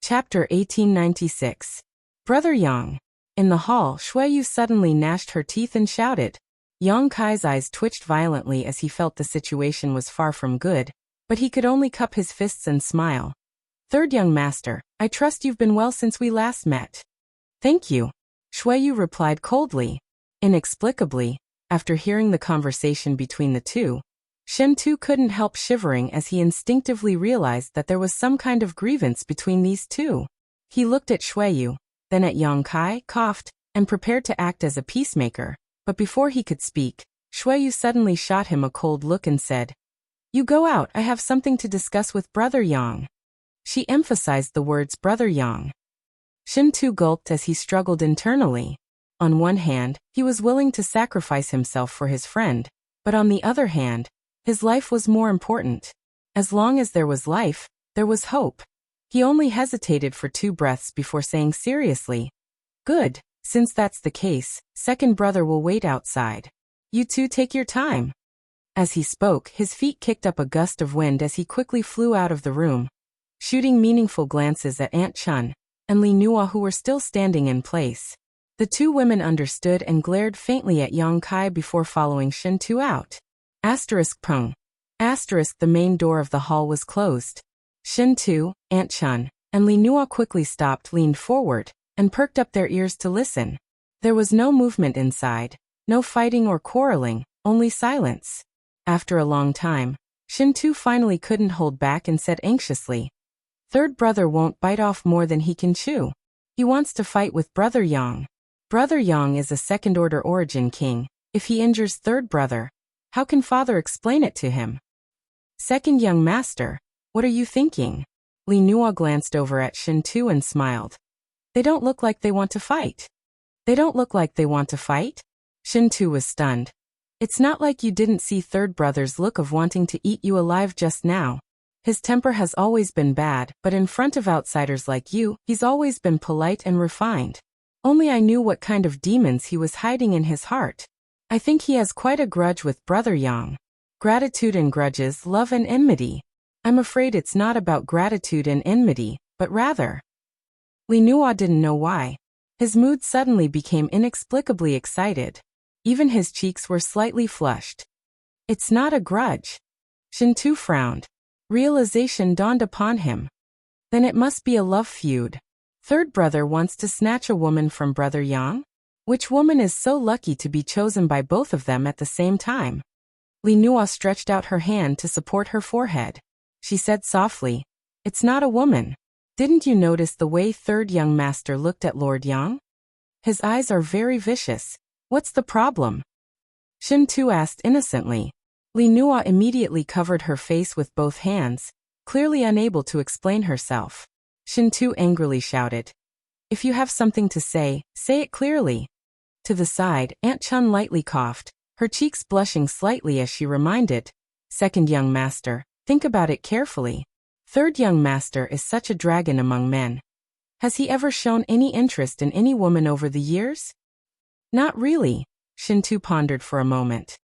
Chapter 1896. Brother Yang. In the hall, Shuiyu suddenly gnashed her teeth and shouted. Yang Kai's eyes twitched violently as he felt the situation was far from good, but he could only cup his fists and smile. Third young master, I trust you've been well since we last met. Thank you. Shuiyu replied coldly. Inexplicably, after hearing the conversation between the two, Shen Tu couldn't help shivering as he instinctively realized that there was some kind of grievance between these two. He looked at Shuiyu, then at Yang Kai, coughed, and prepared to act as a peacemaker, but before he could speak, Shuiyu suddenly shot him a cold look and said, You go out, I have something to discuss with Brother Yang. She emphasized the words Brother Yang. Shen Tu gulped as he struggled internally. On one hand, he was willing to sacrifice himself for his friend, but on the other hand, his life was more important. As long as there was life, there was hope. He only hesitated for 2 breaths before saying seriously, Good, since that's the case, second brother will wait outside. You two take your time. As he spoke, his feet kicked up a gust of wind as he quickly flew out of the room, shooting meaningful glances at Aunt Chun and Li Nua who were still standing in place. The 2 women understood and glared faintly at Yang Kai before following Shen Tu out. *Pung. The main door of the hall was closed. Shen Tu, Aunt Chun, and Li Nua quickly stopped, leaned forward, and perked up their ears to listen. There was no movement inside, no fighting or quarreling, only silence. After a long time, Shen Tu finally couldn't hold back and said anxiously, Third brother won't bite off more than he can chew. He wants to fight with Brother Yang. Brother Yang is a second-order origin king. If he injures third brother, how can father explain it to him? Second young master, what are you thinking? Li Nua glanced over at Shen Tu and smiled. They don't look like they want to fight. They don't look like they want to fight? Shen Tu was stunned. It's not like you didn't see third brother's look of wanting to eat you alive just now. His temper has always been bad, but in front of outsiders like you, he's always been polite and refined. Only I knew what kind of demons he was hiding in his heart. I think he has quite a grudge with Brother Yang. Gratitude and grudges, love and enmity. I'm afraid it's not about gratitude and enmity, but rather. Li Nua didn't know why. His mood suddenly became inexplicably excited. Even his cheeks were slightly flushed. It's not a grudge. Shen Tu frowned. Realization dawned upon him. Then it must be a love feud. Third brother wants to snatch a woman from Brother Yang? Which woman is so lucky to be chosen by both of them at the same time? Li Nua stretched out her hand to support her forehead. She said softly, It's not a woman. Didn't you notice the way third young master looked at Lord Yang? His eyes are very vicious. What's the problem? Shen Tu asked innocently. Li Nua immediately covered her face with both hands, clearly unable to explain herself. Shen Tu angrily shouted, If you have something to say it clearly. To the side, Aunt Chun lightly coughed, her cheeks blushing slightly as she reminded, Second young master, think about it carefully. Third young master is such a dragon among men. Has he ever shown any interest in any woman over the years? Not really, Shen Tu pondered for a moment.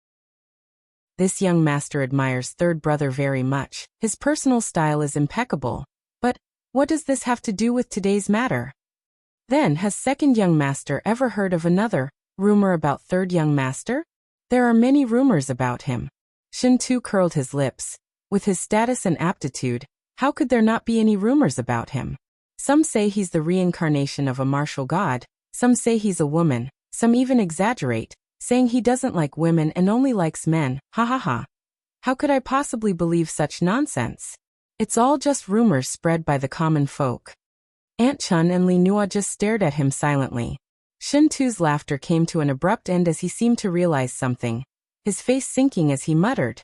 This young master admires third brother very much. His personal style is impeccable. But what does this have to do with today's matter? Then, has second young master ever heard of another rumor about third young master? There are many rumors about him. Shen Tu curled his lips. With his status and aptitude, how could there not be any rumors about him? Some say he's the reincarnation of a martial god, some say he's a woman, some even exaggerate, saying he doesn't like women and only likes men, ha ha ha. How could I possibly believe such nonsense? It's all just rumors spread by the common folk. Aunt Chun and Li Nua just stared at him silently. Shen Tu's laughter came to an abrupt end as he seemed to realize something, his face sinking as he muttered.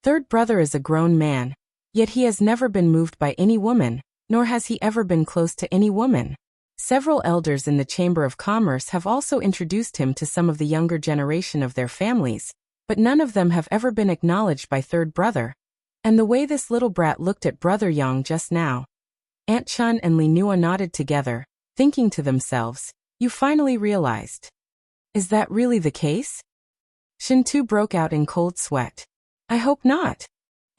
Third brother is a grown man, yet he has never been moved by any woman, nor has he ever been close to any woman. Several elders in the Chamber of Commerce have also introduced him to some of the younger generation of their families, but none of them have ever been acknowledged by third brother. And the way this little brat looked at Brother Yang just now. Aunt Chun and Li Nua nodded together, thinking to themselves, You finally realized. Is that really the case? Shen Tu broke out in cold sweat. I hope not.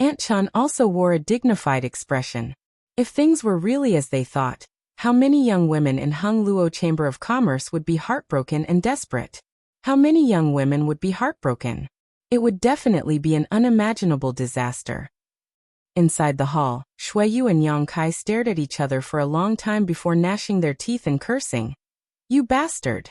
Aunt Chun also wore a dignified expression. If things were really as they thought, How many young women in Hung Luo Chamber of Commerce would be heartbroken and desperate? How many young women would be heartbroken? It would definitely be an unimaginable disaster. Inside the hall, Shuiyu and Yang Kai stared at each other for a long time before gnashing their teeth and cursing. "You bastard!"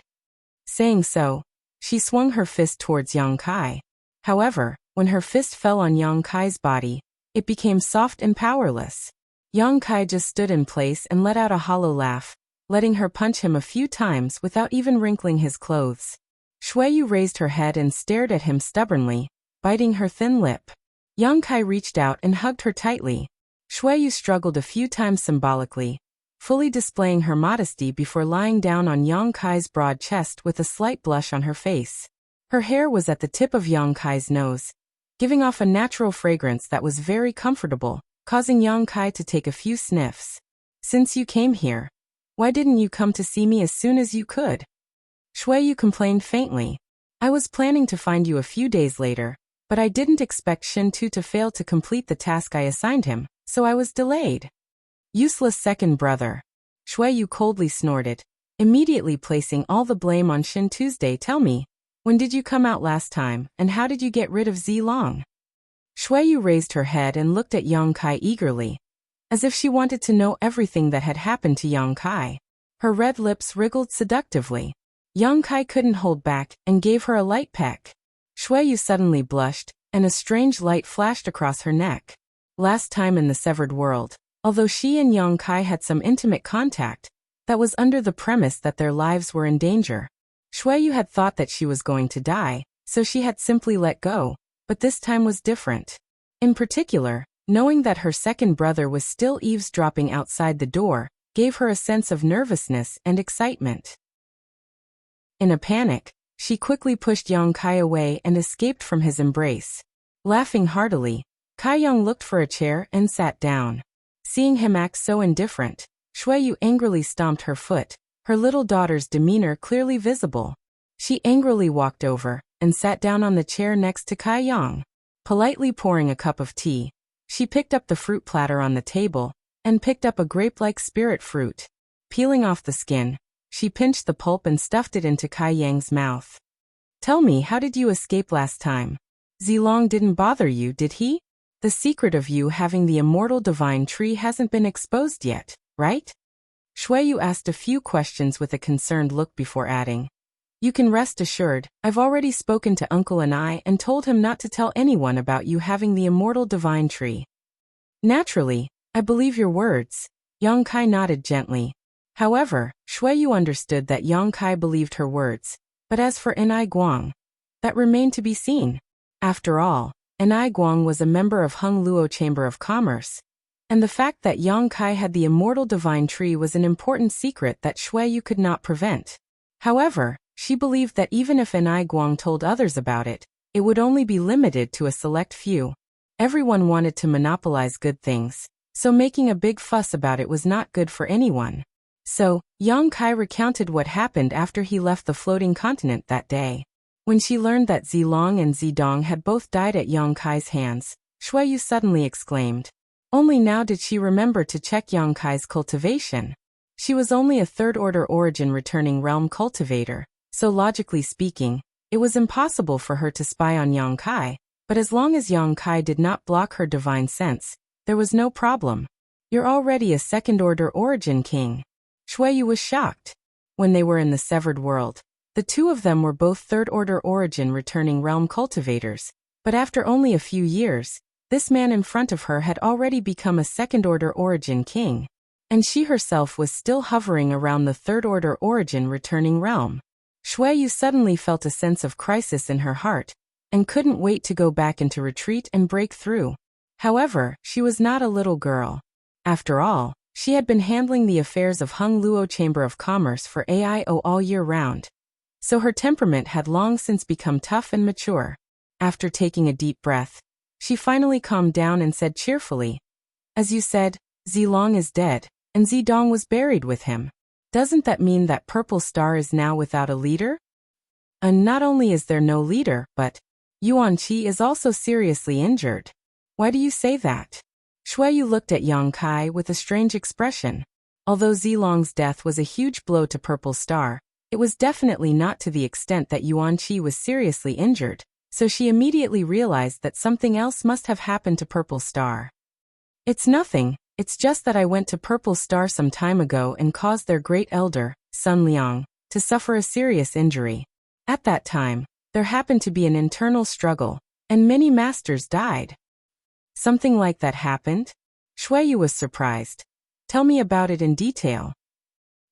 Saying so, she swung her fist towards Yang Kai. However, when her fist fell on Yang Kai's body, it became soft and powerless. Yang Kai just stood in place and let out a hollow laugh, letting her punch him a few times without even wrinkling his clothes. Shuiyu raised her head and stared at him stubbornly, biting her thin lip. Yang Kai reached out and hugged her tightly. Shuiyu struggled a few times symbolically, fully displaying her modesty before lying down on Yang Kai's broad chest with a slight blush on her face. Her hair was at the tip of Yang Kai's nose, giving off a natural fragrance that was very comfortable, causing Yang Kai to take a few sniffs. "Since you came here, why didn't you come to see me as soon as you could?" Shuiyu complained faintly. "I was planning to find you a few days later, but I didn't expect Shin-Tu to fail to complete the task I assigned him, so I was delayed." "Useless second brother." Shuiyu coldly snorted, immediately placing all the blame on Shin-Tu's. "Tell me, when did you come out last time, and how did you get rid of Zilong?" Shuiyu raised her head and looked at Yang Kai eagerly, as if she wanted to know everything that had happened to Yang Kai. Her red lips wriggled seductively. Yang Kai couldn't hold back and gave her a light peck. Shuiyu suddenly blushed, and a strange light flashed across her neck. Last time in the severed world, although she and Yang Kai had some intimate contact, that was under the premise that their lives were in danger. Shuiyu had thought that she was going to die, so she had simply let go, but this time was different. In particular, knowing that her second brother was still eavesdropping outside the door, gave her a sense of nervousness and excitement. In a panic, she quickly pushed Yang Kai away and escaped from his embrace. Laughing heartily, Kai Yang looked for a chair and sat down. Seeing him act so indifferent, Shuiyu angrily stomped her foot, her little daughter's demeanor clearly visible. She angrily walked over and sat down on the chair next to Kai Yang. Politely pouring a cup of tea, she picked up the fruit platter on the table and picked up a grape-like spirit fruit. Peeling off the skin, she pinched the pulp and stuffed it into Kai Yang's mouth. "Tell me, how did you escape last time? Zilong didn't bother you, did he? The secret of you having the immortal divine tree hasn't been exposed yet, right?" Shuiyu asked a few questions with a concerned look before adding, "You can rest assured, I've already spoken to Uncle and I and told him not to tell anyone about you having the immortal divine tree." "Naturally, I believe your words." Yang Kai nodded gently. However, Shuiyu understood that Yang Kai believed her words, but as for Enai Guang, that remained to be seen. After all, Enai Guang was a member of Hung Luo Chamber of Commerce, and the fact that Yang Kai had the immortal divine tree was an important secret that Shuiyu could not prevent. However, she believed that even if Enai Guang told others about it, it would only be limited to a select few. Everyone wanted to monopolize good things, so making a big fuss about it was not good for anyone. So, Yang Kai recounted what happened after he left the floating continent that day. When she learned that Zilong and Zidong had both died at Yang Kai's hands, Shuiyu suddenly exclaimed. Only now did she remember to check Yang Kai's cultivation. She was only a third-order origin returning realm cultivator, so logically speaking, it was impossible for her to spy on Yang Kai, but as long as Yang Kai did not block her divine sense, there was no problem. "You're already a second-order origin king." Shuiyu was shocked. When they were in the severed world, the two of them were both third-order origin returning realm cultivators, but after only a few years, this man in front of her had already become a second-order origin king, and she herself was still hovering around the third-order origin returning realm. Shuiyu suddenly felt a sense of crisis in her heart, and couldn't wait to go back into retreat and break through. However, she was not a little girl. After all, she had been handling the affairs of Hung Luo Chamber of Commerce for AIO all year round, so her temperament had long since become tough and mature. After taking a deep breath, she finally calmed down and said cheerfully, "As you said, Zilong is dead, and Zidong was buried with him. Doesn't that mean that Purple Star is now without a leader? And not only is there no leader, but Yuan Qi is also seriously injured." "Why do you say that?" Shuiyu looked at Yang Kai with a strange expression. Although Zilong's death was a huge blow to Purple Star, it was definitely not to the extent that Yuan Qi was seriously injured, so she immediately realized that something else must have happened to Purple Star. It's nothing, it's just that I went to Purple Star some time ago and caused their great elder, Sun Liang, to suffer a serious injury. At that time, there happened to be an internal struggle, and many masters died. Something like that happened? Shuiyu was surprised. Tell me about it in detail.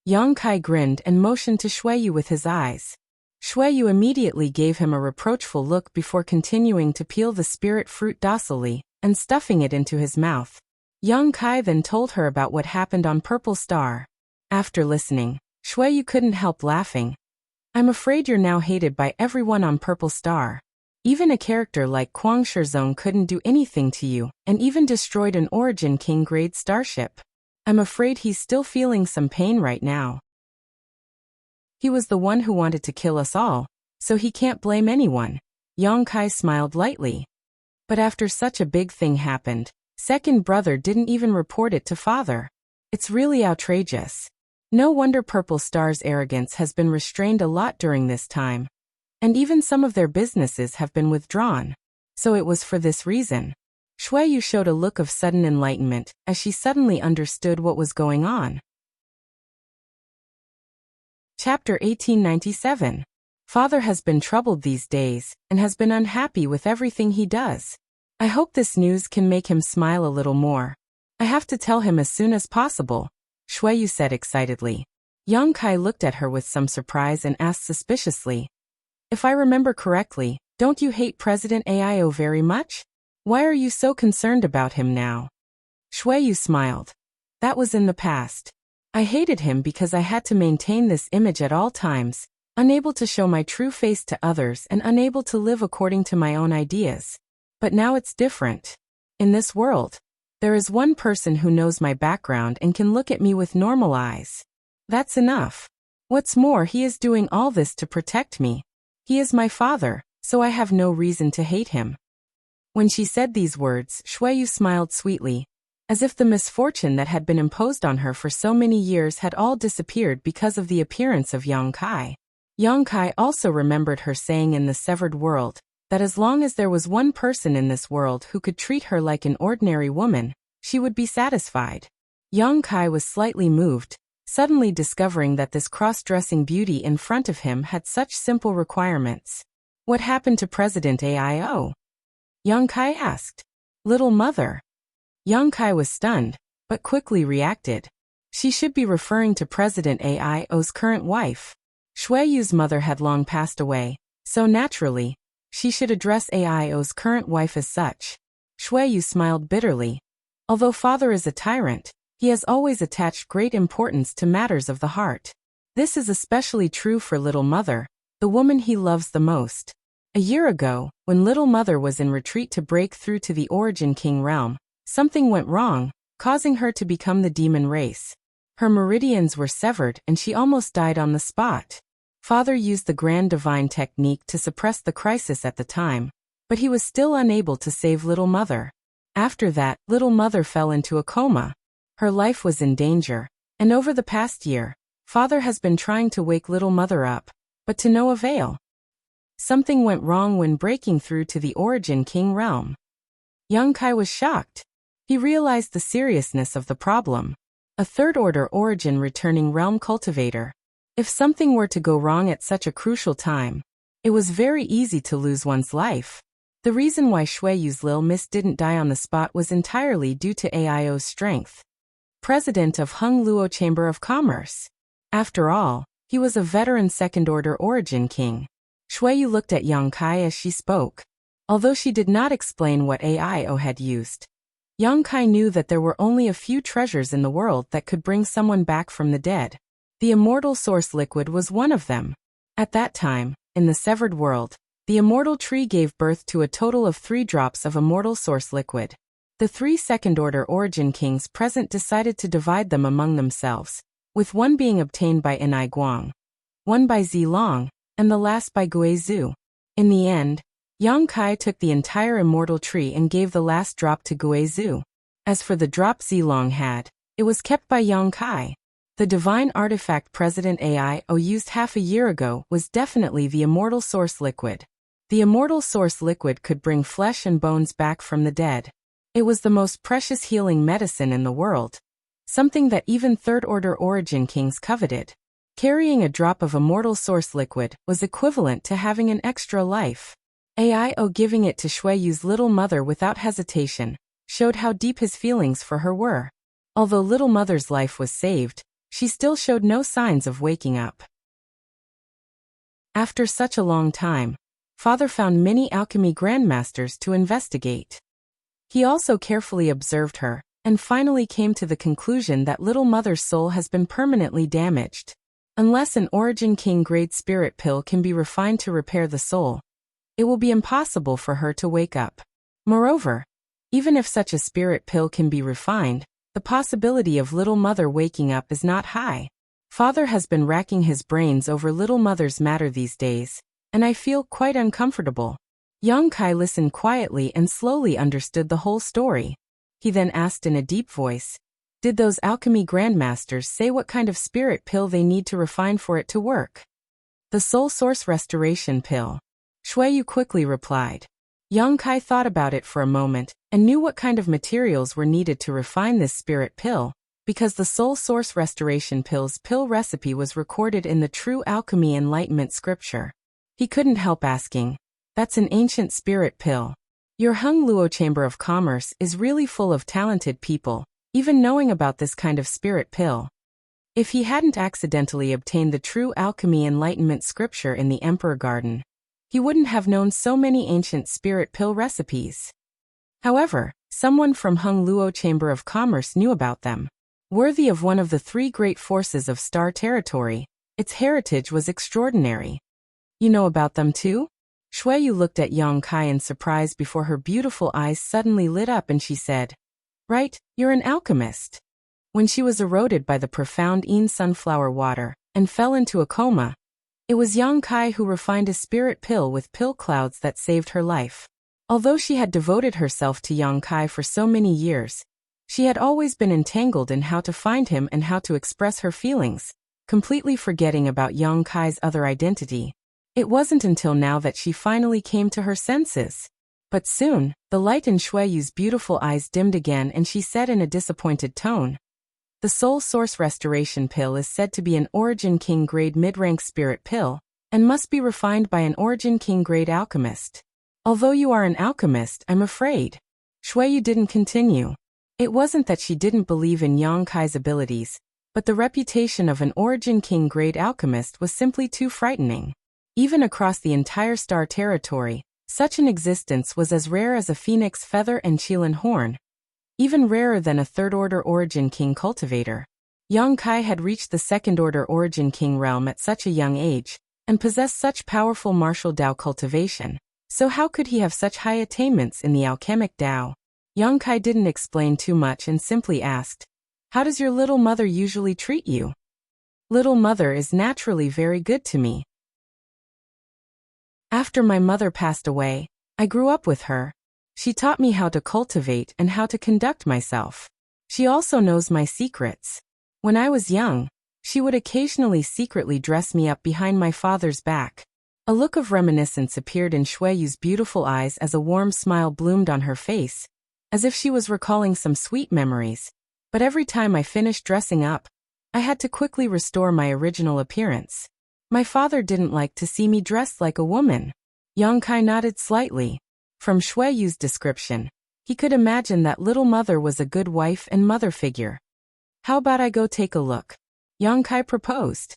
Yang Kai grinned and motioned to Shuiyu with his eyes. Shuiyu immediately gave him a reproachful look before continuing to peel the spirit fruit docilely and stuffing it into his mouth. Yang Kai then told her about what happened on Purple Star. After listening, Shuiyu couldn't help laughing. I'm afraid you're now hated by everyone on Purple Star. Even a character like Kuang Shizong couldn't do anything to you, and even destroyed an Origin King grade starship. I'm afraid he's still feeling some pain right now. He was the one who wanted to kill us all, so he can't blame anyone. Yang Kai smiled lightly. But after such a big thing happened, second brother didn't even report it to father. It's really outrageous. No wonder Purple Star's arrogance has been restrained a lot during this time. And even some of their businesses have been withdrawn. So it was for this reason. Shuiyu showed a look of sudden enlightenment as she suddenly understood what was going on. Chapter 1897. Father has been troubled these days and has been unhappy with everything he does. I hope this news can make him smile a little more. I have to tell him as soon as possible, Shuiyu said excitedly. Yang Kai looked at her with some surprise and asked suspiciously, if I remember correctly, don't you hate President Aio very much? Why are you so concerned about him now? Shuiyu smiled. That was in the past. I hated him because I had to maintain this image at all times, unable to show my true face to others and unable to live according to my own ideas. But now it's different. In this world, there is one person who knows my background and can look at me with normal eyes. That's enough. What's more, he is doing all this to protect me. He is my father, so I have no reason to hate him. When she said these words, Shuiyu smiled sweetly, as if the misfortune that had been imposed on her for so many years had all disappeared because of the appearance of Yang Kai. Yang Kai also remembered her saying in the severed world, that as long as there was one person in this world who could treat her like an ordinary woman, she would be satisfied. Yang Kai was slightly moved, suddenly discovering that this cross-dressing beauty in front of him had such simple requirements. What happened to President Aio? Yang Kai asked. Little mother. Yang Kai was stunned, but quickly reacted. She should be referring to President Aio's current wife. Shuiyu's mother had long passed away, so naturally, she should address Aio's current wife as such. Shuiyu smiled bitterly. Although father is a tyrant, he has always attached great importance to matters of the heart. This is especially true for Little Mother, the woman he loves the most. A year ago, when Little Mother was in retreat to break through to the Origin King realm, something went wrong, causing her to become the demon race. Her meridians were severed and she almost died on the spot. Father used the Grand Divine technique to suppress the crisis at the time, but he was still unable to save Little Mother. After that, Little Mother fell into a coma. Her life was in danger, and over the past year, Father has been trying to wake Little Mother up, but to no avail. Something went wrong when breaking through to the Origin King realm. Yang Kai was shocked. He realized the seriousness of the problem. A third-order Origin returning realm cultivator. If something were to go wrong at such a crucial time, it was very easy to lose one's life. The reason why Shuiyu's Lil Miss didn't die on the spot was entirely due to Aio's strength. President of Hung Luo Chamber of Commerce. After all, he was a veteran second-order Origin King. Shuiyu looked at Yang Kai as she spoke. Although she did not explain what Aio had used, Yang Kai knew that there were only a few treasures in the world that could bring someone back from the dead. The immortal source liquid was one of them. At that time, in the severed world, the immortal tree gave birth to a total of 3 drops of immortal source liquid. The 3 second-order Origin Kings present decided to divide them among themselves, with one being obtained by Enai Guang, one by Zilong, and the last by Guizhu. In the end, Yang Kai took the entire immortal tree and gave the last drop to Guizhu. As for the drop Zilong had, it was kept by Yang Kai. The divine artifact President AIO used half a year ago was definitely the immortal source liquid. The immortal source liquid could bring flesh and bones back from the dead. It was the most precious healing medicine in the world, something that even third-order origin kings coveted. Carrying a drop of immortal source liquid was equivalent to having an extra life. AIO giving it to Shueyu's little mother without hesitation showed how deep his feelings for her were. Although little mother's life was saved, she still showed no signs of waking up. After such a long time, Father found many alchemy grandmasters to investigate. He also carefully observed her, and finally came to the conclusion that little mother's soul has been permanently damaged. Unless an origin king grade spirit pill can be refined to repair the soul, it will be impossible for her to wake up. Moreover, even if such a spirit pill can be refined, the possibility of little mother waking up is not high. Father has been racking his brains over little mother's matter these days, and I feel quite uncomfortable. Young Kai listened quietly and slowly understood the whole story. He then asked in a deep voice, "Did those alchemy grandmasters say what kind of spirit pill they need to refine for it to work?" "The soul source restoration pill," Shueyu quickly replied. Young Kai thought about it for a moment, and knew what kind of materials were needed to refine this spirit pill, because the soul source restoration pill's pill recipe was recorded in the true alchemy enlightenment scripture. He couldn't help asking, "That's an ancient spirit pill. Your Hung Luo Chamber of Commerce is really full of talented people, even knowing about this kind of spirit pill." If he hadn't accidentally obtained the true alchemy enlightenment scripture in the Emperor Garden, he wouldn't have known so many ancient spirit pill recipes. However, someone from Hung Luo Chamber of Commerce knew about them. Worthy of one of the three great forces of Star Territory, its heritage was extraordinary. "You know about them too?" Shueyu looked at Yang Kai in surprise before her beautiful eyes suddenly lit up and she said, "Right, you're an alchemist." When she was eroded by the profound Yin sunflower water and fell into a coma, it was Yang Kai who refined a spirit pill with pill clouds that saved her life. Although she had devoted herself to Yang Kai for so many years, she had always been entangled in how to find him and how to express her feelings, completely forgetting about Yang Kai's other identity. It wasn't until now that she finally came to her senses. But soon, the light in Shueyu's beautiful eyes dimmed again and she said in a disappointed tone, "The soul source restoration pill is said to be an origin king grade mid-rank spirit pill, and must be refined by an origin king grade alchemist. Although you are an alchemist, I'm afraid." Shueyu didn't continue. It wasn't that she didn't believe in Yang Kai's abilities, but the reputation of an origin king grade alchemist was simply too frightening. Even across the entire Star Territory, such an existence was as rare as a phoenix feather and Qilin horn, even rarer than a third-order origin king cultivator. Yang Kai had reached the second-order origin king realm at such a young age, and possessed such powerful martial Dao cultivation, so how could he have such high attainments in the alchemic Dao? Yang Kai didn't explain too much and simply asked, "How does your little mother usually treat you?" "Little mother is naturally very good to me. After my mother passed away, I grew up with her. She taught me how to cultivate and how to conduct myself. She also knows my secrets. When I was young, she would occasionally secretly dress me up behind my father's back." A look of reminiscence appeared in Shueyu's beautiful eyes as a warm smile bloomed on her face, as if she was recalling some sweet memories. "But every time I finished dressing up, I had to quickly restore my original appearance. My father didn't like to see me dressed like a woman." Yang Kai nodded slightly. From Shueyu's description, he could imagine that little mother was a good wife and mother figure. "How about I go take a look?" Yang Kai proposed.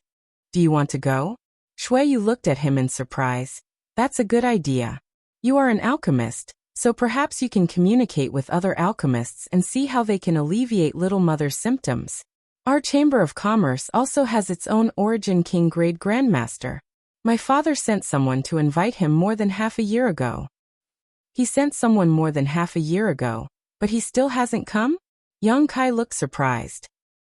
"Do you want to go?" Shueyu looked at him in surprise. "That's a good idea. You are an alchemist, so perhaps you can communicate with other alchemists and see how they can alleviate little mother's symptoms. Our Chamber of Commerce also has its own origin king grade grandmaster. My father sent someone to invite him more than half a year ago." "He sent someone more than half a year ago, but he still hasn't come?" Yang Kai looked surprised.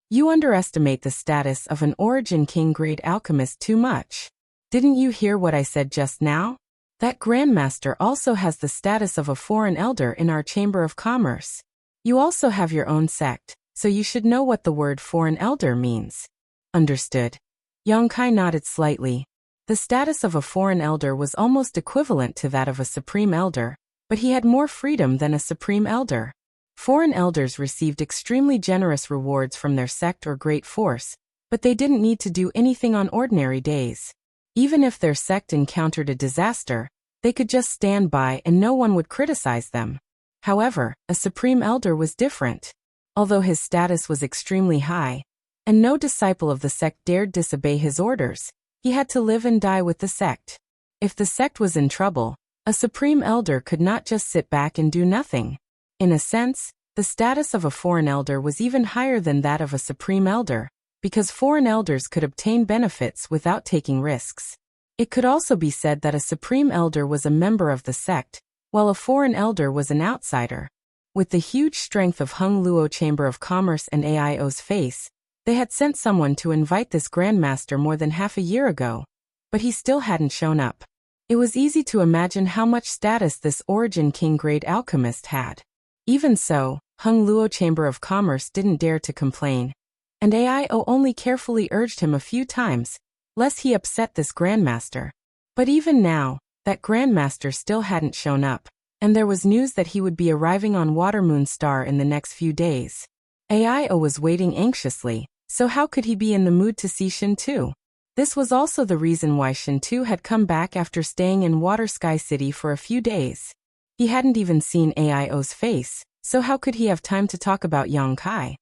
"You underestimate the status of an origin king grade alchemist too much. Didn't you hear what I said just now? That grandmaster also has the status of a foreign elder in our Chamber of Commerce. You also have your own sect, so you should know what the word foreign elder means. Understood. Yang Kai nodded slightly. The status of a foreign elder was almost equivalent to that of a supreme elder, but he had more freedom than a supreme elder. Foreign elders received extremely generous rewards from their sect or great force, but they didn't need to do anything on ordinary days. Even if their sect encountered a disaster, they could just stand by and no one would criticize them. However, a supreme elder was different. Although his status was extremely high, and no disciple of the sect dared disobey his orders, he had to live and die with the sect. If the sect was in trouble, a supreme elder could not just sit back and do nothing. In a sense, the status of a foreign elder was even higher than that of a supreme elder, because foreign elders could obtain benefits without taking risks. It could also be said that a supreme elder was a member of the sect, while a foreign elder was an outsider. With the huge strength of Hung Luo Chamber of Commerce and AIO's face, they had sent someone to invite this grandmaster more than half a year ago, but he still hadn't shown up. It was easy to imagine how much status this Origin King-grade alchemist had. Even so, Hung Luo Chamber of Commerce didn't dare to complain, and AIO only carefully urged him a few times, lest he upset this grandmaster. But even now, that grandmaster still hadn't shown up, and there was news that he would be arriving on Watermoon Star in the next few days. AIO was waiting anxiously, so how could he be in the mood to see Shin-Tu? This was also the reason why Shin-Tu had come back after staying in Water Sky City for a few days. He hadn't even seen AIO's face, so how could he have time to talk about Yang Kai?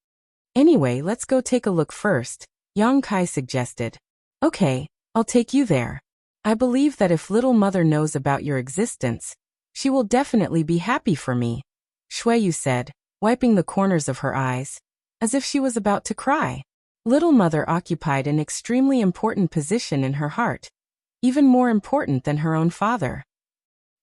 Anyway, let's go take a look first, Yang Kai suggested. Okay, I'll take you there. I believe that if little mother knows about your existence, she will definitely be happy for me, Shuiyu said, wiping the corners of her eyes, as if she was about to cry. Little mother occupied an extremely important position in her heart, even more important than her own father.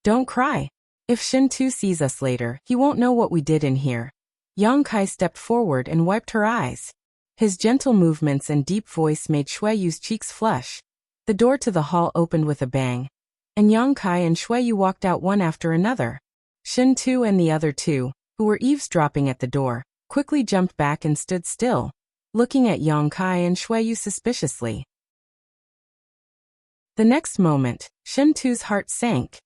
Don't cry. If Shin-Tu sees us later, he won't know what we did in here. Yang Kai stepped forward and wiped her eyes. His gentle movements and deep voice made Shuiyu's cheeks flush. The door to the hall opened with a bang, and Yang Kai and Shuiyu walked out one after another. Shin-Tu and the other two, who were eavesdropping at the door, quickly jumped back and stood still, looking at Yang Kai and Shuiyu suspiciously. The next moment, Shin-Tu's heart sank.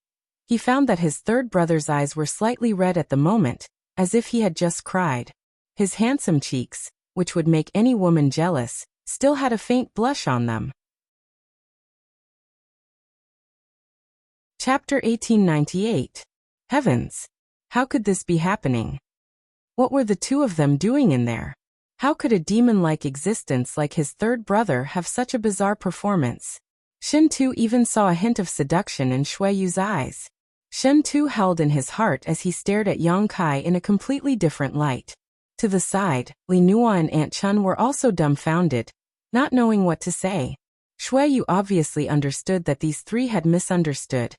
He found that his third brother's eyes were slightly red at the moment, as if he had just cried. His handsome cheeks, which would make any woman jealous, still had a faint blush on them. Chapter 1898. Heavens! How could this be happening? What were the two of them doing in there? How could a demon-like existence like his third brother have such a bizarre performance? Shin-Tu even saw a hint of seduction in Shuiyu's eyes. Shin-Tu held in his heart as he stared at Yang Kai in a completely different light. To the side, Li Nua and Aunt Chun were also dumbfounded, not knowing what to say. Shuiyu obviously understood that these three had misunderstood,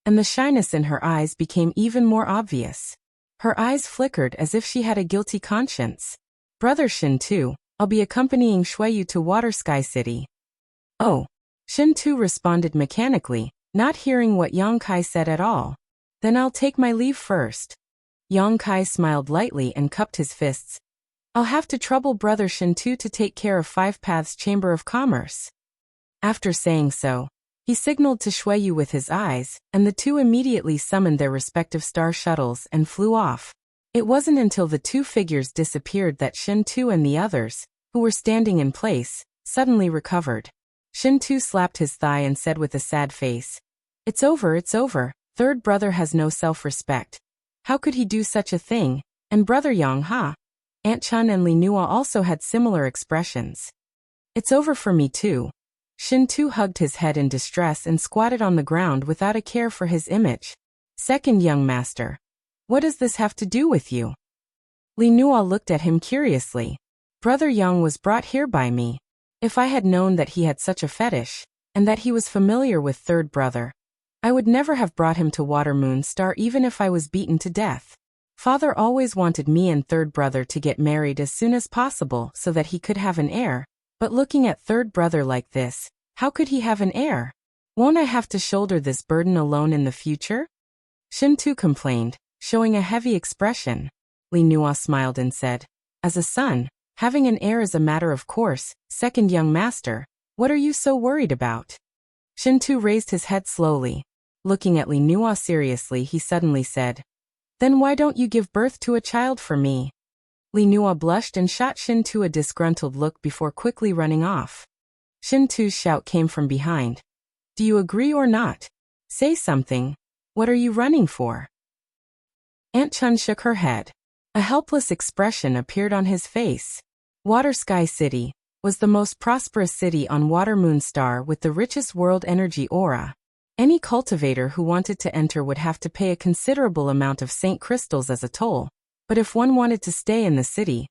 and the shyness in her eyes became even more obvious. Her eyes flickered as if she had a guilty conscience. Brother Shin-Tu, I'll be accompanying Shuiyu to Water Sky City. Oh. Shin-Tu responded mechanically, not hearing what Yang Kai said at all. Then I'll take my leave first. Yang Kai smiled lightly and cupped his fists. I'll have to trouble brother Shin-Tu to take care of Five Paths Chamber of Commerce. After saying so, he signaled to Shuiyu with his eyes, and the two immediately summoned their respective star shuttles and flew off. It wasn't until the two figures disappeared that Shin-Tu and the others, who were standing in place, suddenly recovered. Shin-Tu slapped his thigh and said with a sad face, it's over, it's over. Third brother has no self-respect. How could he do such a thing? And brother Yang, huh? Aunt Chun and Li Nua also had similar expressions. It's over for me too. Shin-Tu hugged his head in distress and squatted on the ground without a care for his image. Second young master. What does this have to do with you? Li Nua looked at him curiously. Brother Yang was brought here by me. If I had known that he had such a fetish, and that he was familiar with third brother, I would never have brought him to Watermoon Star even if I was beaten to death. Father always wanted me and third brother to get married as soon as possible so that he could have an heir, but looking at third brother like this, how could he have an heir? Won't I have to shoulder this burden alone in the future? Shin-Tu complained, showing a heavy expression. Li Nua smiled and said, as a son, Having an heir is a matter of course, second young master. What are you so worried about? Shintu raised his head slowly. Looking at Li Nuo seriously, he suddenly said, Then why don't you give birth to a child for me? Li Nuo blushed and shot Shintu a disgruntled look before quickly running off. Shintu's shout came from behind. Do you agree or not? Say something. What are you running for? Aunt Chun shook her head. A helpless expression appeared on his face. Water Sky City was the most prosperous city on Water Moon Star with the richest world energy aura. Any cultivator who wanted to enter would have to pay a considerable amount of Saint crystals as a toll, but if one wanted to stay in the city,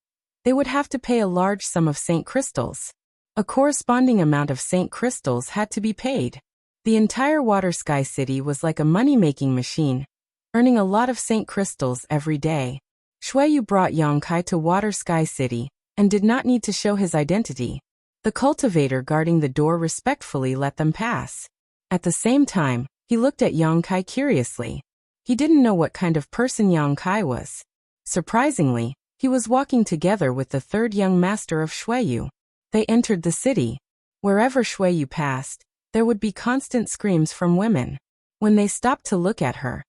they would have to pay a large sum of Saint crystals. A corresponding amount of Saint crystals had to be paid. The entire Water Sky City was like a money-making machine, earning a lot of Saint crystals every day. Shuiyu brought Yongkai to Water Sky City and did not need to show his identity. The cultivator guarding the door respectfully let them pass. At the same time, he looked at Yongkai curiously. He didn't know what kind of person Yongkai was. Surprisingly, he was walking together with the third young master of Shuiyu. They entered the city. Wherever Shuiyu passed, there would be constant screams from women. When they stopped to look at her,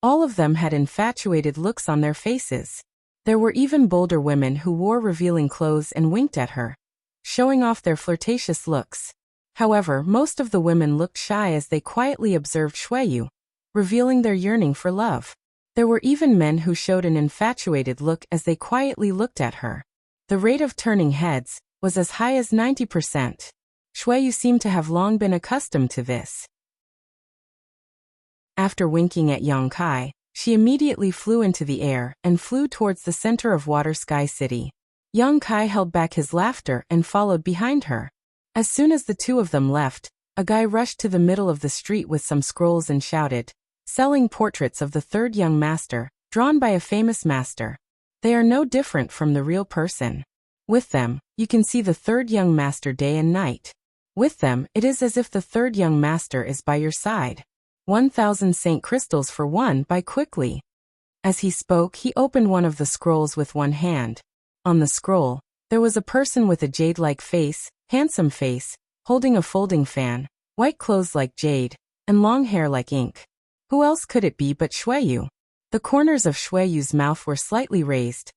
all of them had infatuated looks on their faces. There were even bolder women who wore revealing clothes and winked at her, showing off their flirtatious looks. However, most of the women looked shy as they quietly observed Shuiyu, revealing their yearning for love. There were even men who showed an infatuated look as they quietly looked at her. The rate of turning heads was as high as 90%. Shuiyu seemed to have long been accustomed to this. After winking at Yongkai, she immediately flew into the air and flew towards the center of Water Sky City. Yongkai held back his laughter and followed behind her. As soon as the two of them left, a guy rushed to the middle of the street with some scrolls and shouted, selling portraits of the third young master, drawn by a famous master. They are no different from the real person. With them, you can see the third young master day and night. With them, it is as if the third young master is by your side. 1,000 Saint crystals for one, buy quickly. As he spoke, he opened one of the scrolls with one hand. On the scroll, there was a person with a jade-like face, handsome face, holding a folding fan, white clothes like jade, and long hair like ink. Who else could it be but Shuiyu? The corners of Shuiyu's mouth were slightly raised,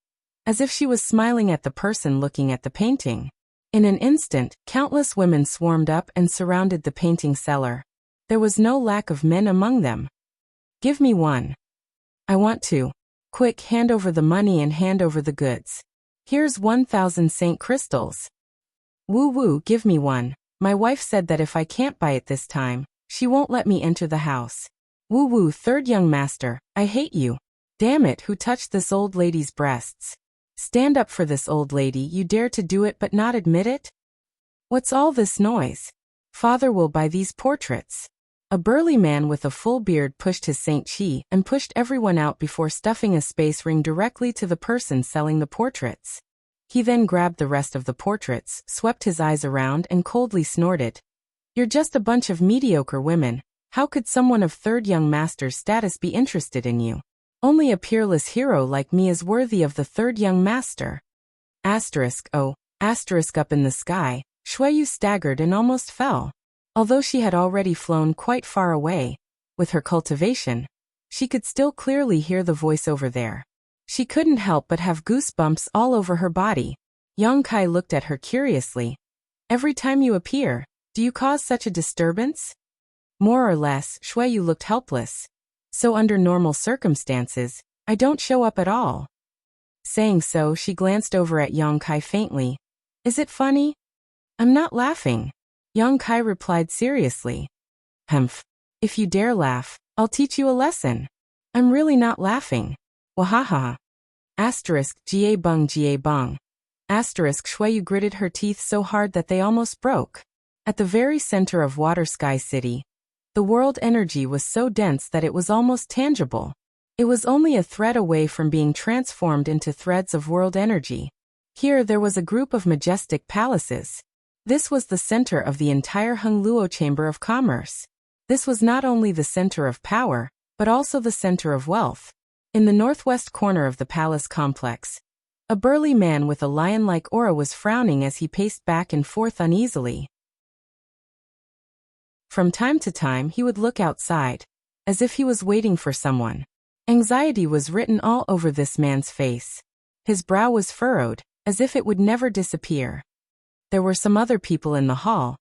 as if she was smiling at the person looking at the painting. In an instant, countless women swarmed up and surrounded the painting seller. There was no lack of men among them. Give me one. I want to. Quick, hand over the money and hand over the goods. Here's 1,000 Saint crystals. Woo, give me one. My wife said that if I can't buy it this time, she won't let me enter the house. Woo, third young master, I hate you. Damn it, who touched this old lady's breasts? Stand up for this old lady, you dare to do it but not admit it? What's all this noise? Father will buy these portraits. A burly man with a full beard pushed his Saint Chi and pushed everyone out before stuffing a space ring directly to the person selling the portraits. He then grabbed the rest of the portraits, swept his eyes around and coldly snorted. You're just a bunch of mediocre women. How could someone of third young master's status be interested in you? Only a peerless hero like me is worthy of the third young master. Up in the sky, Shuiyu staggered and almost fell. Although she had already flown quite far away, with her cultivation, she could still clearly hear the voice over there. She couldn't help but have goosebumps all over her body. Yongkai looked at her curiously. Every time you appear, do you cause such a disturbance? More or less, Shuiyu looked helpless. So under normal circumstances, I don't show up at all. Saying so, she glanced over at Yongkai faintly. Is it funny? I'm not laughing. Yongkai replied seriously. Humph. If you dare laugh, I'll teach you a lesson. I'm really not laughing. Wahaha. Jie bung. Shuiyu gritted her teeth so hard that they almost broke. At the very center of Water Sky City, the world energy was so dense that it was almost tangible. It was only a thread away from being transformed into threads of world energy. Here there was a group of majestic palaces. This was the center of the entire Hongluo Chamber of Commerce. This was not only the center of power, but also the center of wealth. In the northwest corner of the palace complex, A burly man with a lion-like aura was frowning as he paced back and forth uneasily. From time to time he would look outside, as if he was waiting for someone. Anxiety was written all over this man's face. His brow was furrowed, as if it would never disappear. There were some other people in the hall,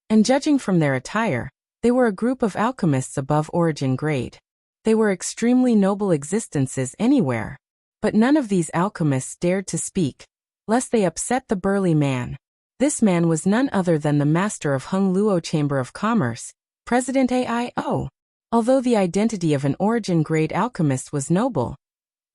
and judging from their attire, they were a group of alchemists above origin grade. They were extremely noble existences anywhere. But none of these alchemists dared to speak, lest they upset the burly man. This man was none other than the master of Hung Luo Chamber of Commerce, President AIO. Although the identity of an origin-grade alchemist was noble,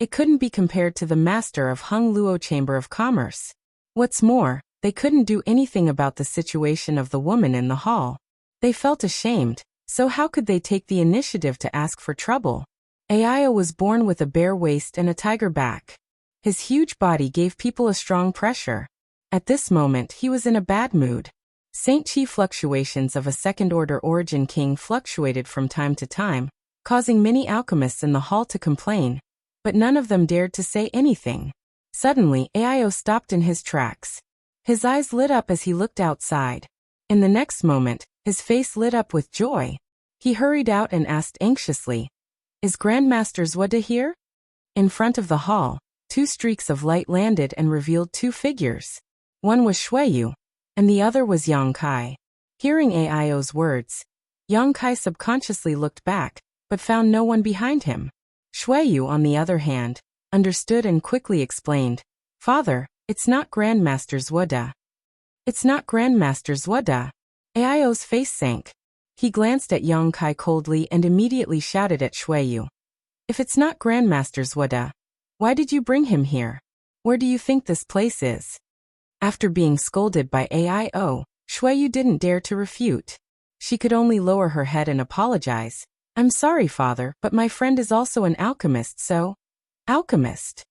it couldn't be compared to the master of Hung Luo Chamber of Commerce. What's more, they couldn't do anything about the situation of the woman in the hall. They felt ashamed, so how could they take the initiative to ask for trouble? Aio was born with a bare waist and a tiger back. His huge body gave people a strong pressure. At this moment he was in a bad mood. Saint Chi fluctuations of a second-order origin king fluctuated from time to time, causing many alchemists in the hall to complain, but none of them dared to say anything. Suddenly Aio stopped in his tracks. His eyes lit up as he looked outside. In the next moment, his face lit up with joy. He hurried out and asked anxiously, "Is Grandmaster Zwada here?" In front of the hall, 2 streaks of light landed and revealed 2 figures. One was Shuiyu, and the other was Yang Kai. Hearing Aio's words, Yang Kai subconsciously looked back, but found no one behind him. Shuiyu, on the other hand, understood and quickly explained, "Father, it's not Grandmaster Zwada." "It's not Grandmaster Zwada." Aio's face sank. He glanced at Yang Kai coldly and immediately shouted at Shuiyu, "If it's not Grandmaster Zwada, why did you bring him here? Where do you think this place is?" After being scolded by Aio, Shuiyu didn't dare to refute. She could only lower her head and apologize. "I'm sorry, father, but my friend is also an alchemist, so..." "Alchemist?"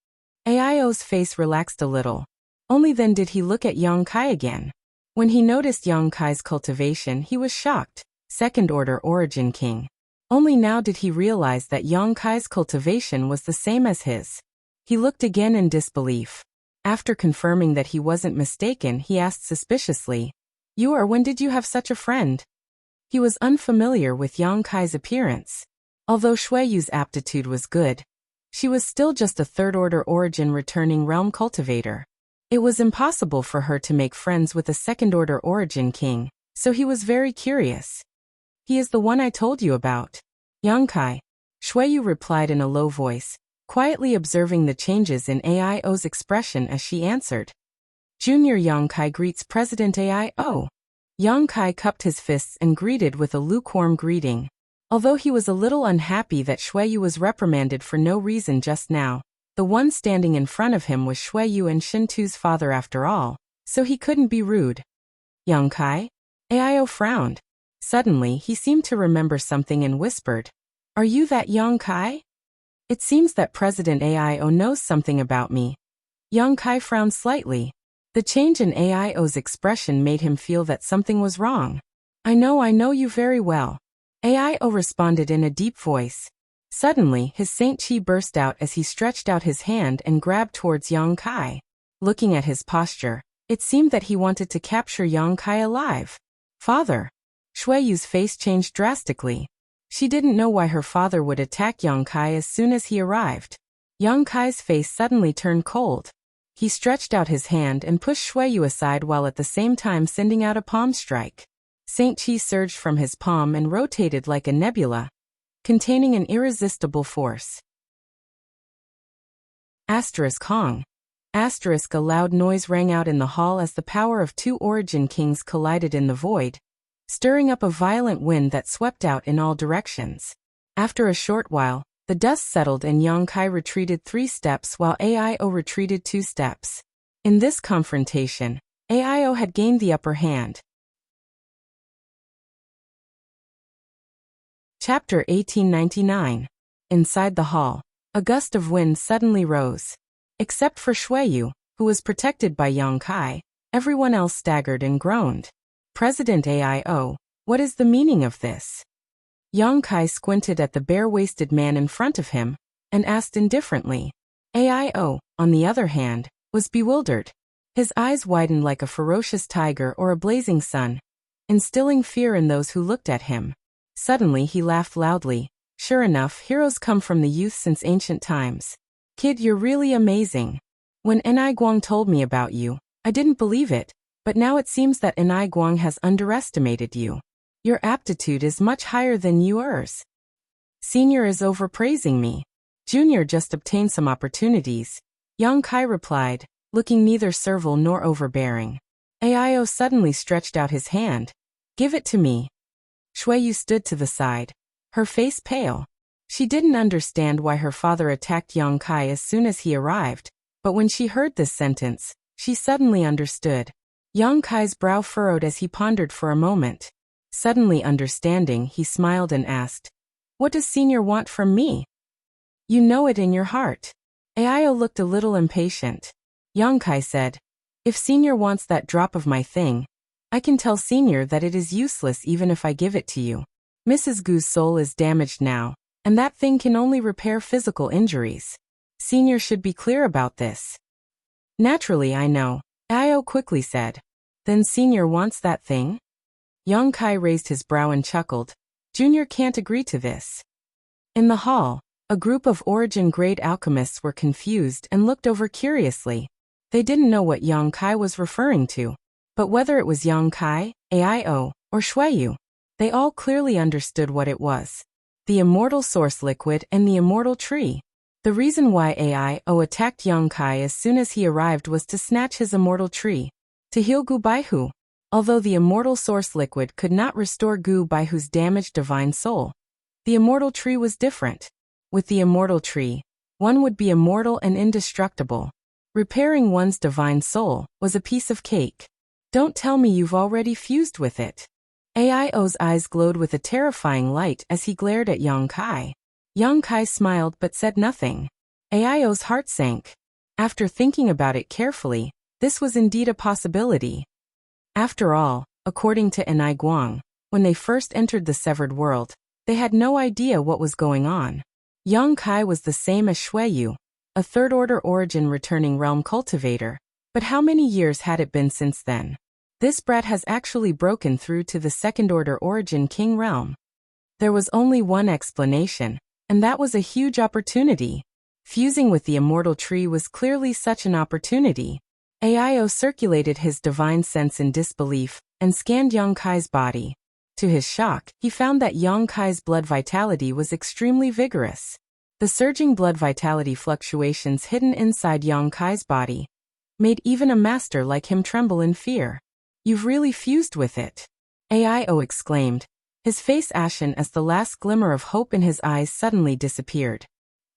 Aio's face relaxed a little. Only then did he look at Yang Kai again. When he noticed Yang Kai's cultivation, he was shocked. Second-order origin king. Only now did he realize that Yang Kai's cultivation was the same as his. He looked again in disbelief. After confirming that he wasn't mistaken, he asked suspiciously, When did you have such a friend?" He was unfamiliar with Yang Kai's appearance. Although Shuiyu's aptitude was good, she was still just a third-order origin returning realm cultivator. It was impossible for her to make friends with a second-order origin king, so he was very curious. "He is the one I told you about." "Yang Kai," Shuiyu replied in a low voice, quietly observing the changes in Aio's expression as she answered. "Junior Yang Kai greets President Aio." Yang Kai cupped his fists and greeted with a lukewarm greeting. Although he was a little unhappy that Shuiyu was reprimanded for no reason just now, the one standing in front of him was Shuiyu and Shintu's father after all, so he couldn't be rude. "Yang Kai?" Aio frowned. Suddenly, he seemed to remember something and whispered, "Are you that Yang Kai? It seems that President Aio knows something about me." Yang Kai frowned slightly. The change in Aio's expression made him feel that something was wrong. I know you very well." Aio responded in a deep voice. Suddenly, his Saint Chi burst out as he stretched out his hand and grabbed towards Yang Kai. Looking at his posture, it seemed that he wanted to capture Yang Kai alive. "Father." Shuiyu's face changed drastically. She didn't know why her father would attack Yang Kai as soon as he arrived. Yang Kai's face suddenly turned cold. He stretched out his hand and pushed Shuiyu aside while at the same time sending out a palm strike. Saint Chi surged from his palm and rotated like a nebula, containing an irresistible force. Hong. A loud noise rang out in the hall as the power of 2 origin kings collided in the void, stirring up a violent wind that swept out in all directions. After a short while, the dust settled and Yang Kai retreated 3 steps while Aio retreated 2 steps. In this confrontation, Aio had gained the upper hand. Chapter 1899. Inside the hall, a gust of wind suddenly rose. Except for Shuiyu, who was protected by Yang Kai, everyone else staggered and groaned. "President Aio, what is the meaning of this?" Yang Kai squinted at the bare-waisted man in front of him, and asked indifferently. Aio, on the other hand, was bewildered. His eyes widened like a ferocious tiger or a blazing sun, instilling fear in those who looked at him. Suddenly he laughed loudly. Sure enough, heroes come from the youth since ancient times. Kid, you're really amazing. When Enai Guang told me about you, I didn't believe it, but now it seems that Enai Guang has underestimated you. Your aptitude is much higher than yours. Senior is overpraising me. Junior just obtained some opportunities. Yang Kai replied, looking neither servile nor overbearing. Ao suddenly stretched out his hand. Give it to me. Shuiyu stood to the side, her face pale. She didn't understand why her father attacked Yang Kai as soon as he arrived, but when she heard this sentence, she suddenly understood. Yang Kai's brow furrowed as he pondered for a moment. Suddenly understanding, he smiled and asked, "What does Senior want from me?" "You know it in your heart." Ao looked a little impatient. Yang Kai said, "If Senior wants that drop of my thing, I can tell Senior that it is useless even if I give it to you. Mrs. Gu's soul is damaged now, and that thing can only repair physical injuries. Senior should be clear about this." "Naturally, I know," Ao quickly said. "Then Senior wants that thing?" Yang Kai raised his brow and chuckled. "Junior can't agree to this." In the hall, a group of origin-grade alchemists were confused and looked over curiously. They didn't know what Yang Kai was referring to. But whether it was Yang Kai, Ao, or Shuiyu, they all clearly understood what it was. The immortal source liquid and the immortal tree. The reason why Ao attacked Yang Kai as soon as he arrived was to snatch his immortal tree, to heal Gu Baihu. Although the immortal source liquid could not restore Gu Baihu's damaged divine soul, the immortal tree was different. With the immortal tree, one would be immortal and indestructible. Repairing one's divine soul was a piece of cake. Don't tell me you've already fused with it. Ao's eyes glowed with a terrifying light as he glared at Yang Kai. Yang Kai smiled but said nothing. Ao's heart sank. After thinking about it carefully, this was indeed a possibility. After all, according to Enai Guang, when they first entered the severed world, they had no idea what was going on. Yang Kai was the same as Shuiyu, a third-order origin returning realm cultivator, but how many years had it been since then? This brat has actually broken through to the second-order origin king realm. There was only one explanation, and that was a huge opportunity. Fusing with the immortal tree was clearly such an opportunity. Ao circulated his divine sense in disbelief and scanned Yang Kai's body. To his shock, he found that Yang Kai's blood vitality was extremely vigorous. The surging blood vitality fluctuations hidden inside Yang Kai's body made even a master like him tremble in fear. "You've really fused with it," Ao exclaimed, his face ashen as the last glimmer of hope in his eyes suddenly disappeared.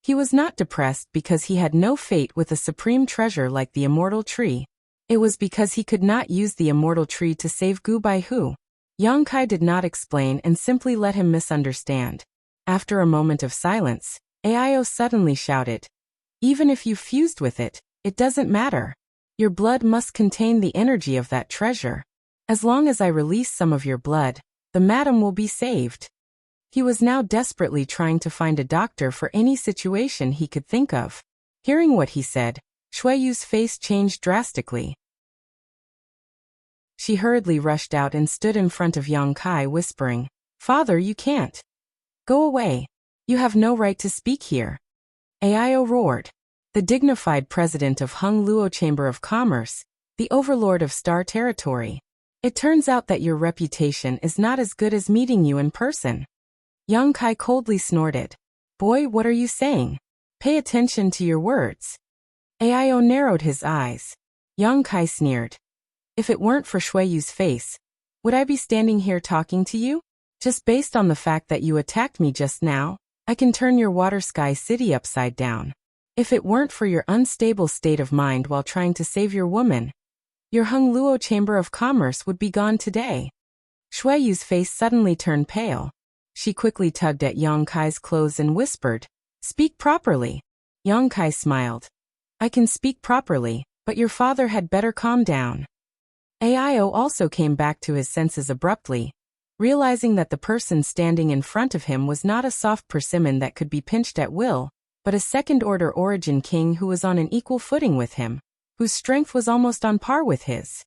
He was not depressed because he had no fate with a supreme treasure like the immortal tree. It was because he could not use the immortal tree to save Gu Baihu. Yang Kai did not explain and simply let him misunderstand. After a moment of silence, Ao suddenly shouted, "Even if you fused with it, it doesn't matter. Your blood must contain the energy of that treasure. As long as I release some of your blood, the madam will be saved." He was now desperately trying to find a doctor for any situation he could think of. Hearing what he said, Shuiyu's face changed drastically. She hurriedly rushed out and stood in front of Yang Kai whispering, "Father, you can't. Go away. You have no right to speak here." Ao roared. The dignified president of Hung Luo Chamber of Commerce, the overlord of Star Territory. "It turns out that your reputation is not as good as meeting you in person." Yang Kai coldly snorted. "Boy, what are you saying? Pay attention to your words." Ao narrowed his eyes. Yang Kai sneered. "If it weren't for Shuiyu's face, would I be standing here talking to you? Just based on the fact that you attacked me just now, I can turn your water sky city upside down. If it weren't for your unstable state of mind while trying to save your woman, your Hung Luo Chamber of Commerce would be gone today." Shuiyu's face suddenly turned pale. She quickly tugged at Yang Kai's clothes and whispered, "Speak properly." Yang Kai smiled. "I can speak properly, but your father had better calm down." Ao also came back to his senses abruptly, realizing that the person standing in front of him was not a soft persimmon that could be pinched at will, but a second-order origin king who was on an equal footing with him. whose strength was almost on par with his.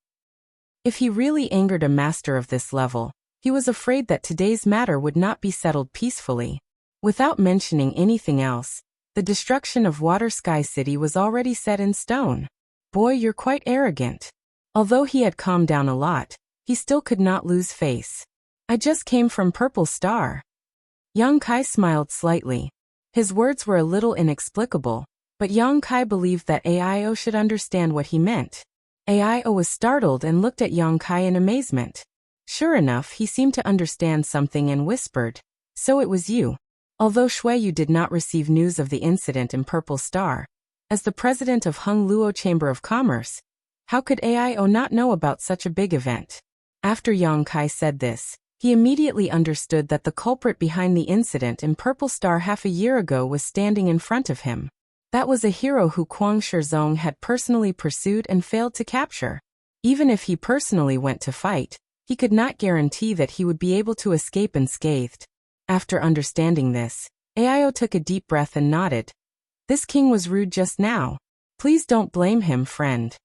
If he really angered a master of this level, he was afraid that today's matter would not be settled peacefully. Without mentioning anything else, the destruction of Water Sky City was already set in stone. Boy, you're quite arrogant. Although he had calmed down a lot, he still could not lose face. I just came from Purple Star. Yang Kai smiled slightly. His words were a little inexplicable, but Yang Kai believed that Ao should understand what he meant. Ao was startled and looked at Yang Kai in amazement. Sure enough, he seemed to understand something and whispered, "So it was you." Although Shuiyu did not receive news of the incident in Purple Star, as the president of Hung Luo Chamber of Commerce, how could Ao not know about such a big event? After Yang Kai said this, he immediately understood that the culprit behind the incident in Purple Star half a year ago was standing in front of him. That was a hero who Kwang Shizong had personally pursued and failed to capture. Even if he personally went to fight, he could not guarantee that he would be able to escape unscathed. After understanding this, Ao took a deep breath and nodded. This king was rude just now. Please don't blame him, friend.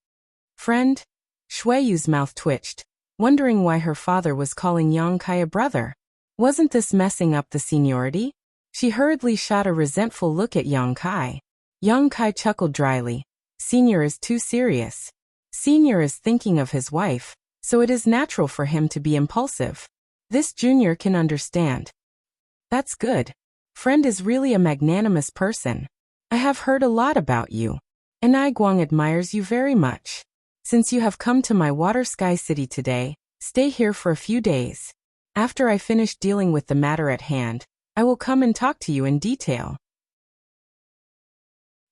Friend? Shuiyu's mouth twitched, wondering why her father was calling Yang Kai a brother. Wasn't this messing up the seniority? She hurriedly shot a resentful look at Yang Kai. Yang Kai chuckled dryly. Senior is too serious. Senior is thinking of his wife, so it is natural for him to be impulsive. This junior can understand. That's good. Friend is really a magnanimous person. I have heard a lot about you, and I Guang admires you very much. Since you have come to my Water Sky City today, stay here for a few days. After I finish dealing with the matter at hand, I will come and talk to you in detail.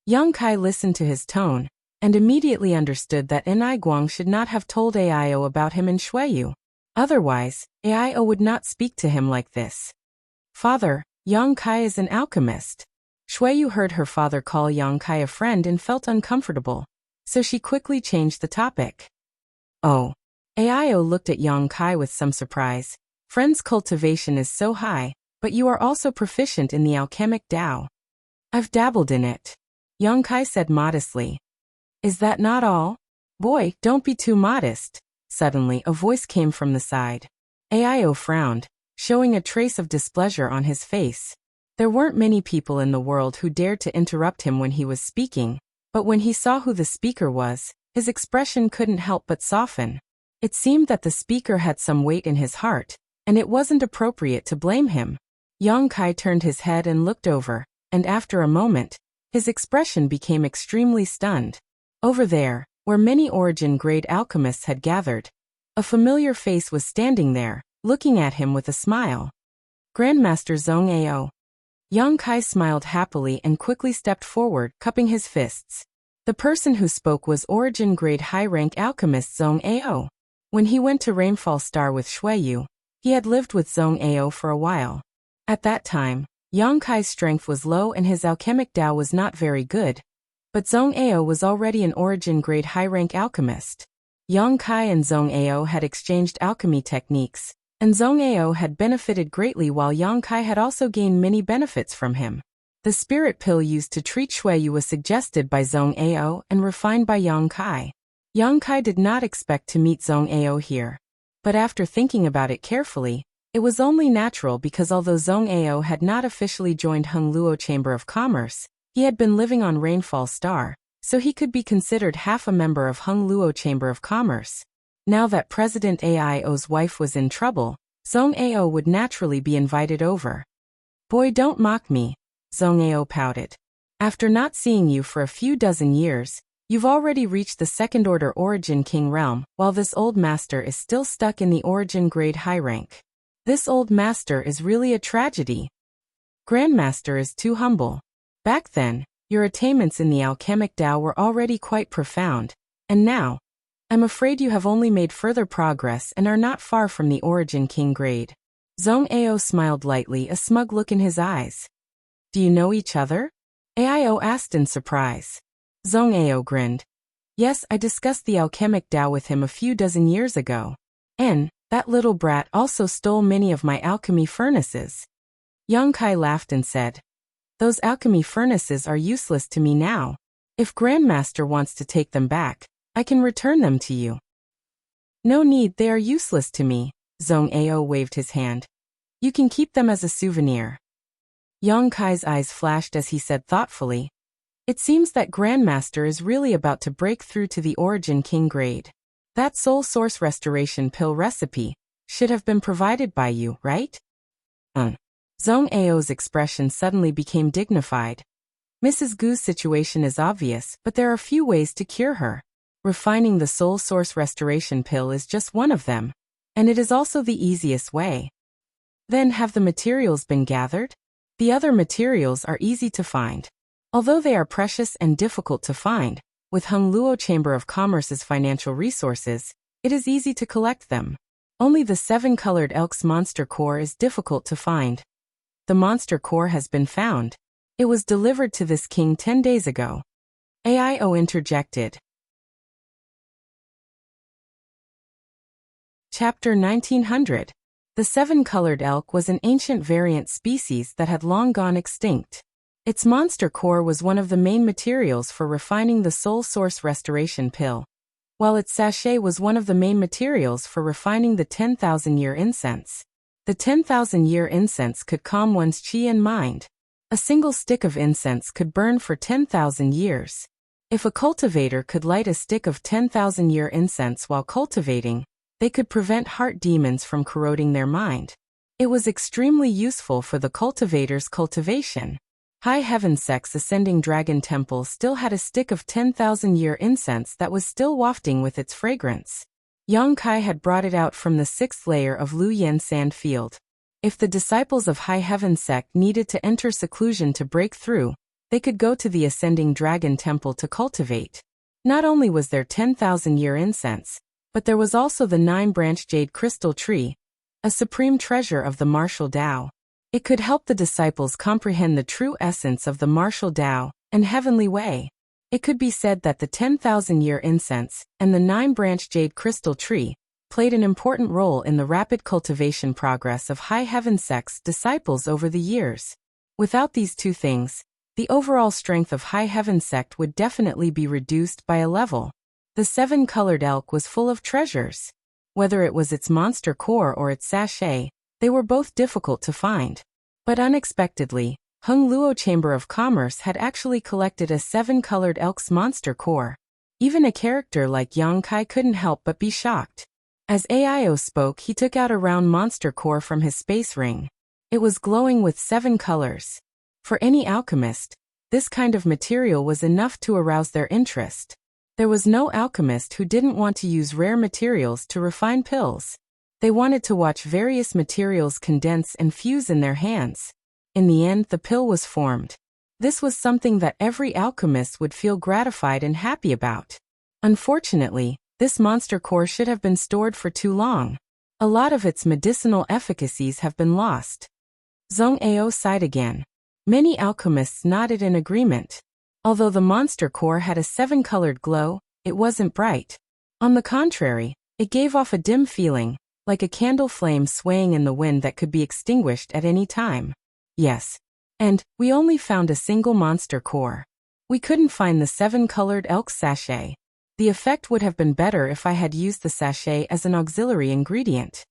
Yang Kai listened to his tone, and immediately understood that Ni Guang should not have told Ao about him and Shuiyu. Otherwise, Ao would not speak to him like this. Father, Yang Kai is an alchemist. Shuiyu heard her father call Yang Kai a friend and felt uncomfortable, so she quickly changed the topic. Oh. Ao looked at Yang Kai with some surprise. Friend's cultivation is so high, but you are also proficient in the alchemic Tao. I've dabbled in it. Yang Kai said modestly. Is that not all? Boy, don't be too modest. Suddenly, a voice came from the side. Ao frowned, showing a trace of displeasure on his face. There weren't many people in the world who dared to interrupt him when he was speaking, but when he saw who the speaker was, his expression couldn't help but soften. It seemed that the speaker had some weight in his heart, and it wasn't appropriate to blame him. Yang Kai turned his head and looked over, and after a moment, his expression became extremely stunned. Over there, where many origin-grade alchemists had gathered, a familiar face was standing there, looking at him with a smile. Grandmaster Zhong Ao. Yang Kai smiled happily and quickly stepped forward, cupping his fists. The person who spoke was origin-grade high-rank alchemist Zhong Ao. When he went to Rainfall Star with Shuiyu, he had lived with Zhong Ao for a while. At that time, Yang Kai's strength was low and his alchemic Tao was not very good, but Zhong Ao was already an origin-grade high-rank alchemist. Yang Kai and Zhong Ao had exchanged alchemy techniques, and Zhong Ao had benefited greatly while Yang Kai had also gained many benefits from him. The spirit pill used to treat Shuiyu was suggested by Zhong Ao and refined by Yang Kai. Yang Kai did not expect to meet Zhong Ao here, but after thinking about it carefully, it was only natural because although Zhong Ao had not officially joined Hung Luo Chamber of Commerce, he had been living on Rainfall Star, so he could be considered half a member of Hung Luo Chamber of Commerce. Now that President Ao's wife was in trouble, Zhong Ao would naturally be invited over. Boy, don't mock me, Zhong Ao pouted. After not seeing you for a few dozen years, you've already reached the second-order Origin King realm, while this old master is still stuck in the Origin grade high rank. This old master is really a tragedy. Grandmaster is too humble. Back then, your attainments in the alchemic Tao were already quite profound, and now, I'm afraid you have only made further progress and are not far from the Origin King grade. Zhong Ao smiled lightly, a smug look in his eyes. Do you know each other? Ao asked in surprise. Zhong Ao grinned. Yes, I discussed the alchemic Tao with him a few dozen years ago. And that little brat also stole many of my alchemy furnaces. Yang Kai laughed and said, Those alchemy furnaces are useless to me now. If Grandmaster wants to take them back, I can return them to you. No need, they are useless to me, Zhong Ao waved his hand. You can keep them as a souvenir. Yang Kai's eyes flashed as he said thoughtfully, it seems that Grandmaster is really about to break through to the Origin King grade. That soul source restoration pill recipe should have been provided by you, right? Zhong Ao's expression suddenly became dignified. Mrs. Gu's situation is obvious, but there are few ways to cure her. Refining the soul source restoration pill is just one of them, and it is also the easiest way. Then have the materials been gathered? The other materials are easy to find. Although they are precious and difficult to find, with Hung Luo Chamber of Commerce's financial resources, it is easy to collect them. Only the 7-colored Elk's monster core is difficult to find. The monster core has been found. It was delivered to this king 10 days ago. AIO interjected. Chapter 1900. The 7-colored elk was an ancient variant species that had long gone extinct. Its monster core was one of the main materials for refining the soul source restoration pill, while its sachet was one of the main materials for refining the 10,000-year incense. The 10,000-year incense could calm one's chi and mind. A single stick of incense could burn for 10,000 years. If a cultivator could light a stick of 10,000-year incense while cultivating, they could prevent heart demons from corroding their mind. It was extremely useful for the cultivator's cultivation. High Heaven Sect's Ascending Dragon Temple still had a stick of 10,000-year incense that was still wafting with its fragrance. Yang Kai had brought it out from the 6th layer of Lu Yen sand field. If the disciples of High Heaven Sect needed to enter seclusion to break through, they could go to the Ascending Dragon Temple to cultivate. Not only was there 10,000-year incense, but there was also the 9-branch jade crystal tree, a supreme treasure of the martial Tao. It could help the disciples comprehend the true essence of the martial Tao and heavenly way. It could be said that the 10,000-year incense and the 9-branch jade crystal tree played an important role in the rapid cultivation progress of High Heaven Sect's disciples over the years. Without these two things, the overall strength of High Heaven Sect would definitely be reduced by a level. The 7-colored elk was full of treasures. Whether it was its monster core or its sachet, they were both difficult to find. But unexpectedly, Hung Luo Chamber of Commerce had actually collected a 7-colored elk's monster core. Even a character like Yang Kai couldn't help but be shocked. As AIO spoke, he took out a round monster core from his space ring. It was glowing with 7 colors. For any alchemist, this kind of material was enough to arouse their interest. There was no alchemist who didn't want to use rare materials to refine pills. They wanted to watch various materials condense and fuse in their hands. In the end, the pill was formed. This was something that every alchemist would feel gratified and happy about. Unfortunately, this monster core should have been stored for too long. A lot of its medicinal efficacies have been lost. Zhong Ao sighed again. Many alchemists nodded in agreement. Although the monster core had a 7-colored glow, it wasn't bright. On the contrary, it gave off a dim feeling, like a candle flame swaying in the wind that could be extinguished at any time. Yes. And we only found a single monster core. We couldn't find the 7-colored elk sachet. The effect would have been better if I had used the sachet as an auxiliary ingredient.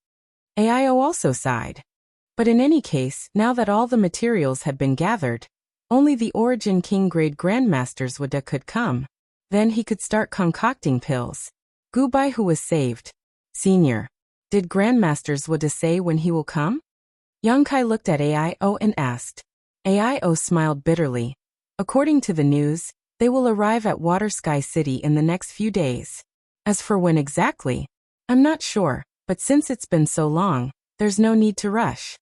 AIO also sighed. But in any case, now that all the materials had been gathered, only the Origin King grade Grandmasters could come. Then he could start concocting pills. Gubai who was saved. Senior. Did Grandmasters say when he will come? Yang Kai looked at AIO and asked. AIO smiled bitterly. According to the news, they will arrive at Water Sky City in the next few days. As for when exactly, I'm not sure, but since it's been so long, there's no need to rush.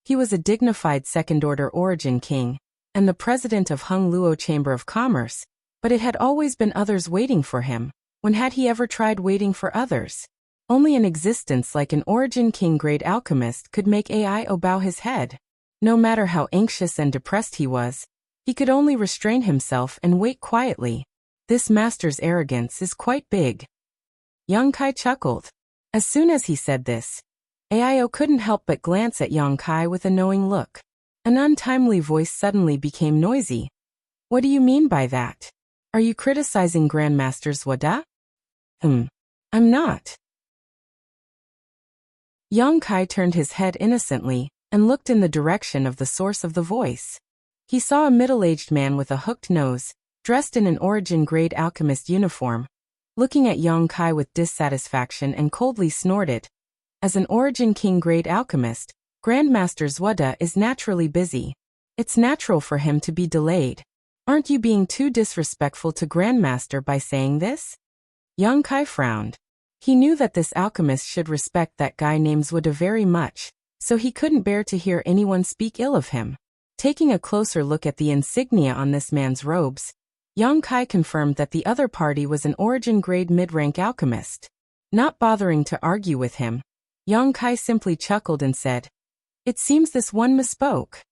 He was a dignified second-order Origin King, and the president of Hung Luo Chamber of Commerce, but it had always been others waiting for him. When had he ever tried waiting for others? Only an existence like an Origin King grade alchemist could make AIO bow his head. No matter how anxious and depressed he was, he could only restrain himself and wait quietly. This master's arrogance is quite big. Yang Kai chuckled. As soon as he said this, AIO couldn't help but glance at Yang Kai with a knowing look. An untimely voice suddenly became noisy. What do you mean by that? Are you criticizing Grandmaster Zwada? I'm not. Yang Kai turned his head innocently and looked in the direction of the source of the voice. He saw a middle-aged man with a hooked nose, dressed in an origin-grade alchemist uniform, looking at Yang Kai with dissatisfaction and coldly snorted. As an origin king-grade alchemist, Grandmaster Zwada is naturally busy. It's natural for him to be delayed. Aren't you being too disrespectful to Grandmaster by saying this? Yang Kai frowned. He knew that this alchemist should respect that guy named Zwada very much, so he couldn't bear to hear anyone speak ill of him. Taking a closer look at the insignia on this man's robes, Yang Kai confirmed that the other party was an origin-grade mid-rank alchemist. Not bothering to argue with him, Yang Kai simply chuckled and said, "It seems this one misspoke."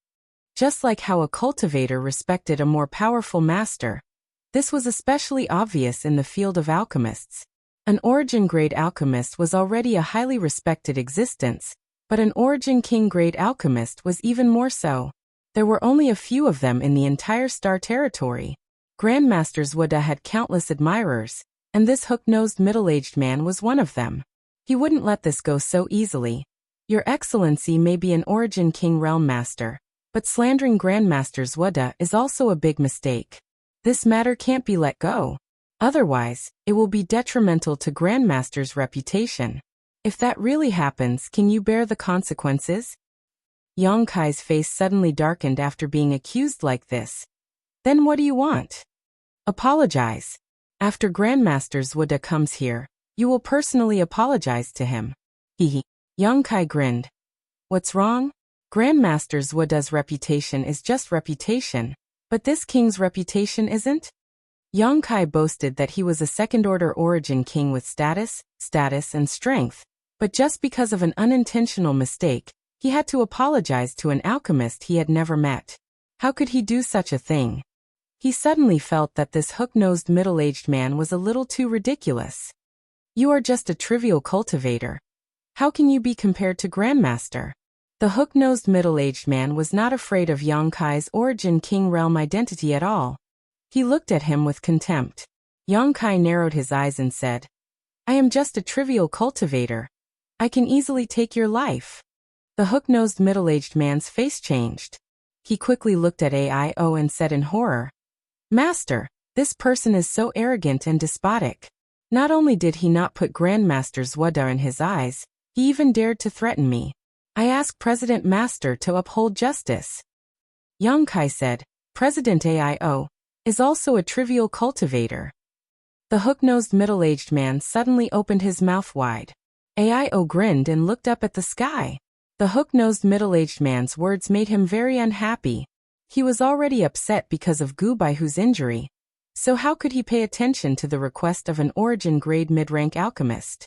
Just like how a cultivator respected a more powerful master, this was especially obvious in the field of alchemists. An origin-grade alchemist was already a highly respected existence, but an origin king-grade alchemist was even more so. There were only a few of them in the entire Star Territory. Grandmaster Zwada had countless admirers, and this hook-nosed middle-aged man was one of them. He wouldn't let this go so easily. Your Excellency may be an origin king realm master, but slandering Grandmaster Zwada is also a big mistake. This matter can't be let go. Otherwise, it will be detrimental to Grandmaster's reputation. If that really happens, can you bear the consequences? Yang Kai's face suddenly darkened after being accused like this. Then what do you want? Apologize. After Grandmaster Zwada comes here, you will personally apologize to him. Hehe. Yang Kai grinned. What's wrong? Grandmaster Zwada's reputation is just reputation, but this king's reputation isn't? Yang Kai boasted that he was a second-order origin king with status, and strength, but just because of an unintentional mistake, he had to apologize to an alchemist he had never met. How could he do such a thing? He suddenly felt that this hook-nosed middle-aged man was a little too ridiculous. You are just a trivial cultivator. How can you be compared to Grandmaster? The hook-nosed middle-aged man was not afraid of Yang Kai's origin king realm identity at all. He looked at him with contempt. Yang Kai narrowed his eyes and said, I am just a trivial cultivator. I can easily take your life. The hook-nosed middle-aged man's face changed. He quickly looked at AIO and said in horror, Master, this person is so arrogant and despotic. Not only did he not put Grandmaster Zwada in his eyes, he even dared to threaten me. I ask President Master to uphold justice. Yang Kai said, President AIO is also a trivial cultivator. The hook-nosed middle-aged man suddenly opened his mouth wide. AIO grinned and looked up at the sky. The hook-nosed middle-aged man's words made him very unhappy. He was already upset because of Gubaihu's injury. So how could he pay attention to the request of an origin-grade mid-rank alchemist?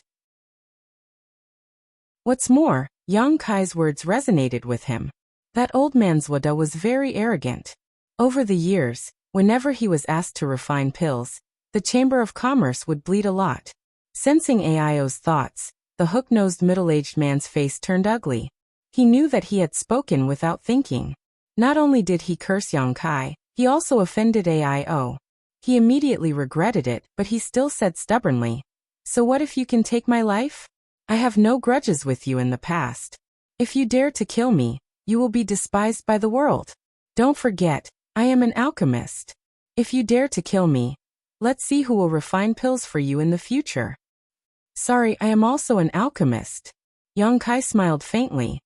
What's more, Yang Kai's words resonated with him. That old man Zwada was very arrogant. Over the years, whenever he was asked to refine pills, the Chamber of Commerce would bleed a lot. Sensing AIO's thoughts, the hook-nosed middle-aged man's face turned ugly. He knew that he had spoken without thinking. Not only did he curse Yang Kai, he also offended AIO. He immediately regretted it, but he still said stubbornly, So what if you can take my life? I have no grudges with you in the past. If you dare to kill me, you will be despised by the world. Don't forget, I am an alchemist. If you dare to kill me, let's see who will refine pills for you in the future. Sorry, I am also an alchemist. Yang Kai smiled faintly.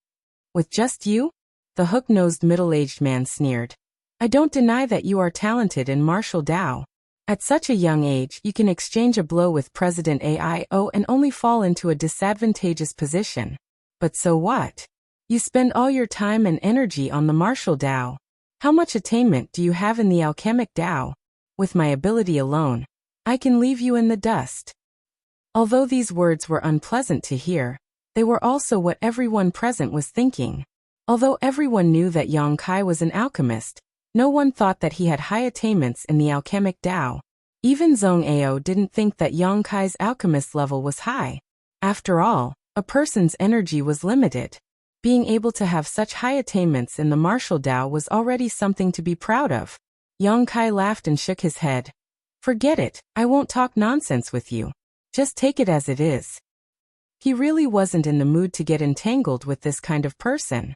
With just you? The hook-nosed middle-aged man sneered. I don't deny that you are talented in martial Dao. At such a young age, you can exchange a blow with President AIO and only fall into a disadvantageous position. But so what? You spend all your time and energy on the martial Dao. How much attainment do you have in the alchemic Dao? With my ability alone, I can leave you in the dust. Although these words were unpleasant to hear, they were also what everyone present was thinking. Although everyone knew that Yang Kai was an alchemist, no one thought that he had high attainments in the alchemic Dao. Even Zhong Ao didn't think that Yang Kai's alchemist level was high. After all, a person's energy was limited. Being able to have such high attainments in the martial Dao was already something to be proud of. Yang Kai laughed and shook his head. Forget it, I won't talk nonsense with you. Just take it as it is. He really wasn't in the mood to get entangled with this kind of person.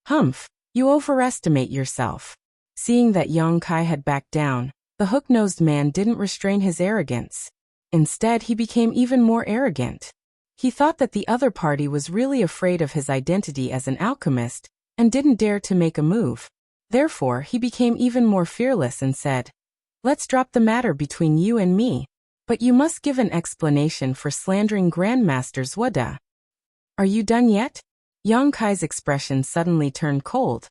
Humph, you overestimate yourself. Seeing that Yang Kai had backed down, the hook-nosed man didn't restrain his arrogance. Instead, he became even more arrogant. He thought that the other party was really afraid of his identity as an alchemist and didn't dare to make a move. Therefore, he became even more fearless and said, "Let's drop the matter between you and me. But you must give an explanation for slandering Grandmaster Zwada." "Are you done yet?" Yang Kai's expression suddenly turned cold.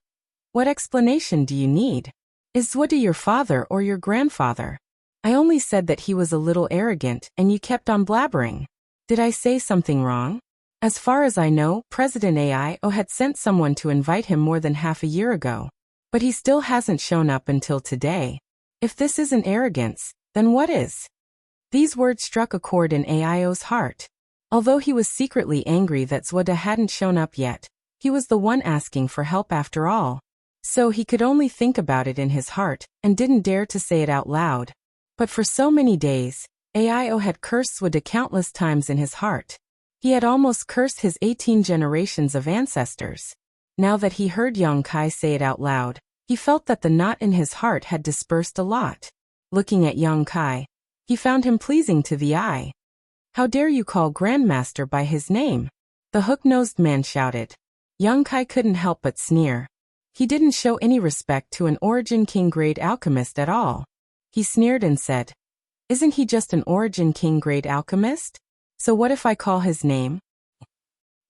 "What explanation do you need? Is Zwada your father or your grandfather? I only said that he was a little arrogant and you kept on blabbering. Did I say something wrong? As far as I know, President AIO had sent someone to invite him more than half a year ago. But he still hasn't shown up until today. If this isn't arrogance, then what is?" These words struck a chord in AIO's heart. Although he was secretly angry that Zwada hadn't shown up yet, he was the one asking for help after all. So he could only think about it in his heart and didn't dare to say it out loud. But for so many days, AIO had cursed Zwada countless times in his heart. He had almost cursed his 18 generations of ancestors. Now that he heard Yang Kai say it out loud, he felt that the knot in his heart had dispersed a lot. Looking at Yang Kai, he found him pleasing to the eye. "How dare you call Grandmaster by his name?" the hook-nosed man shouted. Yang Kai couldn't help but sneer. He didn't show any respect to an Origin King grade alchemist at all. He sneered and said, "Isn't he just an Origin King grade alchemist? So what if I call his name?"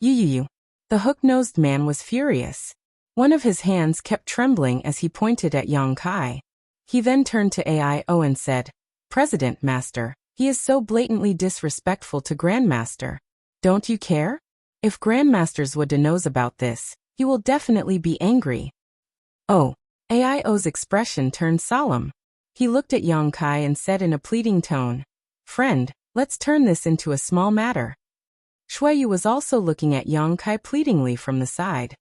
You. The hook-nosed man was furious. One of his hands kept trembling as he pointed at Yang Kai. He then turned to AIO and said, "President Master, he is so blatantly disrespectful to Grandmaster. Don't you care? If Grandmaster Zwada knows about this, he will definitely be angry." Oh, AIO's expression turned solemn. He looked at Yang Kai and said in a pleading tone, "Friend, let's turn this into a small matter." Shuiyu was also looking at Yang Kai pleadingly from the side.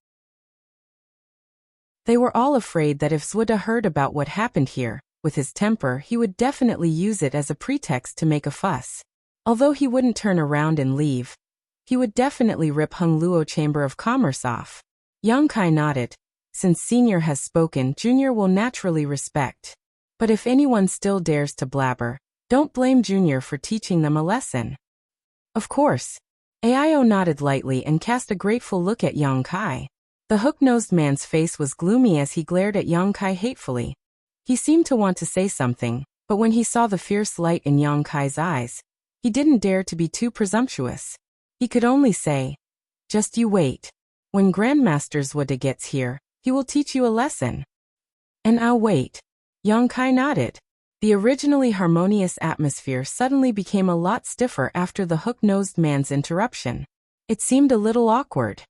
They were all afraid that if Zwada heard about what happened here, with his temper he would definitely use it as a pretext to make a fuss. Although he wouldn't turn around and leave, he would definitely rip Hung Luo Chamber of Commerce off. Yang Kai nodded. Since Senior has spoken, Junior will naturally respect. But if anyone still dares to blabber, don't blame Junior for teaching them a lesson. Of course. AIO nodded lightly and cast a grateful look at Yang Kai. The hook-nosed man's face was gloomy as he glared at Yang Kai hatefully. He seemed to want to say something, but when he saw the fierce light in Yang Kai's eyes, he didn't dare to be too presumptuous. He could only say, "Just you wait. When Grandmaster Zwada gets here, he will teach you a lesson." "And I'll wait." Yang Kai nodded. The originally harmonious atmosphere suddenly became a lot stiffer after the hook-nosed man's interruption. It seemed a little awkward.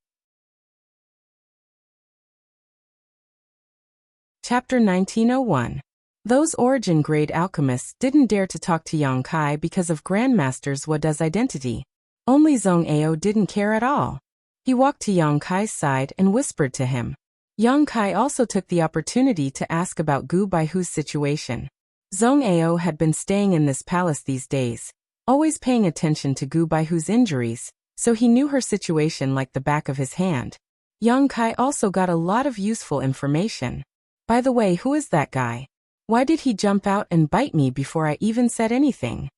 Chapter 1901. Those Origin-grade alchemists didn't dare to talk to Yang Kai because of Grandmaster Zwada's identity. Only Zhong Ao didn't care at all. He walked to Yang Kai's side and whispered to him. Yang Kai also took the opportunity to ask about Gu Baihu's situation. Zhong Ao had been staying in this palace these days, always paying attention to Gu Baihu's injuries, so he knew her situation like the back of his hand. Yang Kai also got a lot of useful information. "By the way, who is that guy? Why did he jump out and bite me before I even said anything?"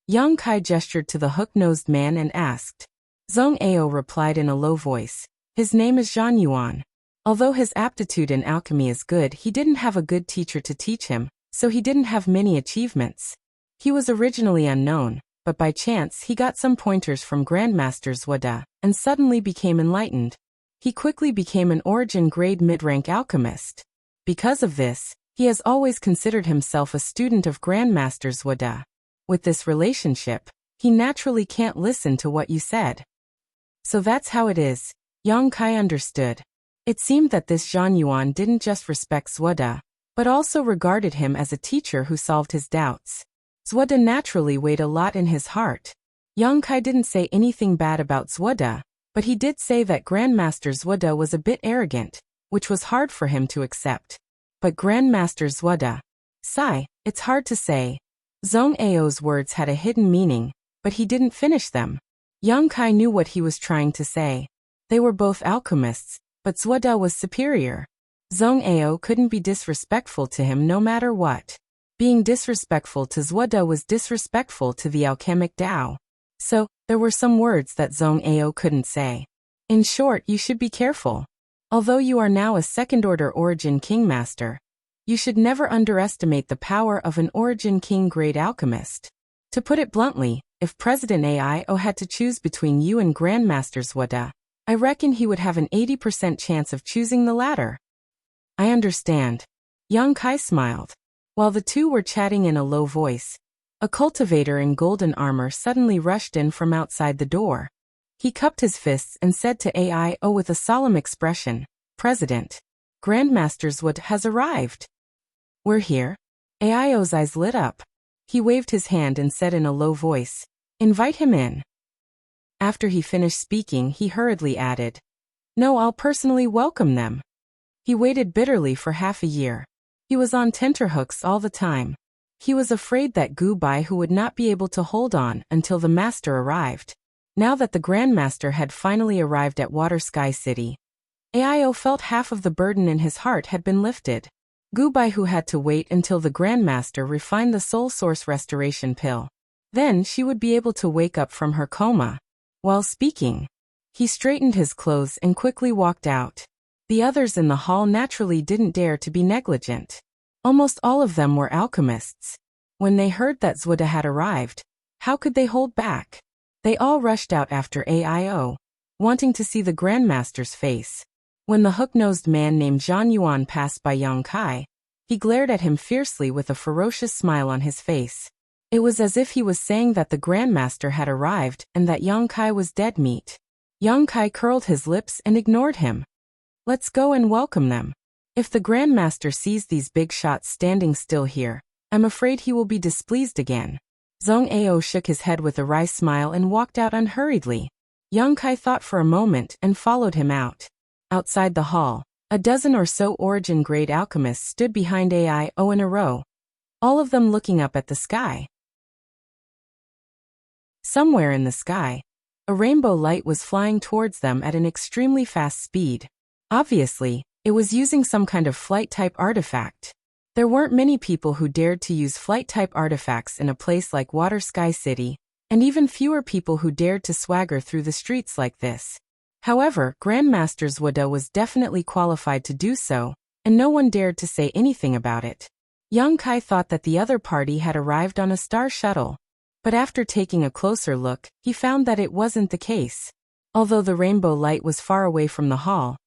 Yang Kai gestured to the hook-nosed man and asked. Zhong Ao replied in a low voice, "His name is Zhan Yuan. Although his aptitude in alchemy is good, he didn't have a good teacher to teach him, so he didn't have many achievements. He was originally unknown, but by chance he got some pointers from Grandmaster Zwada, and suddenly became enlightened. He quickly became an Origin-grade mid-rank alchemist. Because of this, he has always considered himself a student of Grandmaster Zwada. With this relationship, he naturally can't listen to what you said." So that's how it is. Yang Kai understood. It seemed that this Zhan Yuan didn't just respect Zwada, but also regarded him as a teacher who solved his doubts. Zwada naturally weighed a lot in his heart. Yang Kai didn't say anything bad about Zwada, but he did say that Grandmaster Zwada was a bit arrogant, which was hard for him to accept. But Grandmaster Zwada. Sigh, it's hard to say. Zhong Ao's words had a hidden meaning, but he didn't finish them. Yang Kai knew what he was trying to say. They were both alchemists, but Zhuode was superior. Zhong Ao couldn't be disrespectful to him no matter what. Being disrespectful to Zhuode was disrespectful to the alchemic Tao. So, there were some words that Zhong Ao couldn't say. In short, you should be careful. Although you are now a second-order Origin King Master, you should never underestimate the power of an Origin King grade alchemist. To put it bluntly, if President Ao had to choose between you and Grandmaster Zhuode, I reckon he would have an 80% chance of choosing the latter. I understand. Yang Kai smiled. While the two were chatting in a low voice, a cultivator in golden armor suddenly rushed in from outside the door. He cupped his fists and said to Ao with a solemn expression, "President, Grandmaster Zhuode has arrived." "We're here." Ao's eyes lit up. He waved his hand and said in a low voice, "Invite him in." After he finished speaking, he hurriedly added, "No, I'll personally welcome them." He waited bitterly for half a year. He was on tenterhooks all the time. He was afraid that Gu Bai would not be able to hold on until the master arrived. Now that the Grandmaster had finally arrived at Water Sky City, Ao felt half of the burden in his heart had been lifted. Gu Bai had to wait until the Grandmaster refined the Soul Source Restoration Pill. Then she would be able to wake up from her coma. While speaking, he straightened his clothes and quickly walked out. The others in the hall naturally didn't dare to be negligent. Almost all of them were alchemists. When they heard that Zhuode had arrived, how could they hold back? They all rushed out after Ao, wanting to see the Grandmaster's face. When the hook-nosed man named Zhang Yuan passed by Yang Kai, he glared at him fiercely with a ferocious smile on his face. It was as if he was saying that the Grandmaster had arrived and that Yang Kai was dead meat. Yang Kai curled his lips and ignored him. "Let's go and welcome them. If the Grandmaster sees these big shots standing still here, I'm afraid he will be displeased again." Zhong Ao shook his head with a wry smile and walked out unhurriedly. Yang Kai thought for a moment and followed him out. Outside the hall, a dozen or so Origin-grade alchemists stood behind Ao in a row, all of them looking up at the sky. Somewhere in the sky, a rainbow light was flying towards them at an extremely fast speed. Obviously, it was using some kind of flight-type artifact. There weren't many people who dared to use flight-type artifacts in a place like Water Sky City, and even fewer people who dared to swagger through the streets like this. However, Grandmaster Zhuode was definitely qualified to do so, and no one dared to say anything about it. Yang Kai thought that the other party had arrived on a star shuttle, but after taking a closer look, he found that it wasn't the case. Although the rainbow light was far away from the hall,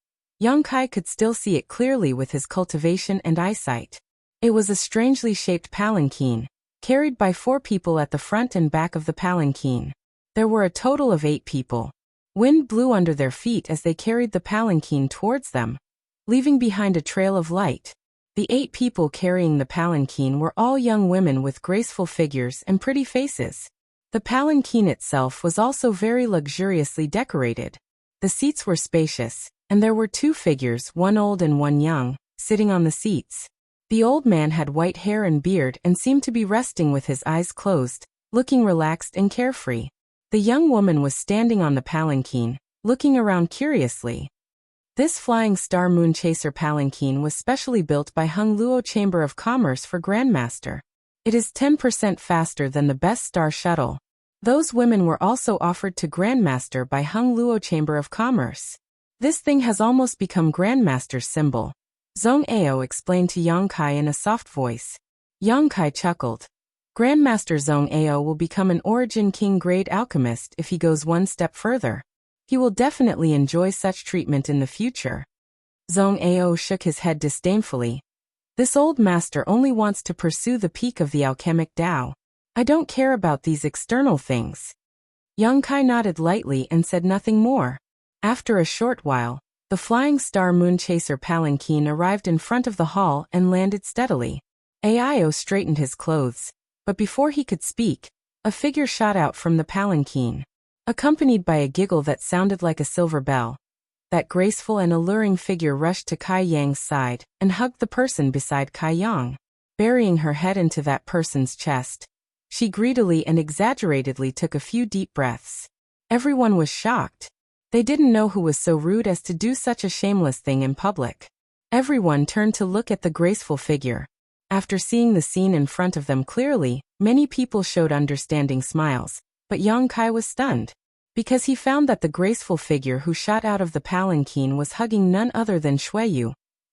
Yang Kai could still see it clearly with his cultivation and eyesight. It was a strangely shaped palanquin, carried by 4 people at the front and back of the palanquin. There were a total of 8 people. Wind blew under their feet as they carried the palanquin towards them, leaving behind a trail of light. The 8 people carrying the palanquin were all young women with graceful figures and pretty faces. The palanquin itself was also very luxuriously decorated. The seats were spacious, and there were 2 figures, one old and one young, sitting on the seats. The old man had white hair and beard and seemed to be resting with his eyes closed, looking relaxed and carefree. The young woman was standing on the palanquin, looking around curiously. This Flying Star Moon Chaser palanquin was specially built by Hung Luo Chamber of Commerce for Grandmaster. It is 10% faster than the best star shuttle. Those women were also offered to Grandmaster by Hung Luo Chamber of Commerce. This thing has almost become Grandmaster's symbol. Zhong Ao explained to Yang Kai in a soft voice. Yang Kai chuckled. Grandmaster Zhong Ao will become an Origin King grade alchemist if he goes one step further. He will definitely enjoy such treatment in the future. Zhong Ao shook his head disdainfully. This old master only wants to pursue the peak of the alchemic Tao. I don't care about these external things. Yang Kai nodded lightly and said nothing more. After a short while, the Flying Star Moon Chaser palanquin arrived in front of the hall and landed steadily. Ao straightened his clothes, but before he could speak, a figure shot out from the palanquin, accompanied by a giggle that sounded like a silver bell. That graceful and alluring figure rushed to Kai Yang's side and hugged the person beside Kai Yang. Burying her head into that person's chest, She greedily and exaggeratedly took a few deep breaths. Everyone was shocked. They didn't know who was so rude as to do such a shameless thing in public. Everyone turned to look at the graceful figure. After seeing the scene in front of them clearly, many people showed understanding smiles, but Yang Kai was stunned, because he found that the graceful figure who shot out of the palanquin was hugging none other than Xueyu,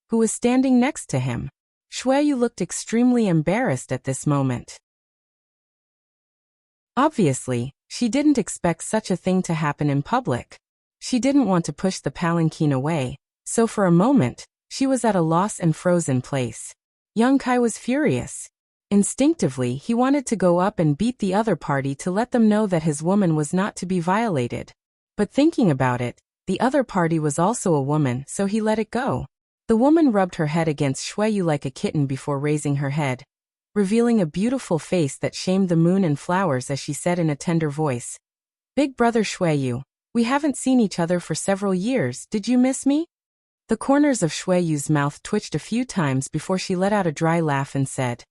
who was standing next to him. Xueyu looked extremely embarrassed at this moment. Obviously, she didn't expect such a thing to happen in public. She didn't want to push the palanquin away, so for a moment, she was at a loss and frozen place. Yang Kai was furious. Instinctively, he wanted to go up and beat the other party to let them know that his woman was not to be violated. But thinking about it, the other party was also a woman, so he let it go. The woman rubbed her head against Xueyu like a kitten before raising her head, revealing a beautiful face that shamed the moon and flowers as she said in a tender voice, "Big brother Xueyu, we haven't seen each other for several years, did you miss me?" The corners of Xueyu's mouth twitched a few times before she let out a dry laugh and said,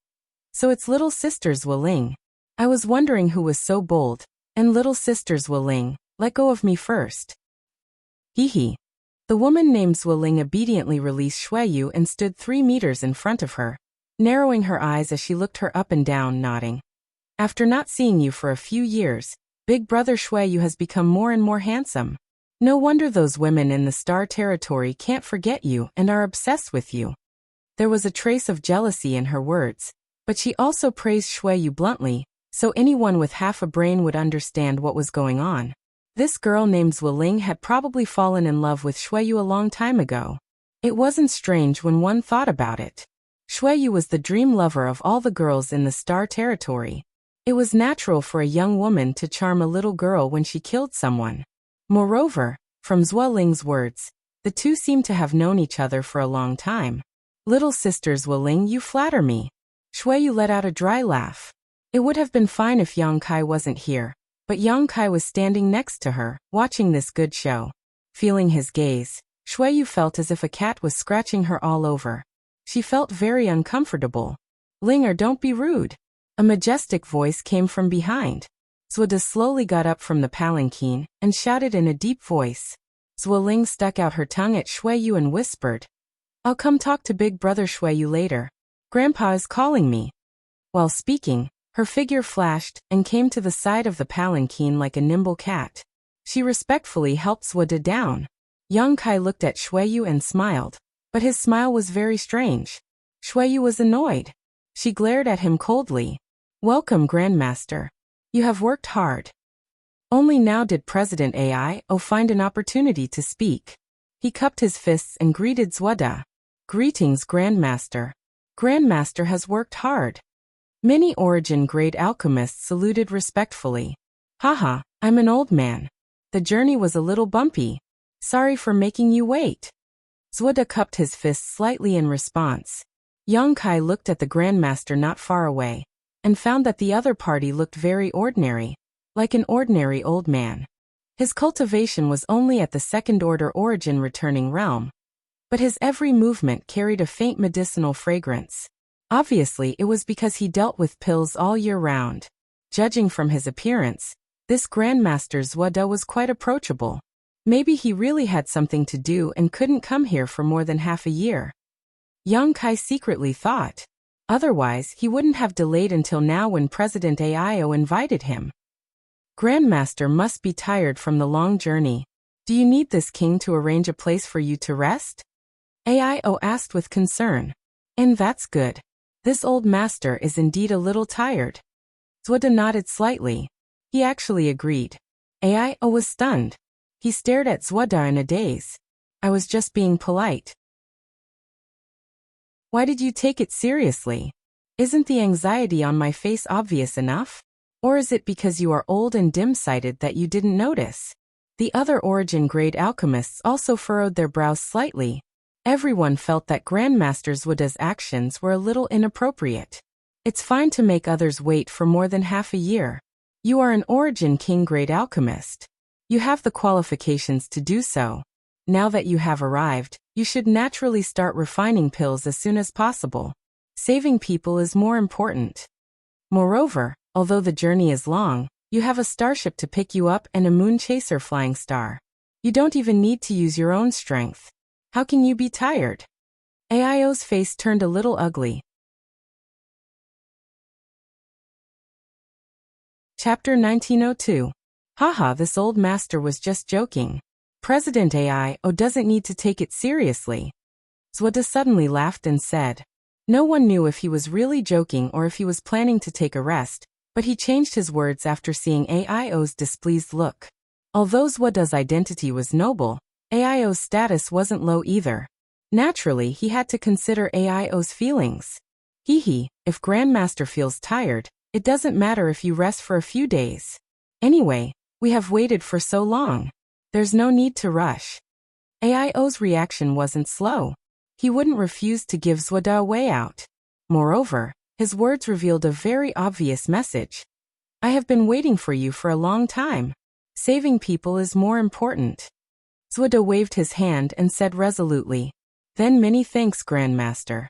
"So it's little sisters Wuling. I was wondering who was so bold, and little sisters Wuling, let go of me first." Hee hee. The woman named Wuling obediently released Xueyu and stood 3 meters in front of her, narrowing her eyes as she looked her up and down, nodding. "After not seeing you for a few years, big brother Xueyu has become more and more handsome. No wonder those women in the Star Territory can't forget you and are obsessed with you." There was a trace of jealousy in her words, but she also praised Xueyu bluntly, so anyone with half a brain would understand what was going on. This girl named Wuling had probably fallen in love with Xueyu a long time ago. It wasn't strange when one thought about it. Xueyu was the dream lover of all the girls in the Star Territory. It was natural for a young woman to charm a little girl when she killed someone. Moreover, from Wuling's words, the two seemed to have known each other for a long time. "Little sisters Wuling, you flatter me." Xueyu let out a dry laugh. It would have been fine if Yang Kai wasn't here, but Yang Kai was standing next to her, watching this good show. Feeling his gaze, Xueyu felt as if a cat was scratching her all over. She felt very uncomfortable. "Linger, don't be rude." A majestic voice came from behind. Zwada slowly got up from the palanquin and shouted in a deep voice. Zhueling stuck out her tongue at Xueyu and whispered, "I'll come talk to big brother Xueyu later. Grandpa is calling me." While speaking, her figure flashed and came to the side of the palanquin like a nimble cat. She respectfully helped Zwada down. Yang Kai looked at Xueyu and smiled, but his smile was very strange. Xueyu was annoyed. She glared at him coldly. "Welcome, Grandmaster. You have worked hard." Only now did President Ao find an opportunity to speak. He cupped his fists and greeted Zwada. "Greetings, Grandmaster. Grandmaster has worked hard." Many origin-grade alchemists saluted respectfully. "Haha, I'm an old man. The journey was a little bumpy. Sorry for making you wait." Zwada cupped his fists slightly in response. Yang Kai looked at the Grandmaster not far away, and found that the other party looked very ordinary, like an ordinary old man. His cultivation was only at the second-order origin returning realm, but his every movement carried a faint medicinal fragrance. Obviously, it was because he dealt with pills all year round. Judging from his appearance, this Grandmaster Zwada was quite approachable. Maybe he really had something to do and couldn't come here for more than half a year. Yang Kai secretly thought. Otherwise, he wouldn't have delayed until now when President Ao invited him. "Grandmaster must be tired from the long journey. Do you need this king to arrange a place for you to rest?" Ao asked with concern. "And that's good. This old master is indeed a little tired." Zwada nodded slightly. He actually agreed. Ao was stunned. He stared at Zwada in a daze. "I was just being polite." "Why did you take it seriously? Isn't the anxiety on my face obvious enough? Or is it because you are old and dim-sighted that you didn't notice?" The other origin-grade alchemists also furrowed their brows slightly. Everyone felt that Grandmaster Zwada's actions were a little inappropriate. It's fine to make others wait for more than half a year. You are an origin king-grade alchemist. You have the qualifications to do so. Now that you have arrived, you should naturally start refining pills as soon as possible. Saving people is more important. Moreover, Although the journey is long, you have a starship to pick you up and a moon chaser flying star. You don't even need to use your own strength. How can you be tired? Aio's face turned a little ugly. Chapter 1902. Haha, this old master was just joking. President Aio doesn't need to take it seriously. Zwoda suddenly laughed and said. No one knew if he was really joking or if he was planning to take a rest, but he changed his words after seeing Aio's displeased look. Although Zwoda's identity was noble, Aio's status wasn't low either. Naturally, he had to consider Aio's feelings. Hehe, if Grandmaster feels tired, it doesn't matter if you rest for a few days. Anyway, we have waited for so long. There's no need to rush. Aio's reaction wasn't slow. He wouldn't refuse to give Zwoda a way out. Moreover, his words revealed a very obvious message. I have been waiting for you for a long time. Saving people is more important. Zwoda waved his hand and said resolutely. Then many thanks, Grandmaster.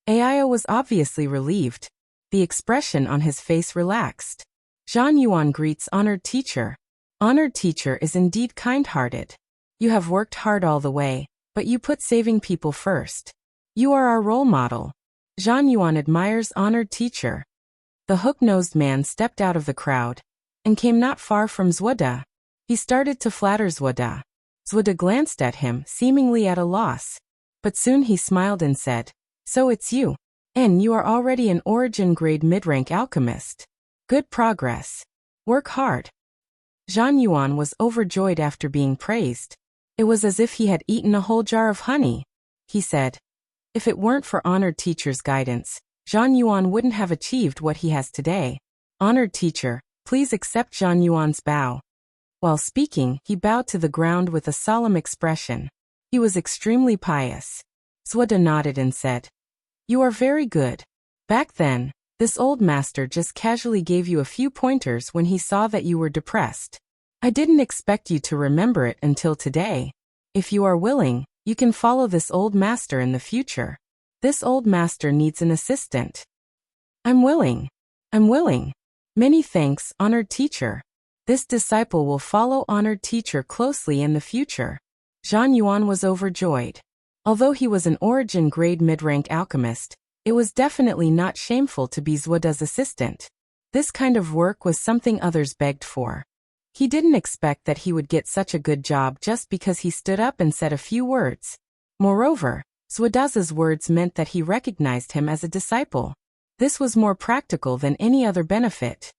Aio was obviously relieved. The expression on his face relaxed. Zhan Yuan greets honored teacher. Honored teacher is indeed kind-hearted. You have worked hard all the way, but you put saving people first. You are our role model. Zhan Yuan admires honored teacher. The hook-nosed man stepped out of the crowd and came not far from Zwoda. He started to flatter Zwoda. Zwoda glanced at him, seemingly at a loss. But soon he smiled and said, So it's you. And you are already an origin grade mid-rank alchemist. Good progress. Work hard. Zhan Yuan was overjoyed after being praised. It was as if he had eaten a whole jar of honey. He said, If it weren't for honored teacher's guidance, Zhan Yuan wouldn't have achieved what he has today. Honored teacher, please accept Zhan Yuan's bow. While speaking, he bowed to the ground with a solemn expression. He was extremely pious. Zwoda nodded and said, You are very good. Back then, this old master just casually gave you a few pointers when he saw that you were depressed. I didn't expect you to remember it until today. If you are willing, you can follow this old master in the future. This old master needs an assistant. I'm willing. I'm willing. Many thanks, honored teacher. This disciple will follow honored teacher closely in the future. Zhan Yuan was overjoyed. Although he was an origin grade mid-rank alchemist, it was definitely not shameful to be Zwoda's assistant. This kind of work was something others begged for. He didn't expect that he would get such a good job just because he stood up and said a few words. Moreover, Zwoda's words meant that he recognized him as a disciple. This was more practical than any other benefit.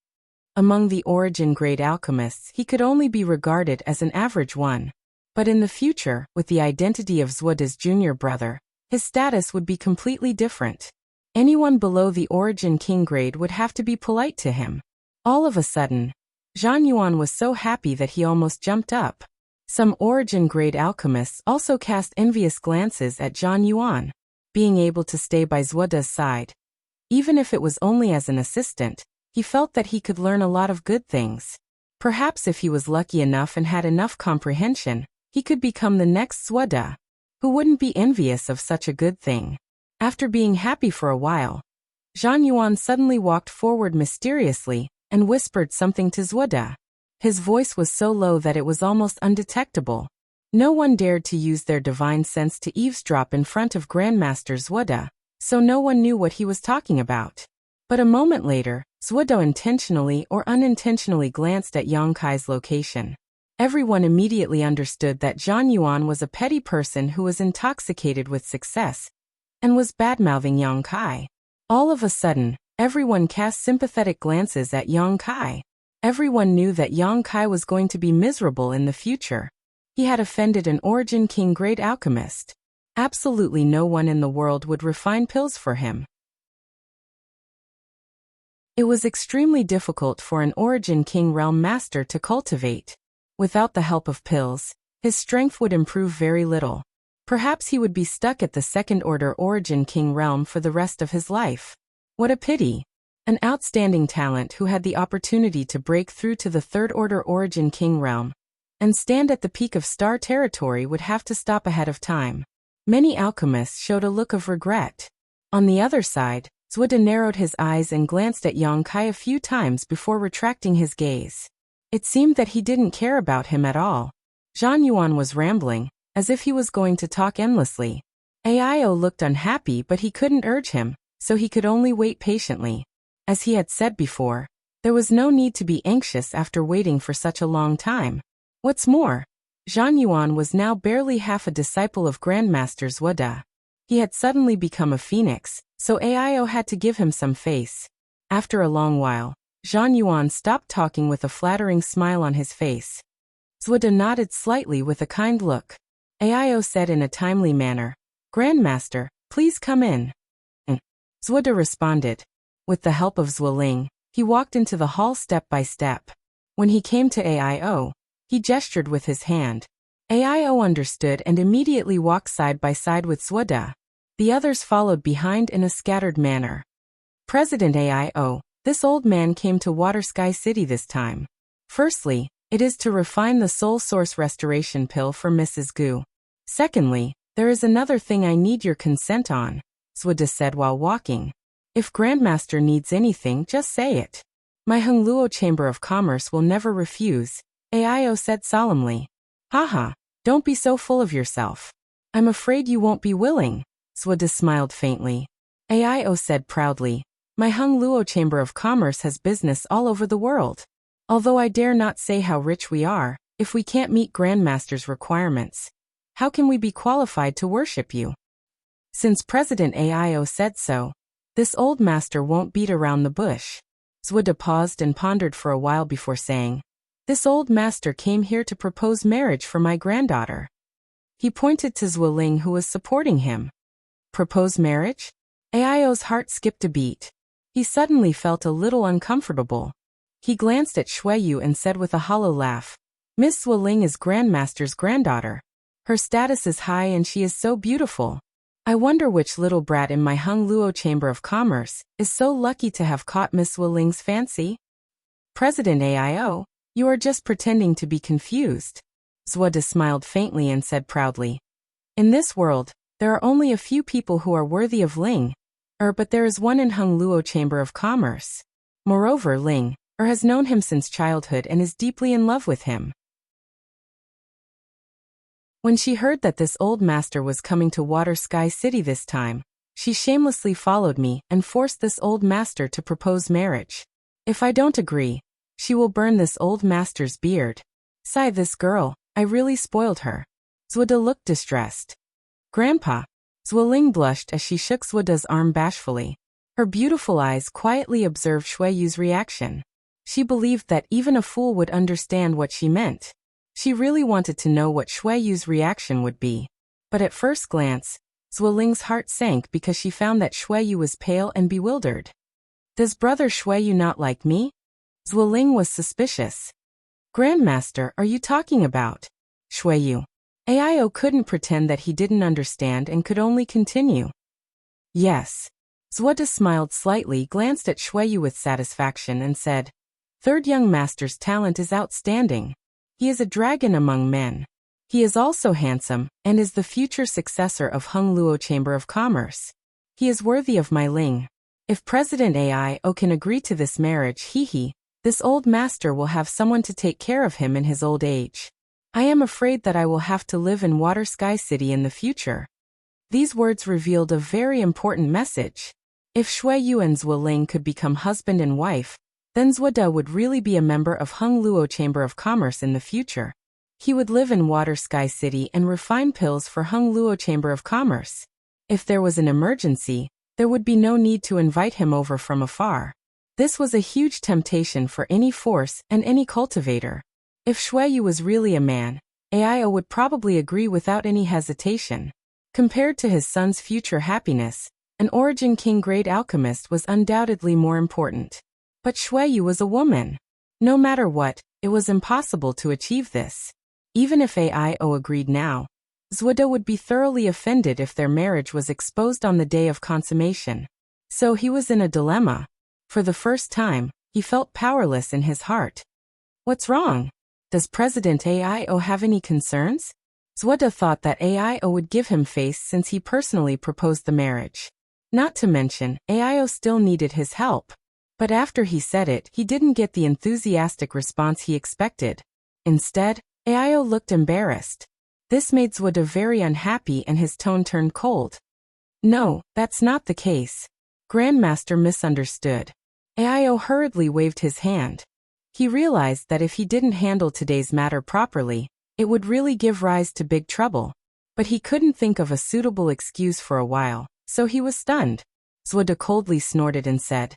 Among the origin grade alchemists, he could only be regarded as an average one. But in the future, with the identity of Zwoda's junior brother, his status would be completely different. Anyone below the origin king grade would have to be polite to him. All of a sudden, Zhan Yuan was so happy that he almost jumped up. Some origin grade alchemists also cast envious glances at Zhan Yuan. Being able to stay by Zwoda's side, even if it was only as an assistant, he felt that he could learn a lot of good things. Perhaps if he was lucky enough and had enough comprehension, he could become the next Zwoda. Who wouldn't be envious of such a good thing? After being happy for a while, Zhan Yuan suddenly walked forward mysteriously and whispered something to Zwoda. His voice was so low that it was almost undetectable. No one dared to use their divine sense to eavesdrop in front of Grandmaster Zwoda, so no one knew what he was talking about. But a moment later, Zwoda intentionally or unintentionally glanced at Yang Kai's location. Everyone immediately understood that Zhan Yuan was a petty person who was intoxicated with success and was badmouthing Yang Kai. All of a sudden, everyone cast sympathetic glances at Yang Kai. Everyone knew that Yang Kai was going to be miserable in the future. He had offended an origin king grade alchemist. Absolutely no one in the world would refine pills for him. It was extremely difficult for an origin king realm master to cultivate. Without the help of pills, his strength would improve very little. Perhaps he would be stuck at the second-order origin king realm for the rest of his life. What a pity! An outstanding talent who had the opportunity to break through to the third-order origin king realm and stand at the peak of star territory would have to stop ahead of time. Many alchemists showed a look of regret. On the other side, Zhude narrowed his eyes and glanced at Yang Kai a few times before retracting his gaze. It seemed that he didn't care about him at all. Zhang Yuan was rambling, as if he was going to talk endlessly. Ao looked unhappy, but he couldn't urge him, so he could only wait patiently. As he had said before, there was no need to be anxious after waiting for such a long time. What's more, Zhang Yuan was now barely half a disciple of Grandmaster Zhude. He had suddenly become a phoenix, so Ao had to give him some face. After a long while, Zhang Yuan stopped talking with a flattering smile on his face. Zhude nodded slightly with a kind look. Ao said in a timely manner, "Grandmaster, please come in." Zhude responded. With the help of Zuoling, he walked into the hall step by step. When he came to Ao, he gestured with his hand. Ao understood and immediately walked side by side with Zhude. The others followed behind in a scattered manner. President Ao, this old man came to Water Sky City this time. Firstly, it is to refine the Soul Source Restoration Pill for Mrs. Gu. Secondly, there is another thing I need your consent on, Zhude said while walking. If Grandmaster needs anything, just say it. My Hongluo Chamber of Commerce will never refuse, Ao said solemnly. Haha, don't be so full of yourself. I'm afraid you won't be willing, Zhude smiled faintly. Ao said proudly. My Hongluo Chamber of Commerce has business all over the world. Although I dare not say how rich we are, if we can't meet Grandmaster's requirements, how can we be qualified to worship you? Since President Ao said so, this old master won't beat around the bush. Zhude paused and pondered for a while before saying, This old master came here to propose marriage for my granddaughter. He pointed to Zuoling who was supporting him. Propose marriage? Ao's heart skipped a beat. He suddenly felt a little uncomfortable. He glanced at Shueyu and said with a hollow laugh, Miss Zuoling is Grandmaster's granddaughter. Her status is high and she is so beautiful. I wonder which little brat in my Hongluo Chamber of Commerce is so lucky to have caught Miss Zuoling's fancy? President Ao, you are just pretending to be confused. Zhude smiled faintly and said proudly. In this world, there are only a few people who are worthy of Ling. But there is one in Hongluo Chamber of Commerce. Moreover, Ling has known him since childhood and is deeply in love with him. When she heard that this old master was coming to Water Sky City this time, she shamelessly followed me and forced this old master to propose marriage. If I don't agree, she will burn this old master's beard. Sigh, this girl, I really spoiled her. Zhude looked distressed. Grandpa. Zuoling blushed as she shook Zhude's arm bashfully. Her beautiful eyes quietly observed Shueyu's reaction. She believed that even a fool would understand what she meant. She really wanted to know what Shueyu's reaction would be. But at first glance, Zuoling's heart sank because she found that Shueyu was pale and bewildered. Does brother Shueyu not like me? Zuoling was suspicious. Grandmaster, are you talking about Shueyu? Ao couldn't pretend that he didn't understand and could only continue. Yes. Zhude smiled slightly, glanced at Shueyu with satisfaction and said, Third young master's talent is outstanding. He is a dragon among men. He is also handsome, and is the future successor of Hongluo Chamber of Commerce. He is worthy of my Ling. If President Ao can agree to this marriage, this old master will have someone to take care of him in his old age. I am afraid that I will have to live in Water Sky City in the future. These words revealed a very important message. If Shueyu and Zuoling could become husband and wife, then Zhude would really be a member of Hongluo Chamber of Commerce in the future. He would live in Water Sky City and refine pills for Hongluo Chamber of Commerce. If there was an emergency, there would be no need to invite him over from afar. This was a huge temptation for any force and any cultivator. If Shueyu was really a man, Ao would probably agree without any hesitation. Compared to his son's future happiness, an Origin King grade alchemist was undoubtedly more important. But Shueyu was a woman. No matter what, it was impossible to achieve this. Even if Ao agreed now, Zhude would be thoroughly offended if their marriage was exposed on the day of consummation. So he was in a dilemma. For the first time, he felt powerless in his heart. What's wrong? Does President Ao have any concerns? Zhude thought that Ao would give him face since he personally proposed the marriage. Not to mention, Aio still needed his help. But after he said it, he didn't get the enthusiastic response he expected. Instead, Aio looked embarrassed. This made Zwoda very unhappy and his tone turned cold. No, that's not the case. Grandmaster misunderstood. Aio hurriedly waved his hand. He realized that if he didn't handle today's matter properly, it would really give rise to big trouble. But he couldn't think of a suitable excuse for a while, so he was stunned. Zwoda coldly snorted and said,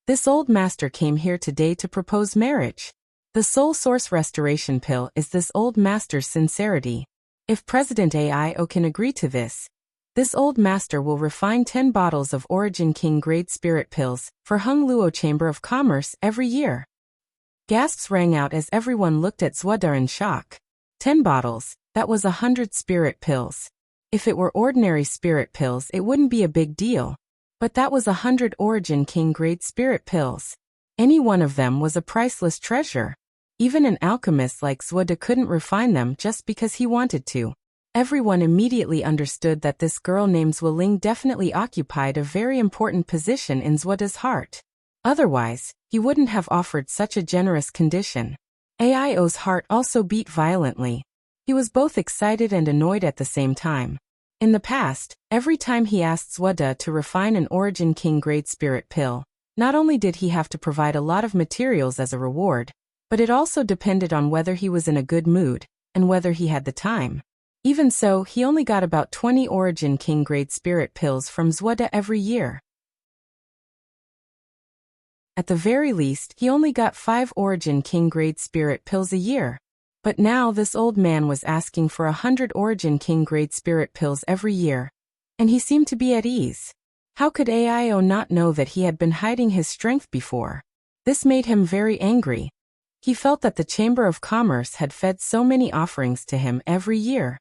"This old master came here today to propose marriage. The sole source restoration pill is this old master's sincerity. If President Aio can agree to this old master will refine 10 bottles of Origin King grade spirit pills for Hung Luo Chamber of Commerce every year." Gasps rang out as everyone looked at Zwoda in shock. 10 bottles, that was 100 spirit pills. If it were ordinary spirit pills, it wouldn't be a big deal. But that was 100 Origin King grade spirit pills. Any one of them was a priceless treasure. Even an alchemist like Zwoda couldn't refine them just because he wanted to. Everyone immediately understood that this girl named Zwoling definitely occupied a very important position in Zwoda's heart. Otherwise, he wouldn't have offered such a generous condition. Aio's heart also beat violently. He was both excited and annoyed at the same time. In the past, every time he asked Zwoda to refine an Origin King grade spirit pill, not only did he have to provide a lot of materials as a reward, but it also depended on whether he was in a good mood, and whether he had the time. Even so, he only got about 20 Origin King grade spirit pills from Zwoda every year. At the very least, he only got 5 Origin King grade spirit pills a year. But now this old man was asking for 100 Origin King grade spirit pills every year. And he seemed to be at ease. How could Aio not know that he had been hiding his strength before? This made him very angry. He felt that the Chamber of Commerce had fed so many offerings to him every year.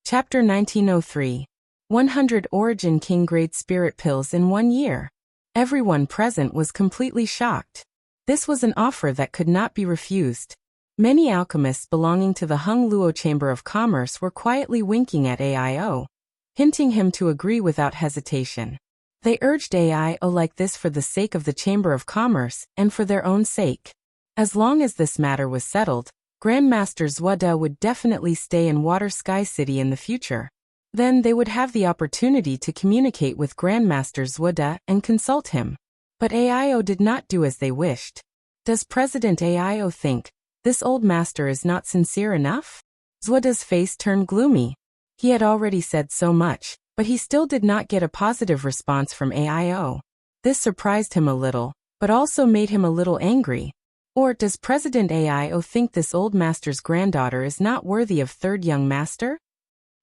Chapter 1903. 100 Origin King grade spirit pills in 1 year. Everyone present was completely shocked. This was an offer that could not be refused. Many alchemists belonging to the Hung Luo Chamber of Commerce were quietly winking at Aio, hinting him to agree without hesitation. They urged Aio like this for the sake of the Chamber of Commerce and for their own sake. As long as this matter was settled, Grandmaster Zwoda would definitely stay in Water Sky City in the future. Then they would have the opportunity to communicate with Grandmaster Zwoda and consult him. But Aio did not do as they wished. Does President Aio think this old master is not sincere enough? Zwoda's face turned gloomy. He had already said so much, but he still did not get a positive response from Aio. This surprised him a little, but also made him a little angry. Or does President Aio think this old master's granddaughter is not worthy of third young master?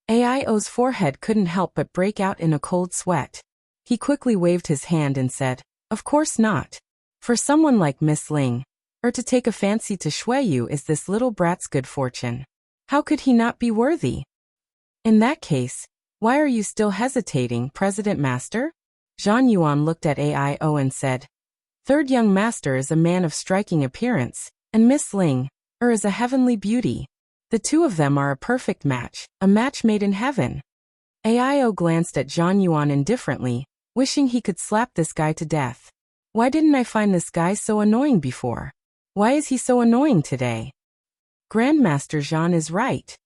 Aio's forehead couldn't help but break out in a cold sweat. He quickly waved his hand and said, "Of course not. For someone like Miss Ling, or to take a fancy to Shueyu is this little brat's good fortune. How could he not be worthy? In that case, why are you still hesitating, President Master?" Zhang Yuan looked at Aio and said, "Third young master is a man of striking appearance, and Miss Ling, is a heavenly beauty. The two of them are a perfect match, a match made in heaven." Aio glanced at Zhang Yuan indifferently, wishing he could slap this guy to death. Why didn't I find this guy so annoying before? Why is he so annoying today? Grandmaster Zhang is right.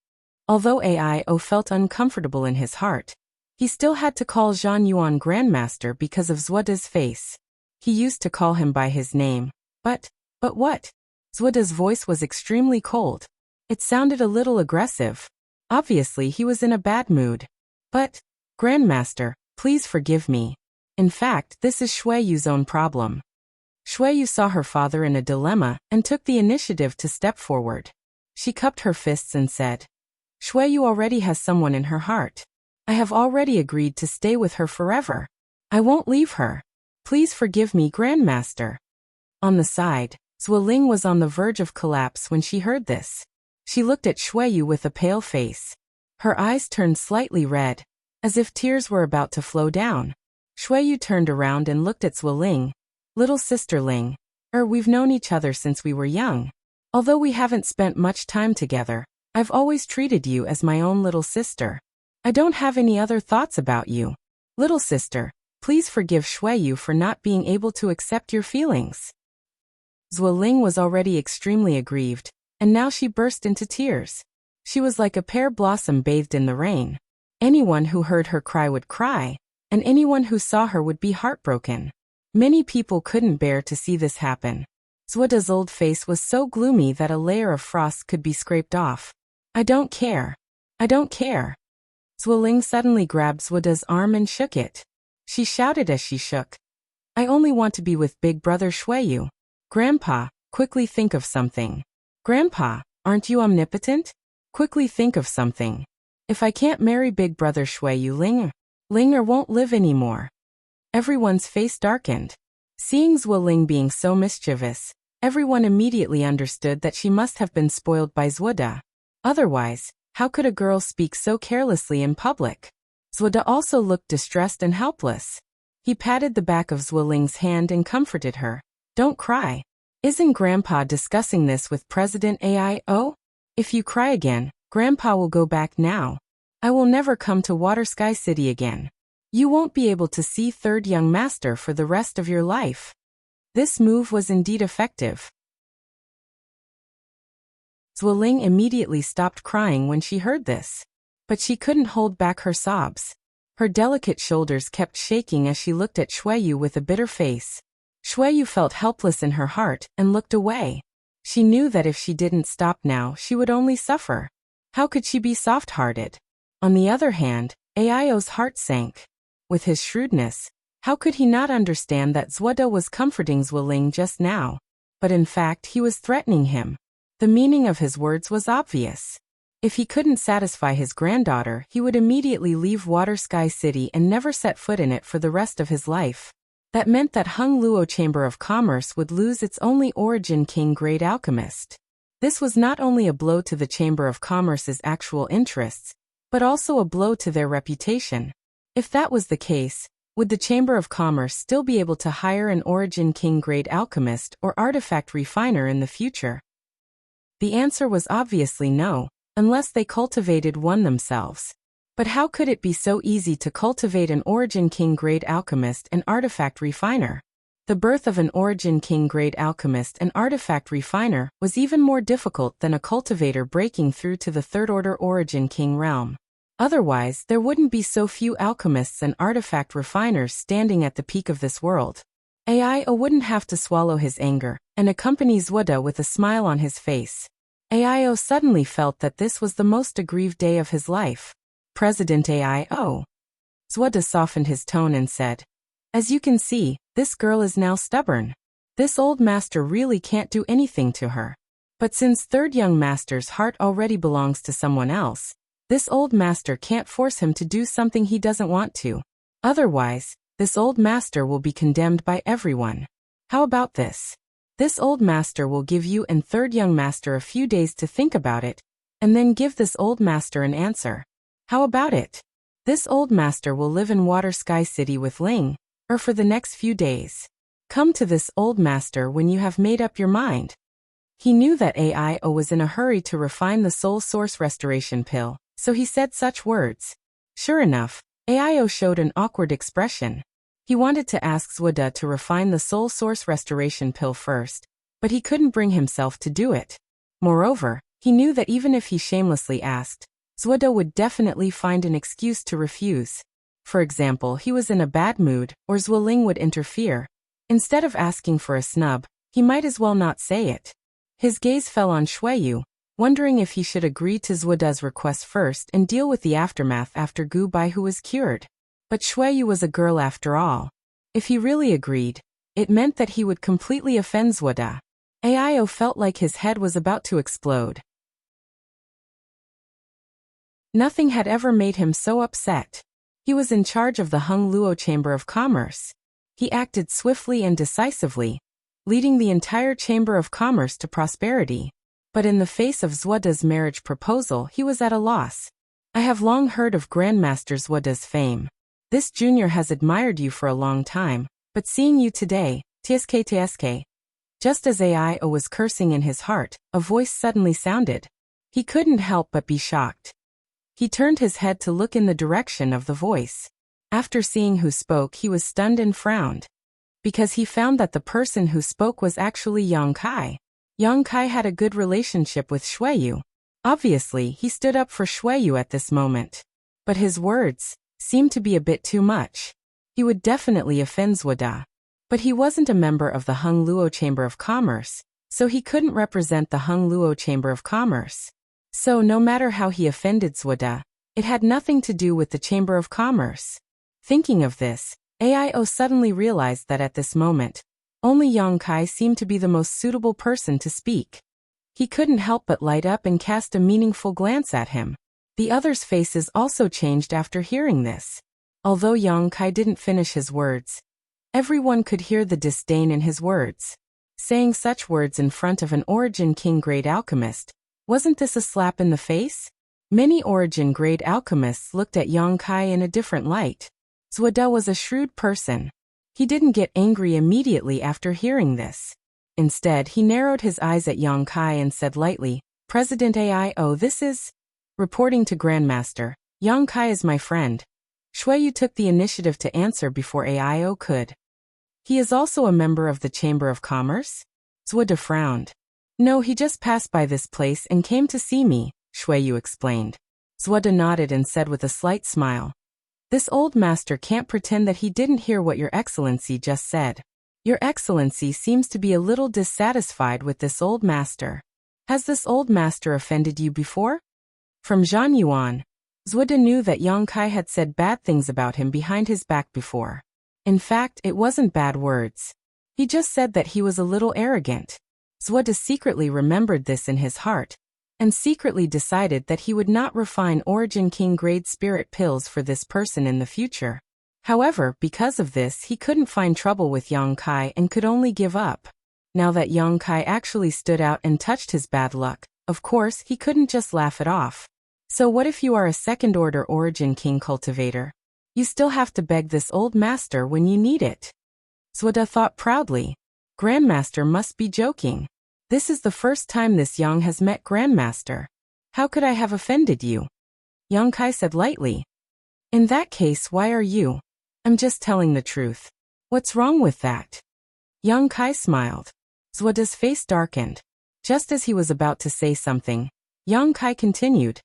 Although Aio felt uncomfortable in his heart, he still had to call Zhang Yuan Grandmaster because of Zwoda's face. He used to call him by his name. But what? Zwoda's voice was extremely cold. It sounded a little aggressive. Obviously he was in a bad mood. But, Grandmaster, please forgive me. In fact, this is Shueyu's own problem. Shueyu saw her father in a dilemma and took the initiative to step forward. She cupped her fists and said, "Shueyu already has someone in her heart. I have already agreed to stay with her forever. I won't leave her. Please forgive me, Grandmaster." On the side, Zwoling was on the verge of collapse when she heard this. She looked at Shueyu with a pale face. Her eyes turned slightly red, as if tears were about to flow down. Shueyu turned around and looked at Zwoling. "Little sister Ling, we've known each other since we were young. Although we haven't spent much time together, I've always treated you as my own little sister. I don't have any other thoughts about you. Little sister, please forgive Shuiyu for not being able to accept your feelings. Zuoling was already extremely aggrieved, and now she burst into tears. She was like a pear blossom bathed in the rain. Anyone who heard her cry would cry, and anyone who saw her would be heartbroken. Many people couldn't bear to see this happen. Zuoda's old face was so gloomy that a layer of frost could be scraped off. I don't care. I don't care. Zuoling suddenly grabbed Zuoda's arm and shook it. She shouted as she shook. I only want to be with big brother Shuiyu. Grandpa, quickly think of something. Grandpa, aren't you omnipotent? Quickly think of something. If I can't marry big brother Shuiyu, Linger won't live anymore. Everyone's face darkened. Seeing Zuoling being so mischievous, everyone immediately understood that she must have been spoiled by Zuoda. Otherwise, how could a girl speak so carelessly in public? Zuoda also looked distressed and helpless. He patted the back of Zuoling's hand and comforted her. Don't cry. Isn't Grandpa discussing this with President AIO? If you cry again, Grandpa will go back now. I will never come to Water Sky City again. You won't be able to see Third Young Master for the rest of your life. This move was indeed effective. Zuoling immediately stopped crying when she heard this. But she couldn't hold back her sobs. Her delicate shoulders kept shaking as she looked at Shuiyu with a bitter face. Shuiyu felt helpless in her heart and looked away. She knew that if she didn't stop now, she would only suffer. How could she be soft-hearted? On the other hand, Aio's heart sank. With his shrewdness, how could he not understand that Zuoda was comforting Zuoling just now? But in fact, he was threatening him. The meaning of his words was obvious. If he couldn't satisfy his granddaughter, he would immediately leave Water Sky City and never set foot in it for the rest of his life. That meant that Hung Luo Chamber of Commerce would lose its only Origin King grade alchemist. This was not only a blow to the Chamber of Commerce's actual interests, but also a blow to their reputation. If that was the case, would the Chamber of Commerce still be able to hire an Origin King grade alchemist or artifact refiner in the future? The answer was obviously no, unless they cultivated one themselves. But how could it be so easy to cultivate an Origin King grade alchemist and artifact refiner? The birth of an Origin King grade alchemist and artifact refiner was even more difficult than a cultivator breaking through to the Third Order Origin King realm. Otherwise, there wouldn't be so few alchemists and artifact refiners standing at the peak of this world. Aio wouldn't have to swallow his anger and accompany Zuoda with a smile on his face. Aio suddenly felt that this was the most aggrieved day of his life. President Aio. Zuoda softened his tone and said, as you can see, this girl is now stubborn. This old master really can't do anything to her. But since Third Young Master's heart already belongs to someone else, this old master can't force him to do something he doesn't want to. Otherwise, this old master will be condemned by everyone. How about this? This old master will give you and Third Young Master a few days to think about it, and then give this old master an answer. How about it? This old master will live in Water Sky City with Ling, or for the next few days. Come to this old master when you have made up your mind. He knew that Aio was in a hurry to refine the soul source restoration pill, so he said such words. Sure enough, Aio showed an awkward expression. He wanted to ask Zuoda to refine the soul source restoration pill first, but he couldn't bring himself to do it. Moreover, he knew that even if he shamelessly asked, Zuoda would definitely find an excuse to refuse. For example, he was in a bad mood, or Zuoling would interfere. Instead of asking for a snub, he might as well not say it. His gaze fell on Shuiyu, wondering if he should agree to Zuoda's request first and deal with the aftermath after Gu Bai, who was cured. But Shuiyu was a girl after all. If he really agreed, it meant that he would completely offend Zuoda. Aio felt like his head was about to explode. Nothing had ever made him so upset. He was in charge of the Hung Luo Chamber of Commerce. He acted swiftly and decisively, leading the entire Chamber of Commerce to prosperity. But in the face of Zuoda's marriage proposal, he was at a loss. I have long heard of Grandmaster Zuoda's fame. This junior has admired you for a long time, but seeing you today, tsk. Just as Aio was cursing in his heart, a voice suddenly sounded. He couldn't help but be shocked. He turned his head to look in the direction of the voice. After seeing who spoke, he was stunned and frowned, because he found that the person who spoke was actually Yang Kai. Yang Kai had a good relationship with Xueyu. Obviously, he stood up for Xueyu at this moment. But his words seemed to be a bit too much. He would definitely offend Zuoda. But he wasn't a member of the Hung Luo Chamber of Commerce, so he couldn't represent the Hung Luo Chamber of Commerce. So no matter how he offended Zuoda, it had nothing to do with the Chamber of Commerce. Thinking of this, AIO suddenly realized that at this moment, only Yang Kai seemed to be the most suitable person to speak. He couldn't help but light up and cast a meaningful glance at him. The others' faces also changed after hearing this. Although Yang Kai didn't finish his words, everyone could hear the disdain in his words. Saying such words in front of an Origin King grade alchemist, wasn't this a slap in the face? Many Origin grade alchemists looked at Yang Kai in a different light. Zuoda was a shrewd person. He didn't get angry immediately after hearing this. Instead, he narrowed his eyes at Yang Kai and said lightly, "President AIO, this is..." Reporting to Grandmaster, "Yang Kai is my friend." Xueyu took the initiative to answer before AIO could. "He is also a member of the Chamber of Commerce?" Zuoda frowned. "No, he just passed by this place and came to see me," Xueyu explained. Zuoda nodded and said with a slight smile, "This old master can't pretend that he didn't hear what Your Excellency just said. Your Excellency seems to be a little dissatisfied with this old master. Has this old master offended you before?" From Zhang Yuan, Zuoda knew that Yang Kai had said bad things about him behind his back before. In fact, it wasn't bad words. He just said that he was a little arrogant. Zuoda secretly remembered this in his heart, and secretly decided that he would not refine Origin King grade spirit pills for this person in the future. However, because of this, he couldn't find trouble with Yang Kai and could only give up. Now that Yang Kai actually stood out and touched his bad luck, of course, he couldn't just laugh it off. So what if you are a second-order Origin King cultivator? You still have to beg this old master when you need it. Zuoda thought proudly. Grandmaster must be joking. This is the first time this Yang has met Grandmaster. How could I have offended you? Yang Kai said lightly. In that case, why are you? I'm just telling the truth. What's wrong with that? Yang Kai smiled. Zuoda's face darkened. Just as he was about to say something, Yang Kai continued.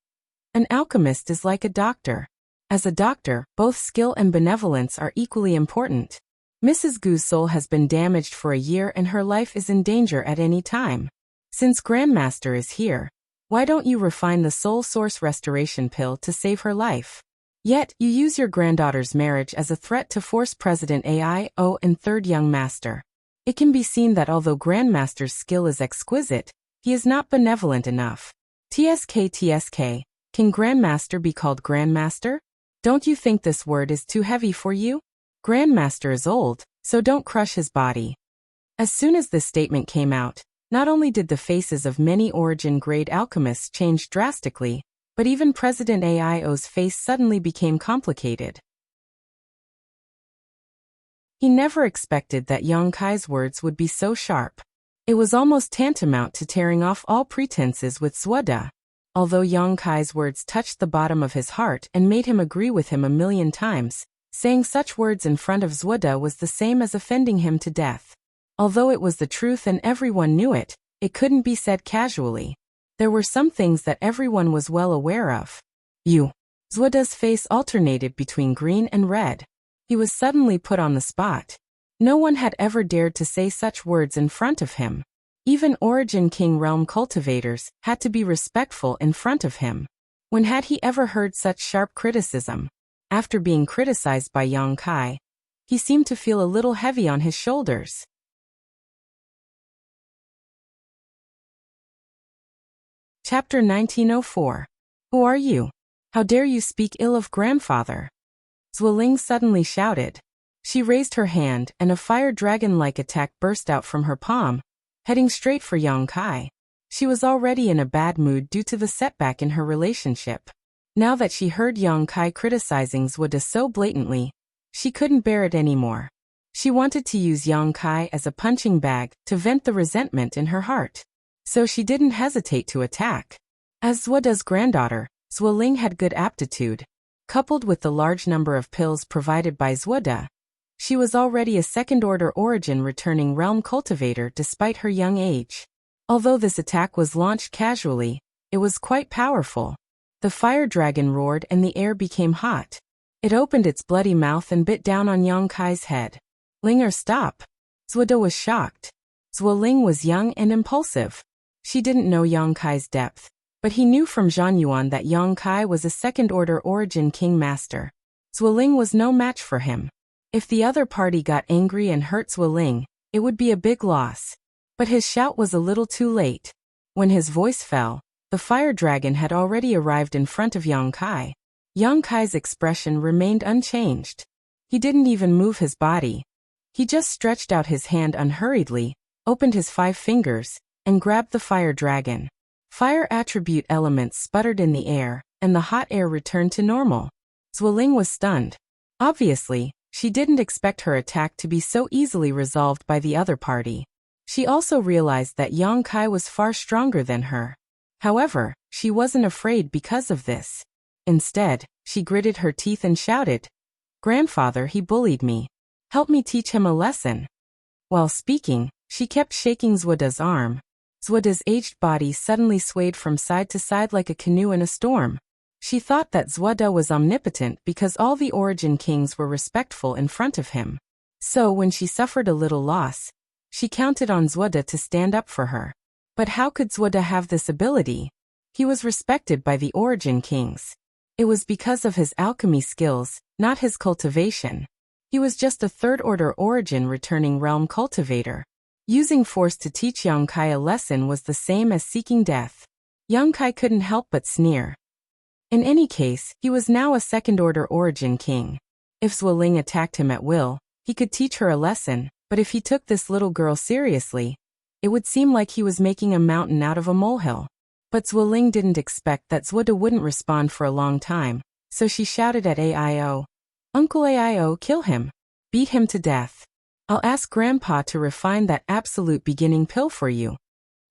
An alchemist is like a doctor. As a doctor, both skill and benevolence are equally important. Mrs. Gu's soul has been damaged for a year and her life is in danger at any time. Since Grandmaster is here, why don't you refine the soul source restoration pill to save her life? Yet, you use your granddaughter's marriage as a threat to force President AIO and Third Young Master. It can be seen that although Grandmaster's skill is exquisite, he is not benevolent enough. TSK, can Grandmaster be called Grandmaster? Don't you think this word is too heavy for you? Grandmaster is old, so don't crush his body. As soon as this statement came out, not only did the faces of many Origin grade alchemists change drastically, but even President AIO's face suddenly became complicated. He never expected that Yang Kai's words would be so sharp. It was almost tantamount to tearing off all pretenses with Zuoda. Although Yang Kai's words touched the bottom of his heart and made him agree with him 1,000,000 times, saying such words in front of Zuoda was the same as offending him to death. Although it was the truth and everyone knew it, it couldn't be said casually. There were some things that everyone was well aware of. Zuoda's face alternated between green and red. He was suddenly put on the spot. No one had ever dared to say such words in front of him. Even Origin King realm cultivators had to be respectful in front of him. When had he ever heard such sharp criticism? After being criticized by Yang Kai, he seemed to feel a little heavy on his shoulders. Chapter 1904. Who are you? How dare you speak ill of grandfather? Zuoling suddenly shouted. She raised her hand and a fire dragon-like attack burst out from her palm, heading straight for Yang Kai. She was already in a bad mood due to the setback in her relationship. Now that she heard Yang Kai criticizing Zuoda so blatantly, she couldn't bear it anymore. She wanted to use Yang Kai as a punching bag to vent the resentment in her heart. So she didn't hesitate to attack. As Zuoda's granddaughter, Zuoling had good aptitude. Coupled with the large number of pills provided by Zuoda, she was already a second-order origin returning realm cultivator despite her young age. Although this attack was launched casually, it was quite powerful. The fire dragon roared and the air became hot. It opened its bloody mouth and bit down on Yang Kai's head. Linger, stop! Zuoda was shocked. Zuoling was young and impulsive. She didn't know Yang Kai's depth, but he knew from Zhang Yuan that Yang Kai was a second-order origin king master. Zuoling was no match for him. If the other party got angry and hurt Zuoling, it would be a big loss. But his shout was a little too late. When his voice fell, the fire dragon had already arrived in front of Yang Kai. Yang Kai's expression remained unchanged. He didn't even move his body. He just stretched out his hand unhurriedly, opened his 5 fingers, and grabbed the fire dragon. Fire attribute elements sputtered in the air, and the hot air returned to normal. Zuoling was stunned. Obviously, she didn't expect her attack to be so easily resolved by the other party. She also realized that Yang Kai was far stronger than her. However, she wasn't afraid because of this. Instead, she gritted her teeth and shouted, "Grandfather, he bullied me. Help me teach him a lesson." While speaking, she kept shaking Zuoda's arm. Zuoda's aged body suddenly swayed from side to side like a canoe in a storm. She thought that Zuoda was omnipotent because all the origin kings were respectful in front of him. So when she suffered a little loss, she counted on Zuoda to stand up for her. But how could Zuoda have this ability? He was respected by the origin kings. It was because of his alchemy skills, not his cultivation. He was just a third-order origin returning realm cultivator. Using force to teach Yang Kai a lesson was the same as seeking death. Yang Kai couldn't help but sneer. In any case, he was now a second-order origin king. If Zuoling attacked him at will, he could teach her a lesson, but if he took this little girl seriously, it would seem like he was making a mountain out of a molehill. But Zuoling didn't expect that Zuoda wouldn't respond for a long time, so she shouted at Aio, "Uncle Aio, kill him. Beat him to death. I'll ask Grandpa to refine that absolute beginning pill for you."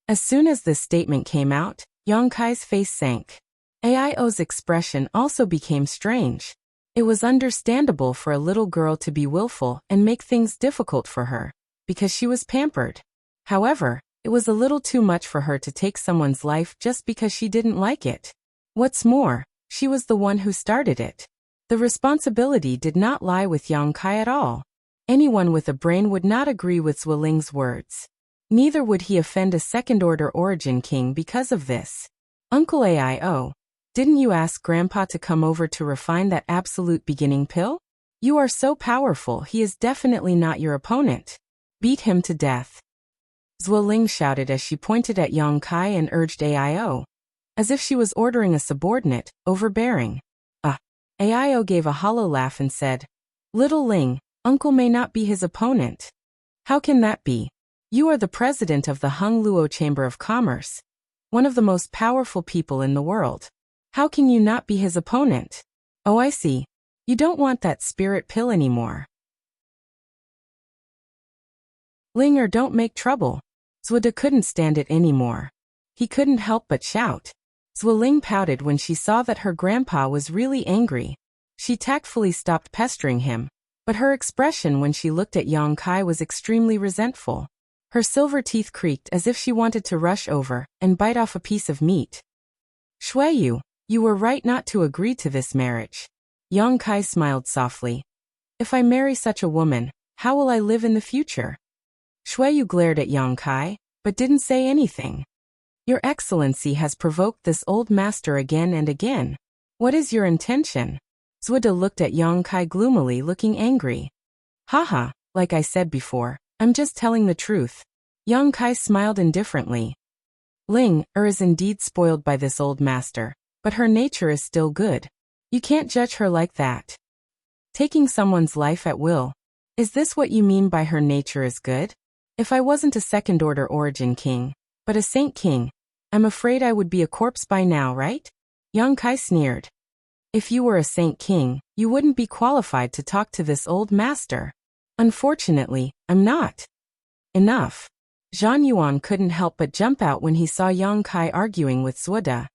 As soon as this statement came out, Yang Kai's face sank. Aio's expression also became strange. It was understandable for a little girl to be willful and make things difficult for her, because she was pampered. However, it was a little too much for her to take someone's life just because she didn't like it. What's more, she was the one who started it. The responsibility did not lie with Yang Kai at all. Anyone with a brain would not agree with Zuoling's words. Neither would he offend a second-order origin king because of this. "Uncle Aio, didn't you ask Grandpa to come over to refine that absolute beginning pill? You are so powerful, he is definitely not your opponent. Beat him to death." Zuoling shouted as she pointed at Yang Kai and urged Aio, as if she was ordering a subordinate, overbearing. Aio gave a hollow laugh and said, "Little Ling, Uncle may not be his opponent." "How can that be? You are the president of the Hung Luo Chamber of Commerce, one of the most powerful people in the world. How can you not be his opponent?" "Oh, I see. You don't want that spirit pill anymore." "Linger, don't make trouble." Zuoda couldn't stand it anymore. He couldn't help but shout. Zuoling pouted when she saw that her grandpa was really angry. She tactfully stopped pestering him, but her expression when she looked at Yang Kai was extremely resentful. Her silver teeth creaked as if she wanted to rush over and bite off a piece of meat. "Shuiyu, you were right not to agree to this marriage." Yang Kai smiled softly. "If I marry such a woman, how will I live in the future?" Shuiyu glared at Yang Kai, but didn't say anything. "Your Excellency has provoked this old master again and again. What is your intention?" Zuoda looked at Yang Kai gloomily, looking angry. "Haha, like I said before, I'm just telling the truth." Yang Kai smiled indifferently. Ling is indeed spoiled by this old master, but her nature is still good. You can't judge her like that. Taking someone's life at will. Is this what you mean by her nature is good? If I wasn't a second-order origin king, but a saint king, I'm afraid I would be a corpse by now, right? Yang Kai sneered. "If you were a saint king, you wouldn't be qualified to talk to this old master. Unfortunately, I'm not." Enough. Zhang Yuan couldn't help but jump out when he saw Yang Kai arguing with Zuoda.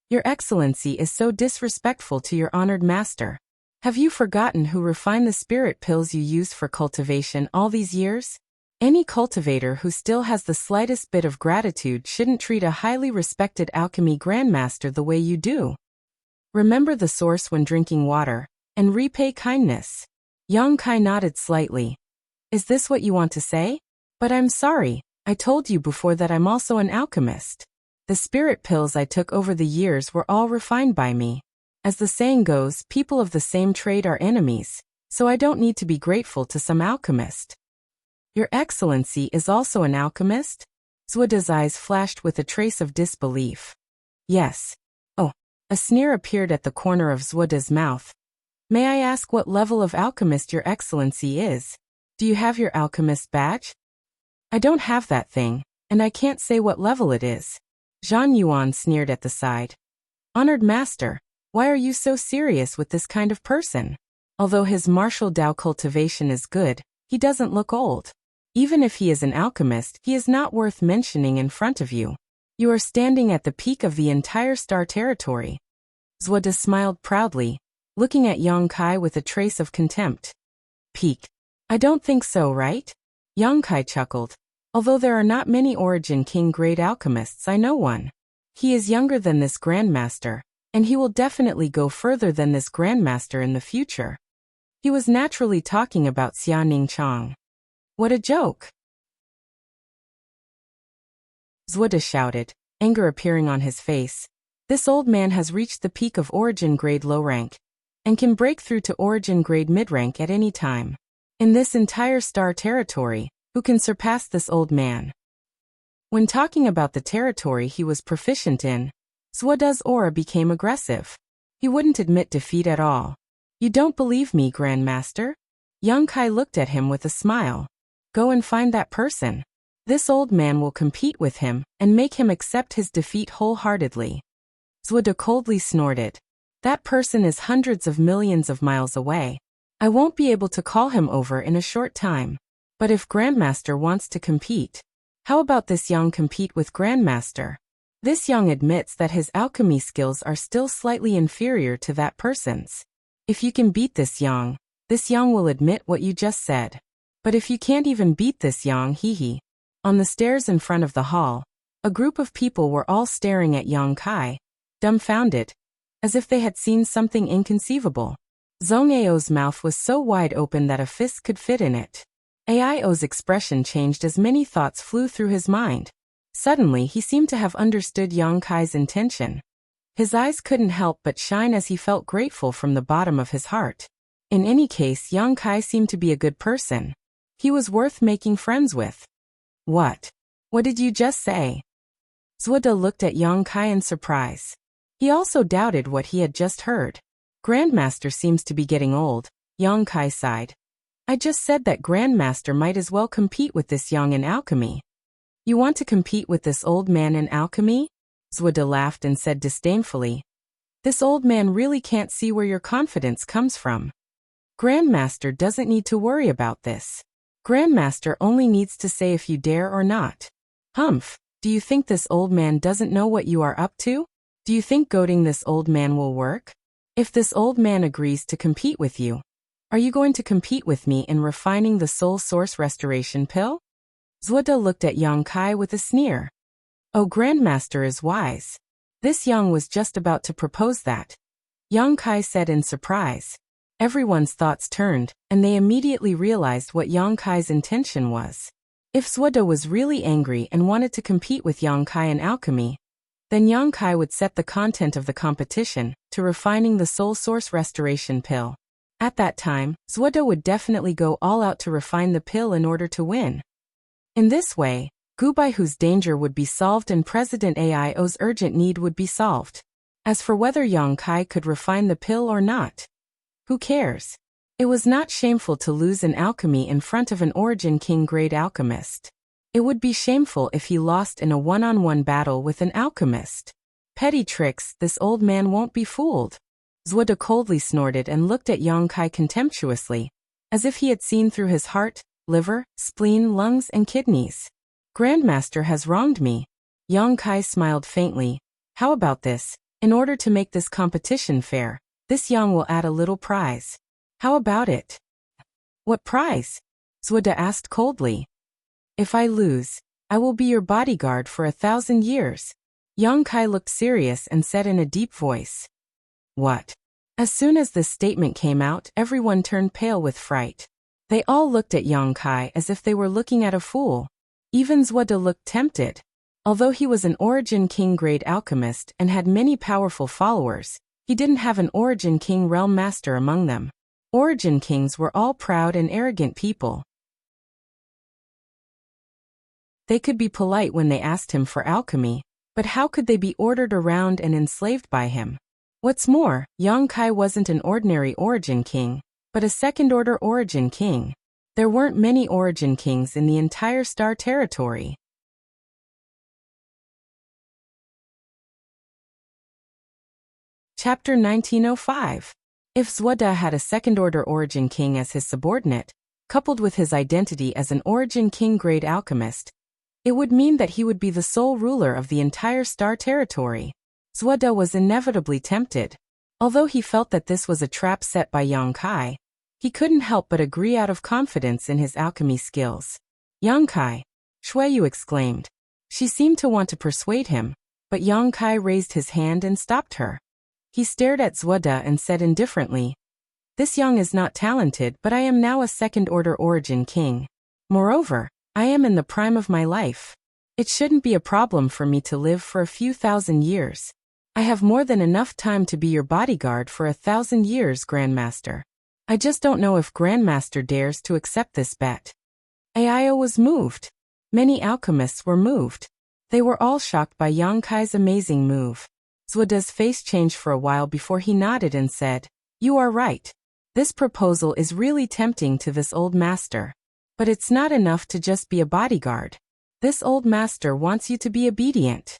Your Excellency is so disrespectful to your honored master. Have you forgotten who refined the spirit pills you used for cultivation all these years? Any cultivator who still has the slightest bit of gratitude shouldn't treat a highly respected alchemy grandmaster the way you do. Remember the source when drinking water, and repay kindness. Yang Kai nodded slightly. Is this what you want to say? But I'm sorry, I told you before that I'm also an alchemist. The spirit pills I took over the years were all refined by me. As the saying goes, people of the same trade are enemies, so I don't need to be grateful to some alchemist. Your Excellency is also an alchemist? Zuoda's eyes flashed with a trace of disbelief. Yes. Oh, a sneer appeared at the corner of Zuoda's mouth. May I ask what level of alchemist Your Excellency is? Do you have your alchemist badge? I don't have that thing, and I can't say what level it is. Zhang Yuan sneered at the side. Honored master, why are you so serious with this kind of person? Although his martial Dao cultivation is good, he doesn't look old. Even if he is an alchemist, he is not worth mentioning in front of you. You are standing at the peak of the entire star territory. Zuoda smiled proudly, looking at Yang Kai with a trace of contempt. Peak? I don't think so, right? Yang Kai chuckled. Although there are not many Origin King grade alchemists, I know one. He is younger than this grandmaster, and he will definitely go further than this grandmaster in the future. He was naturally talking about Xia Ningchang. What a joke! Zuoda shouted, anger appearing on his face. This old man has reached the peak of Origin grade low rank, and can break through to Origin grade mid rank at any time. In this entire star territory, who can surpass this old man? When talking about the territory he was proficient in, Zuoda's aura became aggressive. He wouldn't admit defeat at all. You don't believe me, Grandmaster? Yang Kai looked at him with a smile. Go and find that person. This old man will compete with him and make him accept his defeat wholeheartedly. Zuoda coldly snorted. That person is hundreds of millions of miles away. I won't be able to call him over in a short time. But if Grandmaster wants to compete, how about this Yang compete with Grandmaster? This Yang admits that his alchemy skills are still slightly inferior to that person's. If you can beat this Yang will admit what you just said. But if you can't even beat this Yang, hee. On the stairs in front of the hall, a group of people were all staring at Yang Kai, dumbfounded, as if they had seen something inconceivable. Zhong Ao's mouth was so wide open that a fist could fit in it. Aio's expression changed as many thoughts flew through his mind. Suddenly he seemed to have understood Yang Kai's intention. His eyes couldn't help but shine as he felt grateful from the bottom of his heart. In any case, Yang Kai seemed to be a good person. He was worth making friends with. What? What did you just say? Zuoda looked at Yang Kai in surprise. He also doubted what he had just heard. Grandmaster seems to be getting old, Yang Kai sighed. I just said that Grandmaster might as well compete with this Yang in alchemy. You want to compete with this old man in alchemy? Zuoda laughed and said disdainfully. This old man really can't see where your confidence comes from. Grandmaster doesn't need to worry about this. Grandmaster only needs to say if you dare or not. Humph, do you think this old man doesn't know what you are up to? Do you think goading this old man will work? If this old man agrees to compete with you, are you going to compete with me in refining the soul source restoration pill? Zuoda looked at Yang Kai with a sneer. Oh, Grandmaster is wise. This Yang was just about to propose that. Yang Kai said in surprise. Everyone's thoughts turned, and they immediately realized what Yang Kai's intention was. If Zuoda was really angry and wanted to compete with Yang Kai in alchemy, then Yang Kai would set the content of the competition to refining the soul source restoration pill. At that time, Zuoda would definitely go all out to refine the pill in order to win. In this way, Gubaihu's danger would be solved and President Aio's urgent need would be solved. As for whether Yang Kai could refine the pill or not, who cares? It was not shameful to lose in alchemy in front of an Origin King grade alchemist. It would be shameful if he lost in a one-on-one battle with an alchemist. Petty tricks, this old man won't be fooled. Zuoda coldly snorted and looked at Yang Kai contemptuously, as if he had seen through his heart, liver, spleen, lungs, and kidneys. Grandmaster has wronged me. Yang Kai smiled faintly. How about this? In order to make this competition fair, this Yang will add a little prize. How about it? What prize? Zhude asked coldly. If I lose, I will be your bodyguard for 1,000 years. Yang Kai looked serious and said in a deep voice. What? As soon as this statement came out, everyone turned pale with fright. They all looked at Yang Kai as if they were looking at a fool. Even Zhude looked tempted. Although he was an Origin King grade alchemist and had many powerful followers, he didn't have an Origin King realm master among them. Origin Kings were all proud and arrogant people. They could be polite when they asked him for alchemy, but how could they be ordered around and enslaved by him? What's more, Yang Kai wasn't an ordinary Origin King, but a second-order Origin King. There weren't many Origin Kings in the entire Star Territory. Chapter 1905. If Zhude had a second-order Origin King as his subordinate, coupled with his identity as an Origin King grade alchemist, it would mean that he would be the sole ruler of the entire Star Territory. Zhude was inevitably tempted. Although he felt that this was a trap set by Yang Kai, he couldn't help but agree out of confidence in his alchemy skills. Yang Kai, Shueyu exclaimed. She seemed to want to persuade him, but Yang Kai raised his hand and stopped her. He stared at Zhude and said indifferently, This Yang is not talented, but I am now a second-order Origin King. Moreover, I am in the prime of my life. It shouldn't be a problem for me to live for a few thousand years. I have more than enough time to be your bodyguard for 1,000 years, Grandmaster. I just don't know if Grandmaster dares to accept this bet. Aio was moved. Many alchemists were moved. They were all shocked by Yang Kai's amazing move. Zhude's face changed for a while before he nodded and said, You are right. This proposal is really tempting to this old master. But it's not enough to just be a bodyguard. This old master wants you to be obedient.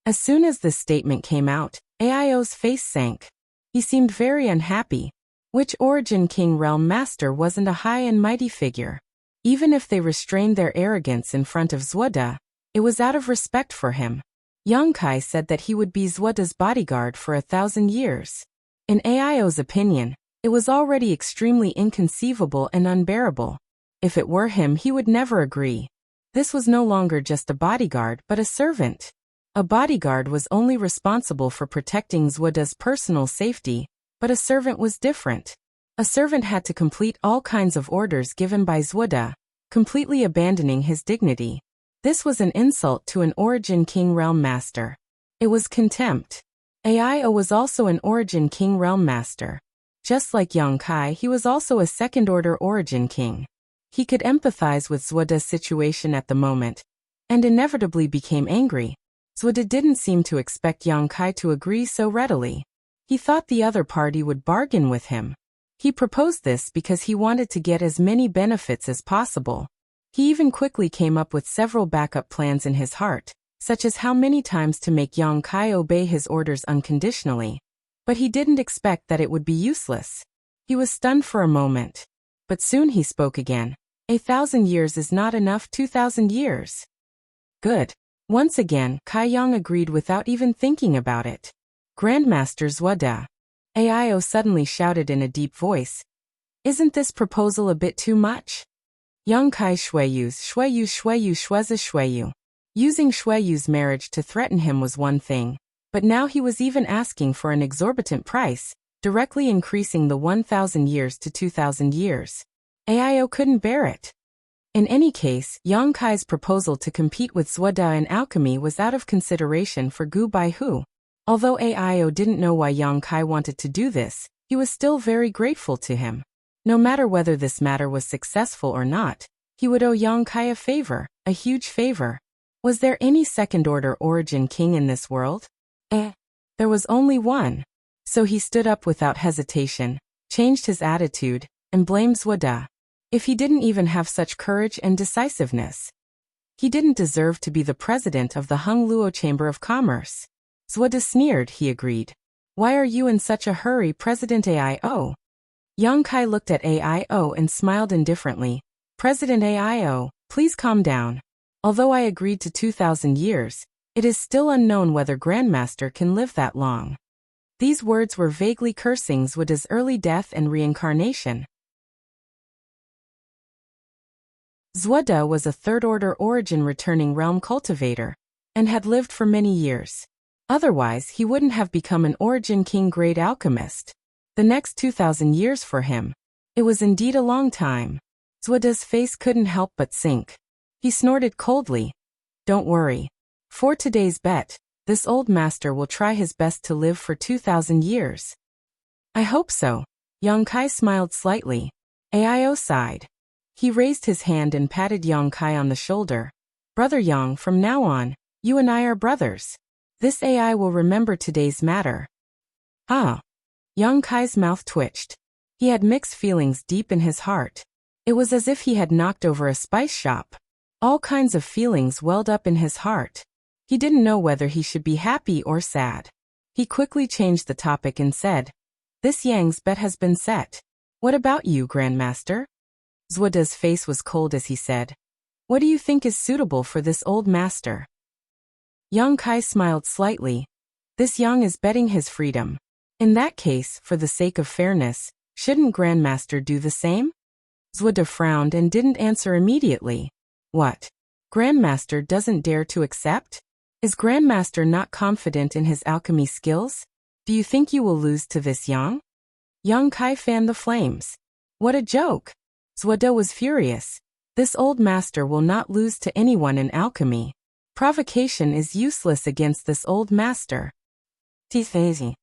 As soon as this statement came out, Aio's face sank. He seemed very unhappy. Which Origin King realm master wasn't a high and mighty figure? Even if they restrained their arrogance in front of Zhude, it was out of respect for him. Yang Kai said that he would be Zhude's bodyguard for 1,000 years. In Aio's opinion, it was already extremely inconceivable and unbearable. If it were him, he would never agree. This was no longer just a bodyguard but a servant. A bodyguard was only responsible for protecting Zhude's personal safety, but a servant was different. A servant had to complete all kinds of orders given by Zhude, completely abandoning his dignity. This was an insult to an Origin King realm master. It was contempt. Aio was also an Origin King realm master. Just like Yang Kai, he was also a second-order Origin King. He could empathize with Zhude's situation at the moment, and inevitably became angry. Zhude didn't seem to expect Yang Kai to agree so readily. He thought the other party would bargain with him. He proposed this because he wanted to get as many benefits as possible. He even quickly came up with several backup plans in his heart, such as how many times to make Yang Kai obey his orders unconditionally. But he didn't expect that it would be useless. He was stunned for a moment. But soon he spoke again. 1,000 years is not enough, 2,000 years. Good. Once again, Kai Yang agreed without even thinking about it. Grandmaster Zhude. Aio suddenly shouted in a deep voice. Isn't this proposal a bit too much? Yang Kai Shueyu. Using Shueyu's marriage to threaten him was one thing, but now he was even asking for an exorbitant price, directly increasing the 1,000 years to 2,000 years. Aio couldn't bear it. In any case, Yang Kai's proposal to compete with Zhude in alchemy was out of consideration for Gu Baihu. Although Aio didn't know why Yang Kai wanted to do this, he was still very grateful to him. No matter whether this matter was successful or not, he would owe Yang Kai a favor, a huge favor. Was there any second-order Origin King in this world? There was only one. So he stood up without hesitation, changed his attitude, and blamed Zhude. If he didn't even have such courage and decisiveness, he didn't deserve to be the president of the Hongluo Chamber of Commerce. Zhude sneered, he agreed. Why are you in such a hurry, President Aio? Yang Kai looked at Aio and smiled indifferently. President Aio, please calm down. Although I agreed to 2,000 years, It is still unknown whether Grandmaster can live that long. These words were vaguely cursing Zwoda's early death and reincarnation. Zwoda was a third-order origin returning realm cultivator, and had lived for many years. Otherwise, he wouldn't have become an origin king grade alchemist. The next 2,000 years for him. It was indeed a long time. Zwoda's face couldn't help but sink. He snorted coldly. Don't worry. For today's bet, this old master will try his best to live for 2,000 years. I hope so. Yongkai smiled slightly. Aio sighed. He raised his hand and patted Yongkai on the shoulder. Brother Yang, from now on, you and I are brothers. This AI will remember today's matter. Ah. Yongkai's mouth twitched. He had mixed feelings deep in his heart. It was as if he had knocked over a spice shop. All kinds of feelings welled up in his heart. He didn't know whether he should be happy or sad. He quickly changed the topic and said, This Yang's bet has been set. What about you, Grandmaster? Zwoda's face was cold as he said, What do you think is suitable for this old master? Yongkai smiled slightly. This Yang is betting his freedom. In that case, for the sake of fairness, shouldn't Grandmaster do the same? Zwoda frowned and didn't answer immediately. What? Grandmaster doesn't dare to accept? Is Grandmaster not confident in his alchemy skills? Do you think you will lose to this Yang? Yongkai fanned the flames. What a joke! Zwoda was furious. This old master will not lose to anyone in alchemy. Provocation is useless against this old master. Tifazi.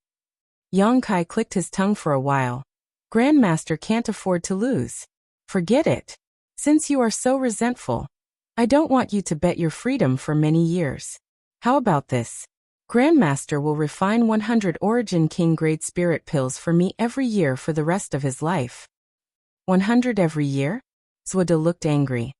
Yongkai clicked his tongue for a while. Grandmaster can't afford to lose. Forget it. Since you are so resentful, I don't want you to bet your freedom for many years. How about this? Grandmaster will refine 100 Origin King grade spirit pills for me every year for the rest of his life. 100 every year? Zwoda looked angry.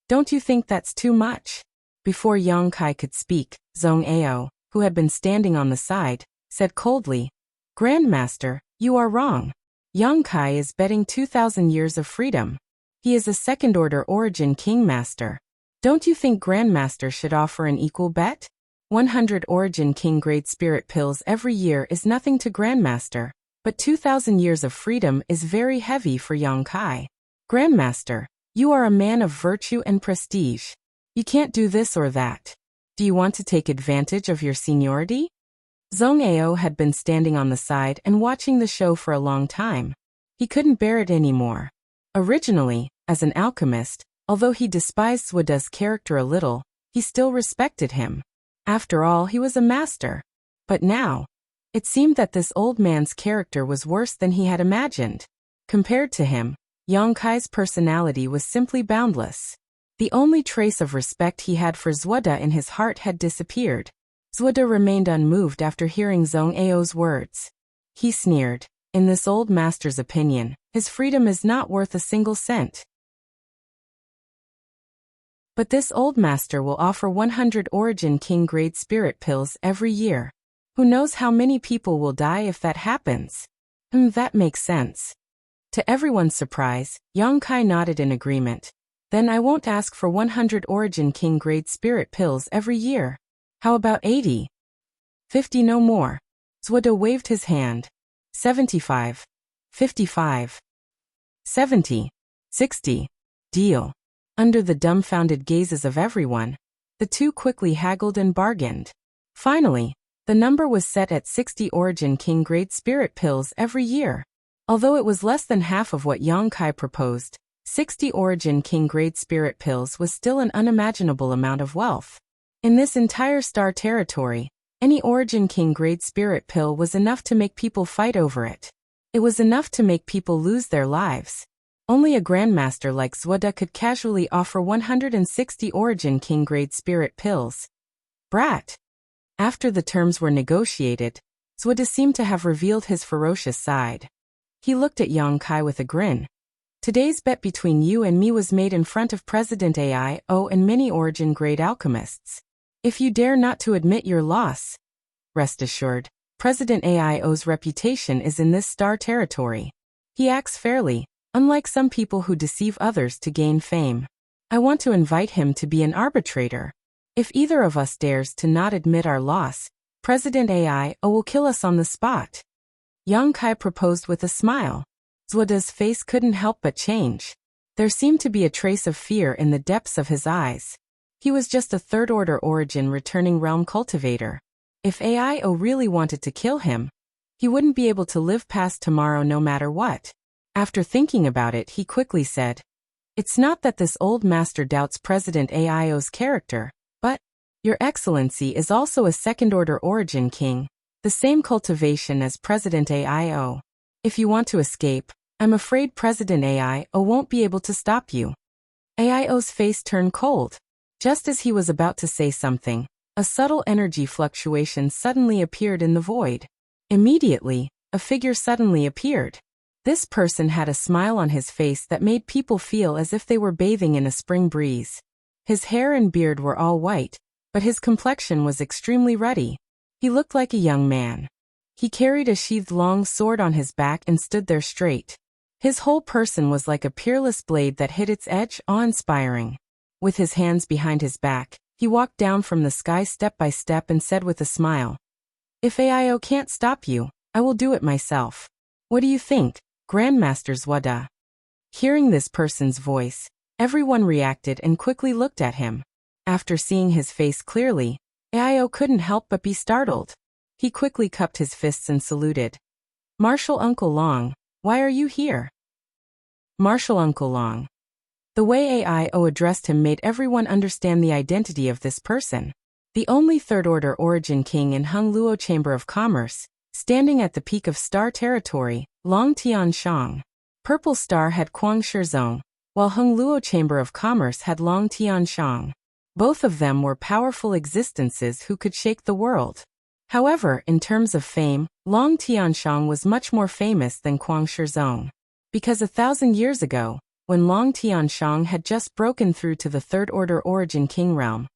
Don't you think that's too much? Before Yongkai could speak, Zhong Ao, who had been standing on the side, said coldly, Grandmaster, you are wrong. Yongkai is betting 2,000 years of freedom. He is a second-order Origin King Master. Don't you think Grandmaster should offer an equal bet? 100 Origin King grade spirit pills every year is nothing to Grandmaster, but 2,000 years of freedom is very heavy for Yongkai. Grandmaster, you are a man of virtue and prestige. You can't do this or that. Do you want to take advantage of your seniority? Zhong Ao had been standing on the side and watching the show for a long time. He couldn't bear it anymore. Originally, as an alchemist, although he despised Zwoda's character a little, he still respected him. After all, he was a master. But now, it seemed that this old man's character was worse than he had imagined. Compared to him, Yongkai's personality was simply boundless. The only trace of respect he had for Zwoda in his heart had disappeared. Zwoda remained unmoved after hearing Zhong Ao's words. He sneered. In this old master's opinion, his freedom is not worth a single cent. But this old master will offer 100 Origin King grade spirit pills every year. Who knows how many people will die if that happens? That makes sense. To everyone's surprise, Yongkai nodded in agreement. Then I won't ask for 100 Origin King grade spirit pills every year. How about 80? 50 no more. Zwoda waved his hand. 75. 55. 70. 60. Deal. Under the dumbfounded gazes of everyone, the two quickly haggled and bargained. Finally, the number was set at 60 Origin King grade spirit pills every year. Although it was less than half of what Yongkai proposed, 60 Origin King grade spirit pills was still an unimaginable amount of wealth. In this entire star territory, any Origin King grade spirit pill was enough to make people fight over it. It was enough to make people lose their lives. Only a grandmaster like Zwoda could casually offer 160 Origin King grade spirit pills. Brat! After the terms were negotiated, Zwoda seemed to have revealed his ferocious side. He looked at Yongkai with a grin. Today's bet between you and me was made in front of President AIO and many Origin grade alchemists. If you dare not to admit your loss, rest assured, President AIO's reputation is in this star territory. He acts fairly, unlike some people who deceive others to gain fame. I want to invite him to be an arbitrator. If either of us dares to not admit our loss, President AI will kill us on the spot. Yang Kai proposed with a smile. Zuoda's face couldn't help but change. There seemed to be a trace of fear in the depths of his eyes. He was just a third-order origin returning realm cultivator. If AIO really wanted to kill him, he wouldn't be able to live past tomorrow no matter what. After thinking about it, he quickly said, "It's not that this old master doubts President AIO's character, but Your Excellency is also a second-order origin king, the same cultivation as President AIO. If you want to escape, I'm afraid President AIO won't be able to stop you." AIO's face turned cold. Just as he was about to say something, a subtle energy fluctuation suddenly appeared in the void. Immediately, a figure suddenly appeared. This person had a smile on his face that made people feel as if they were bathing in a spring breeze. His hair and beard were all white, but his complexion was extremely ruddy. He looked like a young man. He carried a sheathed long sword on his back and stood there straight. His whole person was like a peerless blade that hit its edge, awe-inspiring. With his hands behind his back, he walked down from the sky step by step and said with a smile, "If AIO can't stop you, I will do it myself. What do you think, Grandmaster Zuoda?" Hearing this person's voice, everyone reacted and quickly looked at him. After seeing his face clearly, AIO couldn't help but be startled. He quickly cupped his fists and saluted. "Martial Uncle Long, why are you here?" Martial Uncle Long. The way AIO addressed him made everyone understand the identity of this person. The only third-order origin king in Hung Luo Chamber of Commerce, standing at the peak of Star Territory, Long Tianshang. Purple Star had Kuang Shizong, while Hung Luo Chamber of Commerce had Long Tianshang. Both of them were powerful existences who could shake the world. However, in terms of fame, Long Tianshang was much more famous than Kuang Shizong. Because 1,000 years ago, when Long Tianshang had just broken through to the third-order origin king realm,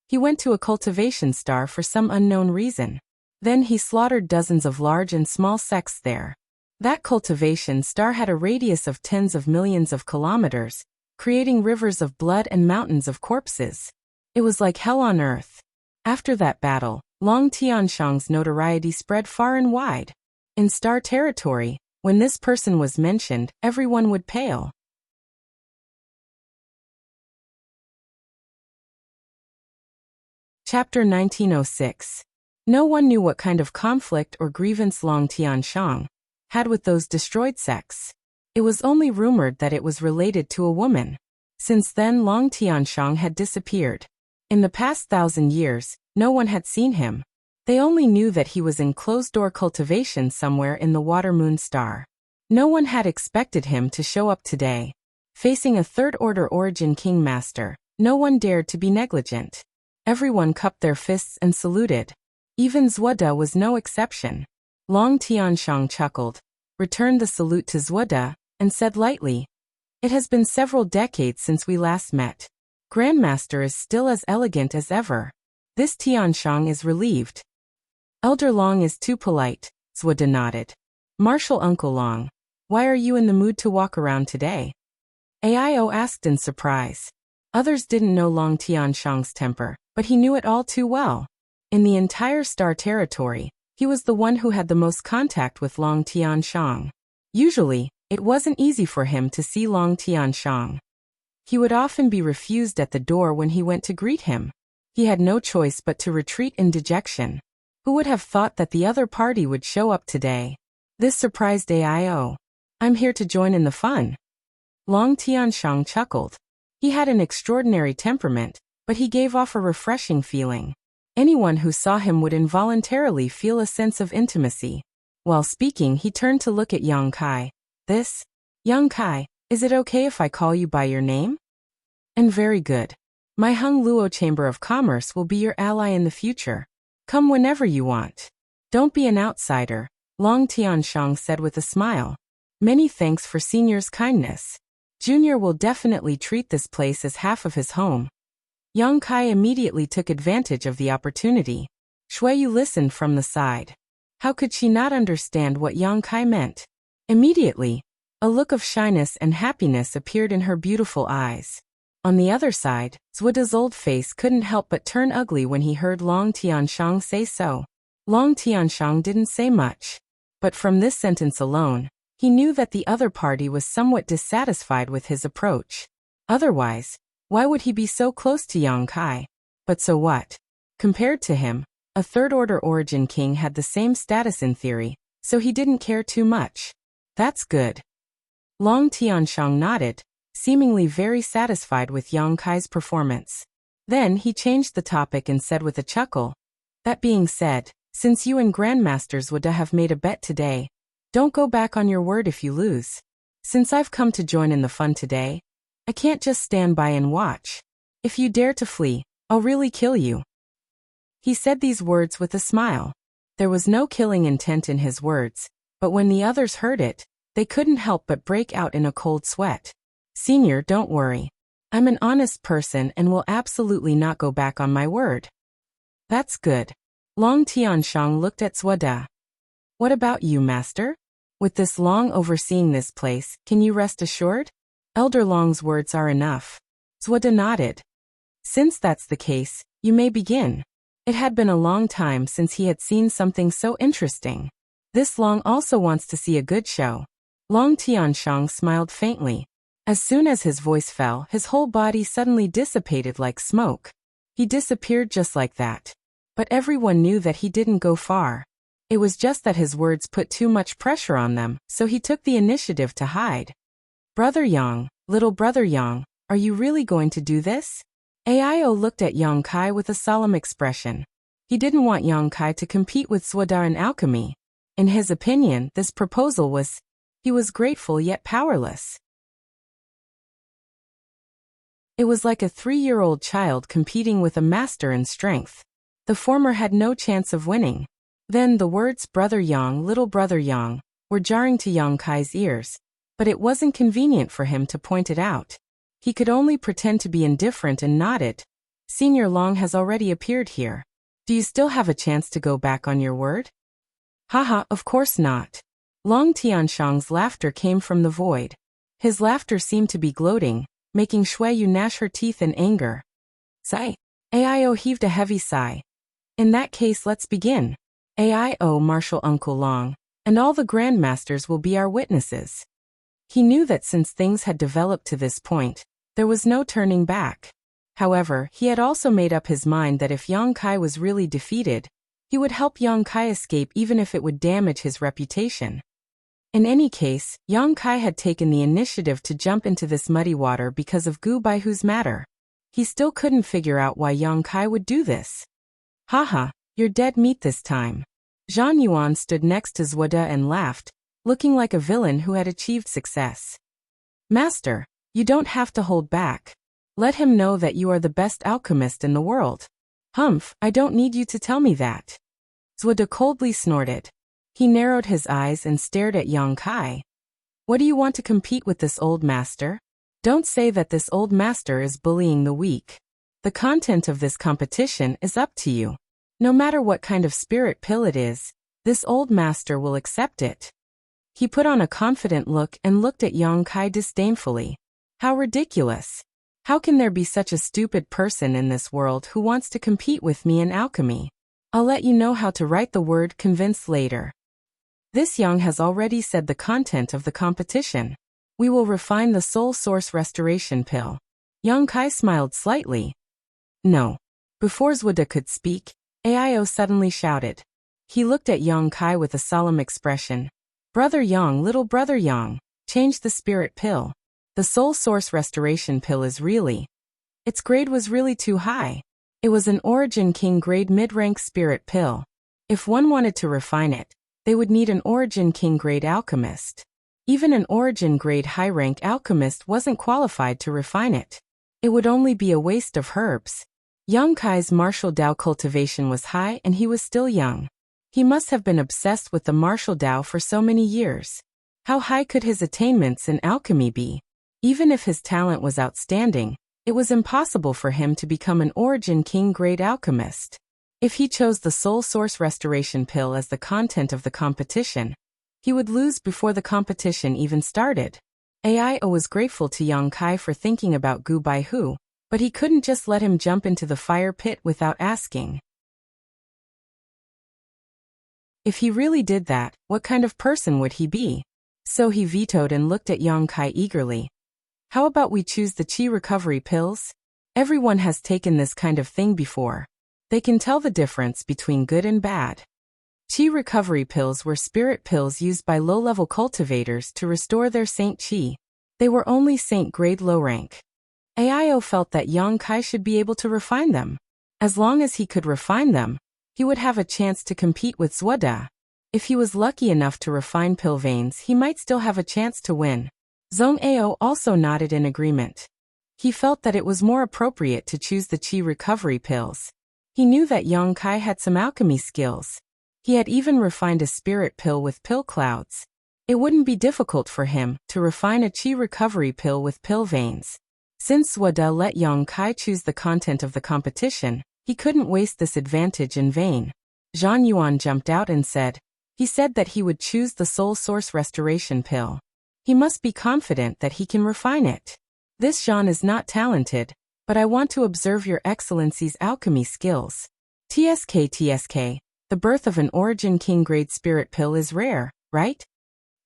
he went to a cultivation star for some unknown reason. Then he slaughtered dozens of large and small sects there. That cultivation star had a radius of tens of millions of kilometers, creating rivers of blood and mountains of corpses. It was like hell on earth. After that battle, Long Tianshang's notoriety spread far and wide. In Star Territory, when this person was mentioned, everyone would pale. Chapter 1906. No one knew what kind of conflict or grievance Long Tianshang had with those destroyed sects. It was only rumored that it was related to a woman. Since then, Long Tianshang had disappeared. In the past 1,000 years, no one had seen him. They only knew that he was in closed-door cultivation somewhere in the Water Moon Star. No one had expected him to show up today. Facing a third-order origin king master, no one dared to be negligent. Everyone cupped their fists and saluted. Even Zuoda was no exception. Long Tianshang chuckled, returned the salute to Zuoda, and said lightly, "It has been several decades since we last met. Grandmaster is still as elegant as ever." This Tianshang is relieved. "Elder Long is too polite," Zuoda nodded. "Martial Uncle Long, why are you in the mood to walk around today?" AIO asked in surprise. Others didn't know Long Tianshang's temper, but he knew it all too well. In the entire Star Territory, he was the one who had the most contact with Long Tianshang. Usually, it wasn't easy for him to see Long Tianshang. He would often be refused at the door when he went to greet him. He had no choice but to retreat in dejection. Who would have thought that the other party would show up today? This surprised AIO. "I'm here to join in the fun." Long Tianshang chuckled. He had an extraordinary temperament, but he gave off a refreshing feeling. Anyone who saw him would involuntarily feel a sense of intimacy. While speaking, he turned to look at Yang Kai. Yang Kai, is it okay if I call you by your name?" "And very good. My Hung Luo Chamber of Commerce will be your ally in the future. Come whenever you want. Don't be an outsider," Long Tianshang said with a smile. "Many thanks for Senior's kindness. Junior will definitely treat this place as half of his home." Yang Kai immediately took advantage of the opportunity. Shuiyu listened from the side. How could she not understand what Yang Kai meant? Immediately, a look of shyness and happiness appeared in her beautiful eyes. On the other side, Zhuode's old face couldn't help but turn ugly when he heard Long Tianshang say so. Long Tianshang didn't say much. But from this sentence alone, he knew that the other party was somewhat dissatisfied with his approach. Otherwise, why would he be so close to Yang Kai? But so what? Compared to him, a third-order origin king had the same status in theory, so he didn't care too much. That's good. Long Tianshang nodded, seemingly very satisfied with Yang Kai's performance. Then he changed the topic and said with a chuckle, "That being said, since you and Grandmaster Zhuode have made a bet today, don't go back on your word if you lose. Since I've come to join in the fun today, I can't just stand by and watch. If you dare to flee, I'll really kill you." He said these words with a smile. There was no killing intent in his words, but when the others heard it, they couldn't help but break out in a cold sweat. "Senior, don't worry. I'm an honest person and will absolutely not go back on my word." "That's good." Long Tianshang looked at Zhuode. "What about you, master? With this Long overseeing this place, can you rest assured?" "Elder Long's words are enough." Zhuode nodded. "Since that's the case, you may begin." It had been a long time since he had seen something so interesting. This Long also wants to see a good show. Long Tianshang smiled faintly. As soon as his voice fell, his whole body suddenly dissipated like smoke. He disappeared just like that. But everyone knew that he didn't go far. It was just that his words put too much pressure on them, so he took the initiative to hide. "Brother Yang, little brother Yang, are you really going to do this?" Ao looked at Yang Kai with a solemn expression. He didn't want Yang Kai to compete with Zhuode in alchemy. In his opinion, this proposal was... He was grateful yet powerless. It was like a 3-year-old child competing with a master in strength. The former had no chance of winning. Then the words "Brother Yang, little brother Yang" were jarring to Yang Kai's ears, but it wasn't convenient for him to point it out. He could only pretend to be indifferent and nodded. "Senior Long has already appeared here. Do you still have a chance to go back on your word?" "Haha, of course not." Long Tianshang's laughter came from the void. His laughter seemed to be gloating, making Shueyu gnash her teeth in anger. "Sigh." Ao heaved a heavy sigh. "In that case, let's begin. Ao, Martial Uncle Long, and all the Grandmasters will be our witnesses." He knew that since things had developed to this point, there was no turning back. However, he had also made up his mind that if Yang Kai was really defeated, he would help Yang Kai escape even if it would damage his reputation. In any case, Yang Kai had taken the initiative to jump into this muddy water because of Gu Baihu's matter. He still couldn't figure out why Yang Kai would do this. "Haha, you're dead meat this time." Zhang Yuan stood next to Zhuode and laughed, looking like a villain who had achieved success. "Master, you don't have to hold back. Let him know that you are the best alchemist in the world." "Humph, I don't need you to tell me that." Zhuode coldly snorted. He narrowed his eyes and stared at Yang Kai. "What do you want to compete with this old master? Don't say that this old master is bullying the weak. The content of this competition is up to you. No matter what kind of spirit pill it is, this old master will accept it." He put on a confident look and looked at Yang Kai disdainfully. How ridiculous. How can there be such a stupid person in this world who wants to compete with me in alchemy? I'll let you know how to write the word convince later. This Yang has already said the content of the competition. We will refine the soul source restoration pill. Yang Kai smiled slightly. No. Before Zhuode could speak, Ao suddenly shouted. He looked at Yang Kai with a solemn expression. "Brother Yang, little brother Yang, change the spirit pill. The soul source restoration pill is really... Its grade was really too high. It was an Origin King grade mid-rank spirit pill. If one wanted to refine it, they would need an Origin King grade alchemist. Even an Origin grade high-rank alchemist wasn't qualified to refine it. It would only be a waste of herbs." Yang Kai's martial Dao cultivation was high and he was still young. He must have been obsessed with the martial Dao for so many years. How high could his attainments in alchemy be? Even if his talent was outstanding, it was impossible for him to become an Origin King grade alchemist. If he chose the soul source restoration pill as the content of the competition, he would lose before the competition even started. AIO was grateful to Yang Kai for thinking about Gu Baihu, but he couldn't just let him jump into the fire pit without asking. If he really did that, what kind of person would he be? So he vetoed and looked at Yang Kai eagerly. How about we choose the Qi recovery pills? Everyone has taken this kind of thing before. They can tell the difference between good and bad. Qi recovery pills were spirit pills used by low-level cultivators to restore their Saint Qi. They were only Saint grade low rank. AIO felt that Yang Kai should be able to refine them. As long as he could refine them, he would have a chance to compete with Zuoda. If he was lucky enough to refine pill veins, he might still have a chance to win. Zhong Ao also nodded in agreement. He felt that it was more appropriate to choose the Qi recovery pills. He knew that Yang Kai had some alchemy skills. He had even refined a spirit pill with pill clouds. It wouldn't be difficult for him to refine a Qi recovery pill with pill veins. Since Zuoda let Yang Kai choose the content of the competition, he couldn't waste this advantage in vain. Zhan Yuan jumped out and said, he said that he would choose the soul source restoration pill. He must be confident that he can refine it. This Zhan is not talented, but I want to observe your excellency's alchemy skills. TSK, the birth of an origin king grade spirit pill is rare, right?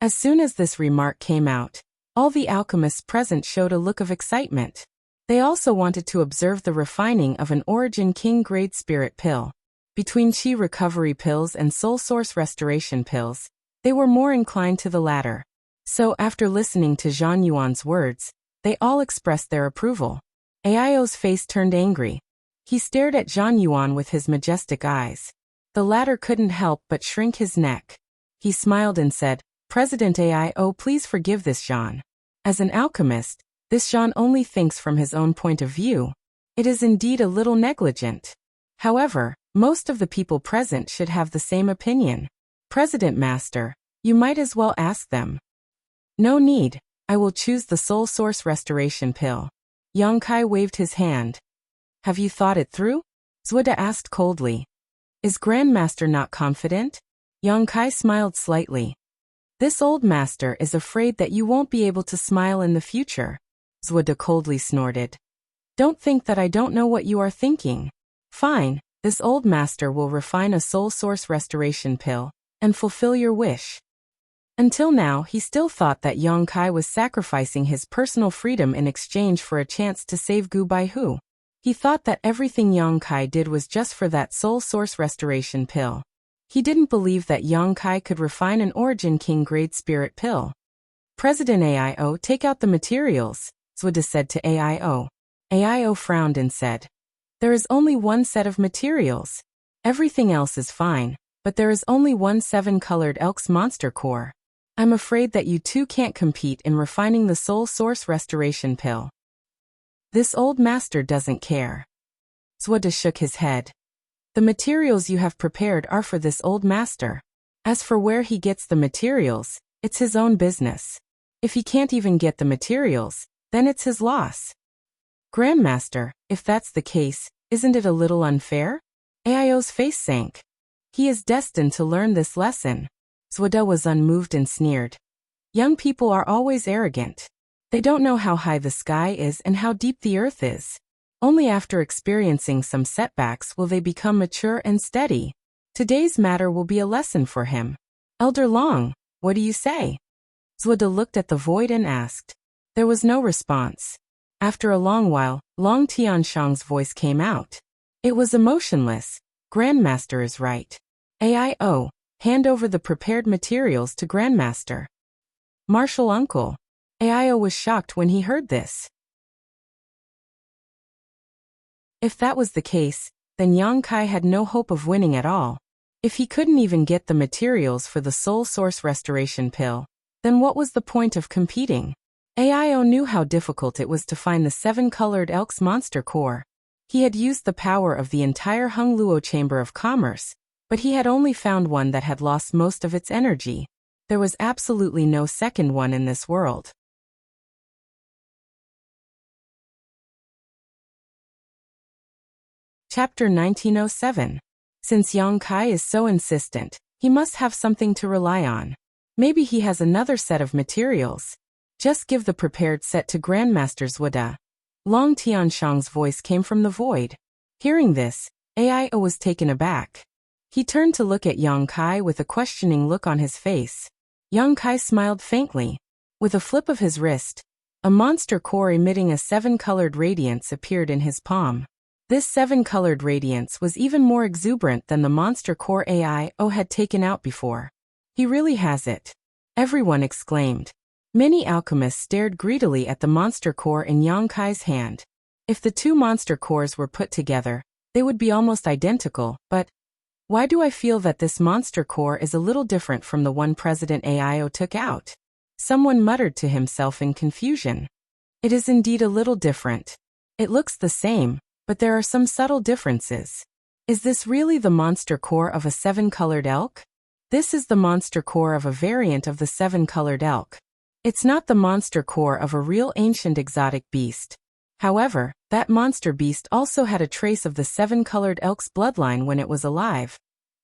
As soon as this remark came out, all the alchemists present showed a look of excitement. They also wanted to observe the refining of an origin king grade spirit pill. Between Qi recovery pills and soul source restoration pills, they were more inclined to the latter. So after listening to Zhan Yuan's words, they all expressed their approval. AIO's face turned angry. He stared at Zhan Yuan with his majestic eyes. The latter couldn't help but shrink his neck. He smiled and said, President AIO, please forgive this Zhan. As an alchemist, this Zhan only thinks from his own point of view. It is indeed a little negligent. However, most of the people present should have the same opinion. President Master, you might as well ask them. No need, I will choose the soul source restoration pill. Yang Kai waved his hand. Have you thought it through? Zuoda asked coldly. Is Grandmaster not confident? Yang Kai smiled slightly. This old master is afraid that you won't be able to smile in the future. Zuoda coldly snorted. Don't think that I don't know what you are thinking. Fine, this old master will refine a soul source restoration pill and fulfill your wish. Until now, he still thought that Yang Kai was sacrificing his personal freedom in exchange for a chance to save Gu Baihu. He thought that everything Yang Kai did was just for that soul source restoration pill. He didn't believe that Yang Kai could refine an origin king grade spirit pill. President AIO, take out the materials, Zuoda said to AIO. AIO frowned and said, there is only one set of materials. Everything else is fine, but there is only one 7-colored Elk's monster core. I'm afraid that you two can't compete in refining the soul source restoration pill. This old master doesn't care. Zuoda shook his head. The materials you have prepared are for this old master. As for where he gets the materials, it's his own business. If he can't even get the materials, then it's his loss. Grandmaster, if that's the case, isn't it a little unfair? AIO's face sank. He is destined to learn this lesson. Zuoda was unmoved and sneered. Young people are always arrogant. They don't know how high the sky is and how deep the earth is. Only after experiencing some setbacks will they become mature and steady. Today's matter will be a lesson for him. Elder Long, what do you say? Zuoda looked at the void and asked. There was no response. After a long while, Long Tianshang's voice came out. It was emotionless. Grandmaster is right. AIO, hand over the prepared materials to Grandmaster. Martial uncle. AIO was shocked when he heard this. If that was the case, then Yang Kai had no hope of winning at all. If he couldn't even get the materials for the soul source restoration pill, then what was the point of competing? AIO knew how difficult it was to find the 7-colored Elk's monster core. He had used the power of the entire Hungluo Chamber of Commerce, but he had only found one that had lost most of its energy. There was absolutely no second one in this world. Chapter 1907. Since Yang Kai is so insistent, he must have something to rely on. Maybe he has another set of materials. Just give the prepared set to Grandmaster Zhude. Long Tianshang's voice came from the void. Hearing this, AIO was taken aback. He turned to look at Yang Kai with a questioning look on his face. Yang Kai smiled faintly. With a flip of his wrist, a monster core emitting a 7-colored radiance appeared in his palm. This 7-colored radiance was even more exuberant than the monster core AIO had taken out before. He really has it. Everyone exclaimed. Many alchemists stared greedily at the monster core in Yang Kai's hand. If the two monster cores were put together, they would be almost identical, but why do I feel that this monster core is a little different from the one President AIO took out? Someone muttered to himself in confusion. It is indeed a little different. It looks the same, but there are some subtle differences. Is this really the monster core of a 7-colored elk? This is the monster core of a variant of the 7-colored elk. It's not the monster core of a real ancient exotic beast. However, that monster beast also had a trace of the 7-colored elk's bloodline when it was alive.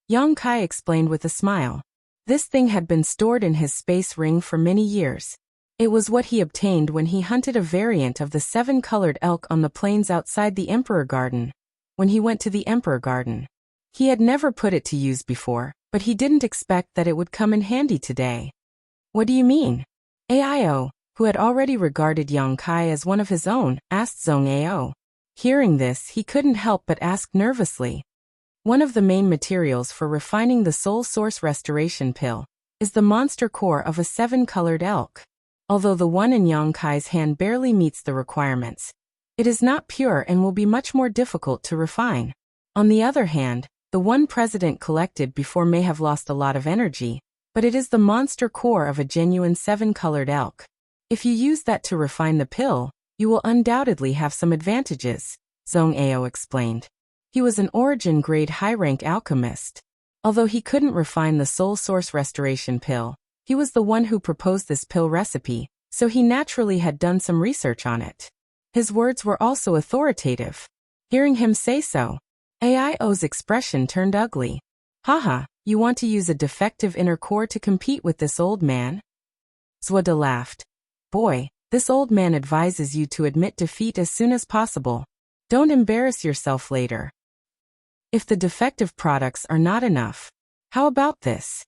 Yang Kai explained with a smile. This thing had been stored in his space ring for many years. It was what he obtained when he hunted a variant of the 7-colored elk on the plains outside the Emperor Garden. When he went to the Emperor Garden, he had never put it to use before, but he didn't expect that it would come in handy today. What do you mean? AIO, who had already regarded Yang Kai as one of his own, asked Zhong Ao. Hearing this, he couldn't help but ask nervously. One of the main materials for refining the Soul Source Restoration Pill is the monster core of a 7-colored elk. Although the one in Yang Kai's hand barely meets the requirements, it is not pure and will be much more difficult to refine. On the other hand, the one President collected before may have lost a lot of energy, but it is the monster core of a genuine 7-colored elk. If you use that to refine the pill, you will undoubtedly have some advantages, Zhong Ao explained. He was an origin-grade high-rank alchemist. Although he couldn't refine the Soul Source Restoration Pill, he was the one who proposed this pill recipe, so he naturally had done some research on it. His words were also authoritative. Hearing him say so, AIO's expression turned ugly. Haha, you want to use a defective inner core to compete with this old man? Zhude laughed. Boy, this old man advises you to admit defeat as soon as possible. Don't embarrass yourself later. If the defective products are not enough, how about this?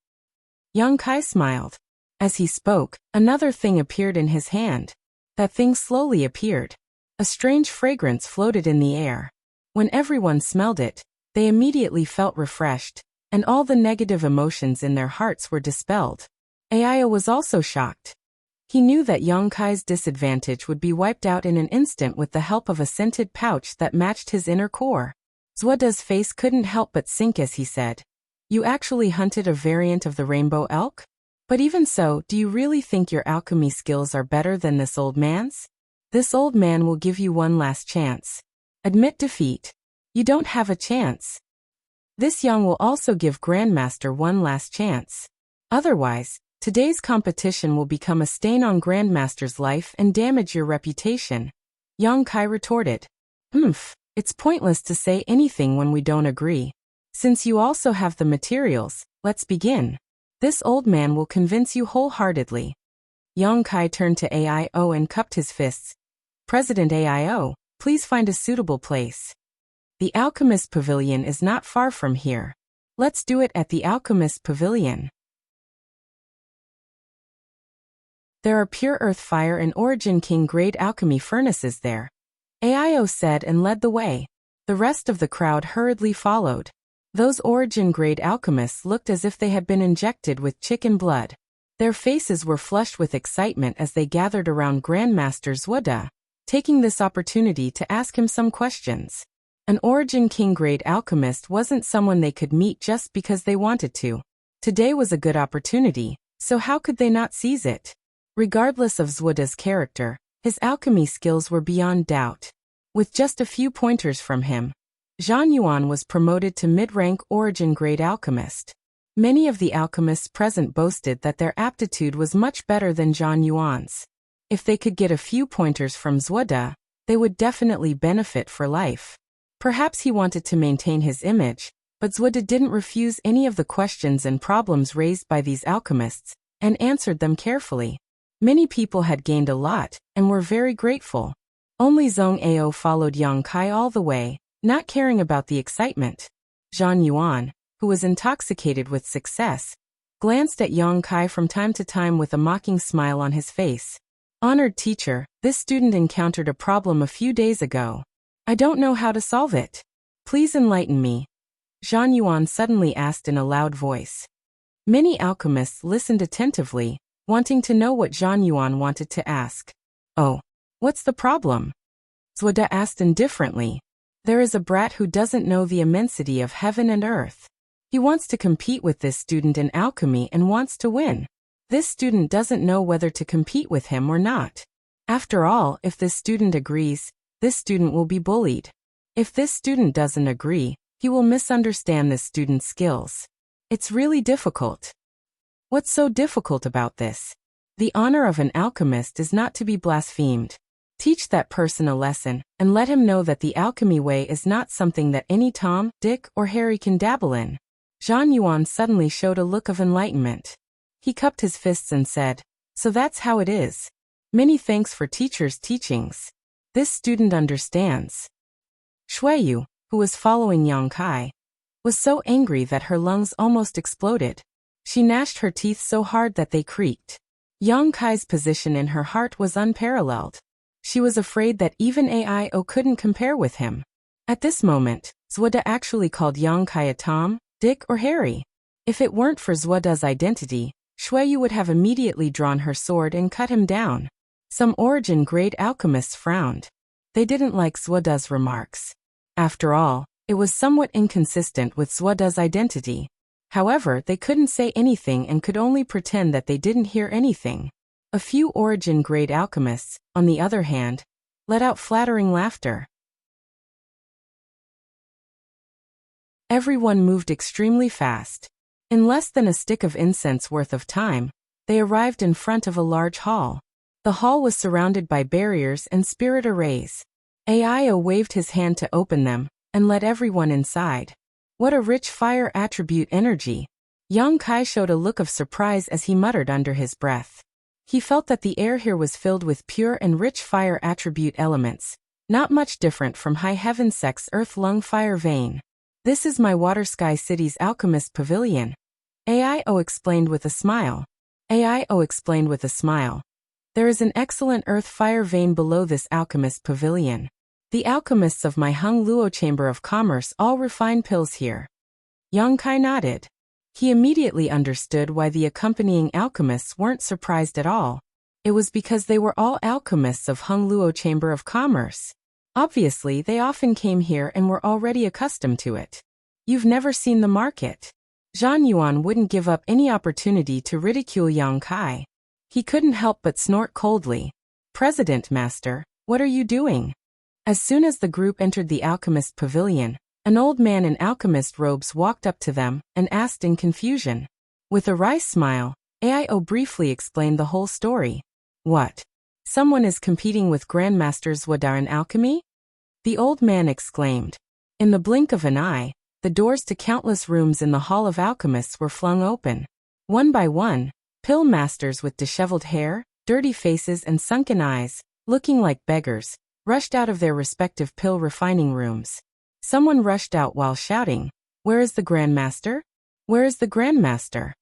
Yang Kai smiled. As he spoke, another thing appeared in his hand. That thing slowly appeared. A strange fragrance floated in the air. When everyone smelled it, they immediately felt refreshed, and all the negative emotions in their hearts were dispelled. AIO was also shocked. He knew that Yang Kai's disadvantage would be wiped out in an instant with the help of a scented pouch that matched his inner core. Zhude's face couldn't help but sink as he said, "You actually hunted a variant of the rainbow elk? But even so, do you really think your alchemy skills are better than this old man's? This old man will give you one last chance. Admit defeat. You don't have a chance. This Yang will also give Grandmaster one last chance. Otherwise, today's competition will become a stain on Grandmaster's life and damage your reputation." Yang Kai retorted. It's pointless to say anything when we don't agree. Since you also have the materials, let's begin. This old man will convince you wholeheartedly. Yang Kai turned to AIO and cupped his fists. President AIO, please find a suitable place. The Alchemist Pavilion is not far from here. Let's do it at the Alchemist Pavilion. There are pure earth fire and Origin King grade alchemy furnaces there. AIO said and led the way. The rest of the crowd hurriedly followed. Those Origin grade alchemists looked as if they had been injected with chicken blood. Their faces were flushed with excitement as they gathered around Grandmaster Zhude, taking this opportunity to ask him some questions. An Origin King grade alchemist wasn't someone they could meet just because they wanted to. Today was a good opportunity, so how could they not seize it? Regardless of Zhude's character, his alchemy skills were beyond doubt. With just a few pointers from him, Zhang Yuan was promoted to mid-rank origin-grade alchemist. Many of the alchemists present boasted that their aptitude was much better than Zhang Yuan's. If they could get a few pointers from Zhude, they would definitely benefit for life. Perhaps he wanted to maintain his image, but Zhude didn't refuse any of the questions and problems raised by these alchemists, and answered them carefully. Many people had gained a lot and were very grateful. Only Zhong Ao followed Yang Kai all the way, not caring about the excitement. Zhang Yuan, who was intoxicated with success, glanced at Yang Kai from time to time with a mocking smile on his face. Honored teacher, this student encountered a problem a few days ago. I don't know how to solve it. Please enlighten me. Zhang Yuan suddenly asked in a loud voice. Many alchemists listened attentively, wanting to know what Zhang Yuan wanted to ask. Oh, what's the problem? Zhuoda asked indifferently. There is a brat who doesn't know the immensity of heaven and earth. He wants to compete with this student in alchemy and wants to win. This student doesn't know whether to compete with him or not. After all, if this student agrees, this student will be bullied. If this student doesn't agree, he will misunderstand this student's skills. It's really difficult. What's so difficult about this? The honor of an alchemist is not to be blasphemed. Teach that person a lesson, and let him know that the alchemy way is not something that any Tom, Dick, or Harry can dabble in. Zhang Yuan suddenly showed a look of enlightenment. He cupped his fists and said, So that's how it is. Many thanks for teacher's teachings. This student understands. Shuiyu, who was following Yang Kai, was so angry that her lungs almost exploded. She gnashed her teeth so hard that they creaked. Yang Kai's position in her heart was unparalleled. She was afraid that even AIO couldn't compare with him. At this moment, Zhuoda actually called Yang Kai a Tom, Dick, or Harry. If it weren't for Zhuoda's identity, Shuiyu would have immediately drawn her sword and cut him down. Some origin-grade alchemists frowned. They didn't like Zhuoda's remarks. After all, it was somewhat inconsistent with Zhuoda's identity. However, they couldn't say anything and could only pretend that they didn't hear anything. A few origin-grade alchemists, on the other hand, let out flattering laughter. Everyone moved extremely fast. In less than a stick of incense worth of time, they arrived in front of a large hall. The hall was surrounded by barriers and spirit arrays. Aio waved his hand to open them, and let everyone inside. What a rich fire attribute energy! Yang Kai showed a look of surprise as he muttered under his breath. He felt that the air here was filled with pure and rich fire attribute elements, not much different from High Heaven Sect's Earth Lung Fire Vein. This is my Water Sky City's Alchemist Pavilion. AIO explained with a smile. AIO explained with a smile. There is an excellent Earth Fire Vein below this Alchemist Pavilion. The alchemists of my Hung Luo Chamber of Commerce all refine pills here. Yang Kai nodded. He immediately understood why the accompanying alchemists weren't surprised at all. It was because they were all alchemists of Hung Luo Chamber of Commerce. Obviously, they often came here and were already accustomed to it. You've never seen the market. Zhang Yuan wouldn't give up any opportunity to ridicule Yang Kai. He couldn't help but snort coldly. President Master, what are you doing? As soon as the group entered the alchemist pavilion, an old man in alchemist robes walked up to them and asked in confusion. With a wry smile, AIO briefly explained the whole story. What? Someone is competing with Grandmaster Zhuoda in alchemy? The old man exclaimed. In the blink of an eye, the doors to countless rooms in the Hall of Alchemists were flung open. One by one, pill masters with disheveled hair, dirty faces and sunken eyes, looking like beggars, rushed out of their respective pill refining rooms. Someone rushed out while shouting, Where is the Grandmaster? Where is the Grandmaster?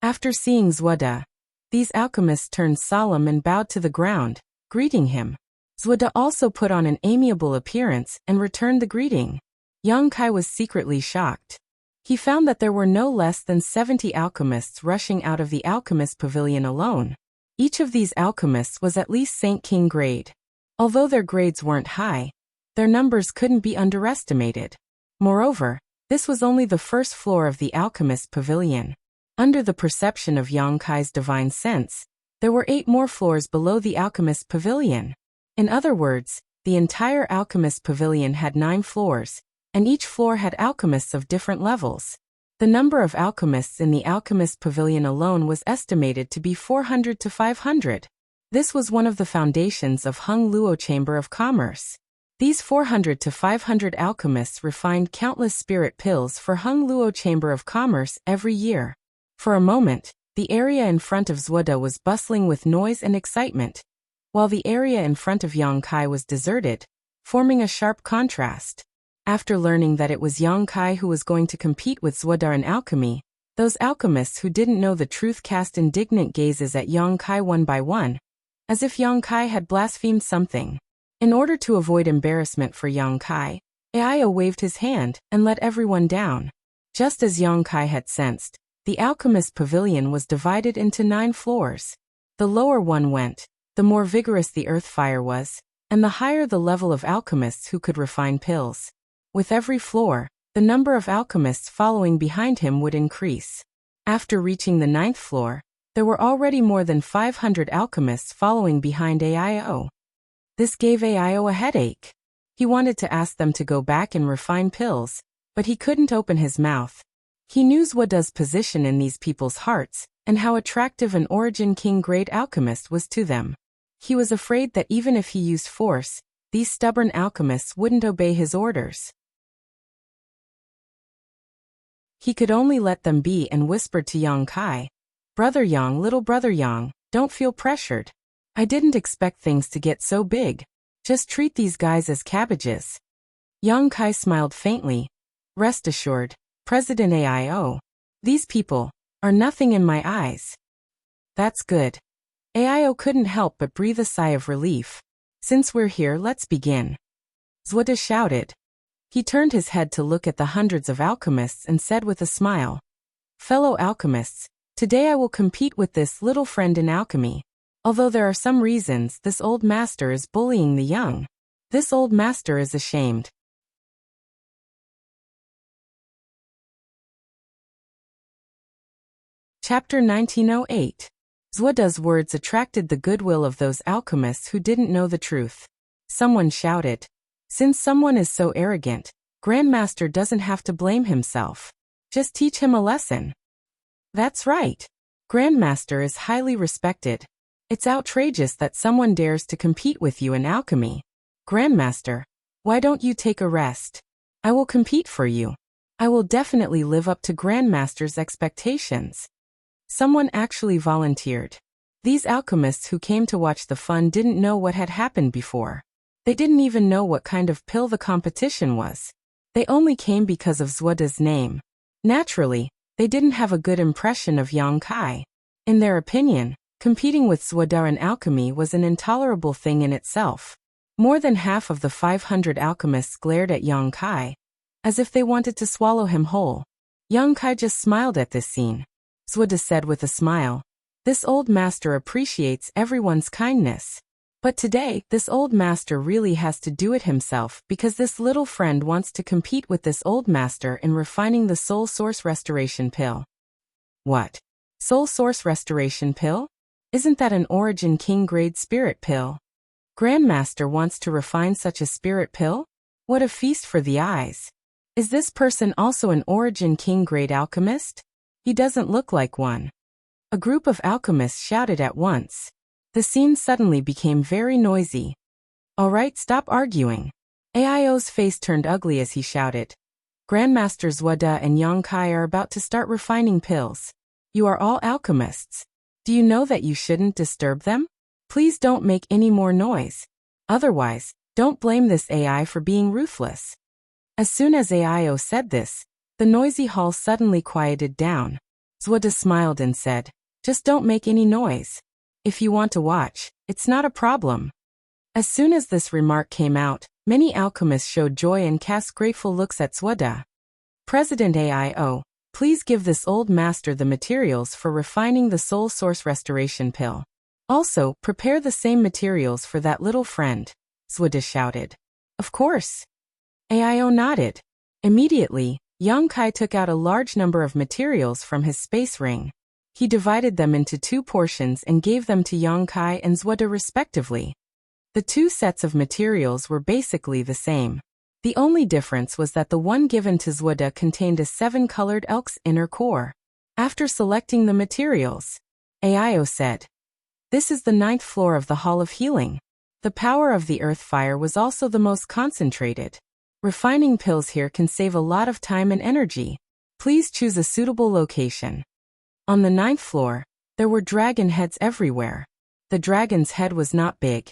After seeing Zhuoda, these alchemists turned solemn and bowed to the ground, greeting him. Zhuoda also put on an amiable appearance and returned the greeting. Yang Kai was secretly shocked. He found that there were no less than 70 alchemists rushing out of the alchemist pavilion alone. Each of these alchemists was at least Saint King grade. Although their grades weren't high, their numbers couldn't be underestimated. Moreover, this was only the first floor of the alchemist pavilion. Under the perception of Yang Kai's divine sense, there were 8 more floors below the alchemist pavilion. In other words, the entire alchemist pavilion had 9 floors, and each floor had alchemists of different levels. The number of alchemists in the alchemist pavilion alone was estimated to be 400 to 500. This was one of the foundations of Hung Luo Chamber of Commerce. These 400 to 500 alchemists refined countless spirit pills for Hung Luo Chamber of Commerce every year. For a moment, The area in front of Zwoda was bustling with noise and excitement, while the area in front of Yang Kai was deserted, forming a sharp contrast. After learning that it was Yang Kai who was going to compete with Zwoda in alchemy, those alchemists who didn't know the truth cast indignant gazes at Yang Kai one by one, as if Yang Kai had blasphemed something. In order to avoid embarrassment for Yang Kai, Aio waved his hand and let everyone down. Just as Yang Kai had sensed, the alchemist pavilion was divided into 9 floors. The lower one went, the more vigorous the earth fire was, and the higher the level of alchemists who could refine pills. With every floor, the number of alchemists following behind him would increase. After reaching the 9th floor, there were already more than 500 alchemists following behind Aio. This gave Aio a headache. He wanted to ask them to go back and refine pills, but he couldn't open his mouth. He knew Zwoda's position in these people's hearts, and how attractive an Origin King grade alchemist was to them. He was afraid that even if he used force, these stubborn alchemists wouldn't obey his orders. He could only let them be and whispered to Yang Kai, "Brother Yang, little brother Yang, don't feel pressured. I didn't expect things to get so big. Just treat these guys as cabbages." Yang Kai smiled faintly. "Rest assured, President Aio, these people are nothing in my eyes." "That's good." Aio couldn't help but breathe a sigh of relief. "Since we're here, let's begin." Zwoda shouted. He turned his head to look at the hundreds of alchemists and said with a smile, "Fellow alchemists, today I will compete with this little friend in alchemy. Although there are some reasons this old master is bullying the young. This old master is ashamed." Chapter 1908. Zwoda's words attracted the goodwill of those alchemists who didn't know the truth. Someone shouted, "Since someone is so arrogant, Grandmaster doesn't have to blame himself. Just teach him a lesson." "That's right. Grandmaster is highly respected. It's outrageous that someone dares to compete with you in alchemy. Grandmaster, why don't you take a rest? I will compete for you. I will definitely live up to Grandmaster's expectations." Someone actually volunteered. These alchemists who came to watch the fun didn't know what had happened before. They didn't even know what kind of pill the competition was. They only came because of Zwoda's name. Naturally, they didn't have a good impression of Yang Kai. In their opinion, competing with Zwoda in alchemy was an intolerable thing in itself. More than half of the 500 alchemists glared at Yang Kai, as if they wanted to swallow him whole. Yang Kai just smiled at this scene. Zwoda said with a smile, "This old master appreciates everyone's kindness. But today, this old master really has to do it himself because this little friend wants to compete with this old master in refining the Soul Source Restoration Pill." "What? Soul Source Restoration Pill? Isn't that an Origin King grade spirit pill? Grandmaster wants to refine such a spirit pill? What a feast for the eyes. Is this person also an Origin King grade alchemist? He doesn't look like one." A group of alchemists shouted at once. The scene suddenly became very noisy. "All right, stop arguing." Aio's face turned ugly as he shouted, "Grandmaster Zwoda and Yang Kai are about to start refining pills. You are all alchemists. Do you know that you shouldn't disturb them? Please don't make any more noise. Otherwise, don't blame this AI for being ruthless." As soon as Aio said this, the noisy hall suddenly quieted down. Zwoda smiled and said, "Just don't make any noise. If you want to watch, it's not a problem." As soon as this remark came out, many alchemists showed joy and cast grateful looks at Zwoda. "President Aio, please give this old master the materials for refining the Soul Source Restoration Pill. Also, prepare the same materials for that little friend," Zwoda shouted. "Of course." Aio nodded. Immediately, Yang Kai took out a large number of materials from his space ring. He divided them into 2 portions and gave them to Yang Kai and Zwoda respectively. The 2 sets of materials were basically the same. The only difference was that the one given to Zwoda contained a 7-colored elk's inner core. After selecting the materials, Aio said, "This is the 9th floor of the Hall of Healing. The power of the earth fire was also the most concentrated. Refining pills here can save a lot of time and energy. Please choose a suitable location." On the 9th floor, there were dragon heads everywhere. The dragon's head was not big,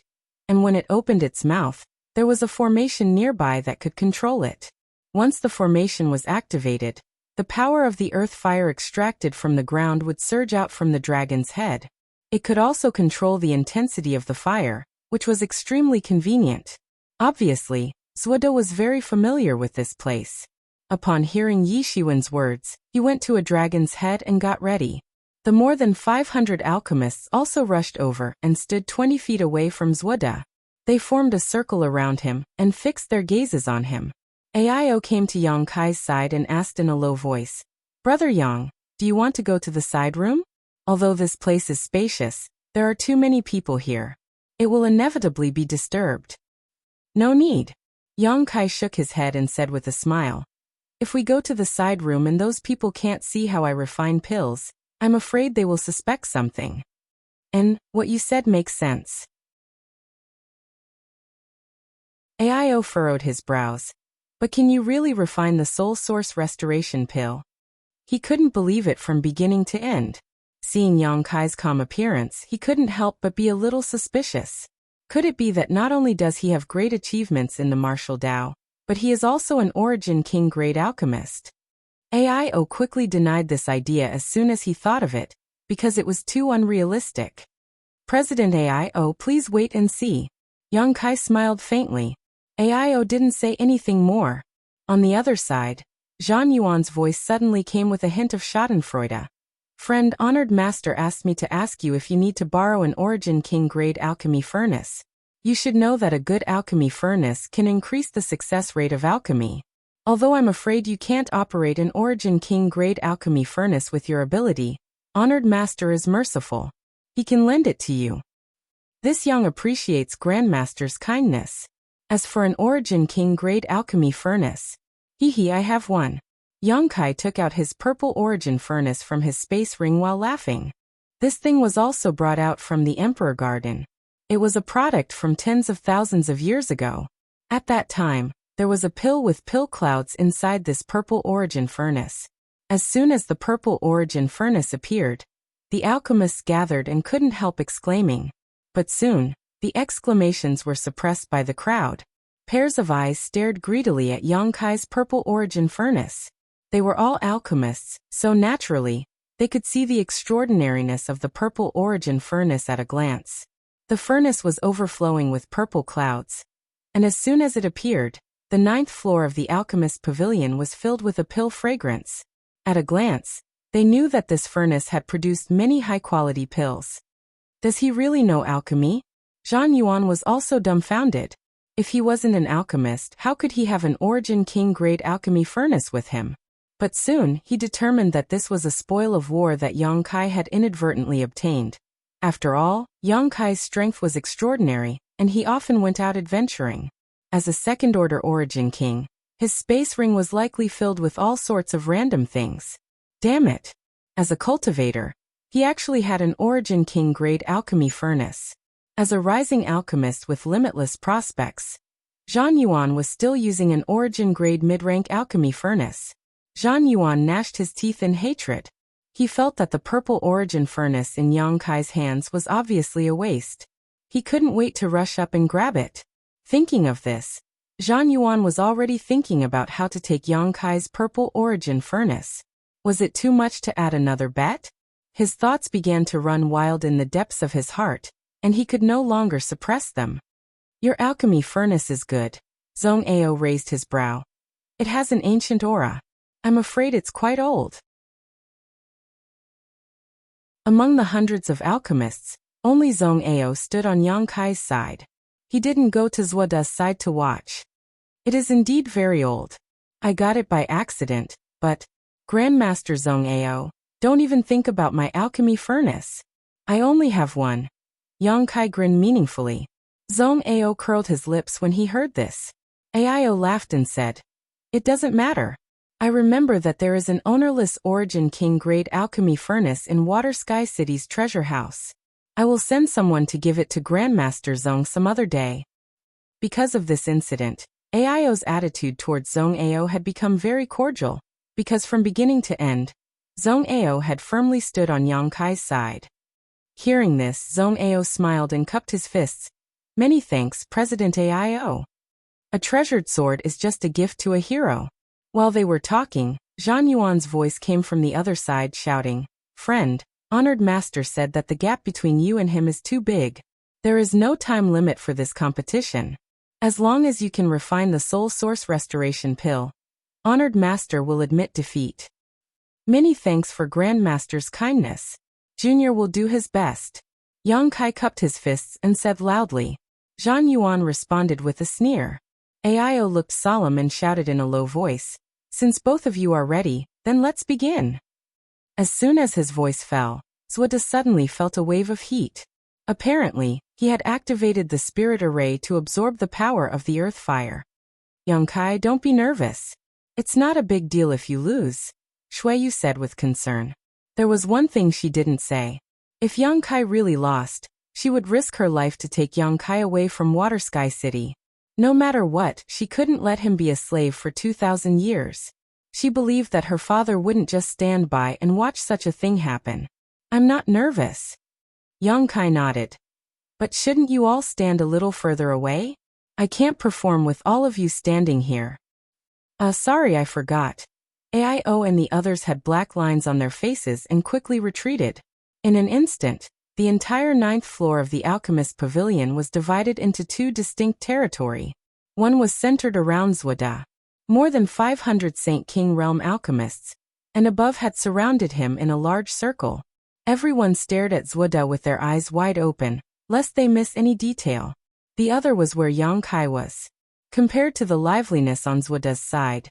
and when it opened its mouth, there was a formation nearby that could control it. Once the formation was activated, the power of the earth fire extracted from the ground would surge out from the dragon's head. It could also control the intensity of the fire, which was extremely convenient. Obviously, Zhuoda was very familiar with this place. Upon hearing Yi Shiwen's words, he went to a dragon's head and got ready. The more than 500 alchemists also rushed over and stood 20 feet away from Zhuoda. They formed a circle around him and fixed their gazes on him. Ao came to Yang Kai's side and asked in a low voice, "Brother Yang, do you want to go to the side room? Although this place is spacious, there are too many people here. It will inevitably be disturbed." "No need." Yang Kai shook his head and said with a smile, "If we go to the side room and those people can't see how I refine pills, I'm afraid they will suspect something. And what you said makes sense." Ao furrowed his brows. "But can you really refine the soul source restoration pill?" He couldn't believe it from beginning to end. Seeing Yang Kai's calm appearance, he couldn't help but be a little suspicious. Could it be that not only does he have great achievements in the martial Tao, but he is also an Origin King grade alchemist? Ao quickly denied this idea as soon as he thought of it, because it was too unrealistic. "President Ao, please wait and see." Yang Kai smiled faintly. Ao didn't say anything more. On the other side, Zhang Yuan's voice suddenly came with a hint of schadenfreude. "Friend, Honored Master asked me to ask you if you need to borrow an Origin King grade alchemy furnace. You should know that a good alchemy furnace can increase the success rate of alchemy. Although I'm afraid you can't operate an Origin King grade alchemy furnace with your ability, Honored Master is merciful. He can lend it to you." This Yang appreciates Grandmaster's kindness. As for an Origin King grade alchemy furnace, I have one. Yang Kai took out his purple origin furnace from his space ring while laughing. This thing was also brought out from the Emperor Garden. It was a product from tens of thousands of years ago. At that time, there was a pill with pill clouds inside this purple origin furnace. As soon as the purple origin furnace appeared, the alchemists gathered and couldn't help exclaiming. But soon, the exclamations were suppressed by the crowd. Pairs of eyes stared greedily at Yang Kai's purple origin furnace. They were all alchemists, so naturally, they could see the extraordinariness of the purple origin furnace at a glance. The furnace was overflowing with purple clouds, and as soon as it appeared, the 9th floor of the alchemist pavilion was filled with a pill fragrance. At a glance, they knew that this furnace had produced many high-quality pills. Does he really know alchemy? Zhang Yuan was also dumbfounded. If he wasn't an alchemist, how could he have an Origin King grade alchemy furnace with him? But soon, he determined that this was a spoil of war that Yang Kai had inadvertently obtained. After all, Yang Kai's strength was extraordinary, and he often went out adventuring. As a second-order Origin King, his space ring was likely filled with all sorts of random things. Damn it! As a cultivator, he actually had an Origin King grade alchemy furnace. As a rising alchemist with limitless prospects, Zhang Yuan was still using an Origin grade mid-rank alchemy furnace. Zhang Yuan gnashed his teeth in hatred. He felt that the purple origin furnace in Yang Kai's hands was obviously a waste. He couldn't wait to rush up and grab it. Thinking of this, Zhang Yuan was already thinking about how to take Yang Kai's purple origin furnace. Was it too much to add another bet? His thoughts began to run wild in the depths of his heart, and he could no longer suppress them. Your alchemy furnace is good. Zhong Ao raised his brow. It has an ancient aura. I'm afraid it's quite old. Among the hundreds of alchemists, only Zhong Ao stood on Yang Kai's side. He didn't go to Zhuoda's side to watch. It is indeed very old. I got it by accident, but, Grandmaster Zhong Ao, don't even think about my alchemy furnace. I only have one. Yang Kai grinned meaningfully. Zhong Ao curled his lips when he heard this. Ao laughed and said, It doesn't matter. I remember that there is an ownerless Origin King grade alchemy furnace in Water Sky City's treasure house. I will send someone to give it to Grandmaster Zhong some other day. Because of this incident, Ao's attitude towards Zhong Ao had become very cordial, because from beginning to end, Zhong Ao had firmly stood on Yang Kai's side. Hearing this, Zhong Ao smiled and cupped his fists. Many thanks, President Ao. A treasured sword is just a gift to a hero. While they were talking, Zhang Yuan's voice came from the other side shouting, Friend, honored master said that the gap between you and him is too big. There is no time limit for this competition. As long as you can refine the soul source restoration pill, honored master will admit defeat. Many thanks for Grandmaster's kindness. Junior will do his best. Yang Kai cupped his fists and said loudly. Zhang Yuan responded with a sneer. Ao looked solemn and shouted in a low voice, Since both of you are ready, then let's begin. As soon as his voice fell, Zhuda suddenly felt a wave of heat. Apparently, he had activated the spirit array to absorb the power of the earth fire. Yang Kai, don't be nervous. It's not a big deal if you lose, Shuiyu said with concern. There was one thing she didn't say. If Yang Kai really lost, she would risk her life to take Yang Kai away from Water Sky City. No matter what, she couldn't let him be a slave for 2,000 years. She believed that her father wouldn't just stand by and watch such a thing happen. I'm not nervous. Yang Kai nodded. But shouldn't you all stand a little further away? I can't perform with all of you standing here. Sorry, I forgot. Ao and the others had black lines on their faces and quickly retreated. In an instant, the entire 9th floor of the Alchemist Pavilion was divided into two distinct territory. One was centered around Zhuda. More than 500 Saint King Realm alchemists, and above had surrounded him in a large circle. Everyone stared at Zhuda with their eyes wide open, lest they miss any detail. The other was where Yang Kai was. Compared to the liveliness on Zhuda's side,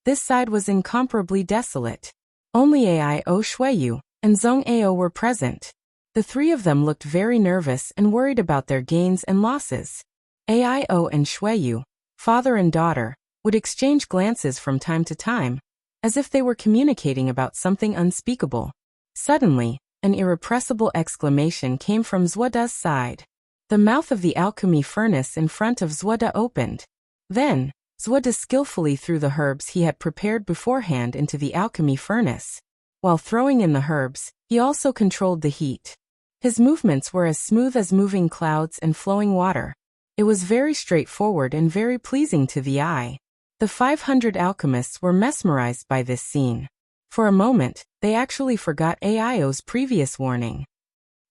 this side was incomparably desolate. Only Ao Shuiyu and Zhong Ao were present. The three of them looked very nervous and worried about their gains and losses. Ao and Shuiyu, father and daughter, would exchange glances from time to time, as if they were communicating about something unspeakable. Suddenly, an irrepressible exclamation came from Zhuda's side. The mouth of the alchemy furnace in front of Zhuda opened. Then, Zhuda skillfully threw the herbs he had prepared beforehand into the alchemy furnace. While throwing in the herbs, he also controlled the heat. His movements were as smooth as moving clouds and flowing water. It was very straightforward and very pleasing to the eye. The 500 alchemists were mesmerized by this scene. For a moment, they actually forgot Ao's previous warning.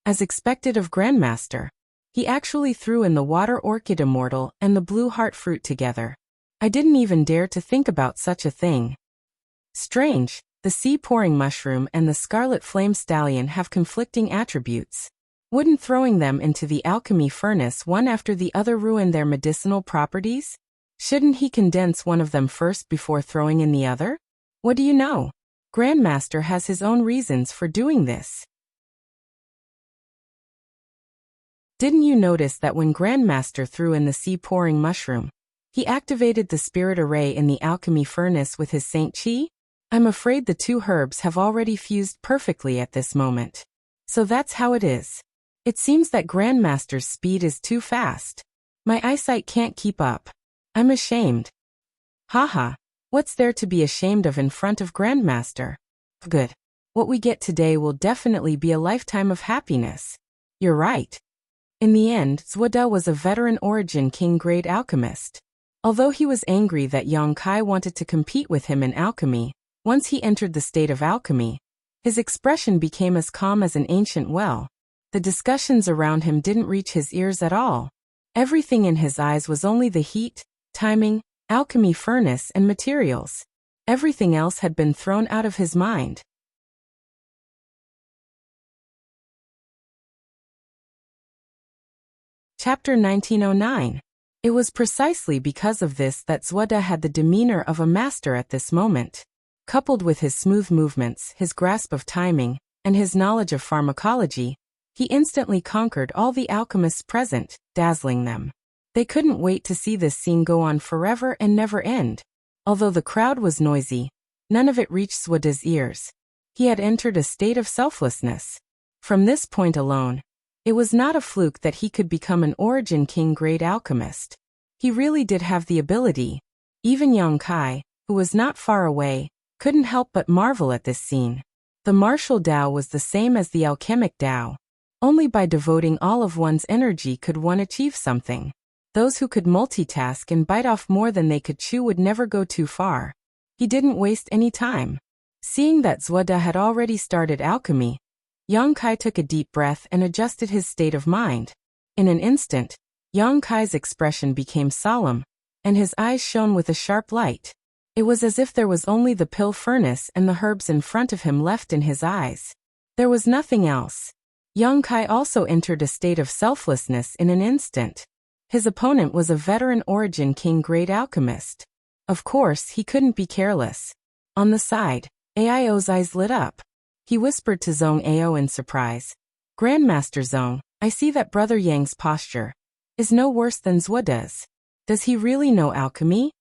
As expected of Grandmaster, he actually threw in the water orchid immortal and the blue heart fruit together. I didn't even dare to think about such a thing. Strange, the sea-pouring mushroom and the scarlet flame stallion have conflicting attributes. Wouldn't throwing them into the alchemy furnace one after the other ruin their medicinal properties? Shouldn't he condense one of them first before throwing in the other? What do you know? Grandmaster has his own reasons for doing this. Didn't you notice that when Grandmaster threw in the sea-pouring mushroom, he activated the spirit array in the alchemy furnace with his Saint Chi? I'm afraid the two herbs have already fused perfectly at this moment. So that's how it is. It seems that Grandmaster's speed is too fast. My eyesight can't keep up. I'm ashamed. Haha, what's there to be ashamed of in front of Grandmaster? Good. What we get today will definitely be a lifetime of happiness. You're right. In the end, Zhuda was a veteran origin king-grade alchemist. Although he was angry that Yang Kai wanted to compete with him in alchemy, once he entered the state of alchemy, his expression became as calm as an ancient well. The discussions around him didn't reach his ears at all. Everything in his eyes was only the heat, timing, alchemy furnace and materials. Everything else had been thrown out of his mind. Chapter 1909. It was precisely because of this that Zhuda had the demeanor of a master at this moment. Coupled with his smooth movements, his grasp of timing, and his knowledge of pharmacology, he instantly conquered all the alchemists present, dazzling them. They couldn't wait to see this scene go on forever and never end. Although the crowd was noisy, none of it reached Zhuda's ears. He had entered a state of selflessness. From this point alone, it was not a fluke that he could become an origin king-grade alchemist. He really did have the ability. Even Yang Kai, who was not far away, couldn't help but marvel at this scene. The martial Tao was the same as the alchemic Tao. Only by devoting all of one's energy could one achieve something. Those who could multitask and bite off more than they could chew would never go too far. He didn't waste any time. Seeing that Zhuode had already started alchemy, Yang Kai took a deep breath and adjusted his state of mind. In an instant, Yang Kai's expression became solemn, and his eyes shone with a sharp light. It was as if there was only the pill furnace and the herbs in front of him left in his eyes. There was nothing else. Yang Kai also entered a state of selflessness in an instant. His opponent was a veteran Origin King-grade alchemist. Of course, he couldn't be careless. On the side, Aio's eyes lit up. He whispered to Zhong Ao in surprise. "Grandmaster Zhong, I see that Brother Yang's posture is no worse than Zhuode's. Does he really know alchemy?"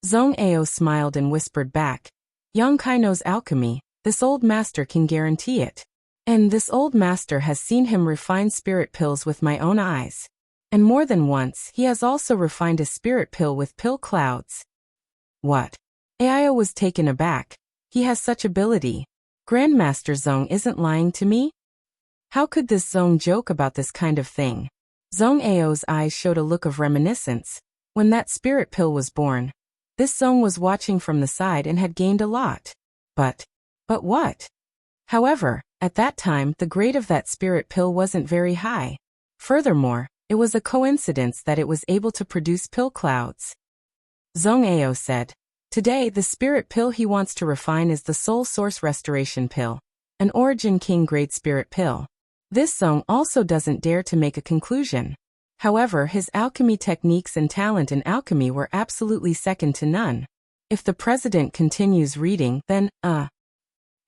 Zhong Ao smiled and whispered back. "Yang Kai knows alchemy, this old master can guarantee it. And this old master has seen him refine spirit pills with my own eyes. And more than once, he has also refined a spirit pill with pill clouds." "What?" Aio was taken aback. "He has such ability. Grandmaster Zhong isn't lying to me? How could this Zhong joke about this kind of thing?" Zhong Ao's eyes showed a look of reminiscence. When that spirit pill was born, this Zhong was watching from the side and had gained a lot. But what? However, at that time, the grade of that spirit pill wasn't very high. Furthermore, it was a coincidence that it was able to produce pill clouds. Zhong Ao said, "Today, the spirit pill he wants to refine is the Soul Source Restoration Pill, an Origin King-grade spirit pill." This Zhong also doesn't dare to make a conclusion. However, his alchemy techniques and talent in alchemy were absolutely second to none. If the president continues reading, then,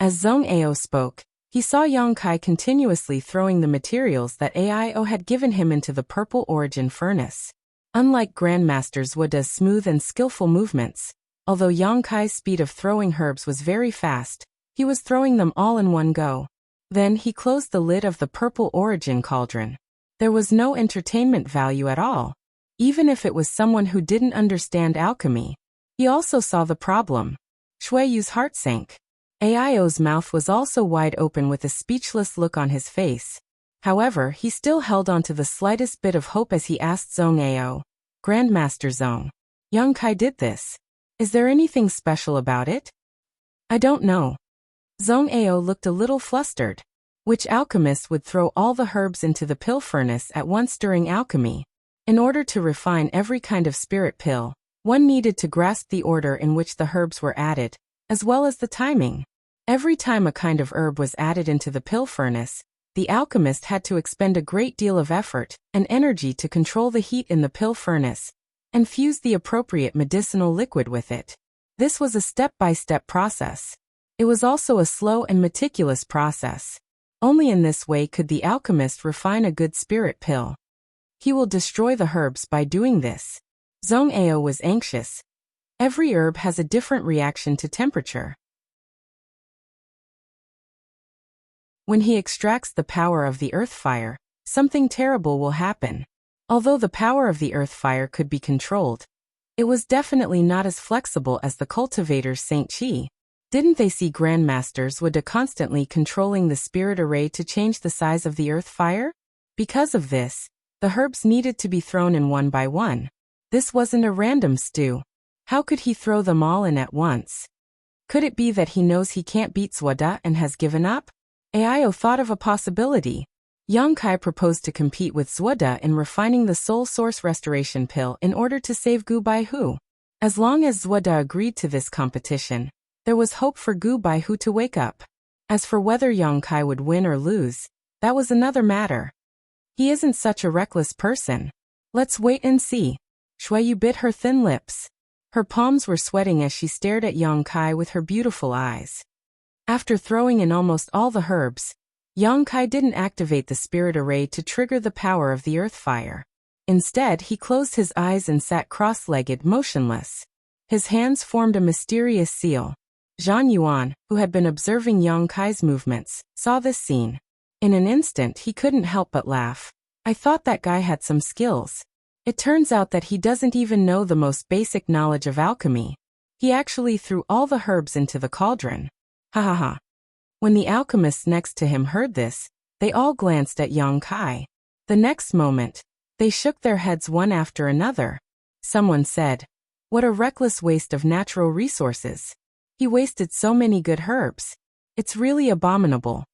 As Zhong Ao spoke, he saw Yang Kai continuously throwing the materials that Aio had given him into the purple origin furnace. Unlike Grandmaster Zhuode's smooth and skillful movements, although Yang Kai's speed of throwing herbs was very fast, he was throwing them all in one go. Then he closed the lid of the purple origin cauldron. There was no entertainment value at all. Even if it was someone who didn't understand alchemy. He also saw the problem. Shui Yu's heart sank. Aio's mouth was also wide open with a speechless look on his face. However, he still held on to the slightest bit of hope as he asked Zhong Ao, "Grandmaster Zhong, Yang Kai did this. Is there anything special about it?" "I don't know." Zhong Ao looked a little flustered. Which alchemist would throw all the herbs into the pill furnace at once during alchemy? In order to refine every kind of spirit pill, one needed to grasp the order in which the herbs were added, as well as the timing. Every time a kind of herb was added into the pill furnace, the alchemist had to expend a great deal of effort and energy to control the heat in the pill furnace and fuse the appropriate medicinal liquid with it. This was a step-by-step process. It was also a slow and meticulous process. Only in this way could the alchemist refine a good spirit pill. He will destroy the herbs by doing this. Zhong Ao was anxious. Every herb has a different reaction to temperature. When he extracts the power of the earth fire, something terrible will happen. Although the power of the earth fire could be controlled, it was definitely not as flexible as the cultivator's Saint Chi. Didn't they see grandmasters would constantly controlling the spirit array to change the size of the earth fire? Because of this, the herbs needed to be thrown in one by one. This wasn't a random stew. How could he throw them all in at once? Could it be that he knows he can't beat Zhuode and has given up? Aio thought of a possibility. Yang Kai proposed to compete with Zhuode in refining the Soul Source Restoration Pill in order to save Gu Baihu. As long as Zhuode agreed to this competition, there was hope for Gu Baihu to wake up. As for whether Yang Kai would win or lose, that was another matter. He isn't such a reckless person. Let's wait and see. Shui Yu bit her thin lips. Her palms were sweating as she stared at Yang Kai with her beautiful eyes. After throwing in almost all the herbs, Yang Kai didn't activate the spirit array to trigger the power of the earth fire. Instead, he closed his eyes and sat cross-legged, motionless. His hands formed a mysterious seal. Zhang Yuan, who had been observing Yang Kai's movements, saw this scene. In an instant, he couldn't help but laugh. I thought that guy had some skills. It turns out that he doesn't even know the most basic knowledge of alchemy. He actually threw all the herbs into the cauldron. Ha ha ha. When the alchemists next to him heard this, they all glanced at Yang Kai. The next moment, they shook their heads one after another. Someone said, "What a reckless waste of natural resources. He wasted so many good herbs. It's really abominable."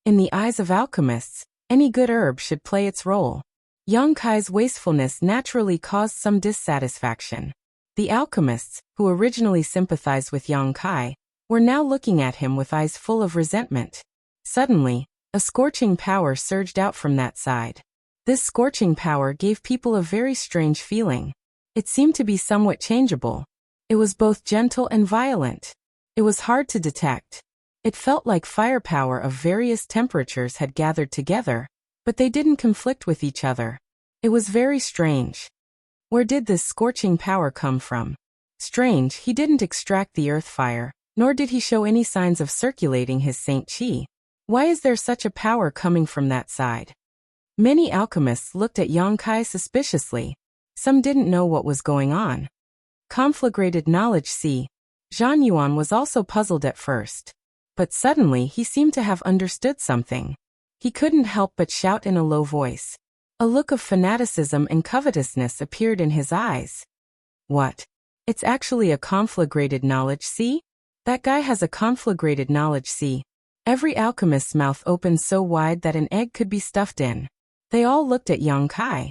In the eyes of alchemists, any good herb should play its role. Yang Kai's wastefulness naturally caused some dissatisfaction. The alchemists, who originally sympathized with Yang Kai, were now looking at him with eyes full of resentment. Suddenly, a scorching power surged out from that side. This scorching power gave people a very strange feeling. It seemed to be somewhat changeable. It was both gentle and violent. It was hard to detect. It felt like firepower of various temperatures had gathered together, but they didn't conflict with each other. It was very strange. Where did this scorching power come from? Strange, he didn't extract the earth fire, nor did he show any signs of circulating his Saint Qi. Why is there such a power coming from that side? Many alchemists looked at Yang Kai suspiciously. Some didn't know what was going on. Conflagrated knowledge. See, Zhan Yuan was also puzzled at first. But suddenly he seemed to have understood something. He couldn't help but shout in a low voice. A look of fanaticism and covetousness appeared in his eyes. What? It's actually a conflagrated knowledge. See? That guy has a conflagrated knowledge. See? Every alchemist's mouth opened so wide that an egg could be stuffed in. They all looked at Yang Kai.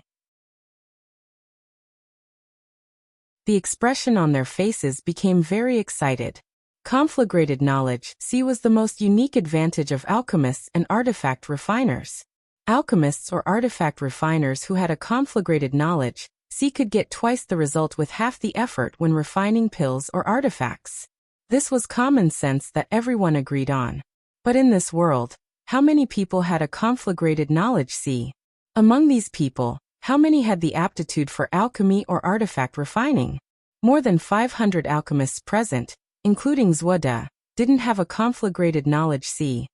The expression on their faces became very excited. Conflagrated knowledge, see, was the most unique advantage of alchemists and artifact refiners. Alchemists or artifact refiners who had a conflagrated knowledge, see, could get twice the result with half the effort when refining pills or artifacts. This was common sense that everyone agreed on. But in this world, how many people had a conflagrated knowledge? See? Among these people, how many had the aptitude for alchemy or artifact refining? More than 500 alchemists present, including Zuoda, didn't have a conflagrated knowledge. See?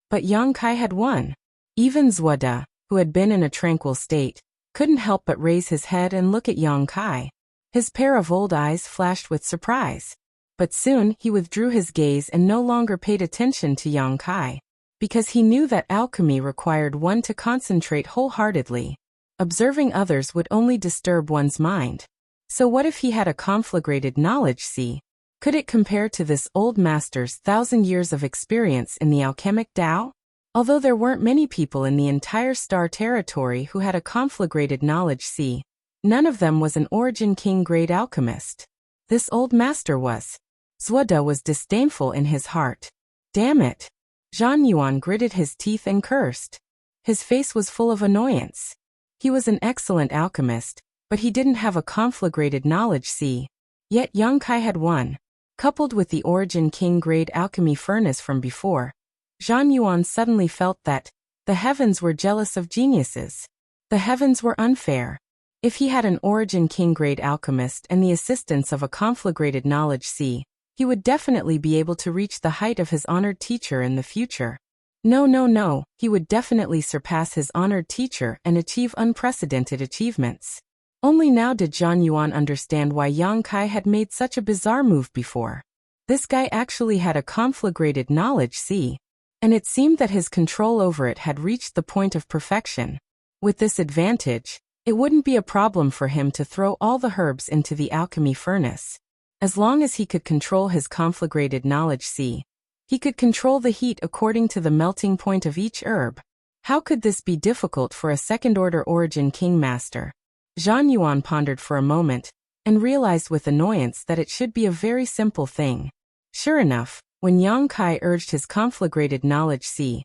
But Yang Kai had one. Even Zuoda, who had been in a tranquil state, couldn't help but raise his head and look at Yang Kai. His pair of old eyes flashed with surprise. But soon he withdrew his gaze and no longer paid attention to Yang Kai, because he knew that alchemy required one to concentrate wholeheartedly. Observing others would only disturb one's mind. So what if he had a conflagrated knowledge? See? Could it compare to this old master's 1,000 years of experience in the alchemic Tao? Although there weren't many people in the entire star territory who had a conflagrated knowledge. See? None of them was an Origin King grade alchemist. This old master was. Zuoda was disdainful in his heart. Damn it! Zhan Yuan gritted his teeth and cursed. His face was full of annoyance. He was an excellent alchemist, but he didn't have a conflagrated knowledge. See? Yet Yang Kai had one. Coupled with the Origin King grade alchemy furnace from before, Zhan Yuan suddenly felt that the heavens were jealous of geniuses. The heavens were unfair. If he had an Origin King grade alchemist and the assistance of a conflagrated knowledge. See? He would definitely be able to reach the height of his honored teacher in the future. No, he would definitely surpass his honored teacher and achieve unprecedented achievements. Only now did Zhan Yuan understand why Yang Kai had made such a bizarre move before. This guy actually had a conflagrated knowledge. See? And it seemed that his control over it had reached the point of perfection. With this advantage, it wouldn't be a problem for him to throw all the herbs into the alchemy furnace. As long as he could control his conflagrated knowledge. See? He could control the heat according to the melting point of each herb. How could this be difficult for a second-order Origin King master? Zhan Yuan pondered for a moment, and realized with annoyance that it should be a very simple thing. Sure enough, when Yang Kai urged his conflagrated knowledge. See?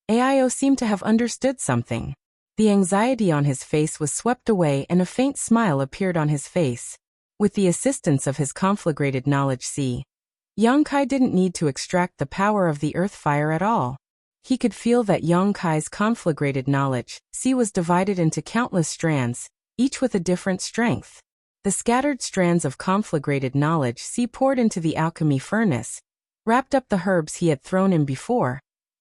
Aio seemed to have understood something. The anxiety on his face was swept away and a faint smile appeared on his face. With the assistance of his conflagrated knowledge. See? Yang Kai didn't need to extract the power of the earth fire at all. He could feel that Yang Kai's conflagrated knowledge. See? Was divided into countless strands, each with a different strength. The scattered strands of conflagrated knowledge. See? Poured into the alchemy furnace, wrapped up the herbs he had thrown in before,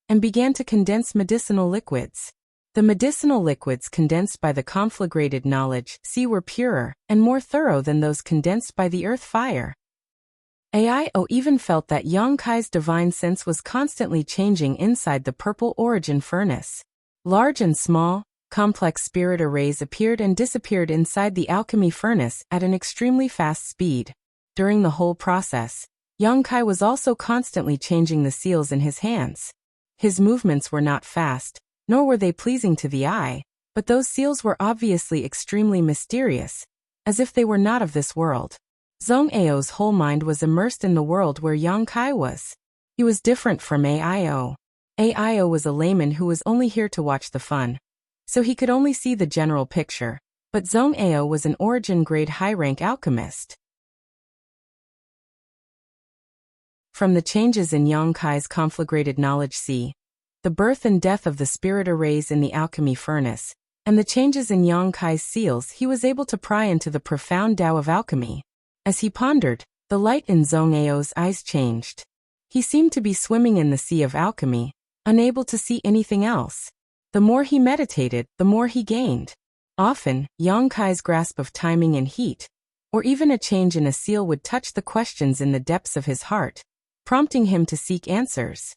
and began to condense medicinal liquids. The medicinal liquids condensed by the conflagrated knowledge. See? Were purer and more thorough than those condensed by the earth fire. Ao even felt that Yang Kai's divine sense was constantly changing inside the purple origin furnace. Large and small, complex spirit arrays appeared and disappeared inside the alchemy furnace at an extremely fast speed. During the whole process, Yang Kai was also constantly changing the seals in his hands. His movements were not fast, nor were they pleasing to the eye, but those seals were obviously extremely mysterious, as if they were not of this world. Zhong Ao's whole mind was immersed in the world where Yang Kai was. He was different from Ao. Ao was a layman who was only here to watch the fun, so he could only see the general picture, but Zhong Ao was an origin-grade high-rank alchemist. From the changes in Yang Kai's conflagrated knowledge see, the birth and death of the spirit arrays in the alchemy furnace, and the changes in Yang Kai's seals, he was able to pry into the profound Tao of alchemy. As he pondered, the light in Zhong Ao's eyes changed. He seemed to be swimming in the sea of alchemy, unable to see anything else. The more he meditated, the more he gained. Often, Yang Kai's grasp of timing and heat, or even a change in a seal would touch the questions in the depths of his heart, prompting him to seek answers.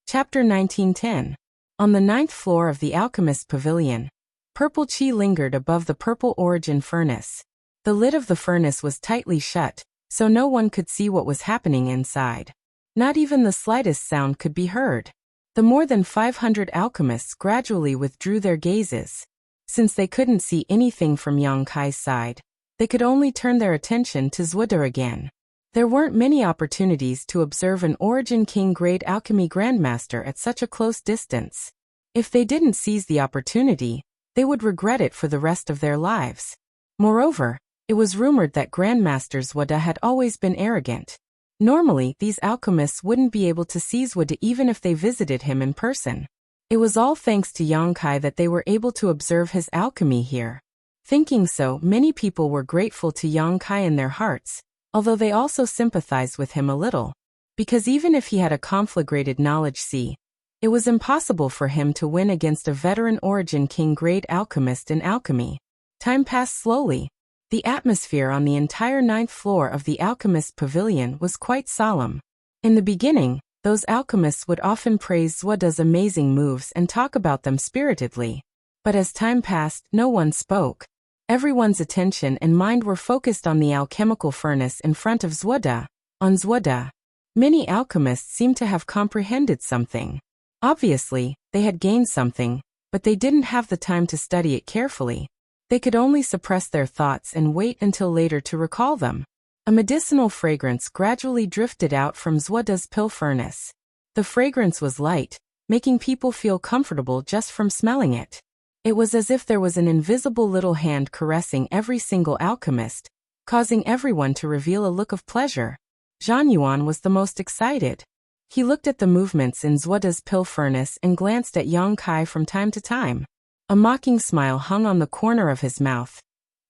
Chapter 1910. On the 9th floor of the alchemist's pavilion, purple qi lingered above the purple origin furnace. The lid of the furnace was tightly shut, so no one could see what was happening inside. Not even the slightest sound could be heard. The more than 500 alchemists gradually withdrew their gazes. Since they couldn't see anything from Yang Kai's side, they could only turn their attention to Zhuoda again. There weren't many opportunities to observe an Origin King-grade alchemy grandmaster at such a close distance. If they didn't seize the opportunity, they would regret it for the rest of their lives. Moreover, it was rumored that Grandmaster Zhuoda had always been arrogant. Normally, these alchemists wouldn't be able to see Zhuoda even if they visited him in person. It was all thanks to Yang Kai that they were able to observe his alchemy here. Thinking so, many people were grateful to Yang Kai in their hearts, although they also sympathized with him a little. Because even if he had a conflagrated knowledge see, it was impossible for him to win against a veteran Origin King-grade alchemist in alchemy. Time passed slowly. The atmosphere on the entire 9th floor of the alchemist's pavilion was quite solemn. In the beginning, those alchemists would often praise Zhuoda's amazing moves and talk about them spiritedly. But as time passed, no one spoke. Everyone's attention and mind were focused on the alchemical furnace in front of Zhuoda. On Zhuoda, many alchemists seemed to have comprehended something. Obviously, they had gained something, but they didn't have the time to study it carefully. They could only suppress their thoughts and wait until later to recall them. A medicinal fragrance gradually drifted out from Zhuoda's pill furnace. The fragrance was light, making people feel comfortable just from smelling it. It was as if there was an invisible little hand caressing every single alchemist, causing everyone to reveal a look of pleasure. Zhang Yuan was the most excited. He looked at the movements in Zhuoda's pill furnace and glanced at Yang Kai from time to time. A mocking smile hung on the corner of his mouth,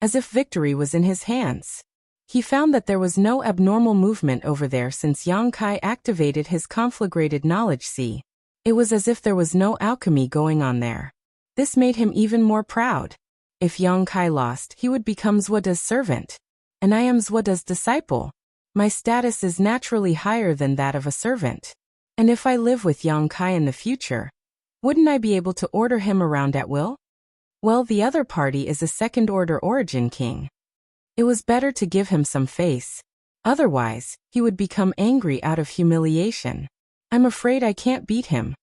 as if victory was in his hands. He found that there was no abnormal movement over there since Yang Kai activated his conflagrated knowledge see. It was as if there was no alchemy going on there. This made him even more proud. If Yang Kai lost, he would become Zhuoda's servant. And I am Zhuoda's disciple. My status is naturally higher than that of a servant. And if I live with Yang Kai in the future, wouldn't I be able to order him around at will? Well, the other party is a second-order Origin King. It was better to give him some face. Otherwise, he would become angry out of humiliation. I'm afraid I can't beat him.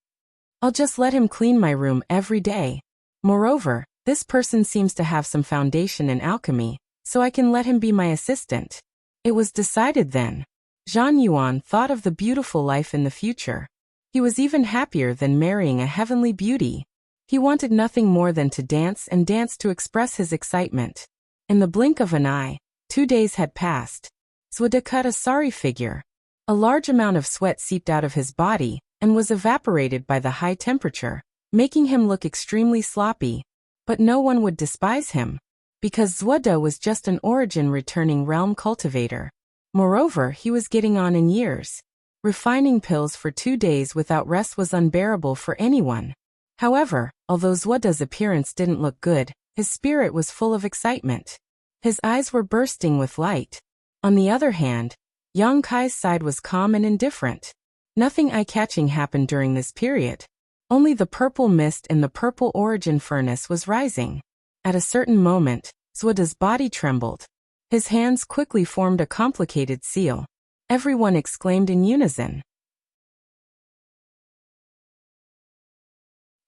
I'll just let him clean my room every day. Moreover, this person seems to have some foundation in alchemy, so I can let him be my assistant. It was decided then. Zhang Yuan thought of the beautiful life in the future. He was even happier than marrying a heavenly beauty. He wanted nothing more than to dance and dance to express his excitement. In the blink of an eye, 2 days had passed. Zhuoda cut a sorry figure. A large amount of sweat seeped out of his body and was evaporated by the high temperature, making him look extremely sloppy. But no one would despise him, because Zhuoda was just an origin returning realm cultivator. Moreover, he was getting on in years. Refining pills for 2 days without rest was unbearable for anyone. However, although Zhuoda's appearance didn't look good, His spirit was full of excitement. His eyes were bursting with light. On the other hand, Yang Kai's side was calm and indifferent. Nothing eye-catching happened during this period. Only the purple mist in the purple origin furnace was rising. At a certain moment, Zhuoda's body trembled. His hands quickly formed a complicated seal. Everyone exclaimed in unison.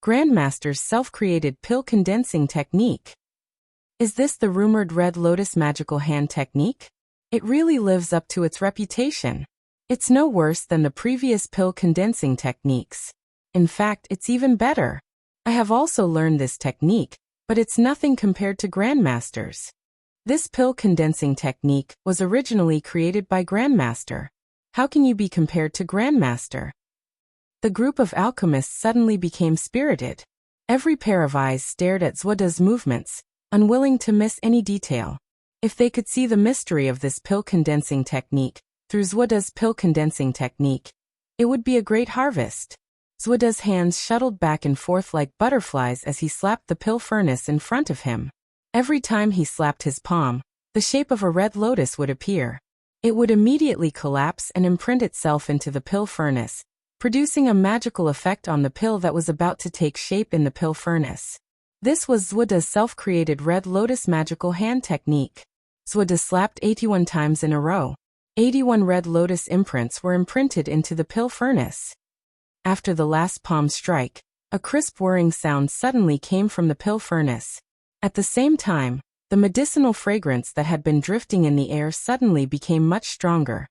Grandmaster's self-created pill condensing technique. Is this the rumored Red Lotus magical hand technique? It really lives up to its reputation. It's no worse than the previous pill condensing techniques. In fact, it's even better. I have also learned this technique, but it's nothing compared to Grandmaster's. This pill condensing technique was originally created by Grandmaster. How can you be compared to Grandmaster? The group of alchemists suddenly became spirited. Every pair of eyes stared at Zhuoda's movements, unwilling to miss any detail. If they could see the mystery of this pill condensing technique, through Zhuoda's pill condensing technique, it would be a great harvest. Zhuoda's hands shuttled back and forth like butterflies as he slapped the pill furnace in front of him. Every time he slapped his palm, the shape of a red lotus would appear. It would immediately collapse and imprint itself into the pill furnace, producing a magical effect on the pill that was about to take shape in the pill furnace. This was Zhuoda's self-created Red Lotus magical hand technique. Zhuoda slapped 81 times in a row. 81 Red Lotus imprints were imprinted into the pill furnace. After the last palm strike, a crisp whirring sound suddenly came from the pill furnace. At the same time, the medicinal fragrance that had been drifting in the air suddenly became much stronger.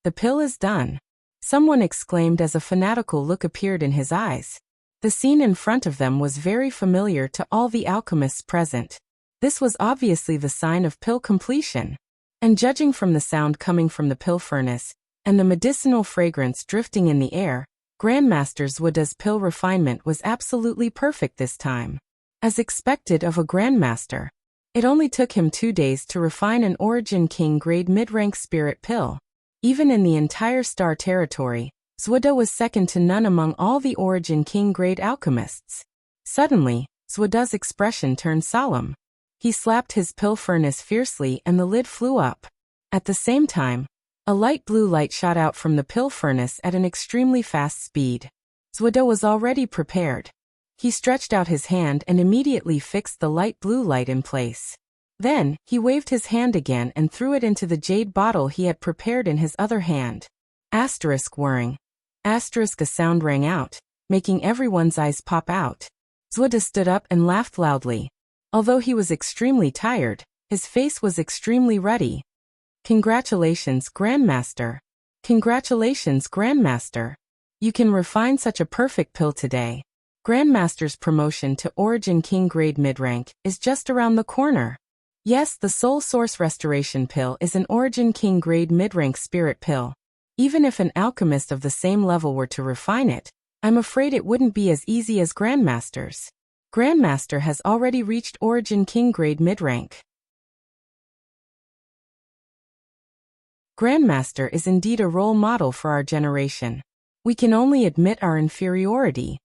The pill is done. Someone exclaimed as a fanatical look appeared in his eyes. The scene in front of them was very familiar to all the alchemists present. This was obviously the sign of pill completion. And judging from the sound coming from the pill furnace, and the medicinal fragrance drifting in the air, Grandmaster Zhuoda's pill refinement was absolutely perfect this time. As expected of a Grandmaster, it only took him 2 days to refine an Origin King grade mid-rank spirit pill. Even in the entire Star Territory, Zhuoda was second to none among all the Origin King grade alchemists. Suddenly, Zhuoda's expression turned solemn. He slapped his pill furnace fiercely and the lid flew up. At the same time, a light blue light shot out from the pill furnace at an extremely fast speed. Zhuoda was already prepared. He stretched out his hand and immediately fixed the light blue light in place. Then, he waved his hand again and threw it into the jade bottle he had prepared in his other hand. Asterisk whirring. Asterisk a sound rang out, making everyone's eyes pop out. Zhuoda stood up and laughed loudly. Although he was extremely tired, his face was extremely ruddy. Congratulations, Grandmaster. Congratulations, Grandmaster. You can refine such a perfect pill today. Grandmaster's promotion to Origin King grade mid-rank is just around the corner. Yes, the Soul Source Restoration pill is an Origin King grade mid-rank spirit pill. Even if an alchemist of the same level were to refine it, I'm afraid it wouldn't be as easy as Grandmaster's. Grandmaster has already reached Origin King grade mid-rank. Grandmaster is indeed a role model for our generation. We can only admit our inferiority.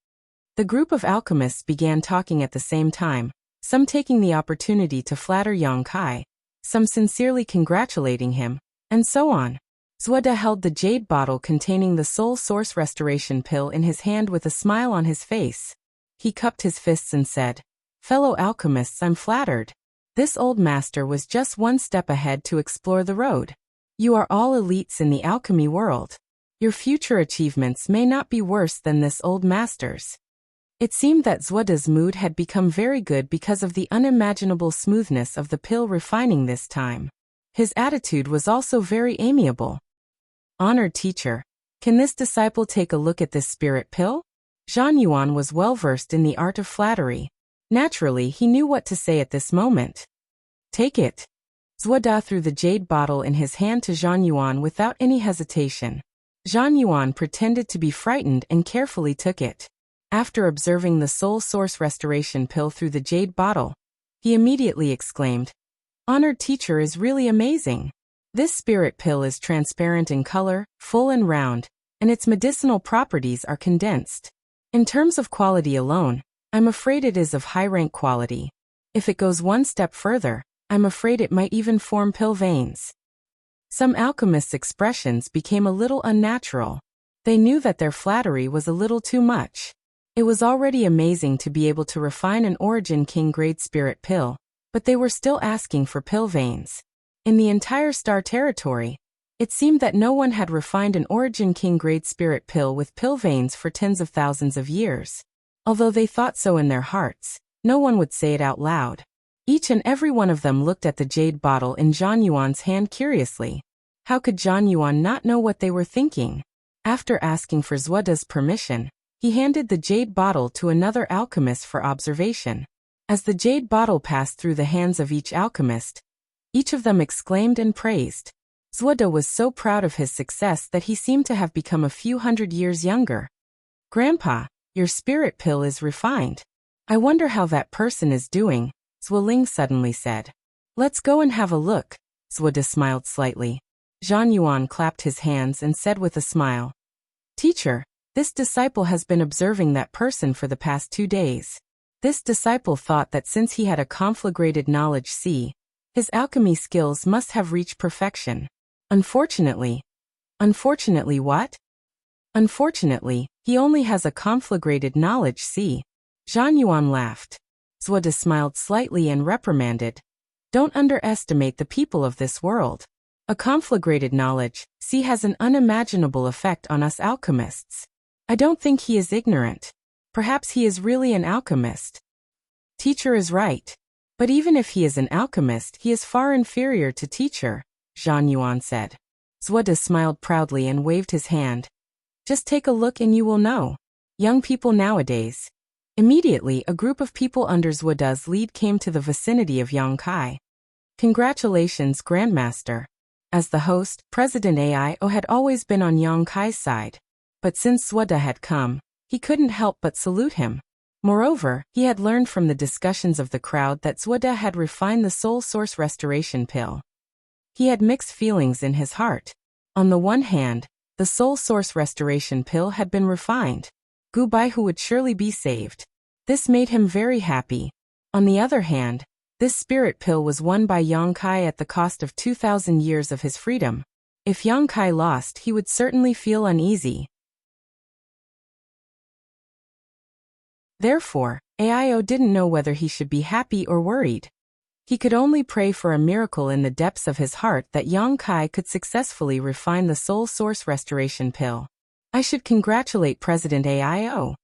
The group of alchemists began talking at the same time, some taking the opportunity to flatter Yang Kai, some sincerely congratulating him, and so on. Zhuoda held the jade bottle containing the Soul Source Restoration pill in his hand with a smile on his face. He cupped his fists and said, "Fellow alchemists, I'm flattered. This old master was just one step ahead to explore the road. You are all elites in the alchemy world. Your future achievements may not be worse than this old master's." It seemed that Zhuoda's mood had become very good because of the unimaginable smoothness of the pill refining this time. His attitude was also very amiable. "Honored teacher, can this disciple take a look at this spirit pill?" Zhang Yuan was well versed in the art of flattery. Naturally, he knew what to say at this moment. "Take it." Zhuoda threw the jade bottle in his hand to Zhang Yuan without any hesitation. Zhang Yuan pretended to be frightened and carefully took it. After observing the Soul Source Restoration pill through the jade bottle, he immediately exclaimed, "Honored teacher is really amazing. This spirit pill is transparent in color, full and round, and its medicinal properties are condensed. In terms of quality alone, I'm afraid it is of high-rank quality. If it goes one step further, I'm afraid it might even form pill veins. Some alchemists' expressions became a little unnatural. They knew that their flattery was a little too much. It was already amazing to be able to refine an Origin King grade spirit pill, but they were still asking for pill veins. In the entire star territory, it seemed that no one had refined an Origin King grade spirit pill with pill veins for tens of thousands of years. Although they thought so in their hearts, no one would say it out loud. Each and every one of them looked at the jade bottle in Zhang Yuan's hand curiously. How could Zhang Yuan not know what they were thinking? After asking for Zhuoda's permission, he handed the jade bottle to another alchemist for observation. As the jade bottle passed through the hands of each alchemist, each of them exclaimed and praised. Zhuoda was so proud of his success that he seemed to have become a few hundred years younger. "Grandpa, your spirit pill is refined. I wonder how that person is doing," Zhuoling suddenly said. "Let's go and have a look." Zhuoda smiled slightly. Zhang Yuan clapped his hands and said with a smile, "Teacher, this disciple has been observing that person for the past 2 days. This disciple thought that since he had a conflagrated knowledge C, his alchemy skills must have reached perfection. Unfortunately what? Unfortunately, he only has a conflagrated knowledge C." Zhang Yuan laughed. Zhuoda smiled slightly and reprimanded, "Don't underestimate the people of this world. A conflagrated knowledge C has an unimaginable effect on us alchemists. I don't think he is ignorant. Perhaps he is really an alchemist." "Teacher is right. But even if he is an alchemist, he is far inferior to teacher," Zhang Yuan said. Zhuoda smiled proudly and waved his hand. "Just take a look and you will know. Young people nowadays." Immediately, a group of people under Zhuoda's lead came to the vicinity of Yang Kai. "Congratulations, Grandmaster." As the host, President Ao had always been on Yang Kai's side. But since Zhuoda had come, he couldn't help but salute him. Moreover, he had learned from the discussions of the crowd that Zhuoda had refined the soul source restoration pill. He had mixed feelings in his heart. On the one hand, the soul source restoration pill had been refined. Gu Baihu would surely be saved. This made him very happy. On the other hand, this spirit pill was won by Yang Kai at the cost of 2,000 years of his freedom. If Yang Kai lost, he would certainly feel uneasy. Therefore, Ao didn't know whether he should be happy or worried. He could only pray for a miracle in the depths of his heart that Yang Kai could successfully refine the soul source restoration pill. "I should congratulate President Ao."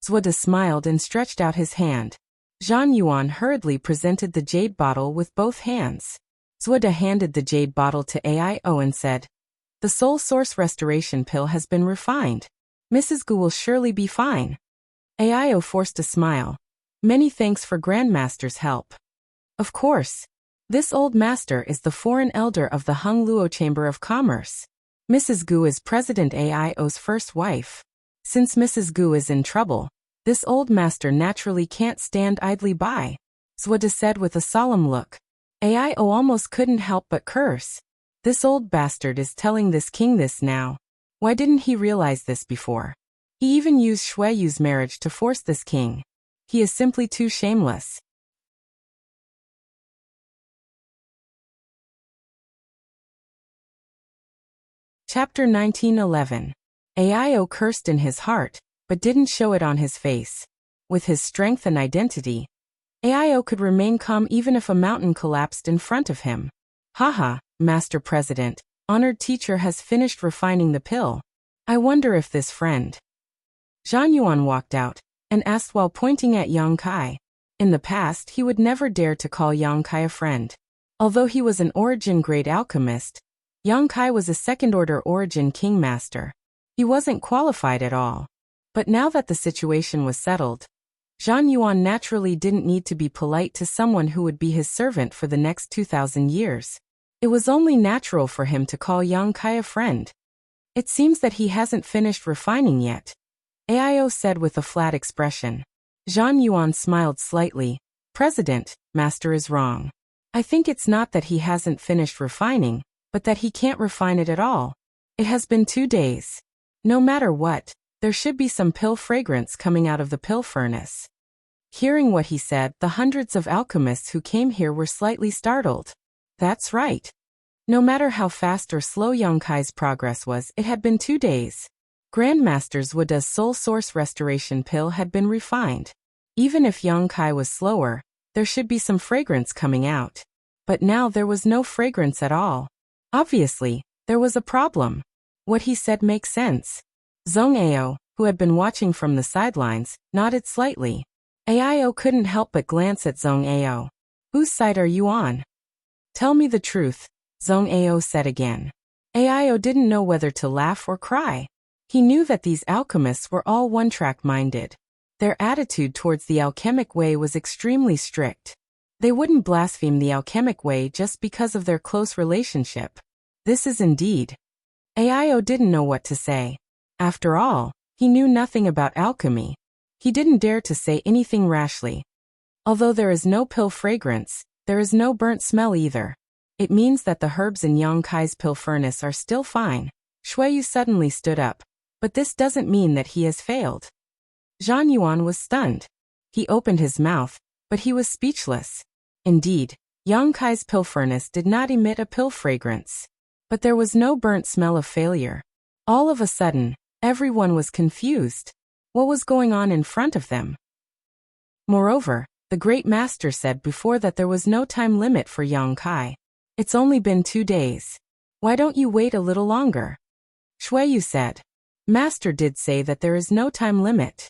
Zhuoda smiled and stretched out his hand. Zhang Yuan hurriedly presented the jade bottle with both hands. Zhuoda handed the jade bottle to Ao and said, "The soul source restoration pill has been refined. Mrs. Gu will surely be fine." Ao forced a smile. "Many thanks for Grandmaster's help." "Of course. This old master is the foreign elder of the Hung Luo Chamber of Commerce. Mrs. Gu is President Ao's first wife. Since Mrs. Gu is in trouble, this old master naturally can't stand idly by," Zhuoda said with a solemn look. Ao almost couldn't help but curse. This old bastard is telling this king this now. Why didn't he realize this before? He even used Shueyu's marriage to force this king. He is simply too shameless. Chapter 1911. Ao cursed in his heart, but didn't show it on his face. With his strength and identity, Ao could remain calm even if a mountain collapsed in front of him. "Haha, Master President, honored teacher has finished refining the pill. I wonder if this friend..." Zhang Yuan walked out and asked while pointing at Yang Kai. In the past, he would never dare to call Yang Kai a friend. Although he was an origin-grade alchemist, Yang Kai was a second-order origin king master. He wasn't qualified at all. But now that the situation was settled, Zhang Yuan naturally didn't need to be polite to someone who would be his servant for the next 2,000 years. It was only natural for him to call Yang Kai a friend. "It seems that he hasn't finished refining yet," Ao said with a flat expression. Zhang Yuan smiled slightly. "President, master is wrong. I think it's not that he hasn't finished refining, but that he can't refine it at all. It has been 2 days. No matter what, there should be some pill fragrance coming out of the pill furnace." Hearing what he said, the hundreds of alchemists who came here were slightly startled. That's right. No matter how fast or slow Yonkai's progress was, it had been 2 days. Grandmaster Wuda's soul source restoration pill had been refined. Even if Yonkai was slower, there should be some fragrance coming out. But now there was no fragrance at all. Obviously, there was a problem. What he said makes sense. Zhong Ao, who had been watching from the sidelines, nodded slightly. Ao couldn't help but glance at Zhong Ao. Whose side are you on? Tell me the truth, Zhong Ao said again. Ao didn't know whether to laugh or cry. He knew that these alchemists were all one-track minded. Their attitude towards the alchemic way was extremely strict. They wouldn't blaspheme the alchemic way just because of their close relationship. This is indeed. Ao didn't know what to say. After all, he knew nothing about alchemy. He didn't dare to say anything rashly. Although there is no pill fragrance, there is no burnt smell either. It means that the herbs in Yonkai's pill furnace are still fine. Shuiyu suddenly stood up. But this doesn't mean that he has failed. Zhan Yuan was stunned. He opened his mouth, but he was speechless. Indeed, Yonkai's pill furnace did not emit a pill fragrance. But there was no burnt smell of failure. All of a sudden, everyone was confused. What was going on in front of them? Moreover, the great master said before that there was no time limit for Yonkai. It's only been 2 days. Why don't you wait a little longer? Shuiyu said. Master did say that there is no time limit.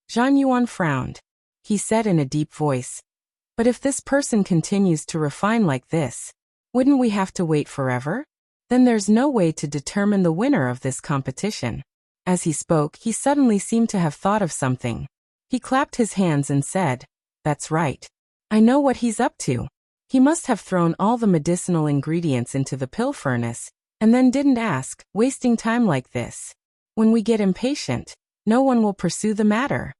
Zhan Yuan frowned. He said in a deep voice. But if this person continues to refine like this, wouldn't we have to wait forever? Then there's no way to determine the winner of this competition. As he spoke, he suddenly seemed to have thought of something. He clapped his hands and said, That's right. I know what he's up to. He must have thrown all the medicinal ingredients into the pill furnace, and then didn't ask, wasting time like this. When we get impatient, no one will pursue the matter.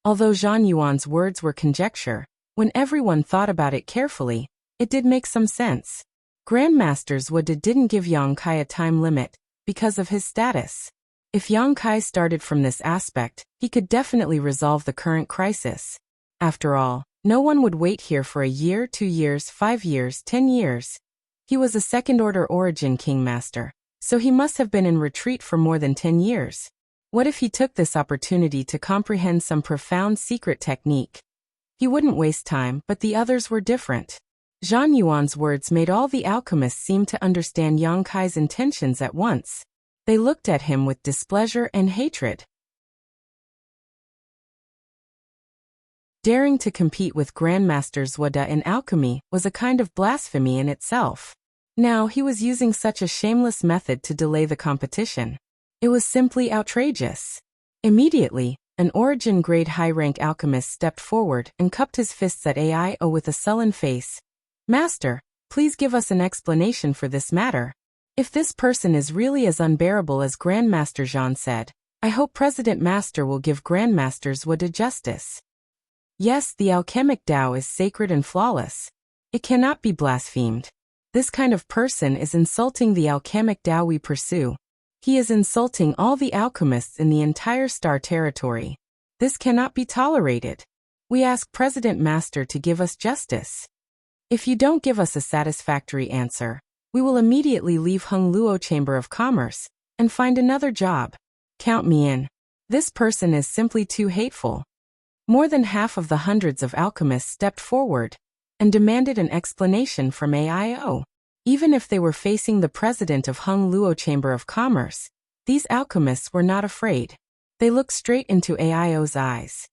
Although Zhan Yuan's words were conjecture, when everyone thought about it carefully, it did make some sense. Grandmaster Wuda didn't give Yonkai a time limit, because of his status. If Yonkai started from this aspect, he could definitely resolve the current crisis. After all, no one would wait here for a year, 2 years, 5 years, 10 years. He was a second-order origin kingmaster, so he must have been in retreat for more than 10 years. What if he took this opportunity to comprehend some profound secret technique? He wouldn't waste time, but the others were different. Zhan Yuan's words made all the alchemists seem to understand Yonkai's intentions at once. They looked at him with displeasure and hatred. Daring to compete with Grandmaster Wuda in alchemy was a kind of blasphemy in itself. Now he was using such a shameless method to delay the competition. It was simply outrageous. Immediately, an origin-grade high-rank alchemist stepped forward and cupped his fists at Ao with a sullen face. Master, please give us an explanation for this matter. If this person is really as unbearable as Grandmaster Zhan said, I hope President Master will give Grandmaster Wuda justice. Yes, the alchemic Tao is sacred and flawless. It cannot be blasphemed. This kind of person is insulting the alchemic Tao we pursue. He is insulting all the alchemists in the entire star territory. This cannot be tolerated. We ask President Master to give us justice. If you don't give us a satisfactory answer, we will immediately leave Hongluo Chamber of Commerce and find another job. Count me in. This person is simply too hateful. More than half of the hundreds of alchemists stepped forward and demanded an explanation from Ao. Even if they were facing the president of Hongluo Chamber of Commerce, these alchemists were not afraid. They looked straight into Ao's eyes.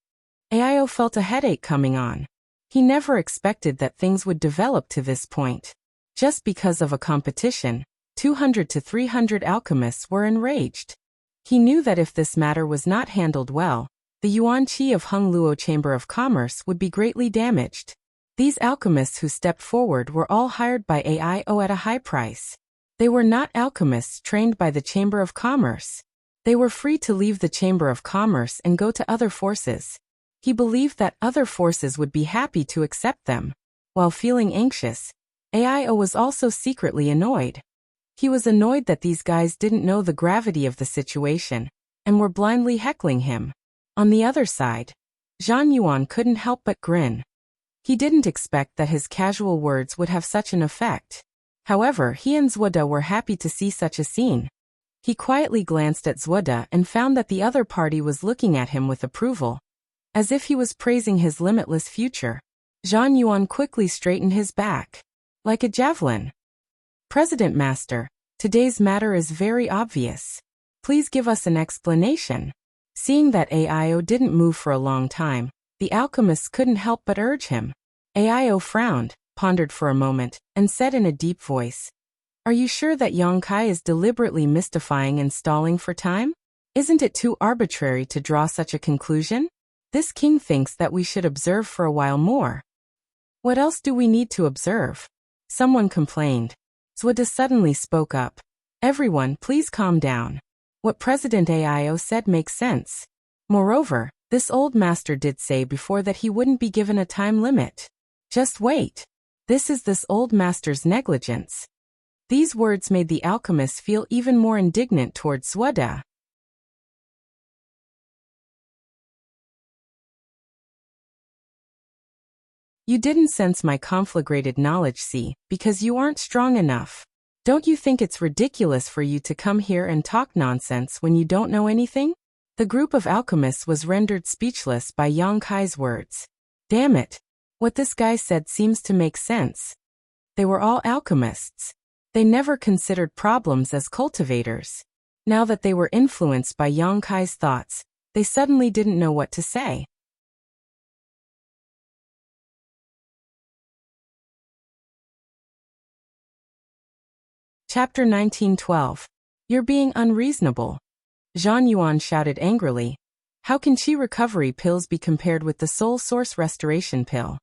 Ao felt a headache coming on. He never expected that things would develop to this point. Just because of a competition, 200 to 300 alchemists were enraged. He knew that if this matter was not handled well, the Yuan Qi of Hongluo Chamber of Commerce would be greatly damaged. These alchemists who stepped forward were all hired by Ao at a high price. They were not alchemists trained by the Chamber of Commerce. They were free to leave the Chamber of Commerce and go to other forces. He believed that other forces would be happy to accept them. While feeling anxious, Ao was also secretly annoyed. He was annoyed that these guys didn't know the gravity of the situation and were blindly heckling him. On the other side, Zhang Yuan couldn't help but grin. He didn't expect that his casual words would have such an effect. However, he and Zuoda were happy to see such a scene. He quietly glanced at Zuoda and found that the other party was looking at him with approval, as if he was praising his limitless future. Zhang Yuan quickly straightened his back, like a javelin. President Master, today's matter is very obvious. Please give us an explanation. Seeing that Ao didn't move for a long time, the alchemists couldn't help but urge him. Ao frowned, pondered for a moment, and said in a deep voice, "Are you sure that Yang Kai is deliberately mystifying and stalling for time? Isn't it too arbitrary to draw such a conclusion? This king thinks that we should observe for a while more." "What else do we need to observe?" someone complained. Zuoda suddenly spoke up. "Everyone, please calm down. What President Ao said makes sense. Moreover, this old master did say before that he wouldn't be given a time limit. Just wait. This is this old master's negligence." These words made the alchemists feel even more indignant towards Zuoda. "You didn't sense my conflagrated knowledge, see, because you aren't strong enough. Don't you think it's ridiculous for you to come here and talk nonsense when you don't know anything?" The group of alchemists was rendered speechless by Yang Kai's words. Damn it. What this guy said seems to make sense. They were all alchemists. They never considered problems as cultivators. Now that they were influenced by Yang Kai's thoughts, they suddenly didn't know what to say. Chapter 1912. You're being unreasonable. Zhang Yuan shouted angrily. How can chi recovery pills be compared with the soul source restoration pill?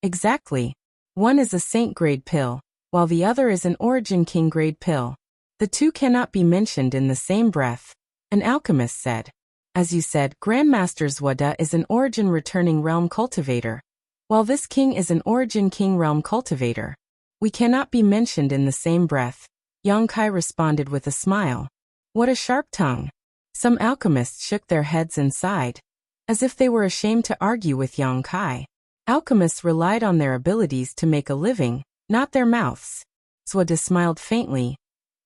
Exactly. One is a saint grade pill, while the other is an origin king grade pill. The two cannot be mentioned in the same breath, an alchemist said. As you said, Grandmaster Zuoda is an origin returning realm cultivator, while this king is an origin king realm cultivator. We cannot be mentioned in the same breath, Yang Kai responded with a smile. What a sharp tongue. Some alchemists shook their heads and sighed, as if they were ashamed to argue with Yang Kai. Alchemists relied on their abilities to make a living, not their mouths. Zuoda smiled faintly.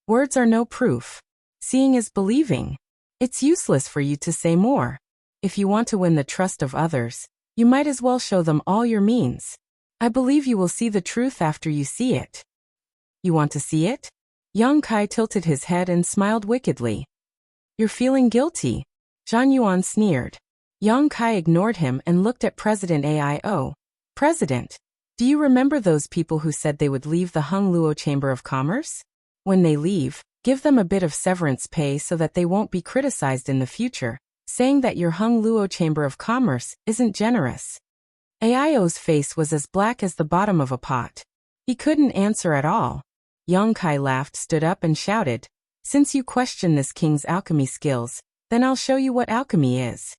Words are no proof. Seeing is believing. It's useless for you to say more. If you want to win the trust of others, you might as well show them all your means. I believe you will see the truth after you see it. You want to see it? Yang Kai tilted his head and smiled wickedly. You're feeling guilty. Zhang Yuan sneered. Yang Kai ignored him and looked at President Ao. President, do you remember those people who said they would leave the Hung Luo Chamber of Commerce? When they leave, give them a bit of severance pay so that they won't be criticized in the future, saying that your Hung Luo Chamber of Commerce isn't generous. Ao's face was as black as the bottom of a pot. He couldn't answer at all. Yang Kai laughed, stood up and shouted, Since you question this king's alchemy skills, then I'll show you what alchemy is.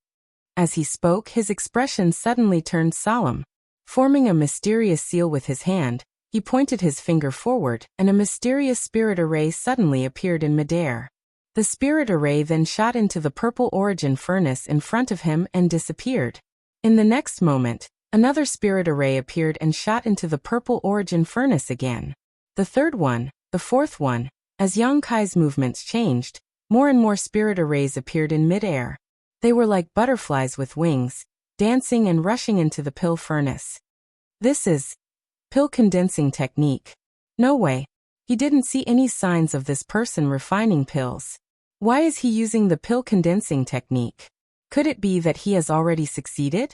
As he spoke, his expression suddenly turned solemn. Forming a mysterious seal with his hand, he pointed his finger forward, and a mysterious spirit array suddenly appeared in midair. The spirit array then shot into the purple origin furnace in front of him and disappeared. In the next moment, another spirit array appeared and shot into the purple origin furnace again. The third one, the fourth one. As Yang Kai's movements changed, more and more spirit arrays appeared in midair. They were like butterflies with wings, dancing and rushing into the pill furnace. This is pill condensing technique. No way. He didn't see any signs of this person refining pills. Why is he using the pill condensing technique? Could it be that he has already succeeded?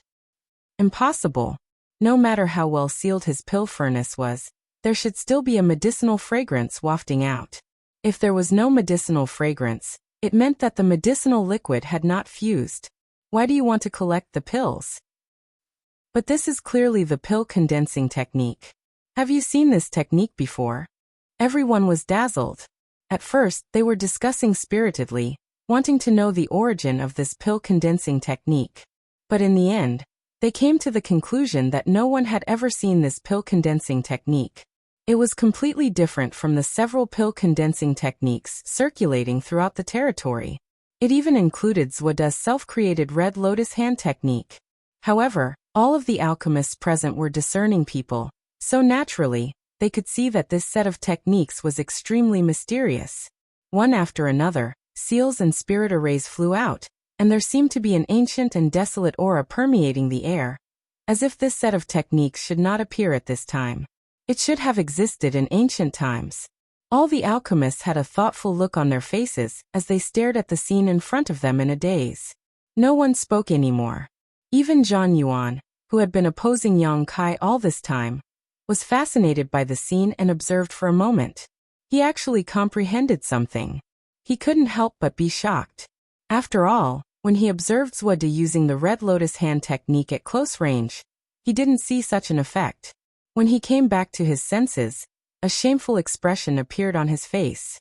Impossible. No matter how well sealed his pill furnace was, there should still be a medicinal fragrance wafting out. If there was no medicinal fragrance, it meant that the medicinal liquid had not fused. Why do you want to collect the pills? But this is clearly the pill condensing technique. Have you seen this technique before? Everyone was dazzled. At first, they were discussing spiritedly, wanting to know the origin of this pill condensing technique. But in the end, they came to the conclusion that no one had ever seen this pill condensing technique. It was completely different from the several pill condensing techniques circulating throughout the territory. It even included Zuoda's self-created red lotus hand technique. However, all of the alchemists present were discerning people, so naturally, they could see that this set of techniques was extremely mysterious. One after another, seals and spirit arrays flew out, and there seemed to be an ancient and desolate aura permeating the air, as if this set of techniques should not appear at this time. It should have existed in ancient times. All the alchemists had a thoughtful look on their faces as they stared at the scene in front of them in a daze. No one spoke anymore. Even Zhang Yuan, who had been opposing Yang Kai all this time, was fascinated by the scene and observed for a moment. He actually comprehended something. He couldn't help but be shocked. After all, when he observed Zhuode using the red lotus hand technique at close range, he didn't see such an effect. When he came back to his senses, a shameful expression appeared on his face.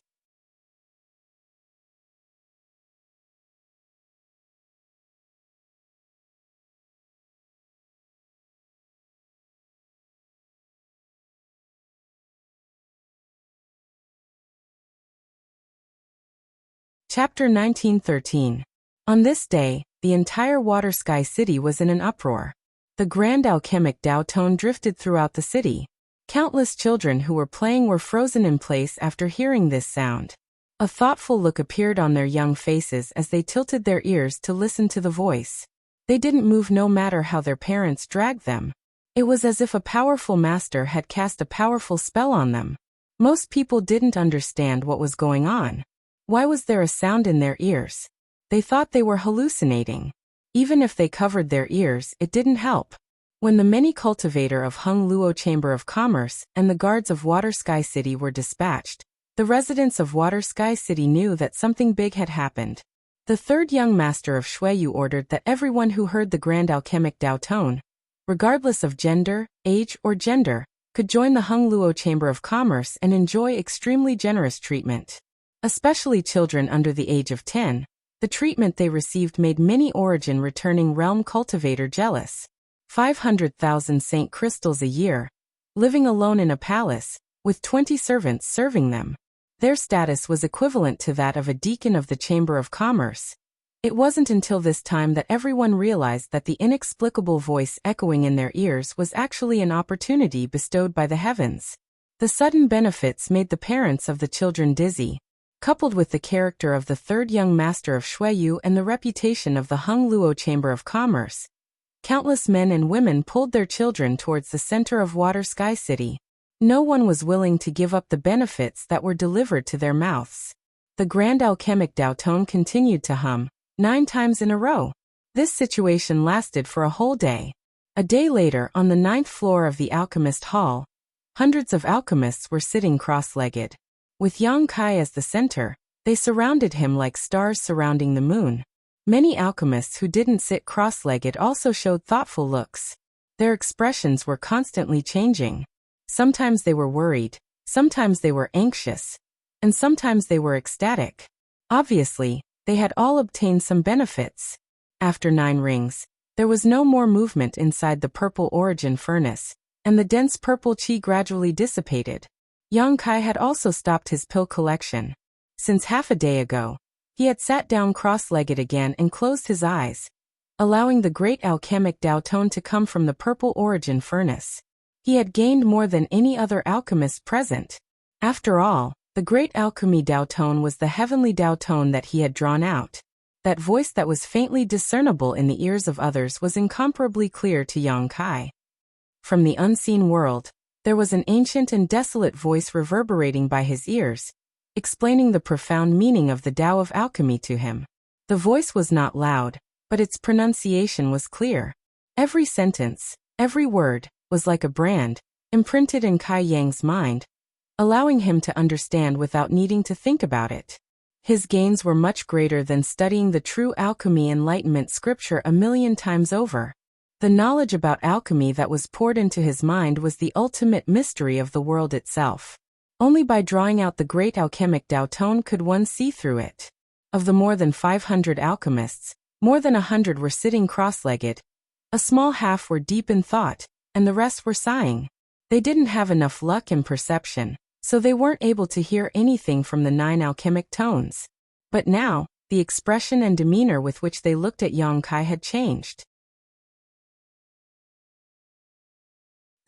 Chapter 1913. On this day, the entire Water Sky City was in an uproar. The grand alchemic Dao tone drifted throughout the city. Countless children who were playing were frozen in place after hearing this sound. A thoughtful look appeared on their young faces as they tilted their ears to listen to the voice. They didn't move no matter how their parents dragged them. It was as if a powerful master had cast a powerful spell on them. Most people didn't understand what was going on. Why was there a sound in their ears? They thought they were hallucinating. Even if they covered their ears, it didn't help. When the many cultivator of Hung Luo Chamber of Commerce and the guards of Water Sky City were dispatched, the residents of Water Sky City knew that something big had happened. The third young master of Shuiyu ordered that everyone who heard the grand alchemic Dao tone, regardless of gender, age, or gender, could join the Hung Luo Chamber of Commerce and enjoy extremely generous treatment. Especially children under the age of 10, the treatment they received made many origin returning realm cultivator jealous. 500,000 Saint crystals a year, living alone in a palace, with 20 servants serving them. Their status was equivalent to that of a deacon of the Chamber of Commerce. It wasn't until this time that everyone realized that the inexplicable voice echoing in their ears was actually an opportunity bestowed by the heavens. The sudden benefits made the parents of the children dizzy. Coupled with the character of the third young master of Shuiyu and the reputation of the Hung Luo Chamber of Commerce, countless men and women pulled their children towards the center of Water Sky City. No one was willing to give up the benefits that were delivered to their mouths. The grand alchemic Dao tone continued to hum, 9 times in a row. This situation lasted for a whole day. A day later, on the 9th floor of the alchemist hall, hundreds of alchemists were sitting cross-legged. With Yang Kai as the center, they surrounded him like stars surrounding the moon. Many alchemists who didn't sit cross-legged also showed thoughtful looks. Their expressions were constantly changing. Sometimes they were worried, sometimes they were anxious, and sometimes they were ecstatic. Obviously, they had all obtained some benefits. After 9 rings, there was no more movement inside the purple origin furnace, and the dense purple qi gradually dissipated. Yang Kai had also stopped his pill collection. Since half a day ago, he had sat down cross-legged again and closed his eyes, allowing the great alchemic Dao tone to come from the purple origin furnace. He had gained more than any other alchemist present. After all, the great alchemy Dao tone was the heavenly Dao tone that he had drawn out. That voice that was faintly discernible in the ears of others was incomparably clear to Yang Kai. From the unseen world, there was an ancient and desolate voice reverberating by his ears, explaining the profound meaning of the Tao of alchemy to him. The voice was not loud, but its pronunciation was clear. Every sentence, every word, was like a brand, imprinted in Kai Yang's mind, allowing him to understand without needing to think about it. His gains were much greater than studying the true alchemy enlightenment scripture 1,000,000 times over. The knowledge about alchemy that was poured into his mind was the ultimate mystery of the world itself. Only by drawing out the great alchemic Dao tone could one see through it. Of the more than 500 alchemists, more than 100 were sitting cross-legged. A small half were deep in thought, and the rest were sighing. They didn't have enough luck and perception, so they weren't able to hear anything from the 9 alchemic tones. But now, the expression and demeanor with which they looked at Yang Kai had changed.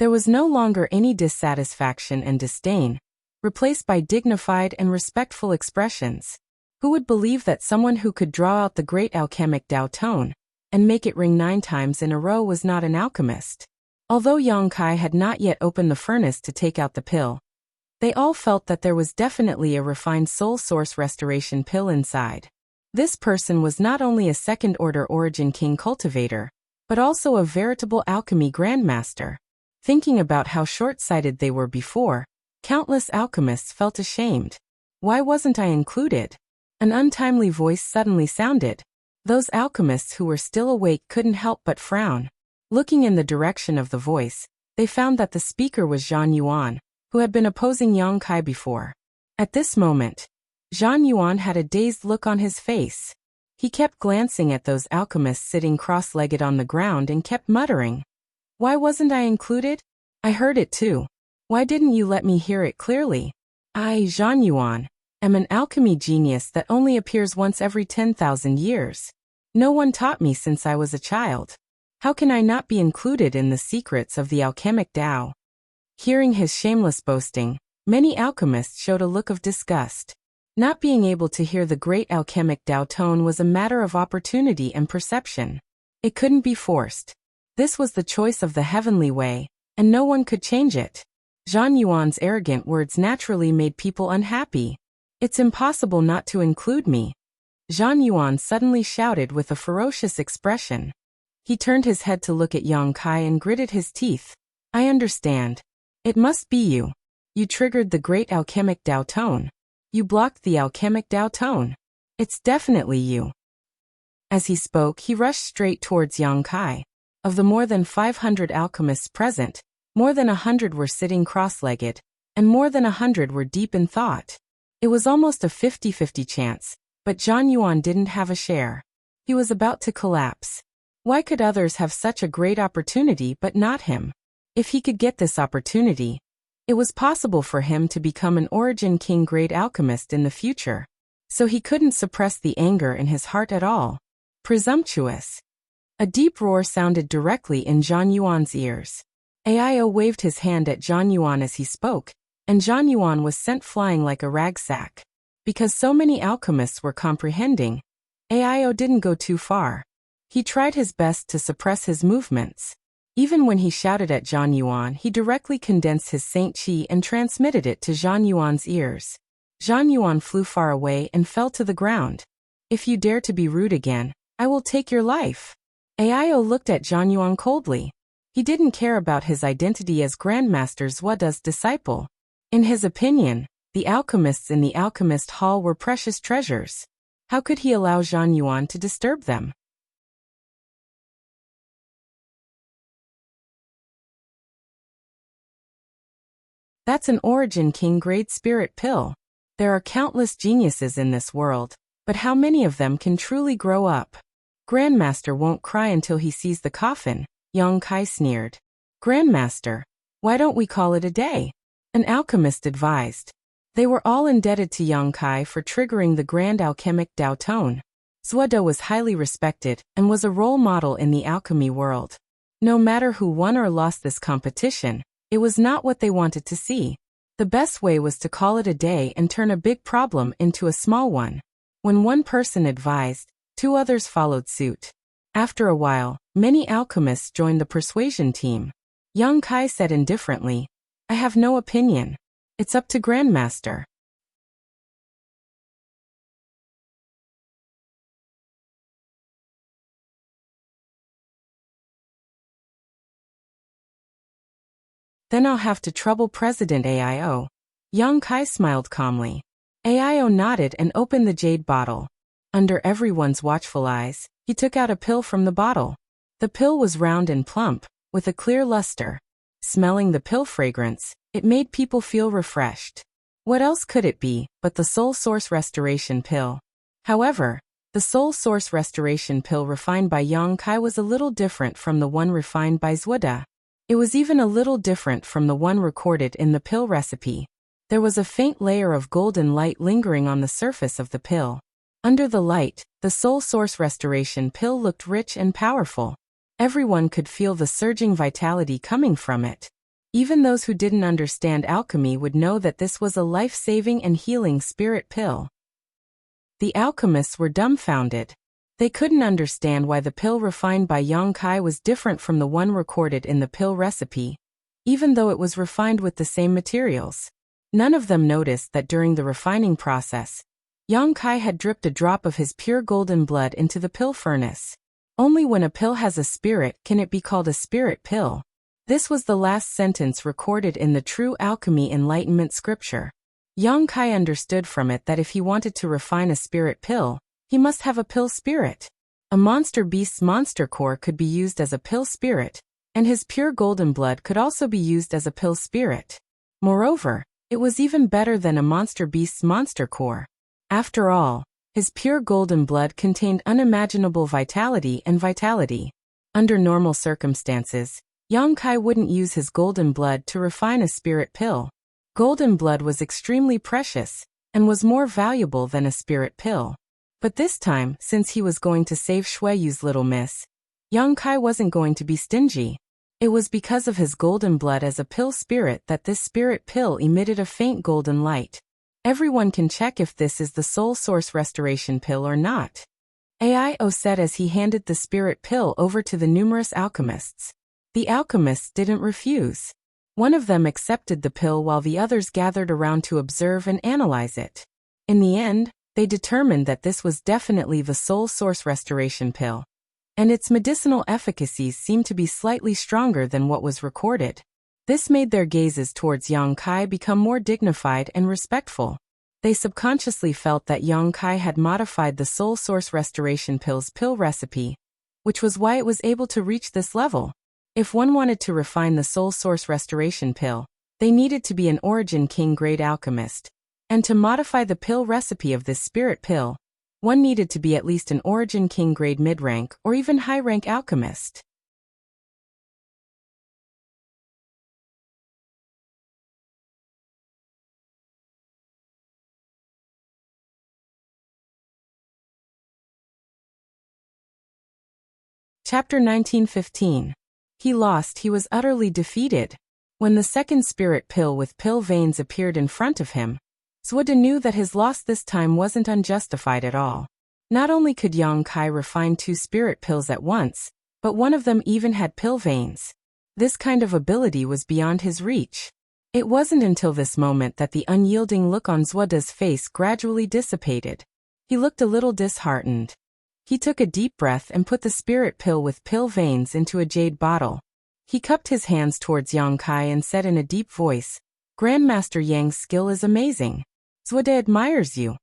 There was no longer any dissatisfaction and disdain, replaced by dignified and respectful expressions. Who would believe that someone who could draw out the great alchemic Dao tone and make it ring 9 times in a row was not an alchemist? Although Yang Kai had not yet opened the furnace to take out the pill, they all felt that there was definitely a refined soul source restoration pill inside. This person was not only a second-order origin king cultivator, but also a veritable alchemy grandmaster. Thinking about how short-sighted they were before, countless alchemists felt ashamed. Why wasn't I included? An untimely voice suddenly sounded. Those alchemists who were still awake couldn't help but frown. Looking in the direction of the voice, they found that the speaker was Zhan Yuan, who had been opposing Yang Kai before. At this moment, Zhan Yuan had a dazed look on his face. He kept glancing at those alchemists sitting cross-legged on the ground and kept muttering, "Why wasn't I included? I heard it too. Why didn't you let me hear it clearly? I, Zhan Yuan, am an alchemy genius that only appears once every 10,000 years. No one taught me since I was a child. How can I not be included in the secrets of the alchemic Tao?" Hearing his shameless boasting, many alchemists showed a look of disgust. Not being able to hear the great alchemic Tao tone was a matter of opportunity and perception. It couldn't be forced. This was the choice of the heavenly way, and no one could change it. Zhan Yuan's arrogant words naturally made people unhappy. "It's impossible not to include me," Zhan Yuan suddenly shouted with a ferocious expression. He turned his head to look at Yang Kai and gritted his teeth. "I understand. It must be you. You triggered the great alchemic Tao tone. You blocked the alchemic Tao tone. It's definitely you." As he spoke, he rushed straight towards Yang Kai. Of the more than 500 alchemists present, more than 100 were sitting cross-legged, and more than 100 were deep in thought. It was almost a 50-50 chance, but Zhan Yuan didn't have a share. He was about to collapse. Why could others have such a great opportunity but not him? If he could get this opportunity, it was possible for him to become an origin king grade alchemist in the future. So he couldn't suppress the anger in his heart at all. Presumptuous. A deep roar sounded directly in Zhan Yuan's ears. Aio waved his hand at Zhan Yuan as he spoke, and Zhan Yuan was sent flying like a rag sack. Because so many alchemists were comprehending, Aio didn't go too far. He tried his best to suppress his movements. Even when he shouted at Zhan Yuan, he directly condensed his Saint Qi and transmitted it to Zhan Yuan's ears. Zhan Yuan flew far away and fell to the ground. "If you dare to be rude again, I will take your life." Aio looked at Zhan Yuan coldly. He didn't care about his identity as Grandmaster Zhuoda's disciple. In his opinion, the alchemists in the alchemist hall were precious treasures. How could he allow Zhan Yuan to disturb them? That's an origin king grade spirit pill. There are countless geniuses in this world, but how many of them can truly grow up? Grandmaster won't cry until he sees the coffin, Yang Kai sneered. Grandmaster, why don't we call it a day? An alchemist advised. They were all indebted to Yang Kai for triggering the grand alchemic Tao tone. Zhuoda was highly respected and was a role model in the alchemy world. No matter who won or lost this competition, it was not what they wanted to see. The best way was to call it a day and turn a big problem into a small one. When one person advised, 2 others followed suit. After a while, many alchemists joined the persuasion team. Yang Kai said indifferently, "I have no opinion. It's up to Grandmaster." Then I'll have to trouble President Aio. Yang Kai smiled calmly. Aio nodded and opened the jade bottle. Under everyone's watchful eyes, he took out a pill from the bottle. The pill was round and plump, with a clear luster. Smelling the pill fragrance, it made people feel refreshed. What else could it be but the Soul Source Restoration pill? However, the Soul Source Restoration pill refined by Yang Kai was a little different from the one refined by Zhuoda. It was even a little different from the one recorded in the pill recipe. There was a faint layer of golden light lingering on the surface of the pill. Under the light, the Soul Source Restoration pill looked rich and powerful. Everyone could feel the surging vitality coming from it. Even those who didn't understand alchemy would know that this was a life-saving and healing spirit pill. The alchemists were dumbfounded. They couldn't understand why the pill refined by Yang Kai was different from the one recorded in the pill recipe, even though it was refined with the same materials. None of them noticed that during the refining process, Yang Kai had dripped a drop of his pure golden blood into the pill furnace. Only when a pill has a spirit can it be called a spirit pill. This was the last sentence recorded in the true alchemy enlightenment scripture. Yang Kai understood from it that if he wanted to refine a spirit pill, he must have a pill spirit. A monster beast's monster core could be used as a pill spirit, and his pure golden blood could also be used as a pill spirit. Moreover, it was even better than a monster beast's monster core. After all, his pure golden blood contained unimaginable vitality and vitality. Under normal circumstances, Yang Kai wouldn't use his golden blood to refine a spirit pill. Golden blood was extremely precious, and was more valuable than a spirit pill. But this time, since he was going to save Shueyu's little miss, Yang Kai wasn't going to be stingy. It was because of his golden blood as a pill spirit that this spirit pill emitted a faint golden light. Everyone can check if this is the soul source restoration pill or not. Ao said as he handed the spirit pill over to the numerous alchemists. The alchemists didn't refuse. One of them accepted the pill while the others gathered around to observe and analyze it. In the end, they determined that this was definitely the soul source restoration pill, and its medicinal efficacies seemed to be slightly stronger than what was recorded. This made their gazes towards Yang Kai become more dignified and respectful. They subconsciously felt that Yang Kai had modified the soul source restoration pill's pill recipe, which was why it was able to reach this level. If one wanted to refine the soul source restoration pill, they needed to be an origin king grade alchemist. And to modify the pill recipe of this spirit pill, one needed to be at least an origin king grade mid-rank or even high-rank alchemist. Chapter 1915. He lost. He was utterly defeated. When the second spirit pill with pill veins appeared in front of him, Zhuode knew that his loss this time wasn't unjustified at all. Not only could Yang Kai refine 2 spirit pills at once, but one of them even had pill veins. This kind of ability was beyond his reach. It wasn't until this moment that the unyielding look on Zhuode's face gradually dissipated. He looked a little disheartened. He took a deep breath and put the spirit pill with pill veins into a jade bottle. He cupped his hands towards Yang Kai and said in a deep voice, "Grandmaster Yang's skill is amazing. Zhuode admires you."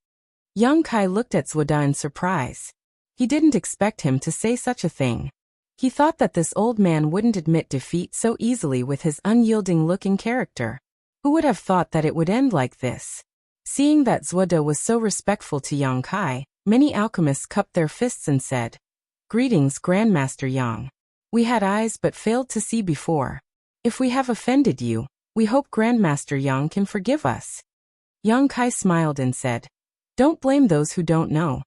Yang Kai looked at Zhuode in surprise. He didn't expect him to say such a thing. He thought that this old man wouldn't admit defeat so easily with his unyielding look and character. Who would have thought that it would end like this? Seeing that Zhuode was so respectful to Yang Kai, many alchemists cupped their fists and said, "Greetings, Grandmaster Yang. We had eyes but failed to see before. If we have offended you, we hope Grandmaster Yang can forgive us." Yang Kai smiled and said, "Don't blame those who don't know."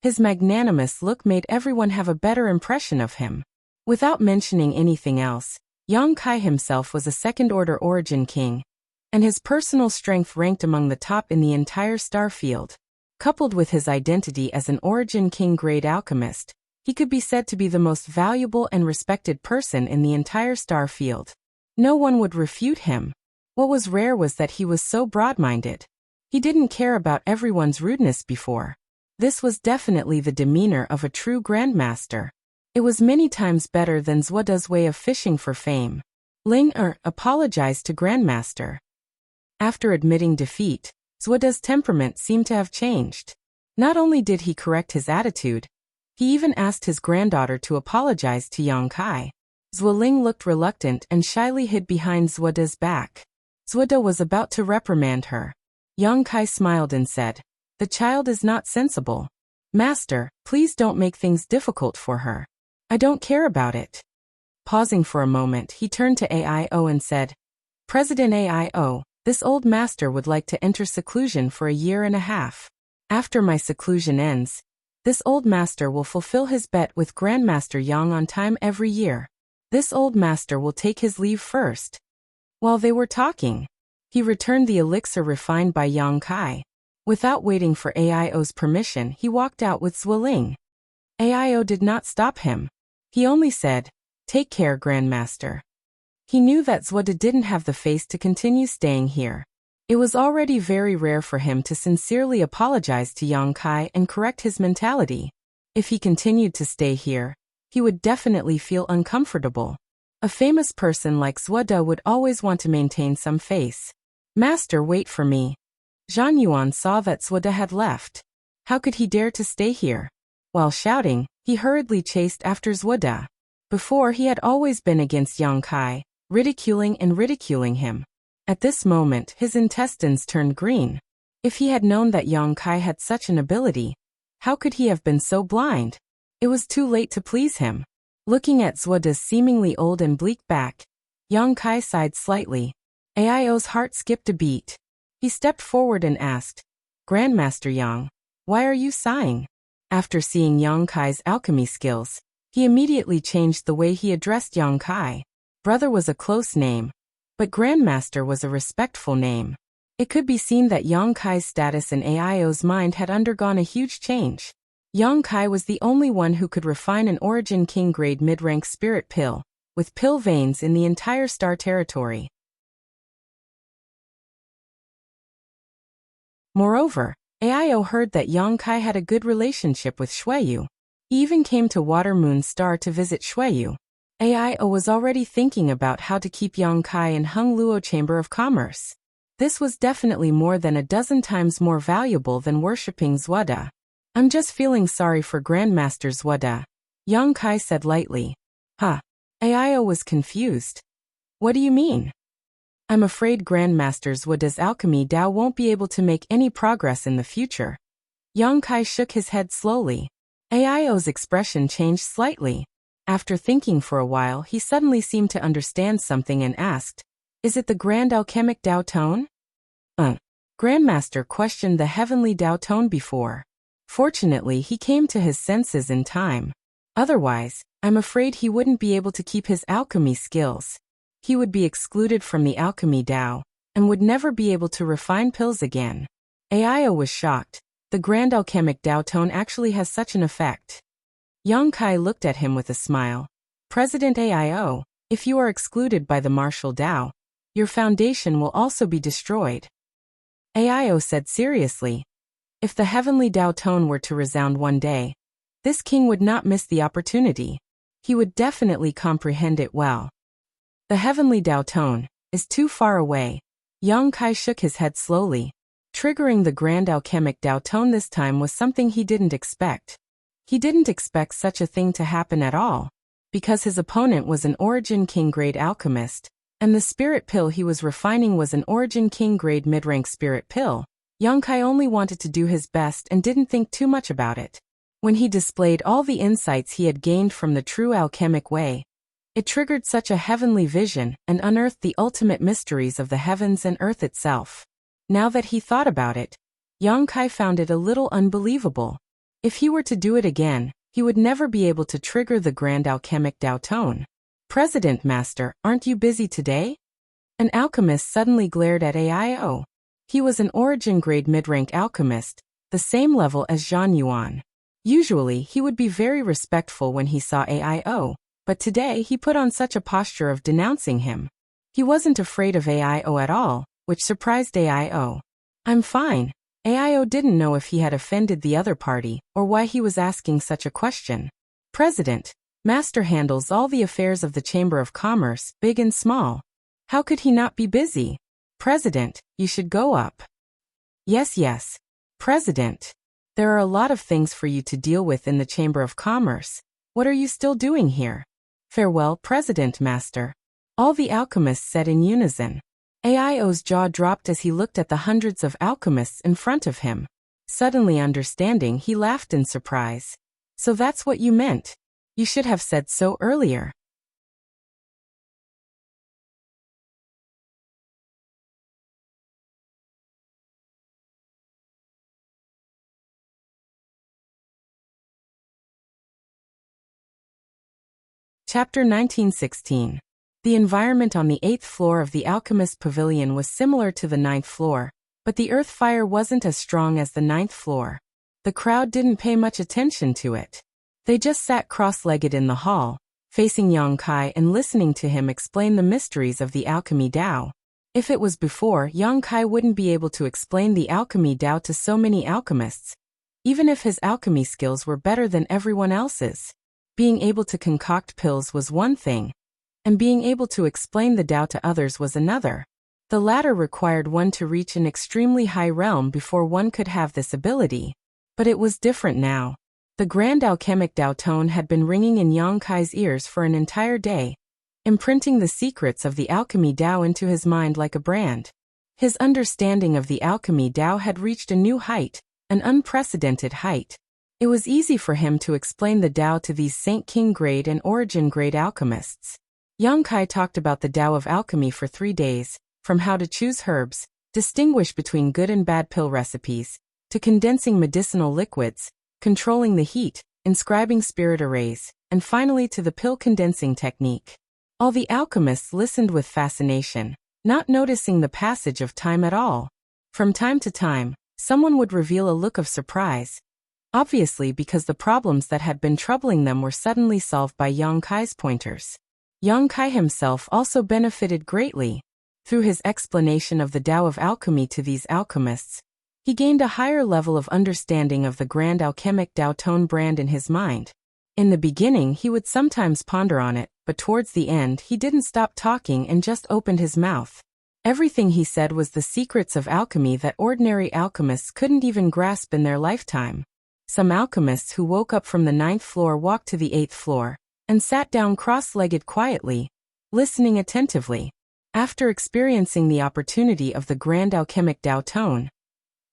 His magnanimous look made everyone have a better impression of him. Without mentioning anything else, Yang Kai himself was a second-order origin king, and his personal strength ranked among the top in the entire star field. Coupled with his identity as an origin king grade alchemist, he could be said to be the most valuable and respected person in the entire star field. No one would refute him. What was rare was that he was so broad-minded. He didn't care about everyone's rudeness before. This was definitely the demeanor of a true grandmaster. It was many times better than Zhuode's way of fishing for fame. Ling apologized to Grandmaster. After admitting defeat, Zhuode's temperament seemed to have changed. Not only did he correct his attitude, he even asked his granddaughter to apologize to Yang Kai. Zhuoling looked reluctant and shyly hid behind Zhuode's back. Zhuode was about to reprimand her. Yang Kai smiled and said, "The child is not sensible. Master, please don't make things difficult for her. I don't care about it." Pausing for a moment, he turned to Ao and said, "President Ao, this old master would like to enter seclusion for a year and a half. After my seclusion ends, this old master will fulfill his bet with Grandmaster Yang on time every year. This old master will take his leave first." While they were talking, he returned the elixir refined by Yang Kai. Without waiting for Aio's permission, he walked out with Zhueling. Aio did not stop him. He only said, "Take care, Grandmaster." He knew that Zhueda didn't have the face to continue staying here. It was already very rare for him to sincerely apologize to Yang Kai and correct his mentality. If he continued to stay here, he would definitely feel uncomfortable. A famous person like Zhueda would always want to maintain some face. "Master, wait for me." Zhang Yuan saw that Zhueda had left. How could he dare to stay here? While shouting, he hurriedly chased after Zhueda. Before, he had always been against Yang Kai, ridiculing him. At this moment, his intestines turned green. If he had known that Yang Kai had such an ability, how could he have been so blind? It was too late to please him. Looking at Zhueda's seemingly old and bleak back, Yang Kai sighed slightly. Aio's heart skipped a beat. He stepped forward and asked, "Grandmaster Yang, why are you sighing?" After seeing Yang Kai's alchemy skills, he immediately changed the way he addressed Yang Kai. Brother was a close name, but Grandmaster was a respectful name. It could be seen that Yang Kai's status in Aio's mind had undergone a huge change. Yang Kai was the only one who could refine an Origin King grade mid-rank spirit pill, with pill veins in the entire star territory. Moreover, Aio heard that Yang Kai had a good relationship with Xueyu. He even came to Water Moon Star to visit Xueyu. Aio was already thinking about how to keep Yang Kai in Hung Luo Chamber of Commerce. This was definitely more than a dozen times more valuable than worshipping Zhueda. "I'm just feeling sorry for Grandmaster Zhueda," Yang Kai said lightly. "Huh?" Aio was confused. "What do you mean?" "I'm afraid Grandmaster Zhueda's alchemy Dao won't be able to make any progress in the future." Yang Kai shook his head slowly. Aio's expression changed slightly. After thinking for a while, he suddenly seemed to understand something and asked, "Is it the Grand Alchemic Dao Tone?" Grandmaster questioned the Heavenly Dao Tone before. Fortunately, he came to his senses in time. Otherwise, I'm afraid he wouldn't be able to keep his alchemy skills. He would be excluded from the alchemy Dao, and would never be able to refine pills again. Aio was shocked. The Grand Alchemic Dao Tone actually has such an effect. Yang Kai looked at him with a smile. "President Aio, if you are excluded by the martial Dao, your foundation will also be destroyed." Aio said seriously, "If the Heavenly Dao Tone were to resound one day, this king would not miss the opportunity. He would definitely comprehend it well." "The Heavenly Dao Tone is too far away." Yang Kai shook his head slowly. Triggering the Grand Alchemic Dao Tone this time was something he didn't expect. He didn't expect such a thing to happen at all, because his opponent was an Origin King grade alchemist, and the spirit pill he was refining was an Origin King grade mid-rank spirit pill. Yang Kai only wanted to do his best and didn't think too much about it. When he displayed all the insights he had gained from the true alchemic way, it triggered such a heavenly vision and unearthed the ultimate mysteries of the heavens and earth itself. Now that he thought about it, Yang Kai found it a little unbelievable. If he were to do it again, he would never be able to trigger the Grand Alchemic Dao Tone. "President Master, aren't you busy today?" An alchemist suddenly glared at Aio. He was an Origin grade mid-rank alchemist, the same level as Zhang Yuan. Usually, he would be very respectful when he saw Aio, but today he put on such a posture of denouncing him. He wasn't afraid of Aio at all, which surprised Aio. "I'm fine." Aio didn't know if he had offended the other party, or why he was asking such a question. "President, Master handles all the affairs of the Chamber of Commerce, big and small. How could he not be busy?" "President, you should go up." Yes, President. There are a lot of things for you to deal with in the Chamber of Commerce. What are you still doing here?" "Farewell, President Master." All the alchemists said in unison. Aio's jaw dropped as he looked at the hundreds of alchemists in front of him. Suddenly understanding, he laughed in surprise. "So that's what you meant. You should have said so earlier." Chapter 1916. The environment on the 8th floor of the alchemist pavilion was similar to the 9th floor, but the earth fire wasn't as strong as the 9th floor. The crowd didn't pay much attention to it. They just sat cross-legged in the hall, facing Yang Kai and listening to him explain the mysteries of the alchemy Dao. If it was before, Yang Kai wouldn't be able to explain the alchemy Dao to so many alchemists, even if his alchemy skills were better than everyone else's. Being able to concoct pills was one thing, and being able to explain the Dao to others was another. The latter required one to reach an extremely high realm before one could have this ability. But it was different now. The grand alchemic Dao tone had been ringing in Yang Kai's ears for an entire day, imprinting the secrets of the alchemy Dao into his mind like a brand. His understanding of the alchemy Dao had reached a new height, an unprecedented height. It was easy for him to explain the Dao to these Saint King grade and Origin grade alchemists. Yang Kai talked about the Dao of alchemy for 3 days, from how to choose herbs, distinguish between good and bad pill recipes, to condensing medicinal liquids, controlling the heat, inscribing spirit arrays, and finally to the pill condensing technique. All the alchemists listened with fascination, not noticing the passage of time at all. From time to time, someone would reveal a look of surprise, obviously because the problems that had been troubling them were suddenly solved by Yang Kai's pointers. Yang Kai himself also benefited greatly. Through his explanation of the Tao of alchemy to these alchemists, he gained a higher level of understanding of the grand alchemic Tao tone brand in his mind. In the beginning he would sometimes ponder on it, but towards the end he didn't stop talking and just opened his mouth. Everything he said was the secrets of alchemy that ordinary alchemists couldn't even grasp in their lifetime. Some alchemists who woke up from the 9th floor walked to the 8th floor, and sat down cross-legged quietly, listening attentively. After experiencing the opportunity of the grand alchemic Tao tone,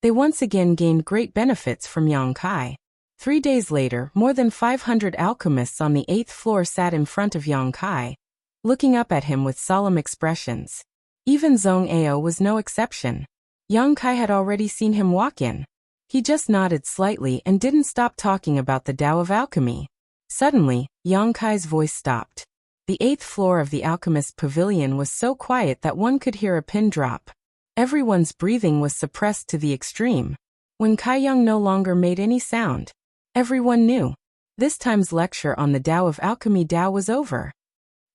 they once again gained great benefits from Yang Kai. 3 days later, more than 500 alchemists on the 8th floor sat in front of Yang Kai, looking up at him with solemn expressions. Even Zhong Ao was no exception. Yang Kai had already seen him walk in. He just nodded slightly and didn't stop talking about the Tao of alchemy. Suddenly, Yang Kai's voice stopped. The 8th floor of the alchemist pavilion was so quiet that one could hear a pin drop. Everyone's breathing was suppressed to the extreme. When Kai Yang no longer made any sound, everyone knew this time's lecture on the Tao of alchemy Tao was over.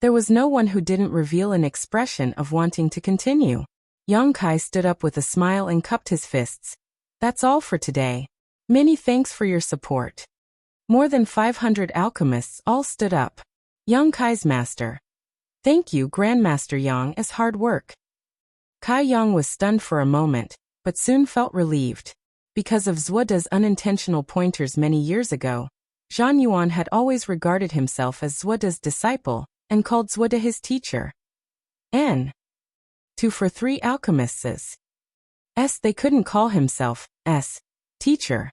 There was no one who didn't reveal an expression of wanting to continue. Yang Kai stood up with a smile and cupped his fists. That's all for today. Many thanks for your support. More than 500 alchemists all stood up. Yang Kai's master. Thank you, Grandmaster Yang, as hard work. Kai Yang was stunned for a moment, but soon felt relieved. Because of Zhuoda's unintentional pointers many years ago, Zhang Yuan had always regarded himself as Zhuoda's disciple, and called Zhuoda his teacher. Two for 3 alchemists. They couldn't call himself teacher.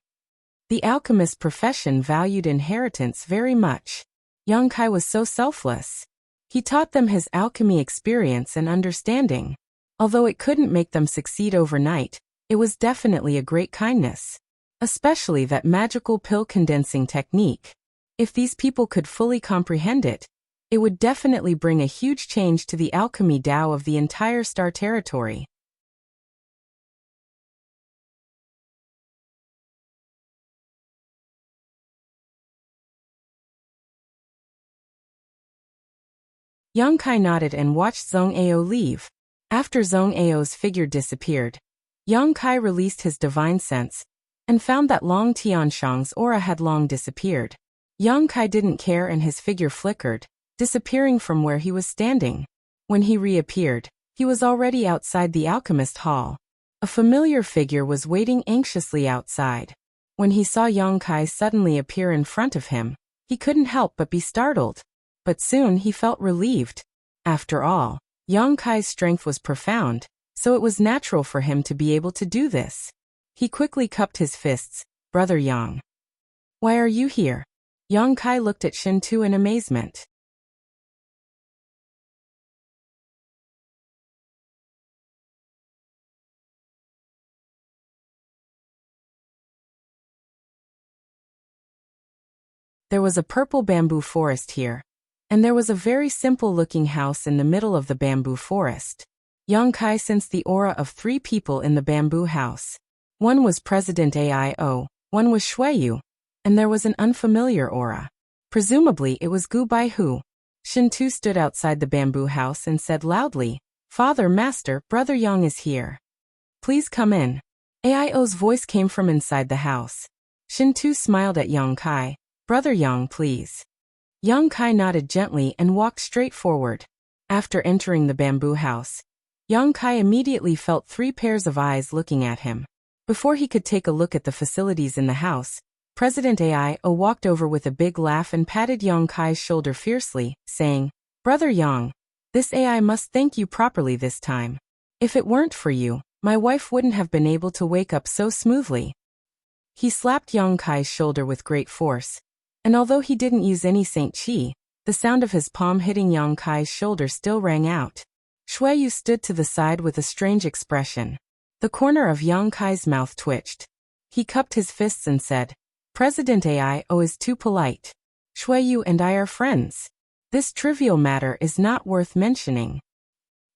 The alchemist profession valued inheritance very much. Yang Kai was so selfless. He taught them his alchemy experience and understanding. Although it couldn't make them succeed overnight, it was definitely a great kindness. Especially that magical pill condensing technique. If these people could fully comprehend it, it would definitely bring a huge change to the alchemy Tao of the entire Star Territory. Yang Kai nodded and watched Zhong Ao leave. After Zhong Ao's figure disappeared, Yang Kai released his divine sense, and found that Long Tianshang's aura had long disappeared. Yang Kai didn't care and his figure flickered, disappearing from where he was standing. When he reappeared, he was already outside the alchemist hall. A familiar figure was waiting anxiously outside. When he saw Yang Kai suddenly appear in front of him, he couldn't help but be startled. But soon he felt relieved. After all, Yang Kai's strength was profound, so it was natural for him to be able to do this. He quickly cupped his fists. Brother Yang. Why are you here? Yang Kai looked at Shintu in amazement. There was a purple bamboo forest here. and there was a very simple-looking house in the middle of the bamboo forest. Yang Kai sensed the aura of 3 people in the bamboo house. One was President Aio, one was Shuiyu, and there was an unfamiliar aura. Presumably it was Gu Baihu. Shintu stood outside the bamboo house and said loudly, "Father, Master, Brother Yang is here. Please come in." Aio's voice came from inside the house. Shintu smiled at Yang Kai. "Brother Yang, please." Yang Kai nodded gently and walked straight forward. After entering the bamboo house, Yang Kai immediately felt 3 pairs of eyes looking at him. Before he could take a look at the facilities in the house, President Aio walked over with a big laugh and patted Yang Kai's shoulder fiercely, saying, "Brother Yang, this AI must thank you properly this time. If it weren't for you, my wife wouldn't have been able to wake up so smoothly." He slapped Yang Kai's shoulder with great force, and although he didn't use any Saint Chi, the sound of his palm hitting Yang Kai's shoulder still rang out. Shuiyu stood to the side with a strange expression. The corner of Yang Kai's mouth twitched. He cupped his fists and said, "President Aio is too polite. Shuiyu and I are friends. This trivial matter is not worth mentioning.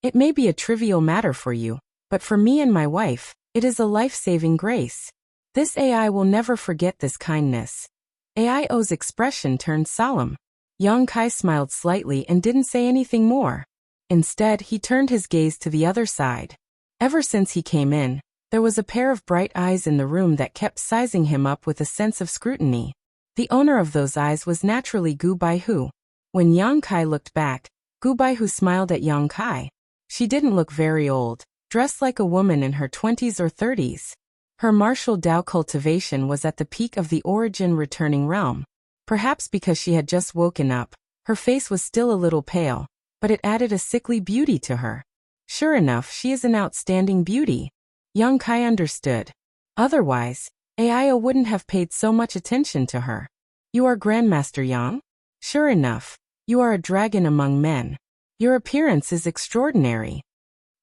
It may be a trivial matter for you, but for me and my wife, it is a life-saving grace. This AI will never forget this kindness." Aio's expression turned solemn. Yang Kai smiled slightly and didn't say anything more. Instead, he turned his gaze to the other side. Ever since he came in, there was a pair of bright eyes in the room that kept sizing him up with a sense of scrutiny. The owner of those eyes was naturally Gu Baihu. When Yang Kai looked back, Gu Baihu smiled at Yang Kai. She didn't look very old, dressed like a woman in her 20s or 30s. Her martial Dao cultivation was at the peak of the origin returning realm. Perhaps because she had just woken up, her face was still a little pale, but it added a sickly beauty to her. Sure enough, she is an outstanding beauty. Yang Kai understood. Otherwise, Aio wouldn't have paid so much attention to her. "You are Grandmaster Yang? Sure enough, you are a dragon among men. Your appearance is extraordinary."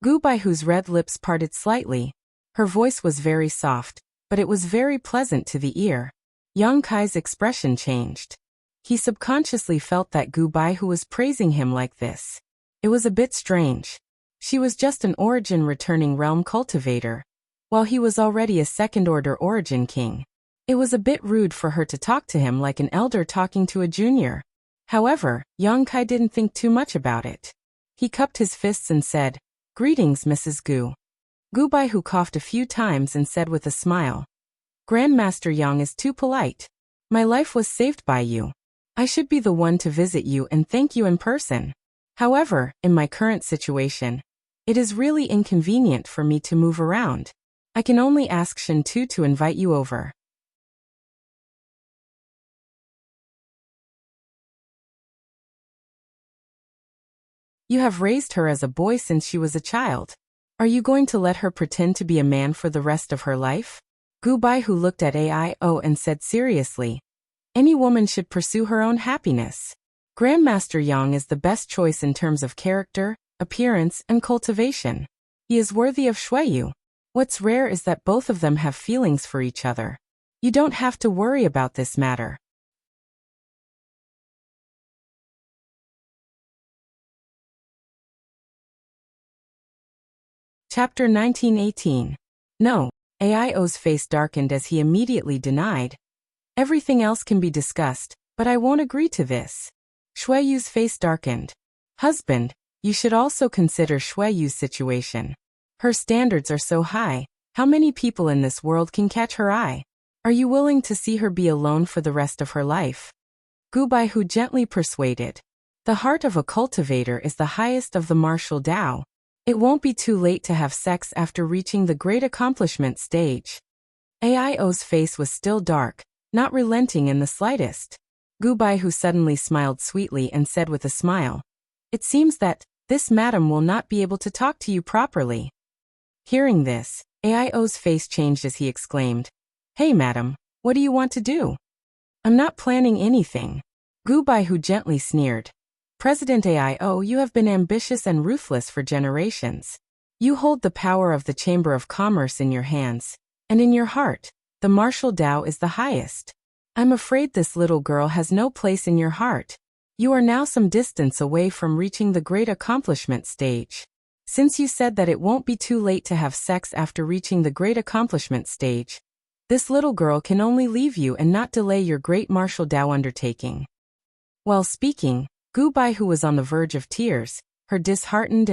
Gu Baihu's red lips parted slightly. Her voice was very soft, but it was very pleasant to the ear. Yang Kai's expression changed. He subconsciously felt that Gu Baihu was praising him like this. It was a bit strange. She was just an origin returning realm cultivator, while he was already a second-order origin king. It was a bit rude for her to talk to him like an elder talking to a junior. However, Yang Kai didn't think too much about it. He cupped his fists and said, "Greetings, Mrs. Gu." Gu Baihu coughed a few times and said with a smile, "Grandmaster Yang is too polite. My life was saved by you. I should be the one to visit you and thank you in person. However, in my current situation, it is really inconvenient for me to move around. I can only ask Shintu to invite you over." "You have raised her as a boy since she was a child. Are you going to let her pretend to be a man for the rest of her life?" Gu Baihu looked at Aio and said seriously, "Any woman should pursue her own happiness. Grandmaster Yang is the best choice in terms of character, appearance, and cultivation. He is worthy of Shuiyu. What's rare is that both of them have feelings for each other. You don't have to worry about this matter." Chapter 1918. "No." Aio's face darkened as he immediately denied. "Everything else can be discussed, but I won't agree to this." Shuiyu's face darkened. "Husband, you should also consider Shuiyu's situation. Her standards are so high, how many people in this world can catch her eye? Are you willing to see her be alone for the rest of her life?" Gu Baihu gently persuaded. "The heart of a cultivator is the highest of the martial Dao. It won't be too late to have sex after reaching the great accomplishment stage." Aio's face was still dark, not relenting in the slightest. Gu Baihu suddenly smiled sweetly and said with a smile, "It seems that this madam will not be able to talk to you properly." Hearing this, Aio's face changed as he exclaimed, "Hey madam, what do you want to do?" "I'm not planning anything." Gu Baihu gently sneered. "President Aio, you have been ambitious and ruthless for generations. You hold the power of the Chamber of Commerce in your hands, and in your heart, the martial Dao is the highest. I'm afraid this little girl has no place in your heart. You are now some distance away from reaching the great accomplishment stage. Since you said that it won't be too late to have sex after reaching the great accomplishment stage, this little girl can only leave you and not delay your great martial Dao undertaking." While speaking, Gu Bai, who was on the verge of tears, her disheartened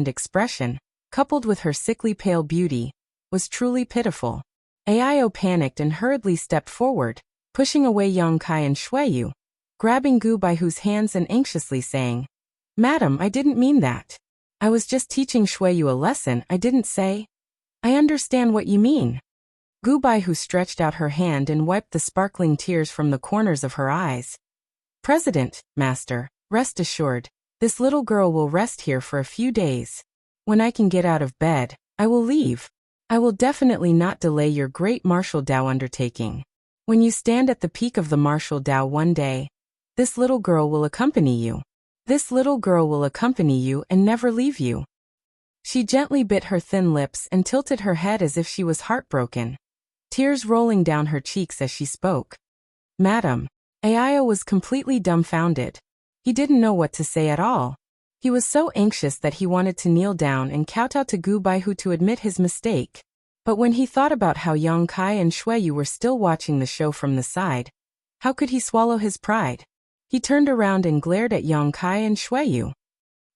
expression, coupled with her sickly pale beauty, was truly pitiful. Aio panicked and hurriedly stepped forward, pushing away Yang Kai and Shuiyu, grabbing Gu Baihu's hands and anxiously saying, "Madam, I didn't mean that. I was just teaching Shuiyu a lesson, I didn't say." "I understand what you mean." Gu Baihu stretched out her hand and wiped the sparkling tears from the corners of her eyes. "President, Master, rest assured, this little girl will rest here for a few days. When I can get out of bed, I will leave. I will definitely not delay your great martial Dao undertaking. When you stand at the peak of the martial Dao one day, this little girl will accompany you. This little girl will accompany you and never leave you." She gently bit her thin lips and tilted her head as if she was heartbroken, tears rolling down her cheeks as she spoke. "Madam." Aio was completely dumbfounded. He didn't know what to say at all. He was so anxious that he wanted to kneel down and kowtow to Gu Baihu to admit his mistake. But when he thought about how Yang Kai and Shuiyu were still watching the show from the side, how could he swallow his pride? He turned around and glared at Yang Kai and Shuiyu.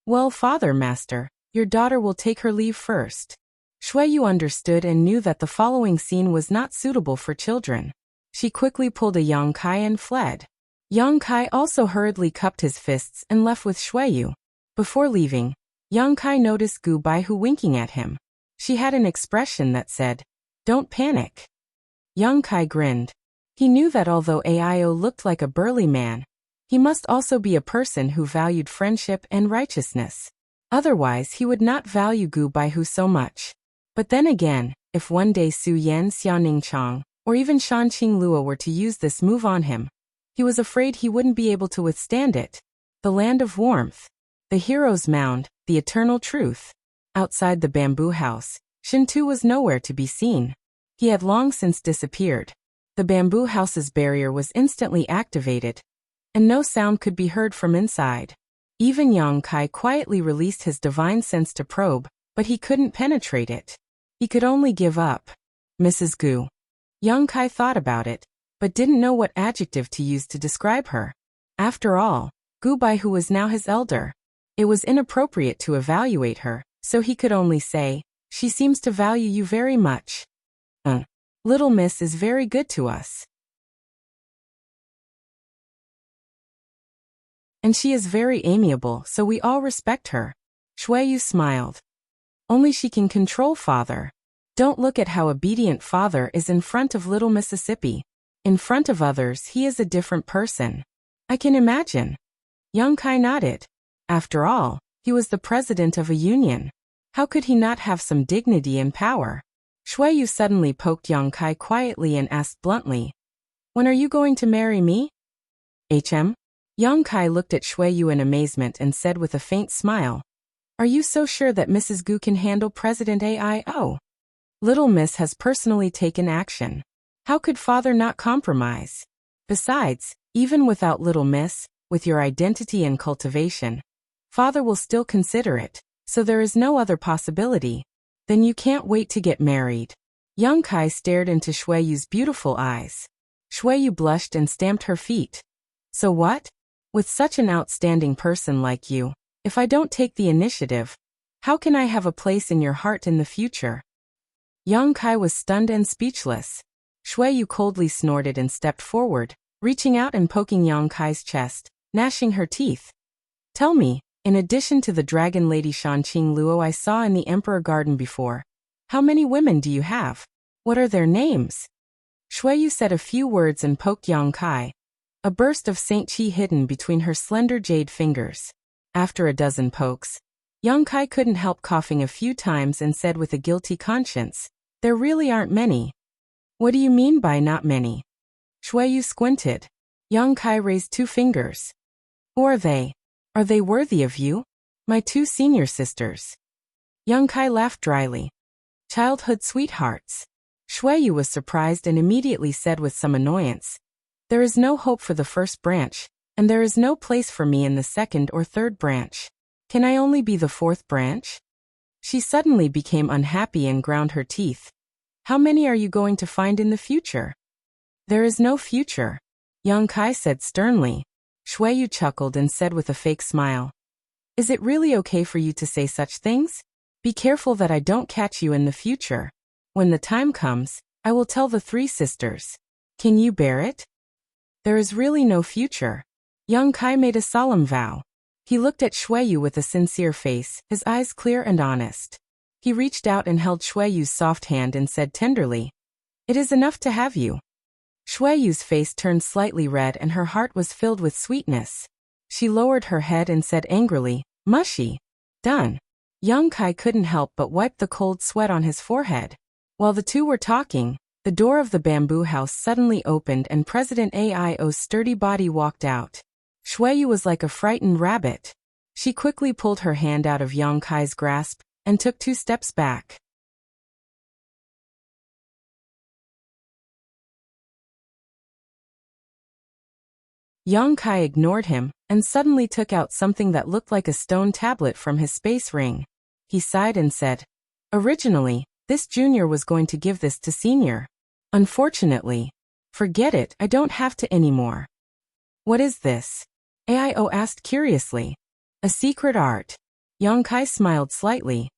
"Well, Father, Master, your daughter will take her leave first." Shuiyu understood and knew that the following scene was not suitable for children. She quickly pulled a Yang Kai and fled. Yang Kai also hurriedly cupped his fists and left with Shuiyu. Before leaving, Yang Kai noticed Gu Baihu winking at him. She had an expression that said, "Don't panic." Yang Kai grinned. He knew that although Aio looked like a burly man, he must also be a person who valued friendship and righteousness. Otherwise, he would not value Gu Baihu so much. But then again, if one day Su Yan Xiaoning Chang, or even Shan Qing Luo were to use this move on him, he was afraid he wouldn't be able to withstand it. The land of warmth. The hero's mound, the eternal truth. Outside the bamboo house, Shintu was nowhere to be seen. He had long since disappeared. The bamboo house's barrier was instantly activated, and no sound could be heard from inside. Even Yang Kai quietly released his divine sense to probe, but he couldn't penetrate it. He could only give up. "Mrs. Gu." Yang Kai thought about it, but didn't know what adjective to use to describe her. After all, Gu Baihu was now his elder. It was inappropriate to evaluate her, so he could only say, "She seems to value you very much. Little miss is very good to us. And she is very amiable, so we all respect her." Shuiyu smiled. "Only she can control Father. Don't look at how obedient Father is in front of little Mississippi. In front of others he is a different person." "I can imagine." Yang Kai nodded. After all, he was the president of a union. How could he not have some dignity and power? Shuiyu suddenly poked Yang Kai quietly and asked bluntly, "When are you going to marry me?" Yang Kai looked at Shuiyu in amazement and said with a faint smile, "Are you so sure that Mrs. Gu can handle President Aio? Little Miss has personally taken action. How could Father not compromise? Besides, even without Little Miss, with your identity and cultivation, Father will still consider it, so there is no other possibility. Then you can't wait to get married." Yang Kai stared into Shuiyu's beautiful eyes. Shuiyu blushed and stamped her feet. "So what? With such an outstanding person like you, if I don't take the initiative, how can I have a place in your heart in the future?" Yang Kai was stunned and speechless. Shuiyu coldly snorted and stepped forward, reaching out and poking Yang Kai's chest, gnashing her teeth. "Tell me, in addition to the dragon lady Shanqing Luo I saw in the Emperor Garden before, how many women do you have? What are their names?" Shuiyu said a few words and poked Yang Kai, a burst of Saint Qi hidden between her slender jade fingers. After a dozen pokes, Yang Kai couldn't help coughing a few times and said with a guilty conscience, "There really aren't many." "What do you mean by not many?" Shuiyu squinted. Yang Kai raised 2 fingers. "Who are they? Are they worthy of you? My 2 senior sisters." Yang Kai laughed dryly. "Childhood sweethearts." Shuiyu was surprised and immediately said with some annoyance, "There is no hope for the first branch. and there is no place for me in the second or third branch. Can I only be the fourth branch? She suddenly became unhappy and ground her teeth. How many are you going to find in the future? There is no future, Yang Kai said sternly. Shuiyu chuckled and said with a fake smile. Is it really okay for you to say such things? Be careful that I don't catch you in the future. When the time comes, I will tell the three sisters. Can you bear it? There is really no future. Yang Kai made a solemn vow. He looked at Shuiyu with a sincere face, his eyes clear and honest. He reached out and held Shuiyu's soft hand and said tenderly, It is enough to have you. Shuiyu's face turned slightly red and her heart was filled with sweetness. She lowered her head and said angrily, Mushy. Done. Yang Kai couldn't help but wipe the cold sweat on his forehead. While the two were talking, the door of the bamboo house suddenly opened and President Aio's sturdy body walked out. Shuiyu was like a frightened rabbit. She quickly pulled her hand out of Yang Kai's grasp and took 2 steps back. Yang Kai ignored him and suddenly took out something that looked like a stone tablet from his space ring. He sighed and said, Originally, this junior was going to give this to senior. Unfortunately. Forget it, I don't have to anymore. What is this? Aio asked curiously. A secret art. Yang Kai smiled slightly.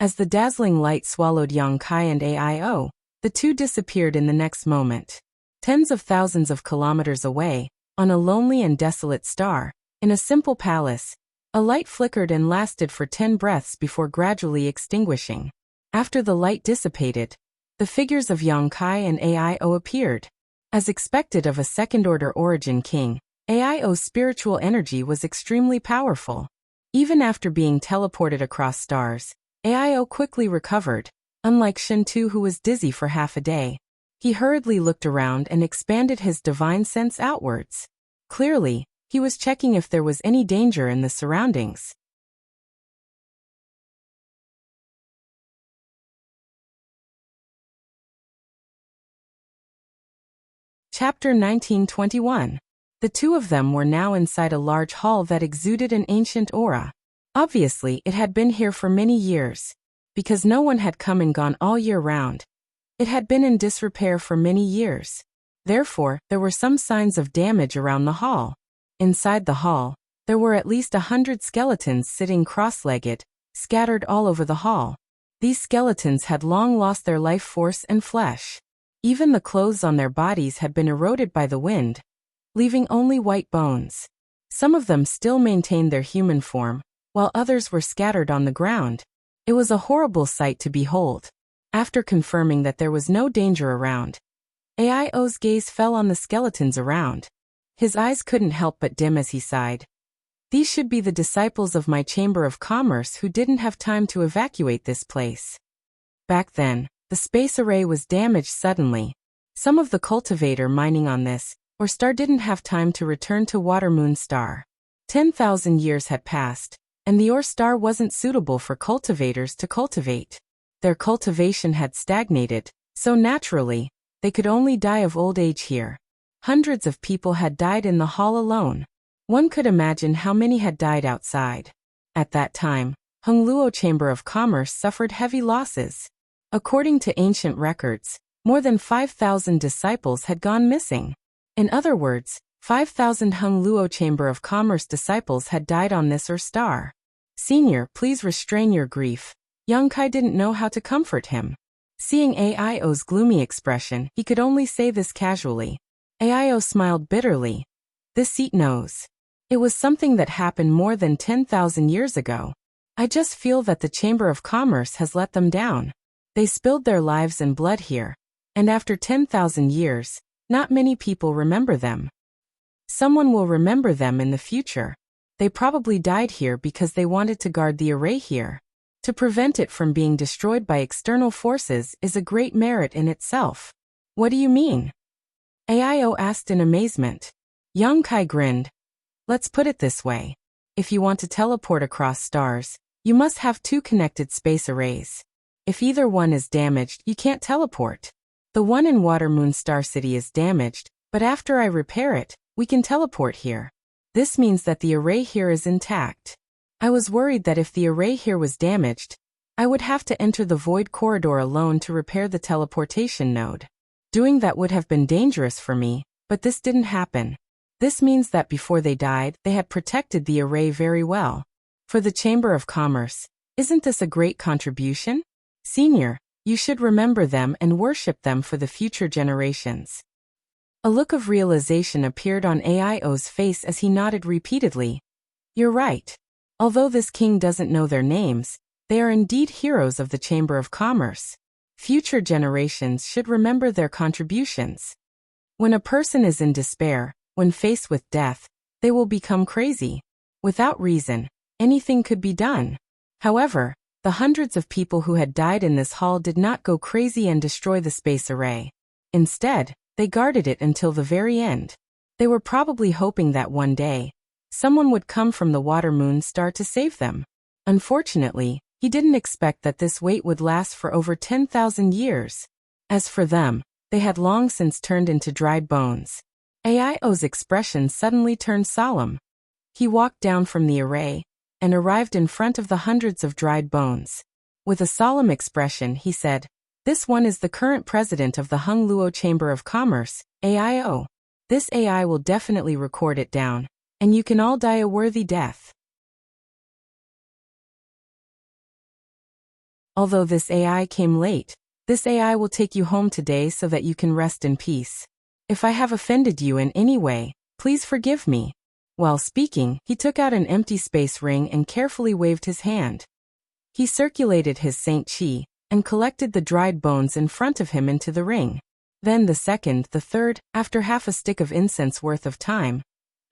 As the dazzling light swallowed Yang Kai and Aio, the two disappeared in the next moment. Tens of thousands of kilometers away, on a lonely and desolate star, in a simple palace, a light flickered and lasted for 10 breaths before gradually extinguishing. After the light dissipated, the figures of Yang Kai and Aio appeared. As expected of a second-order origin king, Aio's spiritual energy was extremely powerful. Even after being teleported across stars, Aio quickly recovered, unlike Shintu who was dizzy for half a day. He hurriedly looked around and expanded his divine sense outwards. Clearly, he was checking if there was any danger in the surroundings. Chapter 1921. The two of them were now inside a large hall that exuded an ancient aura. Obviously, it had been here for many years. Because no one had come and gone all year round, it had been in disrepair for many years. Therefore, there were some signs of damage around the hall. Inside the hall, there were at least 100 skeletons sitting cross-legged, scattered all over the hall. These skeletons had long lost their life force and flesh. Even the clothes on their bodies had been eroded by the wind, leaving only white bones. Some of them still maintained their human form, while others were scattered on the ground. It was a horrible sight to behold. After confirming that there was no danger around, Aio's gaze fell on the skeletons around. His eyes couldn't help but dim as he sighed. These should be the disciples of my Chamber of Commerce who didn't have time to evacuate this place. Back then, the space array was damaged suddenly. Some of the cultivator mining on this, or star didn't have time to return to Water Moon Star. 10,000 years had passed, and the ore star wasn't suitable for cultivators to cultivate. Their cultivation had stagnated, so naturally, they could only die of old age here. Hundreds of people had died in the hall alone. One could imagine how many had died outside. At that time, Hongluo Chamber of Commerce suffered heavy losses. According to ancient records, more than 5,000 disciples had gone missing. In other words, 5,000 Hongluo Chamber of Commerce disciples had died on this ore star. Senior, please restrain your grief. Yang Kai didn't know how to comfort him. Seeing Aio's gloomy expression, he could only say this casually. Aio smiled bitterly. This seat knows. It was something that happened more than 10,000 years ago. I just feel that the Chamber of Commerce has let them down. They spilled their lives and blood here. And after 10,000 years, not many people remember them. Someone will remember them in the future. They probably died here because they wanted to guard the array here. To prevent it from being destroyed by external forces is a great merit in itself. What do you mean? AIO asked in amazement. Young Kai grinned. Let's put it this way. If you want to teleport across stars, you must have two connected space arrays. If either one is damaged, you can't teleport. The one in Watermoon Star City is damaged, but after I repair it, we can teleport here. This means that the array here is intact. I was worried that if the array here was damaged, I would have to enter the void corridor alone to repair the teleportation node. Doing that would have been dangerous for me, but this didn't happen. This means that before they died, they had protected the array very well. For the Chamber of Commerce, isn't this a great contribution? Senior, you should remember them and worship them for the future generations. A look of realization appeared on AIO's face as he nodded repeatedly. You're right. Although this king doesn't know their names, they are indeed heroes of the Chamber of Commerce. Future generations should remember their contributions. When a person is in despair, when faced with death, they will become crazy. Without reason, anything could be done. However, the hundreds of people who had died in this hall did not go crazy and destroy the space array. Instead, they guarded it until the very end. They were probably hoping that one day, someone would come from the Watermoon Star to save them. Unfortunately, he didn't expect that this wait would last for over 10,000 years. As for them, they had long since turned into dried bones. AIO's expression suddenly turned solemn. He walked down from the array and arrived in front of the hundreds of dried bones. With a solemn expression, he said, "This one is the current president of the Hung Luo Chamber of Commerce, AIO. This AI will definitely record it down, and you can all die a worthy death." Although this AI came late, this AI will take you home today so that you can rest in peace. If I have offended you in any way, please forgive me. While speaking, he took out an empty space ring and carefully waved his hand. He circulated his Saint Chi and collected the dried bones in front of him into the ring. Then the second, the third, after half a stick of incense worth of time,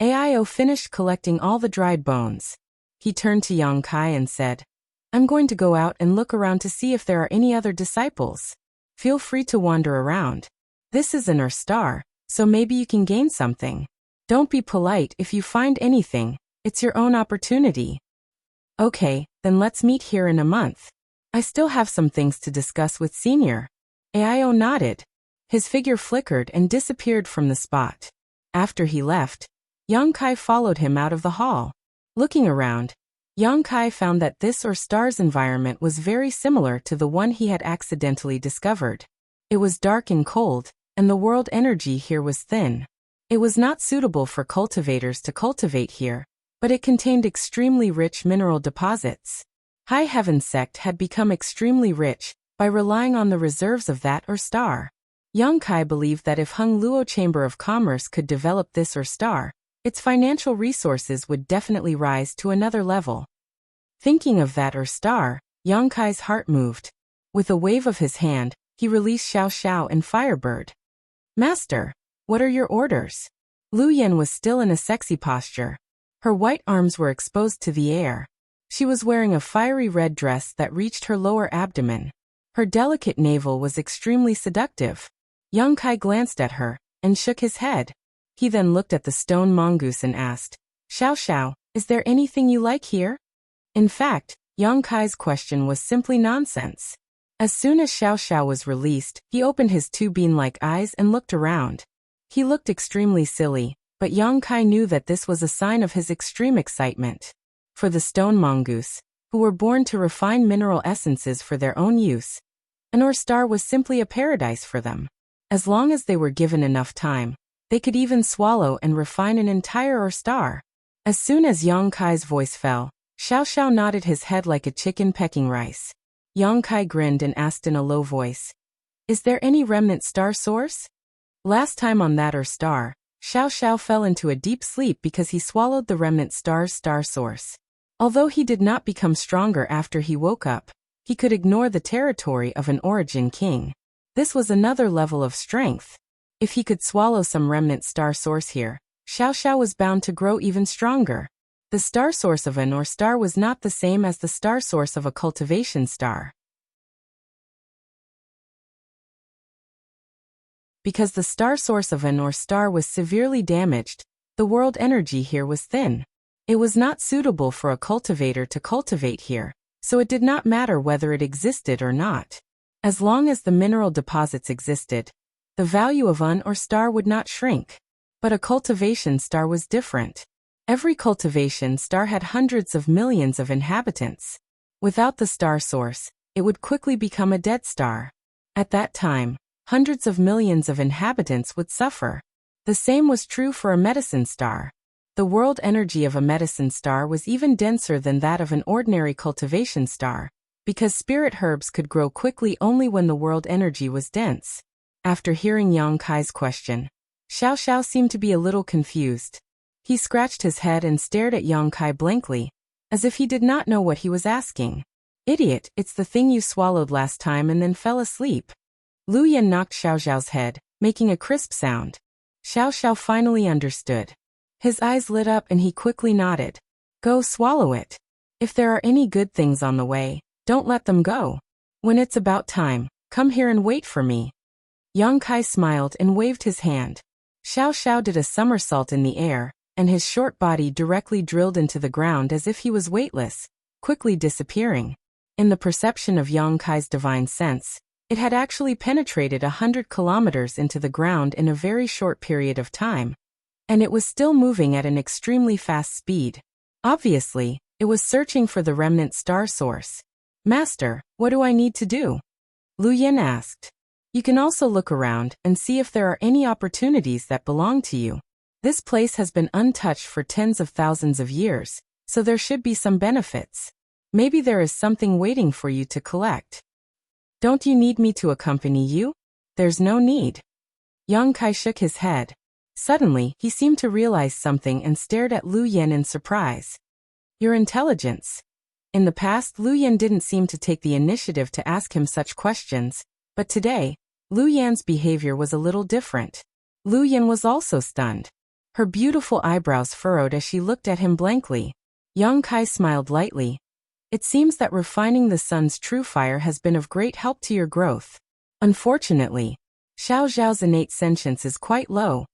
AIO finished collecting all the dried bones. He turned to Yang Kai and said, "I'm going to go out and look around to see if there are any other disciples. Feel free to wander around. This is an Earth star, so maybe you can gain something. Don't be polite if you find anything, it's your own opportunity." "Okay, then let's meet here in a month. I still have some things to discuss with Senior." AIO nodded. His figure flickered and disappeared from the spot. After he left, Yang Kai followed him out of the hall. Looking around, Yang Kai found that this or star's environment was very similar to the one he had accidentally discovered. It was dark and cold, and the world energy here was thin. It was not suitable for cultivators to cultivate here, but it contained extremely rich mineral deposits. High Heaven Sect had become extremely rich by relying on the reserves of that or star. Yang Kai believed that if Hung Luo Chamber of Commerce could develop this or star, its financial resources would definitely rise to another level. Thinking of that or star, Yang Kai's heart moved. With a wave of his hand, he released Xiao Xiao and Firebird. "Master, what are your orders?" Lu Yen was still in a sexy posture. Her white arms were exposed to the air. She was wearing a fiery red dress that reached her lower abdomen. Her delicate navel was extremely seductive. Yang Kai glanced at her and shook his head. He then looked at the stone mongoose and asked, "Xiao Xiao, is there anything you like here?" In fact, Yang Kai's question was simply nonsense. As soon as Xiao Xiao was released, he opened his two bean-like eyes and looked around. He looked extremely silly, but Yang Kai knew that this was a sign of his extreme excitement. For the stone mongoose, who were born to refine mineral essences for their own use, an Or star was simply a paradise for them. As long as they were given enough time, they could even swallow and refine an entire Or star. As soon as Yang Kai's voice fell, Xiao Xiao nodded his head like a chicken pecking rice. Yang Kai grinned and asked in a low voice, "Is there any remnant star source?" Last time on that Or star, Xiao Xiao fell into a deep sleep because he swallowed the remnant star's star source. Although he did not become stronger after he woke up, he could ignore the territory of an origin king. This was another level of strength. If he could swallow some remnant star source here, Xiao Xiao was bound to grow even stronger. The star source of an or star was not the same as the star source of a cultivation star. Because the star source of an or star was severely damaged, the world energy here was thin. It was not suitable for a cultivator to cultivate here, so it did not matter whether it existed or not. As long as the mineral deposits existed, the value of an or star would not shrink. But a cultivation star was different. Every cultivation star had hundreds of millions of inhabitants. Without the star source, it would quickly become a dead star. At that time, hundreds of millions of inhabitants would suffer. The same was true for a medicine star. The world energy of a medicine star was even denser than that of an ordinary cultivation star, because spirit herbs could grow quickly only when the world energy was dense. After hearing Yang Kai's question, Xiao Xiao seemed to be a little confused. He scratched his head and stared at Yang Kai blankly, as if he did not know what he was asking. Idiot, it's the thing you swallowed last time and then fell asleep. Lu Yan knocked Xiao Xiao's head, making a crisp sound. Xiao Xiao finally understood. His eyes lit up and he quickly nodded. Go swallow it. If there are any good things on the way, don't let them go. When it's about time, come here and wait for me. Yang Kai smiled and waved his hand. Xiao Xiao did a somersault in the air, and his short body directly drilled into the ground as if he was weightless, quickly disappearing. In the perception of Yang Kai's divine sense, it had actually penetrated 100 kilometers into the ground in a very short period of time. And it was still moving at an extremely fast speed. Obviously, it was searching for the remnant star source. Master, what do I need to do? Lu Yan asked. You can also look around and see if there are any opportunities that belong to you. This place has been untouched for tens of thousands of years, so there should be some benefits. Maybe there is something waiting for you to collect. Don't you need me to accompany you? There's no need. Yang Kai shook his head. Suddenly, he seemed to realize something and stared at Lu Yan in surprise. Your intelligence. In the past, Lu Yan didn't seem to take the initiative to ask him such questions, but today, Lu Yan's behavior was a little different. Lu Yan was also stunned. Her beautiful eyebrows furrowed as she looked at him blankly. Yang Kai smiled lightly. It seems that refining the sun's true fire has been of great help to your growth. Unfortunately, Xiao Zhao's innate sentience is quite low.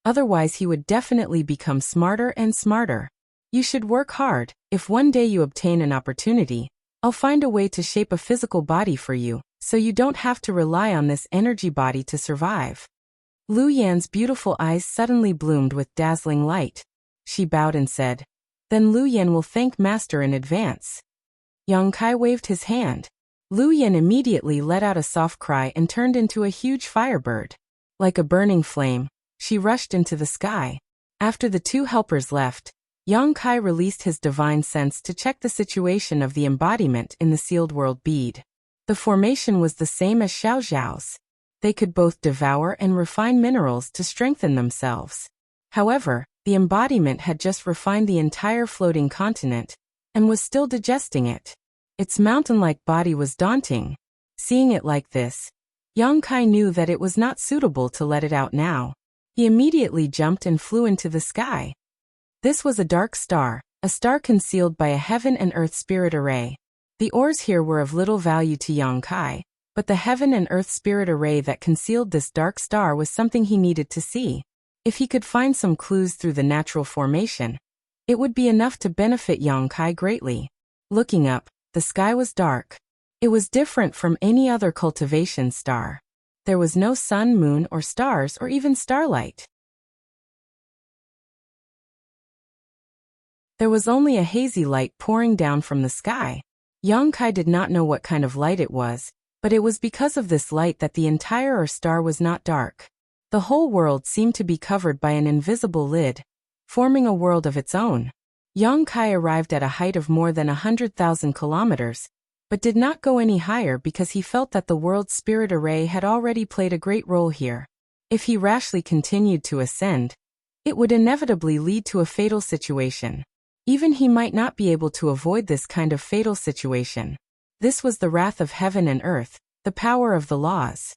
Otherwise he would definitely become smarter and smarter. You should work hard. If one day you obtain an opportunity, I'll find a way to shape a physical body for you, so you don't have to rely on this energy body to survive. Lu Yan's beautiful eyes suddenly bloomed with dazzling light. She bowed and said, Then Lu Yan will thank Master in advance. Yang Kai waved his hand. Lu Yan immediately let out a soft cry and turned into a huge firebird. Like a burning flame, she rushed into the sky. After the two helpers left, Yang Kai released his divine sense to check the situation of the embodiment in the sealed world bead. The formation was the same as Xiao Zhao's. They could both devour and refine minerals to strengthen themselves. However, the embodiment had just refined the entire floating continent, and was still digesting it. Its mountain-like body was daunting. Seeing it like this, Yang Kai knew that it was not suitable to let it out now. He immediately jumped and flew into the sky. This was a dark star, a star concealed by a heaven and earth spirit array. The ores here were of little value to Yang Kai, but the heaven and earth spirit array that concealed this dark star was something he needed to see. If he could find some clues through the natural formation, it would be enough to benefit Yang Kai greatly. Looking up, the sky was dark. It was different from any other cultivation star. There was no sun, moon, or stars, or even starlight. There was only a hazy light pouring down from the sky. Yang Kai did not know what kind of light it was, but it was because of this light that the entire star was not dark. The whole world seemed to be covered by an invisible lid, forming a world of its own. Yang Kai arrived at a height of more than 100,000 kilometers, but did not go any higher because he felt that the world's spirit array had already played a great role here. If he rashly continued to ascend, it would inevitably lead to a fatal situation. Even he might not be able to avoid this kind of fatal situation. This was the wrath of heaven and earth, the power of the laws.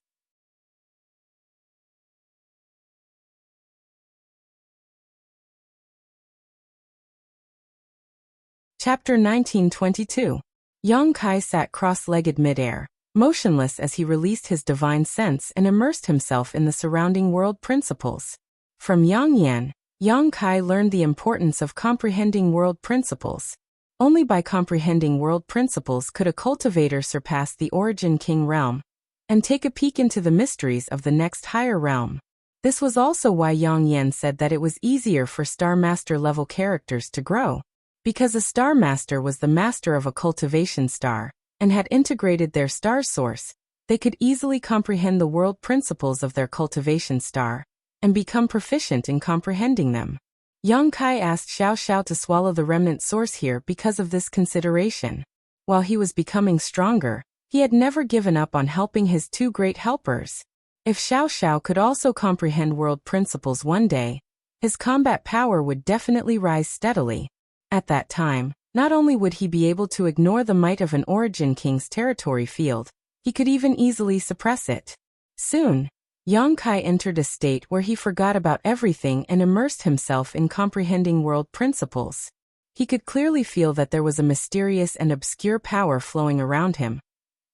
Chapter 1922. Yang Kai sat cross-legged midair, motionless as he released his divine sense and immersed himself in the surrounding world principles. From Yang Yan, Yang Kai learned the importance of comprehending world principles. Only by comprehending world principles could a cultivator surpass the Origin King realm and take a peek into the mysteries of the next higher realm. This was also why Yang Yan said that it was easier for Star Master level characters to grow, because a Star Master was the master of a cultivation star and had integrated their star source. They could easily comprehend the world principles of their cultivation star and become proficient in comprehending them. Yang Kai asked Xiao Xiao to swallow the remnant source here because of this consideration. While he was becoming stronger, he had never given up on helping his two great helpers. If Xiao Xiao could also comprehend world principles one day, his combat power would definitely rise steadily. At that time, not only would he be able to ignore the might of an Origin King's territory field, he could even easily suppress it. Soon, Yang Kai entered a state where he forgot about everything and immersed himself in comprehending world principles. He could clearly feel that there was a mysterious and obscure power flowing around him.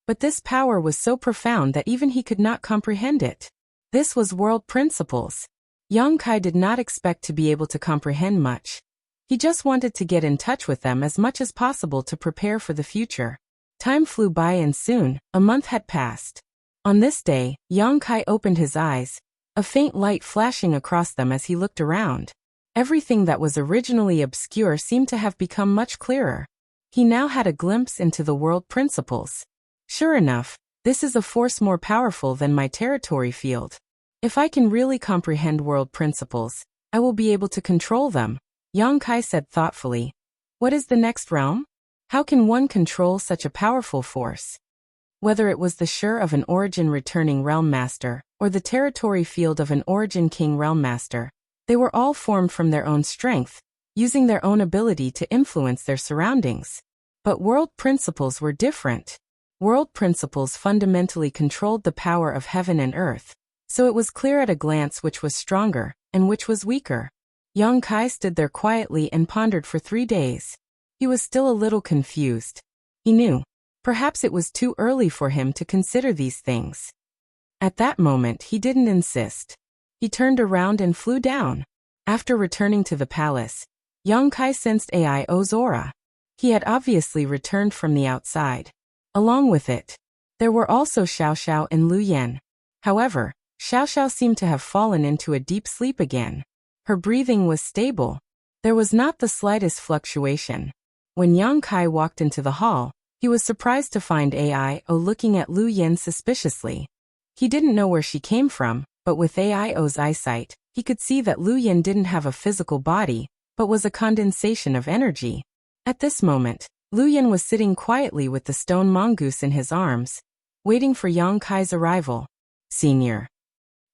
But this power was so profound that even he could not comprehend it. This was world principles. Yang Kai did not expect to be able to comprehend much. He just wanted to get in touch with them as much as possible to prepare for the future. Time flew by and soon, a month had passed. On this day, Yang Kai opened his eyes, a faint light flashing across them as he looked around. Everything that was originally obscure seemed to have become much clearer. He now had a glimpse into the world principles. Sure enough, this is a force more powerful than my territory field. If I can really comprehend world principles, I will be able to control them, Yang Kai said thoughtfully. What is the next realm? How can one control such a powerful force? Whether it was the Shur of an Origin returning realm master, or the territory field of an Origin King realm master, they were all formed from their own strength, using their own ability to influence their surroundings. But world principles were different. World principles fundamentally controlled the power of heaven and earth, so it was clear at a glance which was stronger and which was weaker. Yang Kai stood there quietly and pondered for 3 days. He was still a little confused. He knew. Perhaps it was too early for him to consider these things. At that moment he didn't insist. He turned around and flew down. After returning to the palace, Yang Kai sensed Aio's aura. He had obviously returned from the outside. Along with it, there were also Xiao Xiao and Lu Yan. However, Xiao Xiao seemed to have fallen into a deep sleep again. Her breathing was stable. There was not the slightest fluctuation. When Yang Kai walked into the hall, he was surprised to find Aio looking at Lu Yan suspiciously. He didn't know where she came from, but with Aio's eyesight, he could see that Lu Yan didn't have a physical body, but was a condensation of energy. At this moment, Lu Yan was sitting quietly with the stone mongoose in his arms, waiting for Yang Kai's arrival. Senior.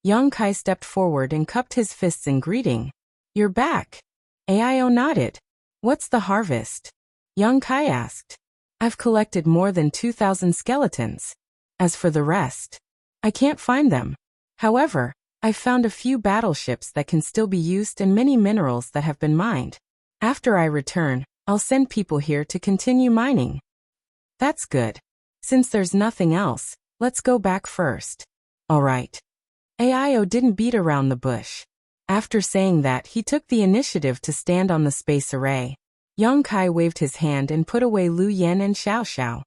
Yang Kai stepped forward and cupped his fists in greeting. You're back. Aio nodded. What's the harvest? Yang Kai asked. I've collected more than 2,000 skeletons. As for the rest, I can't find them. However, I've found a few battleships that can still be used and many minerals that have been mined. After I return, I'll send people here to continue mining. That's good. Since there's nothing else, let's go back first. All right. Aio didn't beat around the bush. After saying that, he took the initiative to stand on the space array. Yang Kai waved his hand and put away Lu Yan and Xiao Xiao.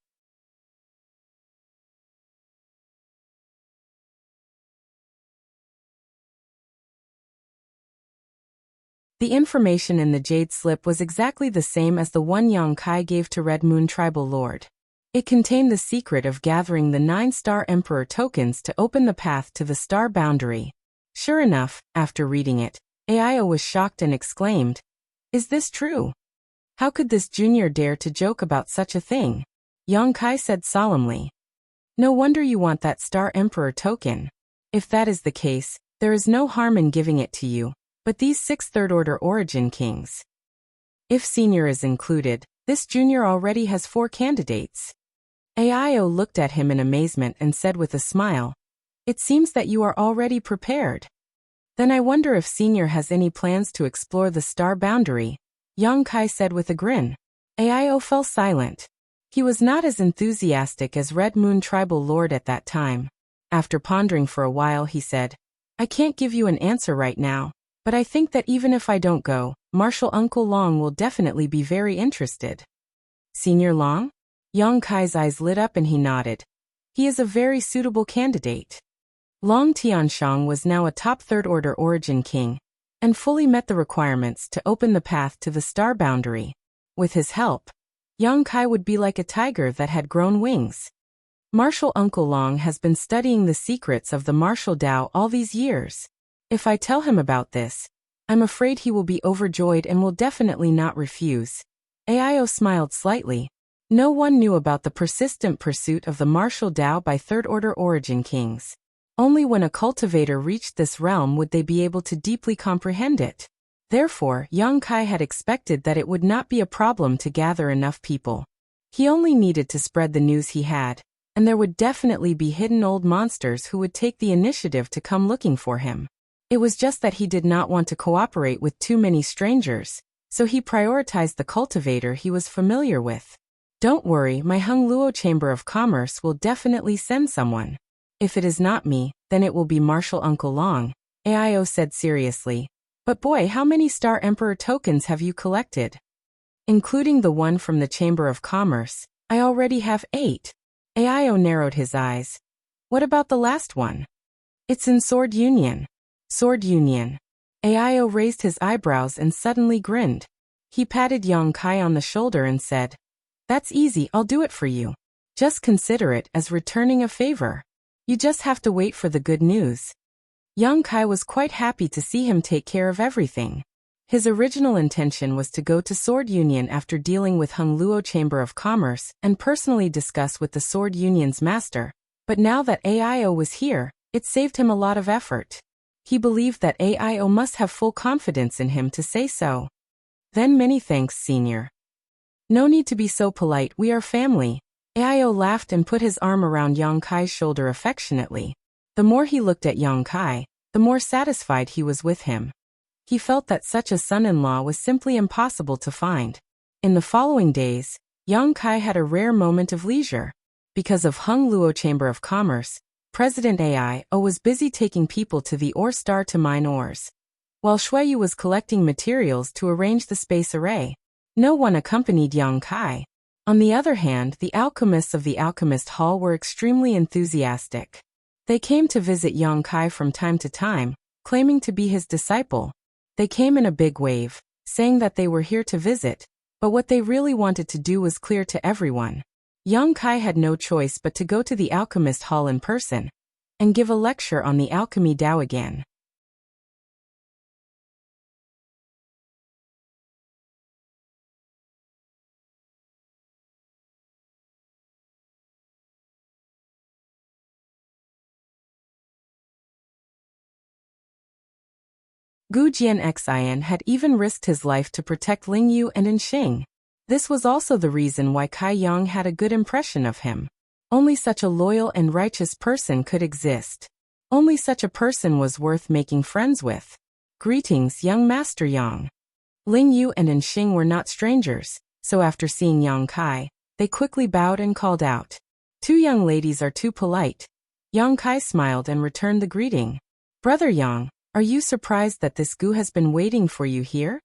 The information in the Jade Slip was exactly the same as the one Yang Kai gave to Red Moon Tribal Lord. It contained the secret of gathering the 9-star Emperor tokens to open the path to the star boundary. Sure enough, after reading it, Aio was shocked and exclaimed, "Is this true? How could this junior dare to joke about such a thing?" Yang Kai said solemnly. No wonder you want that Star Emperor token. If that is the case, there is no harm in giving it to you, but these 6 third-order Origin Kings. If Senior is included, this junior already has 4 candidates. Aio looked at him in amazement and said with a smile, "It seems that you are already prepared. Then I wonder if Senior has any plans to explore the star boundary," Yang Kai said with a grin. Aio fell silent. He was not as enthusiastic as Red Moon Tribal Lord at that time. After pondering for a while, he said, I can't give you an answer right now, but I think that even if I don't go, Marshal Uncle Long will definitely be very interested. Senior Long? Yang Kai's eyes lit up and he nodded. He is a very suitable candidate. Long Tianshang was now a top third-order origin king, and fully met the requirements to open the path to the star boundary. With his help, Yang Kai would be like a tiger that had grown wings. Marshal Uncle Long has been studying the secrets of the martial Dao all these years. If I tell him about this, I'm afraid he will be overjoyed and will definitely not refuse. Aio smiled slightly. No one knew about the persistent pursuit of the martial Dao by third-order origin kings. Only when a cultivator reached this realm would they be able to deeply comprehend it. Therefore, Yang Kai had expected that it would not be a problem to gather enough people. He only needed to spread the news he had, and there would definitely be hidden old monsters who would take the initiative to come looking for him. It was just that he did not want to cooperate with too many strangers, so he prioritized the cultivator he was familiar with. Don't worry, my Hung Luo Chamber of Commerce will definitely send someone. If it is not me, then it will be Marshal Uncle Long, Aio said seriously. But boy, how many Star Emperor tokens have you collected? Including the one from the Chamber of Commerce, I already have 8. Aio narrowed his eyes. What about the last one? It's in Sword Union. Sword Union. Aio raised his eyebrows and suddenly grinned. He patted Yang Kai on the shoulder and said, That's easy, I'll do it for you. Just consider it as returning a favor. You just have to wait for the good news. Yang Kai was quite happy to see him take care of everything. His original intention was to go to Sword Union after dealing with Hung Luo Chamber of Commerce and personally discuss with the Sword Union's master, but now that Aio was here, it saved him a lot of effort. He believed that Aio must have full confidence in him to say so. Then many thanks, Senior. No need to be so polite, we are family. Aio laughed and put his arm around Yang Kai's shoulder affectionately. The more he looked at Yang Kai, the more satisfied he was with him. He felt that such a son-in-law was simply impossible to find. In the following days, Yang Kai had a rare moment of leisure. Because of Hung Luo Chamber of Commerce, President Aio was busy taking people to the ore star to mine ores, while Shuiyu was collecting materials to arrange the space array. No one accompanied Yang Kai. On the other hand, the alchemists of the Alchemist Hall were extremely enthusiastic. They came to visit Yang Kai from time to time, claiming to be his disciple. They came in a big wave, saying that they were here to visit, but what they really wanted to do was clear to everyone. Yang Kai had no choice but to go to the Alchemist Hall in person and give a lecture on the Alchemy Dao again. Gu Jianxian had even risked his life to protect Ling Yu and Enxing. This was also the reason why Kai Yang had a good impression of him. Only such a loyal and righteous person could exist. Only such a person was worth making friends with. Greetings, young Master Yang. Ling Yu and Enxing were not strangers, so after seeing Yang Kai, they quickly bowed and called out. Two young ladies are too polite. Yang Kai smiled and returned the greeting. Brother Yang, are you surprised that this Gu has been waiting for you here?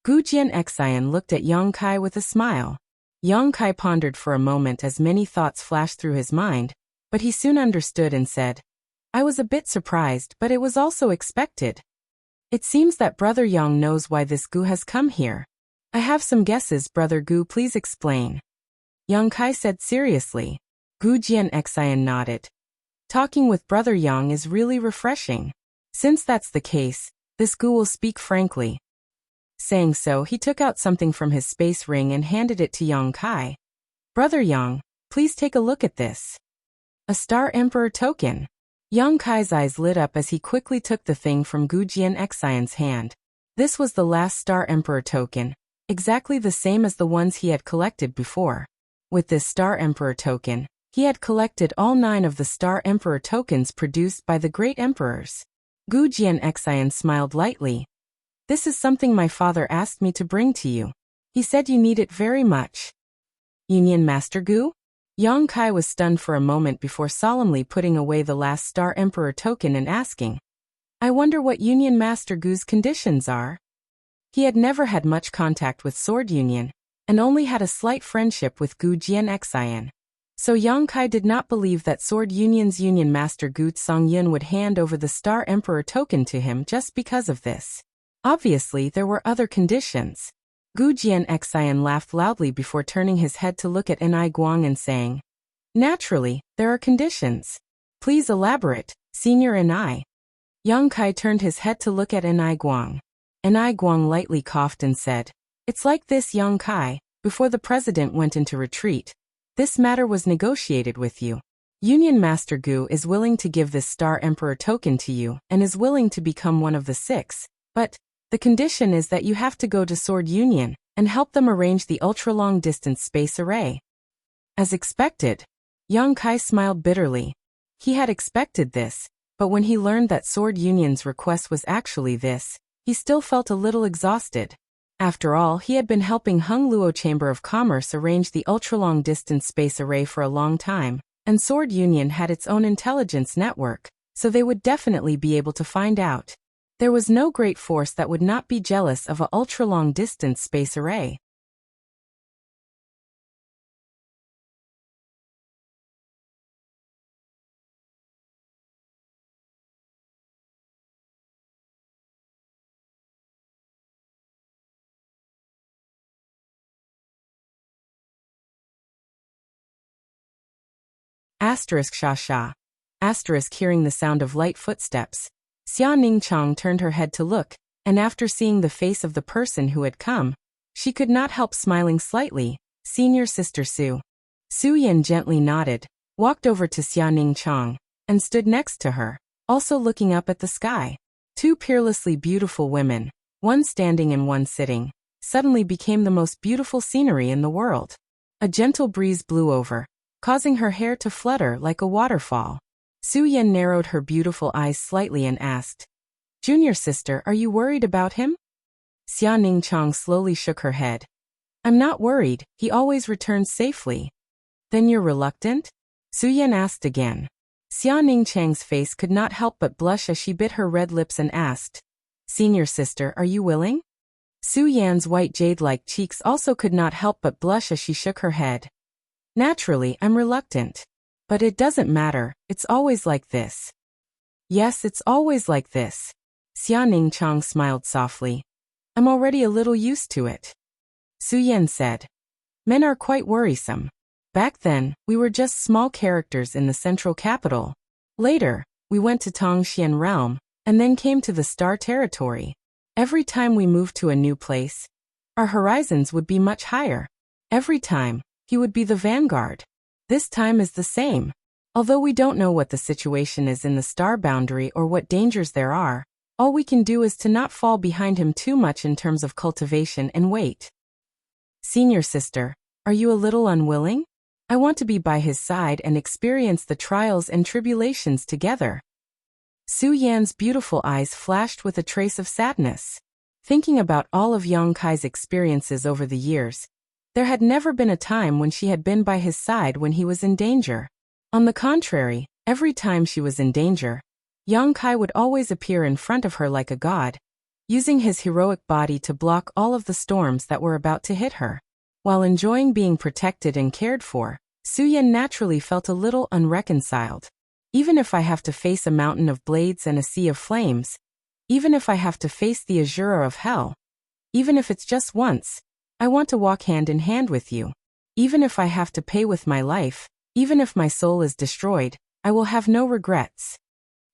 Gu Jianxian looked at Yang Kai with a smile. Yang Kai pondered for a moment as many thoughts flashed through his mind, but he soon understood and said, I was a bit surprised, but it was also expected. It seems that Brother Yang knows why this Gu has come here. I have some guesses, Brother Gu, please explain. Yang Kai said seriously. Gu Jianxian nodded. Talking with Brother Yang is really refreshing. Since that's the case, this Gu will speak frankly. Saying so, he took out something from his space ring and handed it to Yang Kai. Brother Yang, please take a look at this. A Star Emperor token. Yang Kai's eyes lit up as he quickly took the thing from Gu Jianxian's hand. This was the last Star Emperor token, exactly the same as the ones he had collected before. With this Star Emperor token, he had collected all 9 of the Star Emperor tokens produced by the great emperors. Gu Jianxian smiled lightly. This is something my father asked me to bring to you. He said you need it very much. Union Master Gu? Yang Kai was stunned for a moment before solemnly putting away the last Star Emperor token and asking, I wonder what Union Master Gu's conditions are? He had never had much contact with Sword Union, and only had a slight friendship with Gu Jianxian. So Yang Kai did not believe that Sword Union's Union Master Gu Tsongyun would hand over the Star Emperor token to him just because of this. Obviously, there were other conditions. Gu Jianxian laughed loudly before turning his head to look at Enai Guang and saying, Naturally, there are conditions. Please elaborate, Senior Enai. Yang Kai turned his head to look at Enai Guang. Enai Guang lightly coughed and said, It's like this, Yang Kai. Before the president went into retreat, this matter was negotiated with you. Union Master Gu is willing to give this Star Emperor token to you and is willing to become one of the 6, but the condition is that you have to go to Sword Union and help them arrange the ultra-long distance space array. As expected, Yang Kai smiled bitterly. He had expected this, but when he learned that Sword Union's request was actually this, he still felt a little exhausted. After all, he had been helping Hung Luo Chamber of Commerce arrange the ultra-long distance space array for a long time, and Sword Union had its own intelligence network, so they would definitely be able to find out. There was no great force that would not be jealous of a ultra-long distance space array. Asterisk sha sha. Asterisk hearing the sound of light footsteps. Xia Ningchang turned her head to look, and after seeing the face of the person who had come, she could not help smiling slightly. Senior Sister Su. Su Yan gently nodded, walked over to Xia Ningchang, and stood next to her, also looking up at the sky. Two peerlessly beautiful women, one standing and one sitting, suddenly became the most beautiful scenery in the world. A gentle breeze blew over, causing her hair to flutter like a waterfall. Su Yan narrowed her beautiful eyes slightly and asked, Junior sister, are you worried about him? Xia Ningchang slowly shook her head. I'm not worried, he always returns safely. Then you're reluctant? Su Yan asked again. Xia Ningchang's face could not help but blush as she bit her red lips and asked, Senior sister, are you willing? Su Yan's white jade-like cheeks also could not help but blush as she shook her head. Naturally, I'm reluctant. But it doesn't matter, it's always like this. Yes, it's always like this. Xia Ningchang smiled softly. I'm already a little used to it. Su Yan said. Men are quite worrisome. Back then, we were just small characters in the central capital. Later, we went to Tongxian realm, and then came to the Star Territory. Every time we moved to a new place, our horizons would be much higher. Every time, he would be the vanguard. This time is the same. Although we don't know what the situation is in the star boundary or what dangers there are, all we can do is to not fall behind him too much in terms of cultivation and wait. Senior sister, are you a little unwilling? I want to be by his side and experience the trials and tribulations together. Su Yan's beautiful eyes flashed with a trace of sadness. Thinking about all of Yang Kai's experiences over the years, there had never been a time when she had been by his side when he was in danger. On the contrary, every time she was in danger, Yang Kai would always appear in front of her like a god, using his heroic body to block all of the storms that were about to hit her. While enjoying being protected and cared for, Su Yan naturally felt a little unreconciled. Even if I have to face a mountain of blades and a sea of flames, even if I have to face the azure of hell, even if it's just once, I want to walk hand in hand with you. Even if I have to pay with my life, even if my soul is destroyed, I will have no regrets.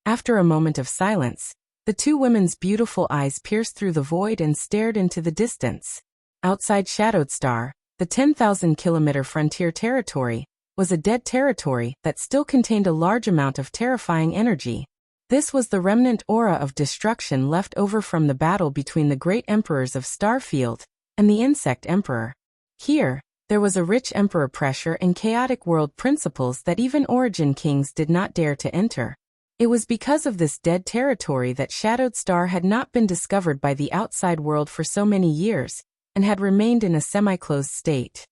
After a moment of silence, the two women's beautiful eyes pierced through the void and stared into the distance. Outside Shadowed Star, the 10,000-kilometer frontier territory, was a dead territory that still contained a large amount of terrifying energy. This was the remnant aura of destruction left over from the battle between the great emperors of Starfield and the Insect Emperor. Here, there was a rich emperor pressure and chaotic world principles that even Origin Kings did not dare to enter. It was because of this dead territory that Shadowed Star had not been discovered by the outside world for so many years, and had remained in a semi-closed state.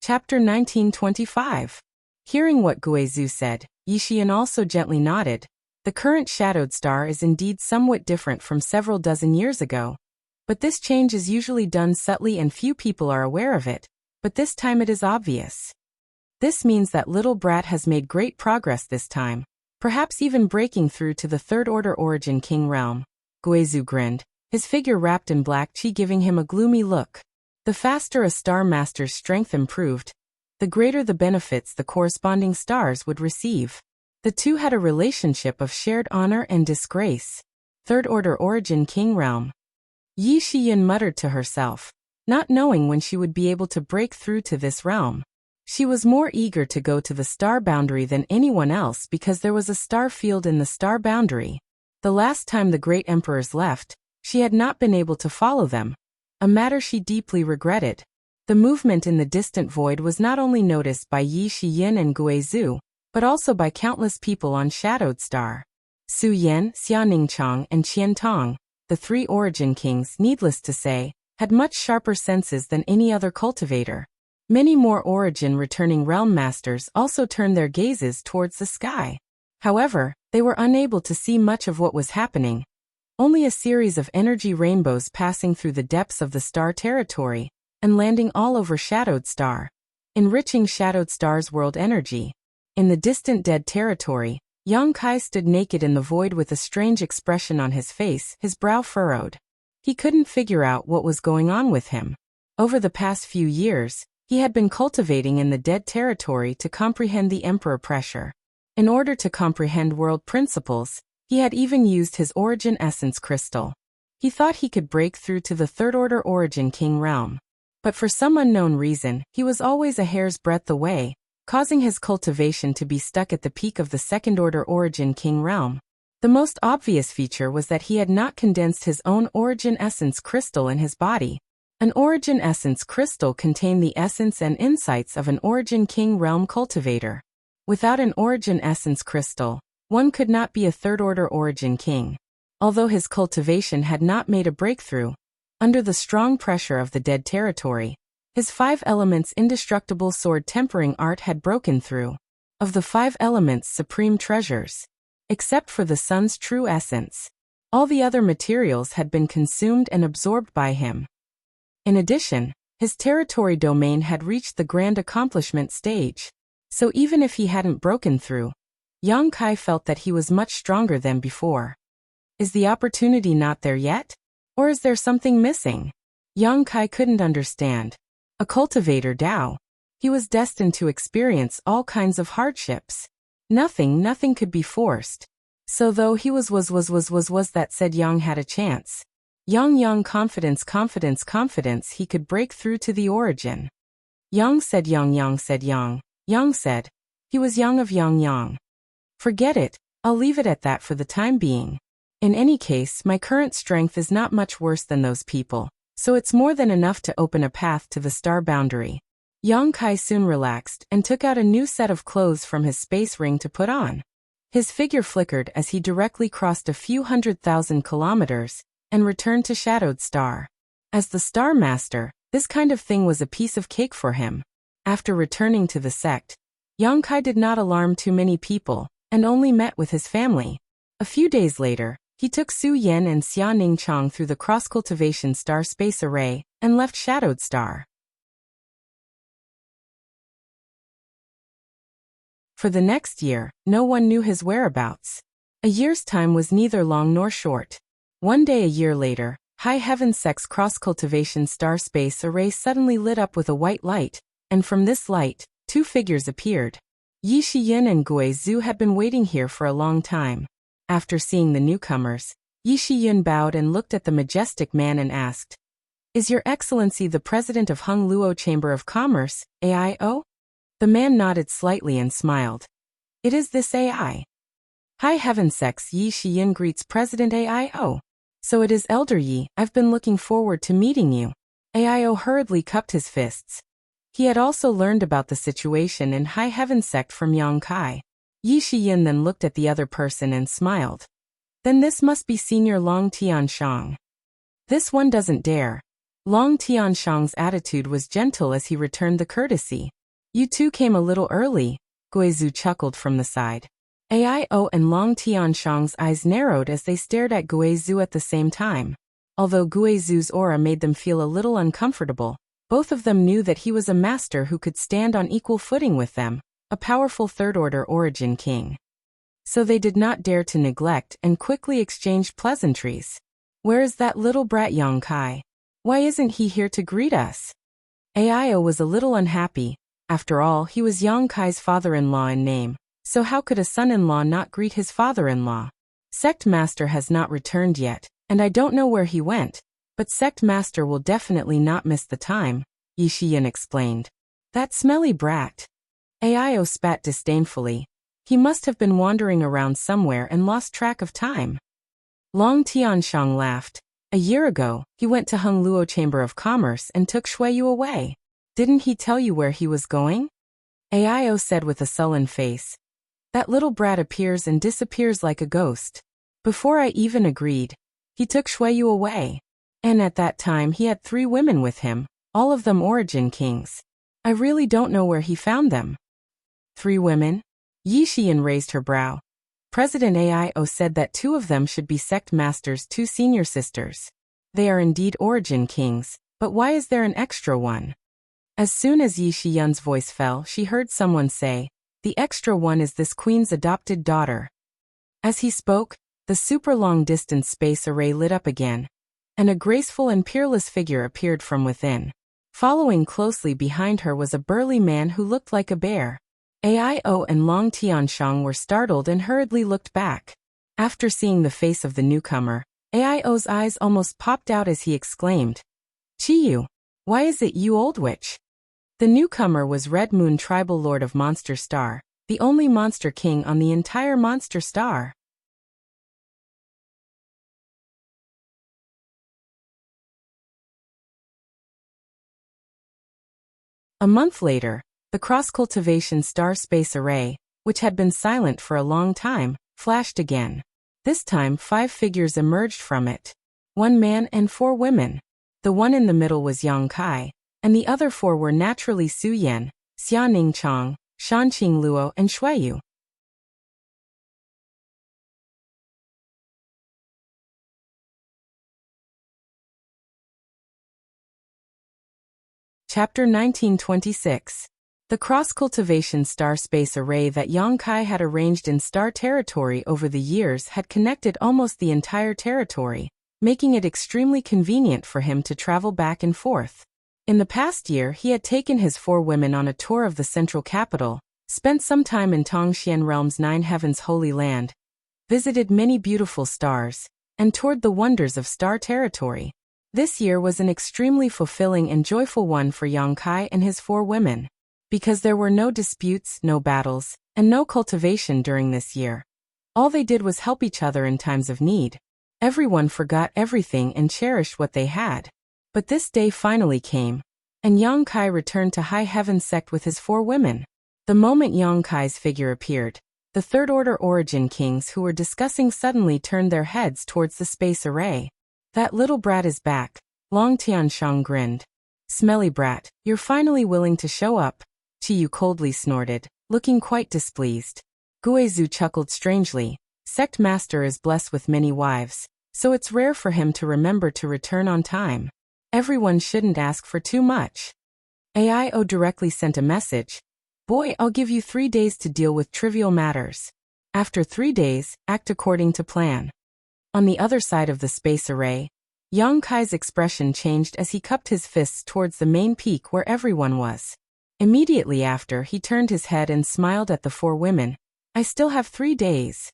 Chapter 1925. Hearing what Guizhu said, Yixian also gently nodded. The current shadowed star is indeed somewhat different from several dozen years ago. But this change is usually done subtly and few people are aware of it. But this time it is obvious. This means that little brat has made great progress this time, perhaps even breaking through to the third-order origin king realm. Guizhu grinned, his figure wrapped in black chi giving him a gloomy look. The faster a star master's strength improved, the greater the benefits the corresponding stars would receive. The two had a relationship of shared honor and disgrace. Third-order origin king realm. Yi Shiyin muttered to herself, not knowing when she would be able to break through to this realm. She was more eager to go to the star boundary than anyone else because there was a star field in the star boundary. The last time the great emperors left, she had not been able to follow them, a matter she deeply regretted. The movement in the distant void was not only noticed by Yi Shiyin and Guizhu, but also by countless people on Shadowed Star. Su Yan, Xia Ningchang, and Qian Tong, the three origin kings, needless to say, had much sharper senses than any other cultivator. Many more origin returning realm masters also turned their gazes towards the sky. However, they were unable to see much of what was happening. Only a series of energy rainbows passing through the depths of the star territory and landing all over Shadowed Star, enriching Shadowed Star's world energy. In the distant dead territory, Yang Kai stood naked in the void with a strange expression on his face, his brow furrowed. He couldn't figure out what was going on with him. Over the past few years, he had been cultivating in the dead territory to comprehend the emperor pressure. In order to comprehend world principles, he had even used his origin essence crystal. He thought he could break through to the third-order origin king realm. But for some unknown reason, he was always a hair's breadth away, causing his cultivation to be stuck at the peak of the second-order origin king realm. The most obvious feature was that he had not condensed his own origin essence crystal in his body. An origin essence crystal contained the essence and insights of an origin king realm cultivator. Without an origin essence crystal, one could not be a third-order origin king. Although his cultivation had not made a breakthrough, under the strong pressure of the dead territory, his 5 elements indestructible sword tempering art had broken through. Of the 5 elements' supreme treasures, except for the sun's true essence, all the other materials had been consumed and absorbed by him. In addition, his territory domain had reached the grand accomplishment stage. So even if he hadn't broken through, Yang Kai felt that he was much stronger than before. Is the opportunity not there yet? Or is there something missing? Yang Kai couldn't understand. A cultivator Dao. He was destined to experience all kinds of hardships. Nothing could be forced. So though he was that said Yang had a chance. Yang confidence he could break through to the origin. Yang said Yang said Yang. Yang said. He was Yang of Yang. Forget it, I'll leave it at that for the time being. In any case, my current strength is not much worse than those people, so it's more than enough to open a path to the star boundary. Yang Kai soon relaxed and took out a new set of clothes from his space ring to put on. His figure flickered as he directly crossed a few 100,000 kilometers and returned to Shadowed Star. As the Star Master, this kind of thing was a piece of cake for him. After returning to the sect, Yang Kai did not alarm too many people, and only met with his family. A few days later, he took Su Yan and Xia Ningchang through the cross-cultivation star space array, and left Shadowed Star. For the next year, no one knew his whereabouts. A year's time was neither long nor short. One day a year later, High Heaven Sect's cross-cultivation star space array suddenly lit up with a white light, and from this light, 2 figures appeared. Yi Shiyin and Guizhu had been waiting here for a long time. After seeing the newcomers, Yi Shiyin bowed and looked at the majestic man and asked, "Is Your Excellency the President of Hung Luo Chamber of Commerce, AIO?" The man nodded slightly and smiled. "It is this AI. High Heaven Sect's Yi Shiyin greets President AIO. So it is Elder Yi, I've been looking forward to meeting you. Ao hurriedly cupped his fists. He had also learned about the situation in High Heaven sect from Yang Kai. Yi Shiyin then looked at the other person and smiled. Then this must be Senior Long Tianshang. This one doesn't dare. Long Tianshang's attitude was gentle as he returned the courtesy. You two came a little early, Guizhu chuckled from the side. Ao and Long Tianshang's eyes narrowed as they stared at Guizhu at the same time. Although Guizhu's aura made them feel a little uncomfortable, both of them knew that he was a master who could stand on equal footing with them, a powerful third-order origin king. So they did not dare to neglect and quickly exchanged pleasantries. Where is that little brat Yang Kai? Why isn't he here to greet us? Ao was a little unhappy. After all, he was Yang Kai's father-in-law in name, so how could a son-in-law not greet his father-in-law? Sect Master has not returned yet, and I don't know where he went, but Sect Master will definitely not miss the time, Yi Shiyin explained. That smelly brat. Ao spat disdainfully. He must have been wandering around somewhere and lost track of time. Long Tianshang laughed. A year ago, he went to Hongluo Chamber of Commerce and took Shuiyu away. Didn't he tell you where he was going? Ao said with a sullen face. That little brat appears and disappears like a ghost. Before I even agreed, he took Shuiyu away. And at that time he had 3 women with him, all of them origin kings. I really don't know where he found them. 3 women? Yi Shiyin raised her brow. President Ao said that 2 of them should be Sect Master's 2 senior sisters. They are indeed origin kings, but why is there an extra one? As soon as Yi Shiyin's voice fell, she heard someone say, the extra one is this queen's adopted daughter. As he spoke, the super long-distance space array lit up again, and a graceful and peerless figure appeared from within. Following closely behind her was a burly man who looked like a bear. Ao and Long Tianshang were startled and hurriedly looked back. After seeing the face of the newcomer, Ao's eyes almost popped out as he exclaimed, Chiyu, why is it you, old witch? The newcomer was Red Moon Tribal Lord of Monster Star, the only monster king on the entire Monster Star. A month later, the cross-cultivation star space array, which had been silent for a long time, flashed again. This time 5 figures emerged from it. 1 man and 4 women. The one in the middle was Yang Kai, and the other 4 were naturally Su Yan, Xia Ningchang, Shanqing Luo and Shuiyu. Chapter 1926. The cross-cultivation star space array that Yang Kai had arranged in star territory over the years had connected almost the entire territory, making it extremely convenient for him to travel back and forth. In the past year, he had taken his 4 women on a tour of the central capital, spent some time in Tongxian Realm's 9 Heavens Holy Land, visited many beautiful stars, and toured the wonders of star territory. This year was an extremely fulfilling and joyful one for Yang Kai and his 4 women. Because there were no disputes, no battles, and no cultivation during this year. All they did was help each other in times of need. Everyone forgot everything and cherished what they had. But this day finally came, and Yang Kai returned to High Heaven sect with his 4 women. The moment Yang Kai's figure appeared, the third-order origin kings who were discussing suddenly turned their heads towards the space array. That little brat is back, Long Tianshang grinned. Smelly brat, you're finally willing to show up, Chiyu coldly snorted, looking quite displeased. Guizhu chuckled strangely. Sect Master is blessed with many wives, so it's rare for him to remember to return on time. Everyone shouldn't ask for too much. Ao directly sent a message. Boy, I'll give you 3 days to deal with trivial matters. After 3 days, act according to plan. On the other side of the space array, Yang Kai's expression changed as he cupped his fists towards the main peak where everyone was. Immediately after, he turned his head and smiled at the 4 women. I still have 3 days.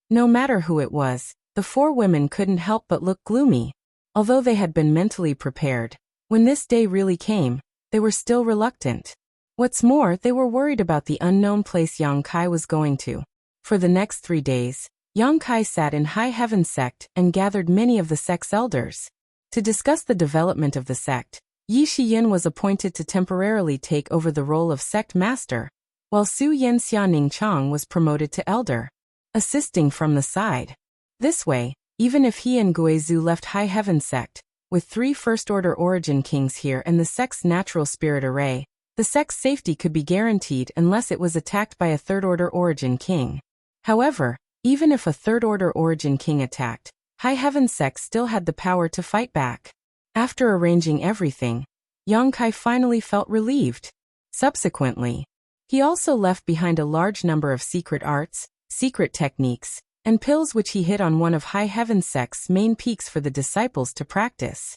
No matter who it was, the 4 women couldn't help but look gloomy. Although they had been mentally prepared, when this day really came, they were still reluctant. What's more, they were worried about the unknown place Yang Kai was going to. For the next 3 days, Yang Kai sat in High Heaven sect and gathered many of the sect's elders. To discuss the development of the sect, Yi Shiyin was appointed to temporarily take over the role of sect master, while Su Yen Xiaoning Chang was promoted to elder, assisting from the side. This way, even if he and Guizhu left High Heaven sect, with 3 first-order origin kings here and the sect's natural spirit array, the sect's safety could be guaranteed unless it was attacked by a third-order origin king. However, even if a third-order origin king attacked, High Heaven sect still had the power to fight back. After arranging everything, Yang Kai finally felt relieved. Subsequently, he also left behind a large number of secret arts, secret techniques, and pills which he hid on one of High Heaven sect's main peaks for the disciples to practice.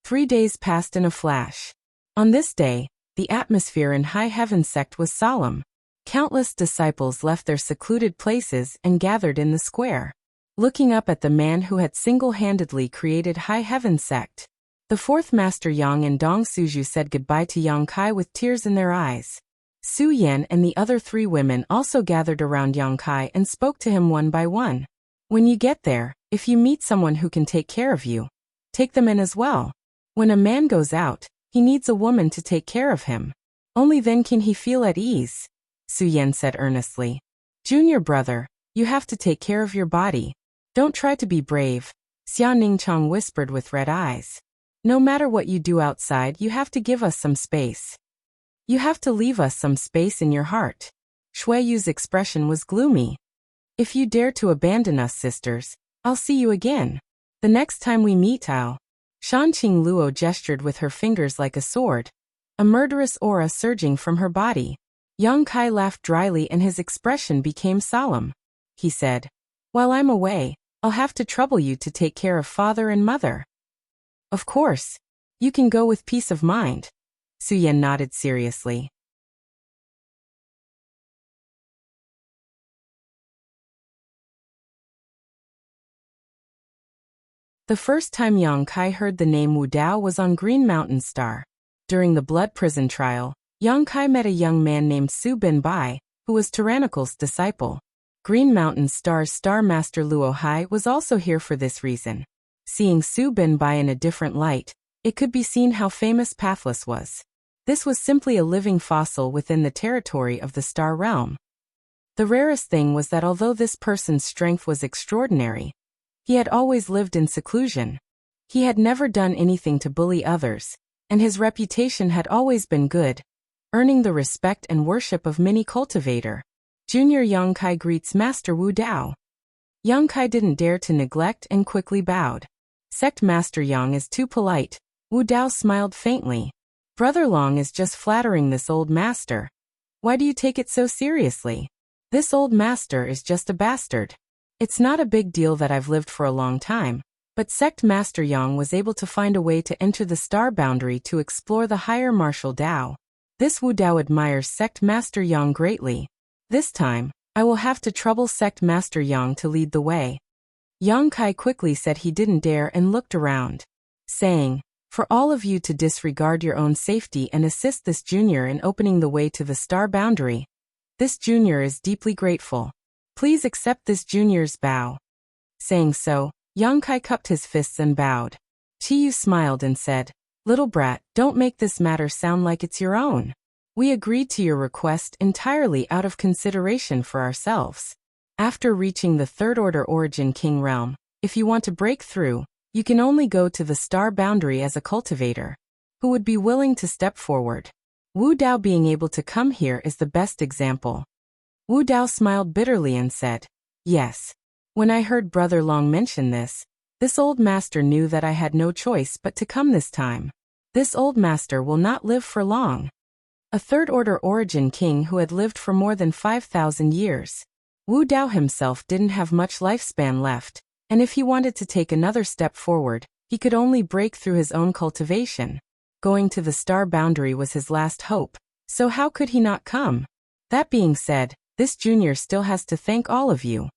3 days passed in a flash. On this day, the atmosphere in High Heaven sect was solemn. Countless disciples left their secluded places and gathered in the square, looking up at the man who had single-handedly created High Heaven sect. The 4th Master Yang and Dong Suju said goodbye to Yang Kai with tears in their eyes. Su Yan and the other 3 women also gathered around Yang Kai and spoke to him one by one. When you get there, if you meet someone who can take care of you, take them in as well. When a man goes out, he needs a woman to take care of him. Only then can he feel at ease, Su Yan said earnestly. Junior brother, you have to take care of your body. Don't try to be brave, Xia Ningchang whispered with red eyes. No matter what you do outside, you have to give us some space. You have to leave us some space in your heart. Shui Yu's expression was gloomy. If you dare to abandon us, sisters, I'll see you again. The next time we meet, I'll. Shanqing Luo gestured with her fingers like a sword, a murderous aura surging from her body. Yang Kai laughed dryly and his expression became solemn. He said, while I'm away, I'll have to trouble you to take care of father and mother. Of course. You can go with peace of mind. Su Yan nodded seriously. The first time Yang Kai heard the name Wu Dao was on Green Mountain Star. During the blood prison trial, Yang Kai met a young man named Su Binbai, who was Tyrannical's disciple. Green Mountain Star's Star Master Luo Hai was also here for this reason. Seeing Su Binbai in a different light, it could be seen how famous Pathless was. This was simply a living fossil within the territory of the Star Realm. The rarest thing was that although this person's strength was extraordinary, he had always lived in seclusion. He had never done anything to bully others, and his reputation had always been good, earning the respect and worship of many cultivator. Junior Yang Kai greets Master Wu Dao. Yang Kai didn't dare to neglect and quickly bowed. Sect Master Yang is too polite. Wu Dao smiled faintly. Brother Long is just flattering this old master. Why do you take it so seriously? This old master is just a bastard. It's not a big deal that I've lived for a long time, but Sect Master Yang was able to find a way to enter the star boundary to explore the higher martial Dao. This Wu Dao admires Sect Master Yang greatly. This time, I will have to trouble Sect Master Yang to lead the way. Yang Kai quickly said he didn't dare and looked around, saying, for all of you to disregard your own safety and assist this junior in opening the way to the star boundary. This junior is deeply grateful. Please accept this junior's bow. Saying so, Yang Kai cupped his fists and bowed. Chiyu smiled and said, little brat, don't make this matter sound like it's your own. We agreed to your request entirely out of consideration for ourselves. After reaching the Third Order Origin King realm, if you want to break through, you can only go to the star boundary as a cultivator, who would be willing to step forward. Wu Dao being able to come here is the best example. Wu Dao smiled bitterly and said, yes. When I heard Brother Long mention this old master knew that I had no choice but to come this time. This old master will not live for long. A Third Order Origin King who had lived for more than 5,000 years. Wu Dao himself didn't have much lifespan left, and if he wanted to take another step forward, he could only break through his own cultivation. Going to the star boundary was his last hope, so how could he not come? That being said, this junior still has to thank all of you.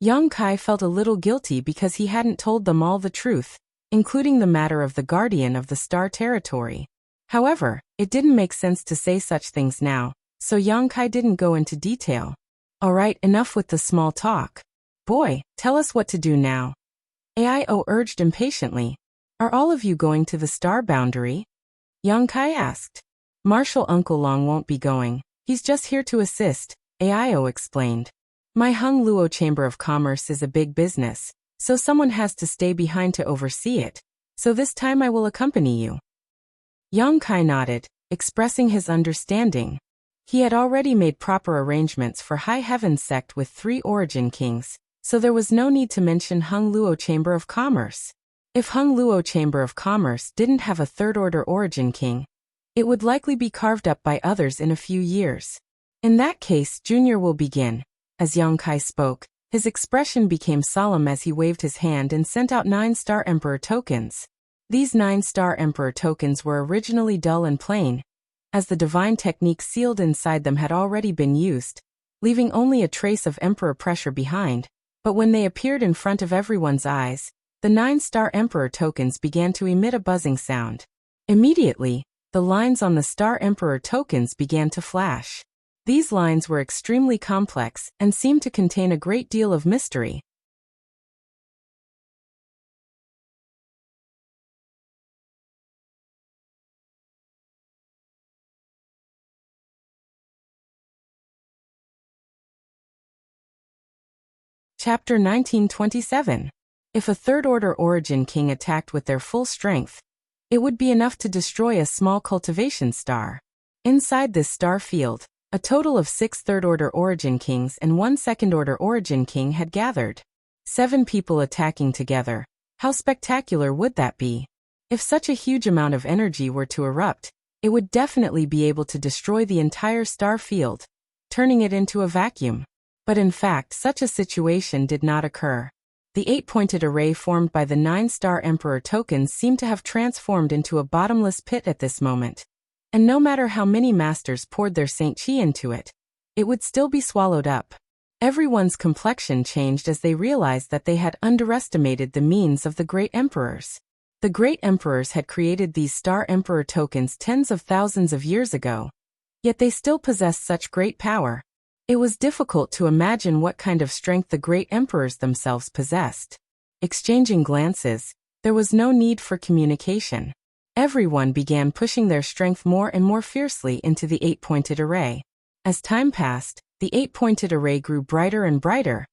Yang Kai felt a little guilty because he hadn't told them all the truth, including the matter of the guardian of the star territory. However, it didn't make sense to say such things now, so Yang Kai didn't go into detail. Alright, enough with the small talk. Boy, tell us what to do now. AIO urged impatiently. Are all of you going to the star boundary? Yang Kai asked. Marshal Uncle Long won't be going. He's just here to assist, AIO explained. My Hung Luo Chamber of Commerce is a big business, so someone has to stay behind to oversee it. So this time I will accompany you. Yang Kai nodded, expressing his understanding. He had already made proper arrangements for High Heaven's sect with 3 origin kings, so there was no need to mention Hung Luo Chamber of Commerce. If Hung Luo Chamber of Commerce didn't have a third-order origin king, it would likely be carved up by others in a few years. In that case, Junior will begin. As Yang Kai spoke, his expression became solemn as he waved his hand and sent out 9-star Emperor tokens. These 9-star Emperor tokens were originally dull and plain, as the divine technique sealed inside them had already been used, leaving only a trace of Emperor pressure behind. But when they appeared in front of everyone's eyes, the 9-star Emperor tokens began to emit a buzzing sound. Immediately, the lines on the Star Emperor tokens began to flash. These lines were extremely complex and seemed to contain a great deal of mystery. Chapter 1927. If a third-order origin king attacked with their full strength, it would be enough to destroy a small cultivation star. Inside this star field, a total of 6 third-order origin kings and 1 second-order origin king had gathered. 7 people attacking together. How spectacular would that be? If such a huge amount of energy were to erupt, it would definitely be able to destroy the entire star field, turning it into a vacuum. But in fact, such a situation did not occur. The 8-pointed array formed by the 9-star Emperor tokens seemed to have transformed into a bottomless pit at this moment. And no matter how many masters poured their Saint Chi into it, it would still be swallowed up. Everyone's complexion changed as they realized that they had underestimated the means of the Great Emperors. The Great Emperors had created these Star Emperor tokens tens of thousands of years ago, yet they still possessed such great power. It was difficult to imagine what kind of strength the Great Emperors themselves possessed. Exchanging glances, there was no need for communication. Everyone began pushing their strength more and more fiercely into the 8-pointed array. As time passed, the 8-pointed array grew brighter and brighter,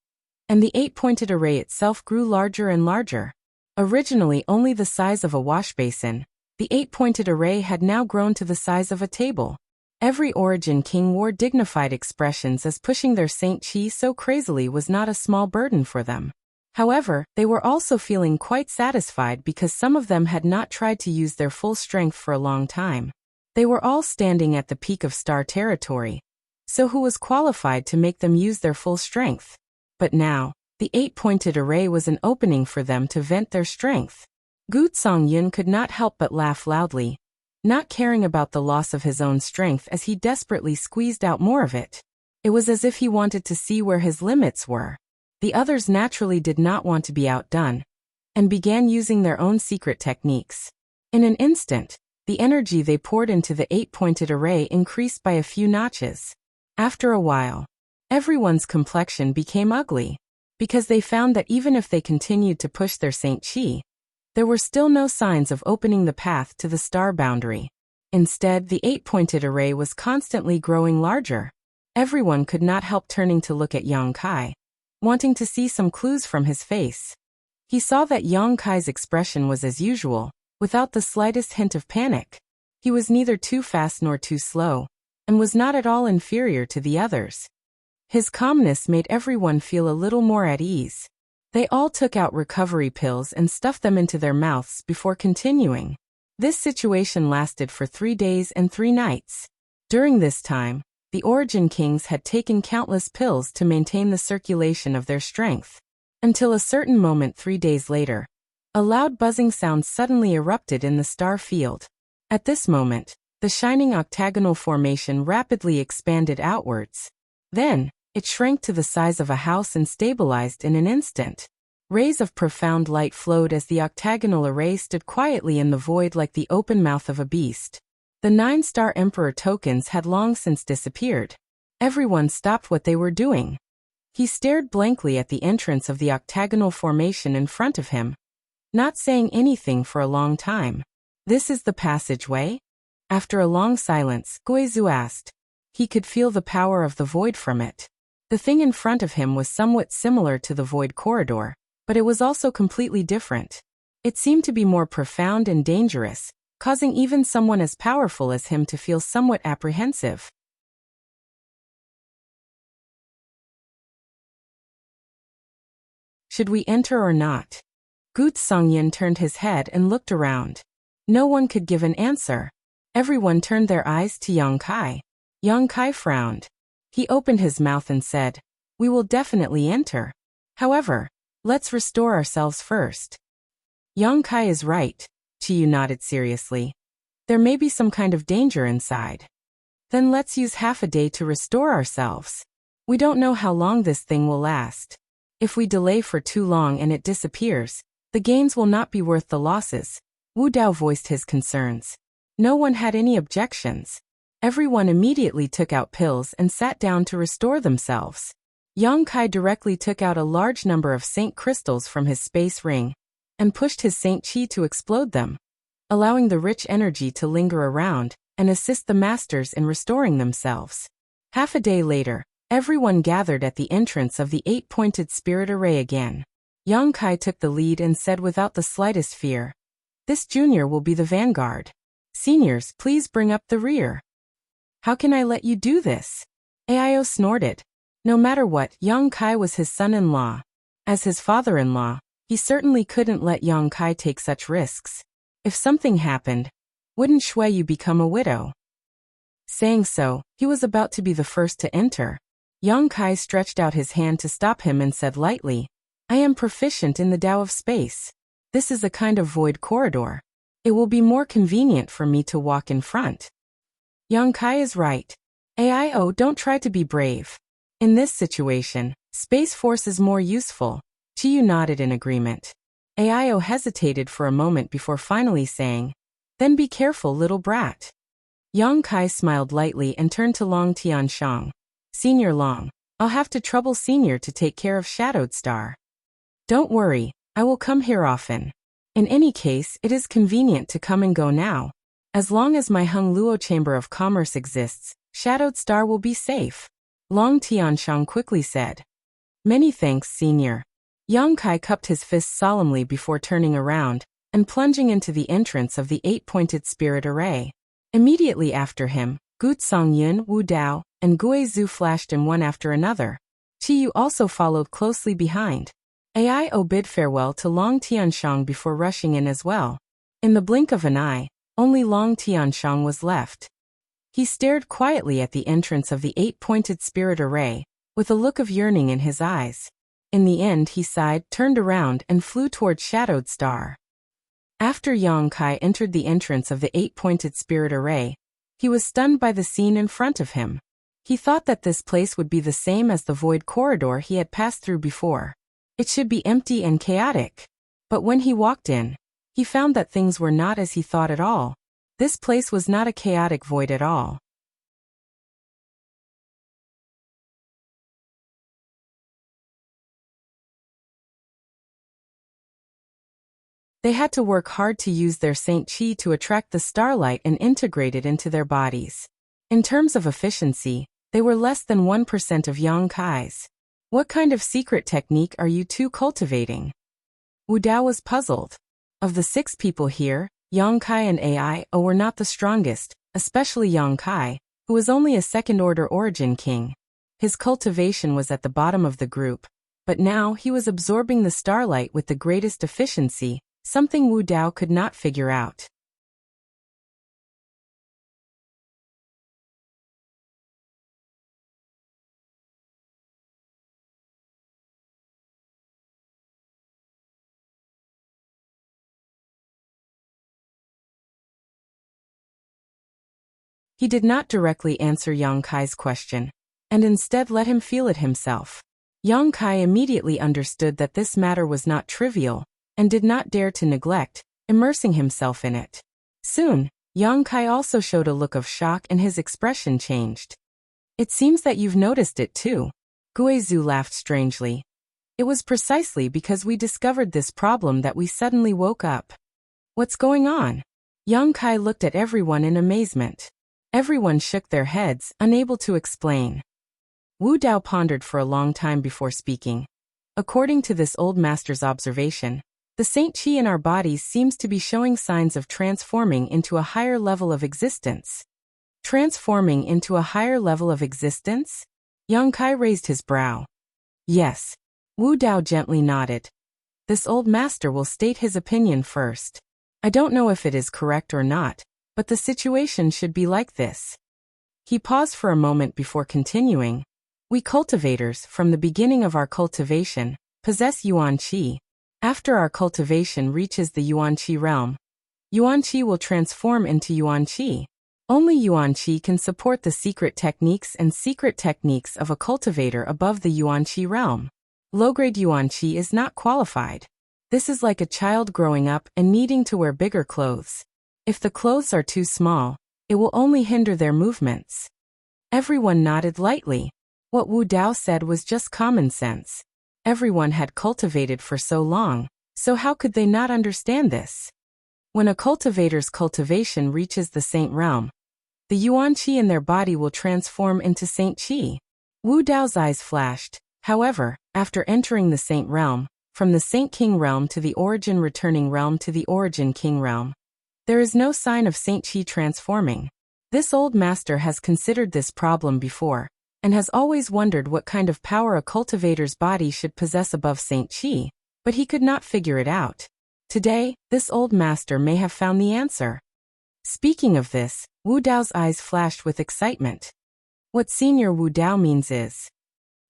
and the 8-pointed array itself grew larger and larger. Originally only the size of a wash basin, the 8-pointed array had now grown to the size of a table. Every origin king wore dignified expressions as pushing their Saint Chi so crazily was not a small burden for them. However, they were also feeling quite satisfied because some of them had not tried to use their full strength for a long time. They were all standing at the peak of star territory, so who was qualified to make them use their full strength? But now, the 8-pointed array was an opening for them to vent their strength. Gu Songyun could not help but laugh loudly, not caring about the loss of his own strength as he desperately squeezed out more of it. It was as if he wanted to see where his limits were. The others naturally did not want to be outdone, and began using their own secret techniques. In an instant, the energy they poured into the 8-pointed array increased by a few notches. After a while, everyone's complexion became ugly, because they found that even if they continued to push their Saint Chi, there were still no signs of opening the path to the star boundary. Instead, the 8-pointed array was constantly growing larger. Everyone could not help turning to look at Yang Kai, wanting to see some clues from his face. He saw that Yang Kai's expression was as usual, without the slightest hint of panic. He was neither too fast nor too slow, and was not at all inferior to the others. His calmness made everyone feel a little more at ease. They all took out recovery pills and stuffed them into their mouths before continuing. This situation lasted for 3 days and 3 nights. During this time, the Origin Kings had taken countless pills to maintain the circulation of their strength. Until a certain moment 3 days later, a loud buzzing sound suddenly erupted in the star field. At this moment, the shining octagonal formation rapidly expanded outwards. Then, it shrank to the size of a house and stabilized in an instant. Rays of profound light flowed as the octagonal array stood quietly in the void like the open mouth of a beast. The 9-star Emperor tokens had long since disappeared. Everyone stopped what they were doing. He stared blankly at the entrance of the octagonal formation in front of him, not saying anything for a long time. This is the passageway? After a long silence, Guizhu asked. He could feel the power of the void from it. The thing in front of him was somewhat similar to the void corridor, but it was also completely different. It seemed to be more profound and dangerous, causing even someone as powerful as him to feel somewhat apprehensive. Should we enter or not? Gu Zongyin turned his head and looked around. No one could give an answer. Everyone turned their eyes to Yang Kai. Yang Kai frowned. He opened his mouth and said, "We will definitely enter. However, let's restore ourselves first." Yang Kai is right, Qiyu nodded seriously. There may be some kind of danger inside. Then let's use half a day to restore ourselves. We don't know how long this thing will last. If we delay for too long and it disappears, the gains will not be worth the losses. Wu Dao voiced his concerns. No one had any objections. Everyone immediately took out pills and sat down to restore themselves. Yang Kai directly took out a large number of Saint crystals from his space ring and pushed his Saint Qi to explode them, allowing the rich energy to linger around and assist the masters in restoring themselves. Half a day later, everyone gathered at the entrance of the 8-pointed spirit array again. Yang Kai took the lead and said without the slightest fear, "This junior will be the vanguard. Seniors, please bring up the rear." "How can I let you do this?" Aio snorted. No matter what, Yang Kai was his son-in-law. As his father-in-law, he certainly couldn't let Yang Kai take such risks. If something happened, wouldn't Shuiyu become a widow? Saying so, he was about to be the first to enter. Yang Kai stretched out his hand to stop him and said lightly, "I am proficient in the Tao of space. This is a kind of void corridor. It will be more convenient for me to walk in front." Yang Kai is right. Aio, don't try to be brave. In this situation, Space Force is more useful. Qiyu nodded in agreement. Aio hesitated for a moment before finally saying, "Then be careful, little brat." Yang Kai smiled lightly and turned to Long Tianshang. "Senior Long, I'll have to trouble Senior to take care of Shadowed Star." "Don't worry, I will come here often. In any case, it is convenient to come and go now. As long as my Hung Luo Chamber of Commerce exists, Shadowed Star will be safe," Long Tianshang quickly said. "Many thanks, Senior." Yang Kai cupped his fists solemnly before turning around and plunging into the entrance of the 8-pointed spirit array. Immediately after him, Gu Zongyin, Wu Dao, and Guizhu flashed in one after another. Qiyu also followed closely behind. Aio bid farewell to Long Tianshang before rushing in as well. In the blink of an eye, only Long Tianshang was left. He stared quietly at the entrance of the 8-pointed spirit array, with a look of yearning in his eyes. In the end he sighed, turned around and flew toward Shadowed Star. After Yang Kai entered the entrance of the 8-pointed spirit array, he was stunned by the scene in front of him. He thought that this place would be the same as the void corridor he had passed through before. It should be empty and chaotic. But when he walked in, he found that things were not as he thought at all. This place was not a chaotic void at all. They had to work hard to use their Saint Qi to attract the starlight and integrate it into their bodies. In terms of efficiency, they were less than 1% of Yang Kai's. "What kind of secret technique are you two cultivating?" Wu Dao was puzzled. Of the 6 people here, Yang Kai and Aio were not the strongest, especially Yang Kai, who was only a second-order origin king. His cultivation was at the bottom of the group, but now he was absorbing the starlight with the greatest efficiency, something Wu Dao could not figure out. He did not directly answer Yang Kai's question, and instead let him feel it himself. Yang Kai immediately understood that this matter was not trivial, and did not dare to neglect immersing himself in it. Soon, Yang Kai also showed a look of shock and his expression changed. "It seems that you've noticed it too." Guizhu laughed strangely. It was precisely because we discovered this problem that we suddenly woke up. What's going on? Yang Kai looked at everyone in amazement. Everyone shook their heads, unable to explain. Wu Dao pondered for a long time before speaking. According to this old master's observation, the Saint Qi in our bodies seems to be showing signs of transforming into a higher level of existence. Transforming into a higher level of existence? Yang Kai raised his brow. Yes. Wu Dao gently nodded. This old master will state his opinion first. I don't know if it is correct or not, but the situation should be like this. He paused for a moment before continuing. We cultivators, from the beginning of our cultivation, possess Yuan Qi. After our cultivation reaches the Yuan Qi realm, Yuan Qi will transform into Yuan Qi. Only Yuan Qi can support the secret techniques of a cultivator above the Yuan Qi realm. Low-grade Yuan Qi is not qualified. This is like a child growing up and needing to wear bigger clothes. If the clothes are too small, it will only hinder their movements. Everyone nodded lightly. What Wu Dao said was just common sense. Everyone had cultivated for so long, so how could they not understand this? When a cultivator's cultivation reaches the saint realm, the Yuan Qi in their body will transform into Saint Qi. Wu Dao's eyes flashed. However, after entering the Saint realm, from the Saint King realm to the Origin returning realm to the Origin King realm, there is no sign of Saint Qi transforming. This old master has considered this problem before, and has always wondered what kind of power a cultivator's body should possess above Saint Qi, but he could not figure it out. Today, this old master may have found the answer. Speaking of this, Wu Dao's eyes flashed with excitement. What Senior Wu Dao means is,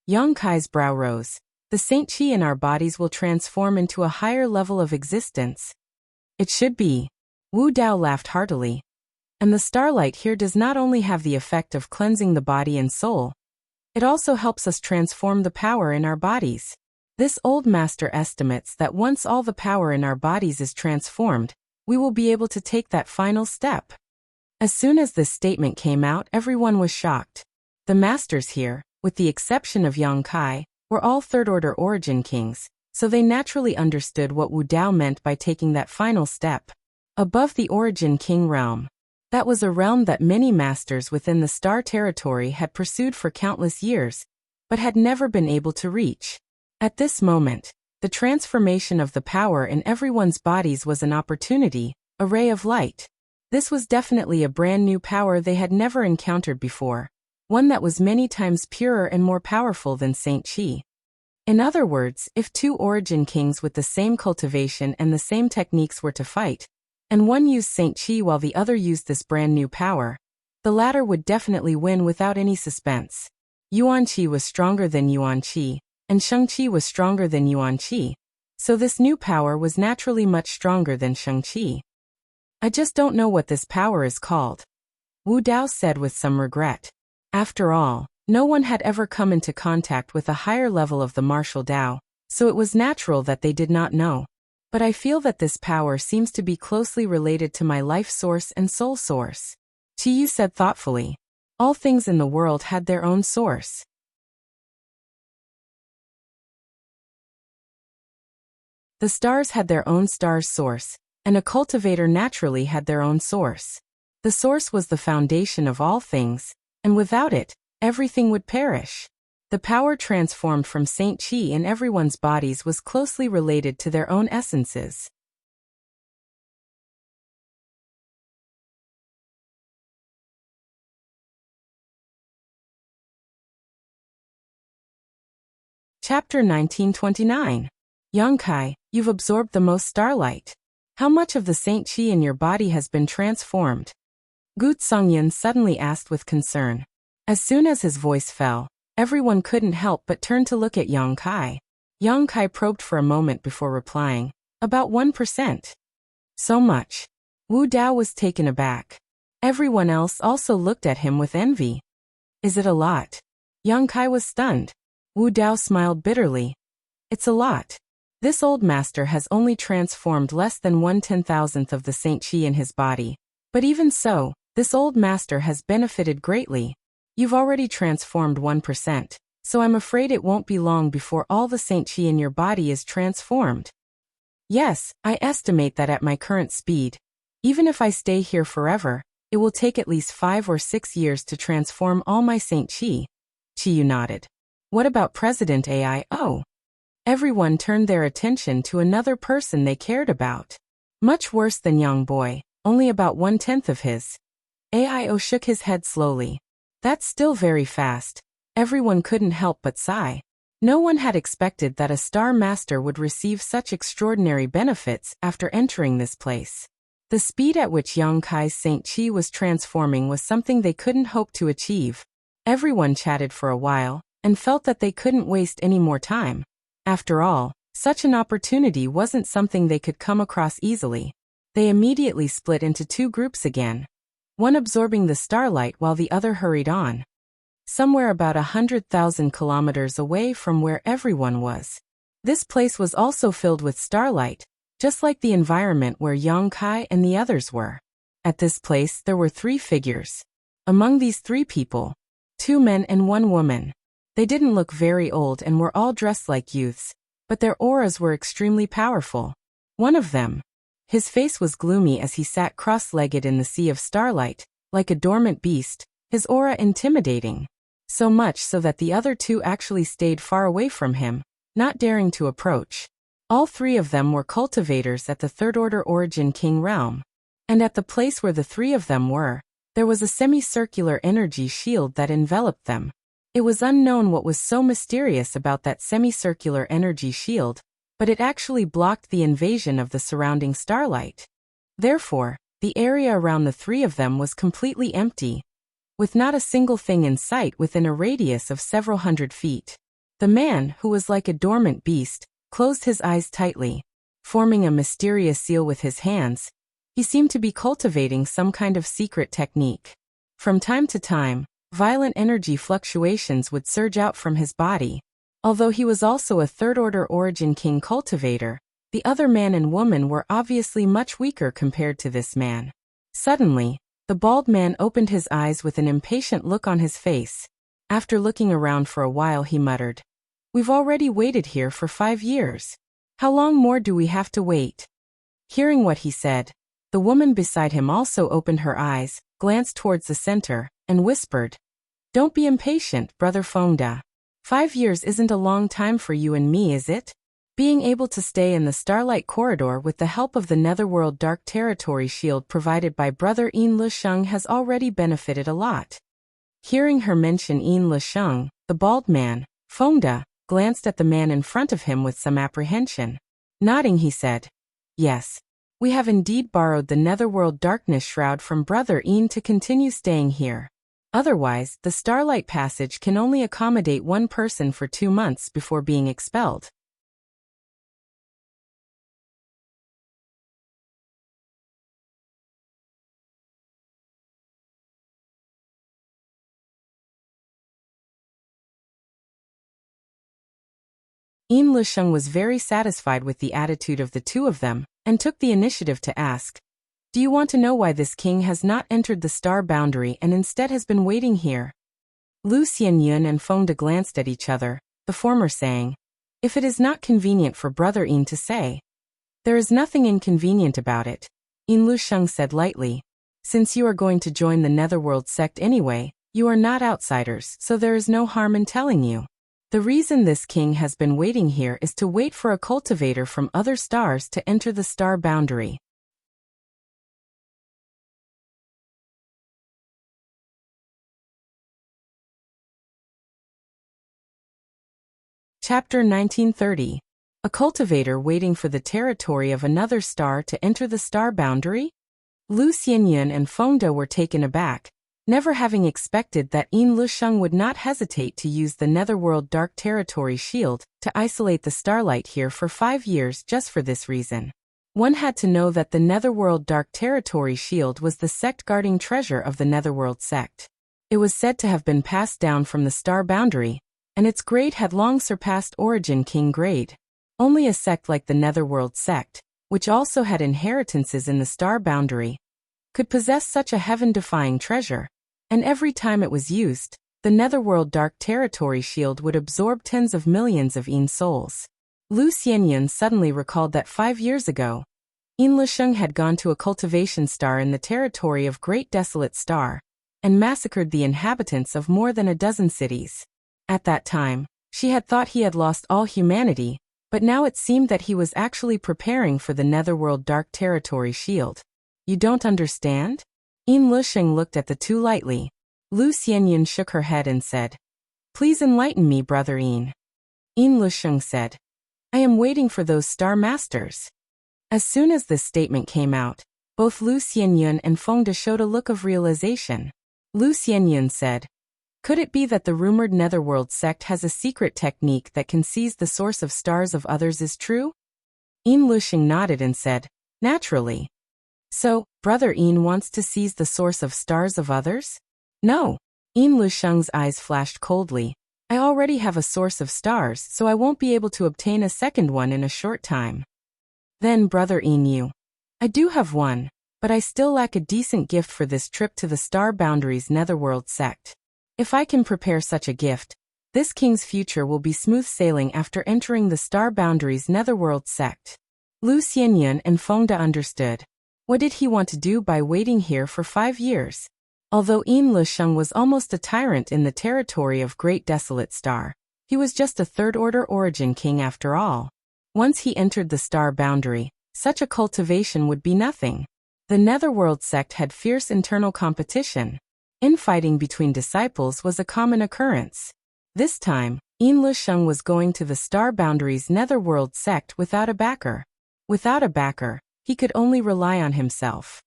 Yang Kai's brow rose. The Saint Qi in our bodies will transform into a higher level of existence. It should be. Wu Dao laughed heartily. And the starlight here does not only have the effect of cleansing the body and soul, it also helps us transform the power in our bodies. This old master estimates that once all the power in our bodies is transformed, we will be able to take that final step. As soon as this statement came out, everyone was shocked. The masters here, with the exception of Yang Kai, were all third-order origin kings, so they naturally understood what Wu Dao meant by taking that final step. Above the Origin King realm. That was a realm that many masters within the Star Territory had pursued for countless years, but had never been able to reach. At this moment, the transformation of the power in everyone's bodies was an opportunity, a ray of light. This was definitely a brand new power they had never encountered before, one that was many times purer and more powerful than Saint Qi. In other words, if two origin kings with the same cultivation and the same techniques were to fight, and one used Saint Qi while the other used this brand new power, the latter would definitely win without any suspense. Yuan Qi was stronger than Yuan Qi, and Sheng Qi was stronger than Yuan Qi, so this new power was naturally much stronger than Sheng Qi. I just don't know what this power is called, Wu Dao said with some regret. After all, no one had ever come into contact with a higher level of the martial Dao, so it was natural that they did not know. But I feel that this power seems to be closely related to my life source and soul source. Qiyu said thoughtfully. All things in the world had their own source. The stars had their own star's source, and a cultivator naturally had their own source. The source was the foundation of all things, and without it, everything would perish. The power transformed from Saint Qi in everyone's bodies was closely related to their own essences. Chapter 1929. Yang Kai, you've absorbed the most starlight. How much of the Saint Qi in your body has been transformed? Gu Tsongyan suddenly asked with concern. As soon as his voice fell, everyone couldn't help but turn to look at Yang Kai. Yang Kai probed for a moment before replying. About 1%. So much. Wu Dao was taken aback. Everyone else also looked at him with envy. Is it a lot? Yang Kai was stunned. Wu Dao smiled bitterly. It's a lot. This old master has only transformed less than 1/10,000th of the Saint Qi in his body. But even so, this old master has benefited greatly. You've already transformed 1%, so I'm afraid it won't be long before all the Saint Chi in your body is transformed. Yes, I estimate that at my current speed, even if I stay here forever, it will take at least 5 or 6 years to transform all my Saint Chi. Chiyu nodded. What about President AIO? Everyone turned their attention to another person they cared about. Much worse than young boy, only about 1/10 of his. AIO shook his head slowly. That's still very fast. Everyone couldn't help but sigh. No one had expected that a Star Master would receive such extraordinary benefits after entering this place. The speed at which Yang Kai's Saint Chi was transforming was something they couldn't hope to achieve. Everyone chatted for a while, and felt that they couldn't waste any more time. After all, such an opportunity wasn't something they could come across easily. They immediately split into 2 groups again, one absorbing the starlight while the other hurried on. Somewhere about 100,000 kilometers away from where everyone was. This place was also filled with starlight, just like the environment where Yang Kai and the others were. At this place there were 3 figures. Among these 3 people, 2 men and 1 woman. They didn't look very old and were all dressed like youths, but their auras were extremely powerful. One of them, his face was gloomy as he sat cross-legged in the sea of starlight, like a dormant beast, his aura intimidating. So much so that the other 2 actually stayed far away from him, not daring to approach. All 3 of them were cultivators at the Third-Order Origin King realm. And at the place where the 3 of them were, there was a semicircular energy shield that enveloped them. It was unknown what was so mysterious about that semicircular energy shield, but it actually blocked the invasion of the surrounding starlight. Therefore, the area around the 3 of them was completely empty, with not a single thing in sight within a radius of several hundred feet. The man, who was like a dormant beast, closed his eyes tightly, forming a mysterious seal with his hands. He seemed to be cultivating some kind of secret technique. From time to time, violent energy fluctuations would surge out from his body. Although he was also a Third-Order Origin King cultivator, the other man and woman were obviously much weaker compared to this man. Suddenly, the bald man opened his eyes with an impatient look on his face. After looking around for a while he muttered, "We've already waited here for 5 years. How long more do we have to wait?" Hearing what he said, the woman beside him also opened her eyes, glanced towards the center, and whispered, "Don't be impatient, Brother Fengda. 5 years isn't a long time for you and me, is it? Being able to stay in the Starlight Corridor with the help of the Netherworld Dark Territory shield provided by Brother Yin Lusheng has already benefited a lot." Hearing her mention Yin Lusheng, the bald man, Fengda, glanced at the man in front of him with some apprehension. Nodding, he said, "Yes. We have indeed borrowed the Netherworld Darkness Shroud from Brother Yin to continue staying here. Otherwise, the Starlight Passage can only accommodate 1 person for 2 months before being expelled." Yin Lusheng was very satisfied with the attitude of the 2 of them, and took the initiative to ask, "Do you want to know why this king has not entered the star boundary and instead has been waiting here?" Lu Xianyun and Fengda glanced at each other, the former saying, "If it is not convenient for Brother Yin to say." "There is nothing inconvenient about it," Yin Lusheng said lightly. "Since you are going to join the Netherworld sect anyway, you are not outsiders, so there is no harm in telling you. The reason this king has been waiting here is to wait for a cultivator from other stars to enter the star boundary." Chapter 1930. A cultivator waiting for the territory of another star to enter the star boundary? Lu Xianyun and Fengda were taken aback, never having expected that Yin Lusheng would not hesitate to use the Netherworld Dark Territory shield to isolate the starlight here for 5 years just for this reason. One had to know that the Netherworld Dark Territory shield was the sect-guarding treasure of the Netherworld sect. It was said to have been passed down from the star boundary, and its grade had long surpassed Origin King grade. Only a sect like the Netherworld sect, which also had inheritances in the star boundary, could possess such a heaven-defying treasure. And every time it was used, the Netherworld Dark Territory shield would absorb tens of millions of Yin souls. Lu Xianyun suddenly recalled that 5 years ago, Yin Lisheng had gone to a cultivation star in the territory of Great Desolate Star and massacred the inhabitants of more than a dozen cities. At that time, she had thought he had lost all humanity, but now it seemed that he was actually preparing for the Netherworld Dark Territory shield. You don't understand? Yin Lisheng looked at the two lightly. Lu Xianyun shook her head and said, "Please enlighten me, Brother Yin." Yin Lisheng said, "I am waiting for those star masters." As soon as this statement came out, both Lu Xianyun and Feng De showed a look of realization. Lu Xianyun said, "Could it be that the rumored Netherworld sect has a secret technique that can seize the source of stars of others is true?" Yin Lisheng nodded and said, "Naturally." "So, Brother Yin wants to seize the source of stars of others?" "No." Yin Lisheng's eyes flashed coldly. "I already have a source of stars, so I won't be able to obtain a second one in a short time." "Then, Brother Yin, I do have one, but I still lack a decent gift for this trip to the Star Boundaries Netherworld sect. If I can prepare such a gift, this king's future will be smooth sailing after entering the Star Boundaries Netherworld sect." Lu Xianyun and Feng De understood. What did he want to do by waiting here for 5 years? Although Yin Lisheng was almost a tyrant in the territory of Great Desolate Star, he was just a third-order origin king after all. Once he entered the star boundary, such a cultivation would be nothing. The Netherworld sect had fierce internal competition. Infighting between disciples was a common occurrence. This time, Yin Lisheng was going to the Star Boundaries Netherworld sect without a backer. Without a backer, he could only rely on himself.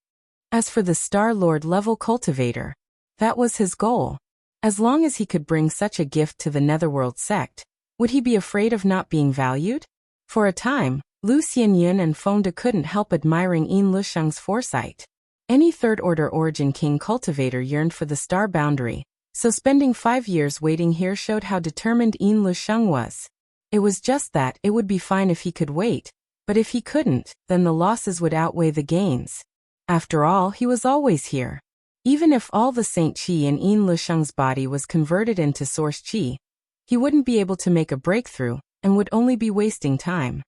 As for the Star Lord level cultivator, that was his goal. As long as he could bring such a gift to the Netherworld sect, would he be afraid of not being valued? For a time, Lu Xianyun and Feng De couldn't help admiring Yin Lisheng's foresight. Any third-order origin king cultivator yearned for the star boundary, so spending 5 years waiting here showed how determined Yin Lisheng was. It was just that it would be fine if he could wait, but if he couldn't, then the losses would outweigh the gains. After all, he was always here. Even if all the Saint Qi in Yin Lisheng's body was converted into Source Qi, he wouldn't be able to make a breakthrough, and would only be wasting time.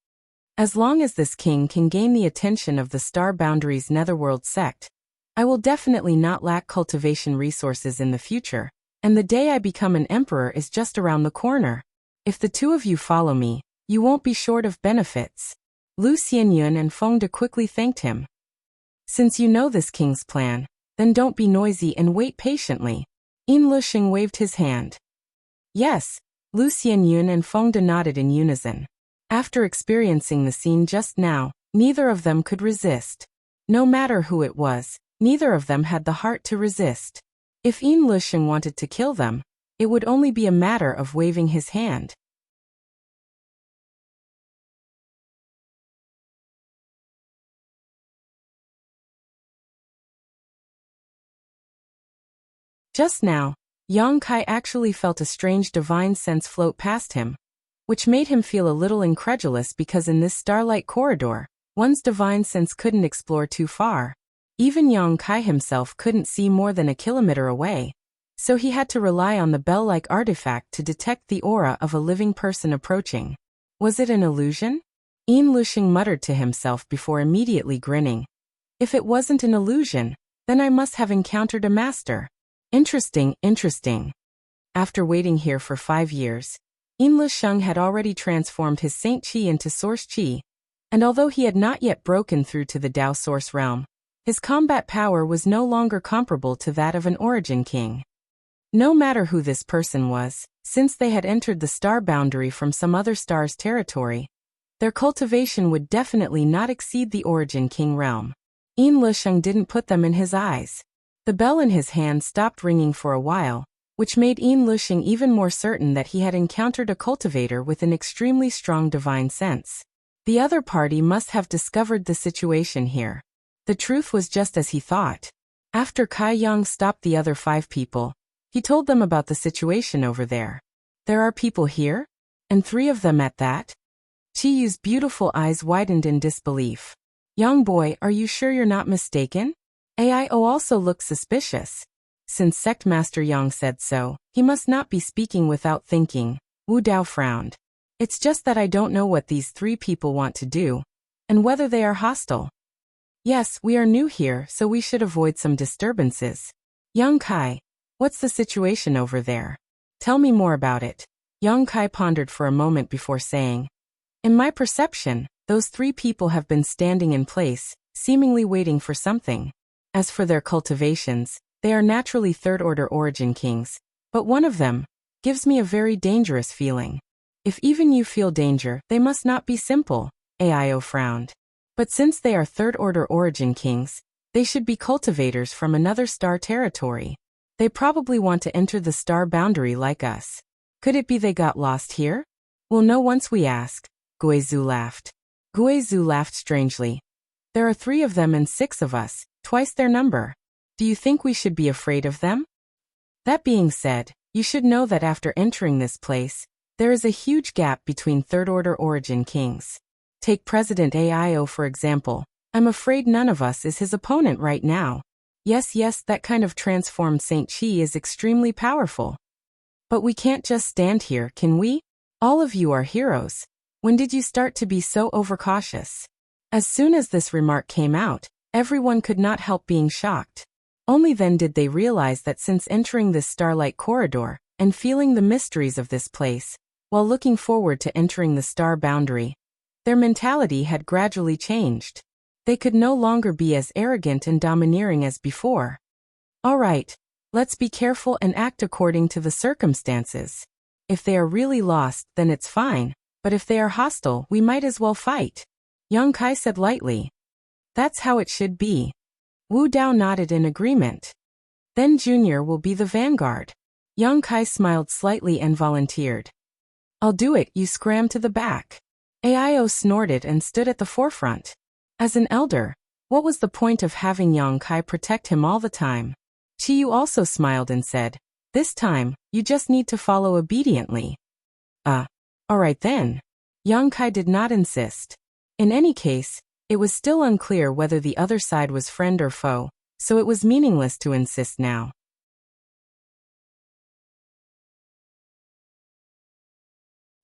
As long as this king can gain the attention of the Star Boundaries Netherworld sect, I will definitely not lack cultivation resources in the future, and the day I become an emperor is just around the corner. If the two of you follow me, you won't be short of benefits. Lu Xianyun and Feng De quickly thanked him. Since you know this king's plan, then don't be noisy and wait patiently. Yin Lisheng waved his hand. Yes, Lu Xianyun and Feng De nodded in unison. After experiencing the scene just now, neither of them could resist. No matter who it was, neither of them had the heart to resist. If Yin Lisheng wanted to kill them, it would only be a matter of waving his hand. Just now, Yang Kai actually felt a strange divine sense float past him, which made him feel a little incredulous because in this starlight corridor, one's divine sense couldn't explore too far. Even Yang Kai himself couldn't see more than a kilometer away, so he had to rely on the bell-like artifact to detect the aura of a living person approaching. Was it an illusion? Yin Lisheng muttered to himself before immediately grinning. If it wasn't an illusion, then I must have encountered a master. Interesting. After waiting here for 5 years, Yin Lisheng had already transformed his Saint Qi into Source Qi, and although he had not yet broken through to the Tao Source realm, his combat power was no longer comparable to that of an origin king. No matter who this person was, since they had entered the star boundary from some other star's territory, their cultivation would definitely not exceed the origin king realm. Yin Lisheng didn't put them in his eyes. The bell in his hand stopped ringing for a while, which made Yin Lisheng even more certain that he had encountered a cultivator with an extremely strong divine sense. The other party must have discovered the situation here. The truth was just as he thought. After Kai Yang stopped the other 5 people, he told them about the situation over there. There are people here? And 3 of them at that? Chi Yu's beautiful eyes widened in disbelief. Young boy, are you sure you're not mistaken? AIO also looked suspicious. Since Sect Master Yang said so, he must not be speaking without thinking. Wu Dao frowned. It's just that I don't know what these three people want to do, and whether they are hostile. Yes, we are new here, so we should avoid some disturbances. Young Kai, what's the situation over there? Tell me more about it. Young Kai pondered for a moment before saying, in my perception, those three people have been standing in place, seemingly waiting for something. As for their cultivations, they are naturally third-order origin kings, but one of them gives me a very dangerous feeling. If even you feel danger, they must not be simple. Aio frowned. But since they are third-order origin kings, they should be cultivators from another star territory. They probably want to enter the star boundary like us. Could it be they got lost here? We'll know once we ask. Guizhu laughed. Guizhu laughed strangely. There are 3 of them and 6 of us, twice their number. Do you think we should be afraid of them? That being said, you should know that after entering this place, there is a huge gap between third-order origin kings. Take President Aio for example. I'm afraid none of us is his opponent right now. Yes, that kind of transformed Saint Chi is extremely powerful. But we can't just stand here, can we? All of you are heroes. When did you start to be so overcautious? As soon as this remark came out, everyone could not help being shocked. Only then did they realize that since entering this starlight corridor, and feeling the mysteries of this place, while looking forward to entering the star boundary, their mentality had gradually changed. They could no longer be as arrogant and domineering as before. All right, let's be careful and act according to the circumstances. If they are really lost, then it's fine, but if they are hostile, we might as well fight. Yang Kai said lightly. That's how it should be. Wu Dao nodded in agreement. Then Junior will be the vanguard. Yang Kai smiled slightly and volunteered. I'll do it, you scram to the back. Aio snorted and stood at the forefront. As an elder, what was the point of having Yang Kai protect him all the time? Chiyu also smiled and said, this time, you just need to follow obediently. Alright then. Yang Kai did not insist. In any case, it was still unclear whether the other side was friend or foe, so it was meaningless to insist now.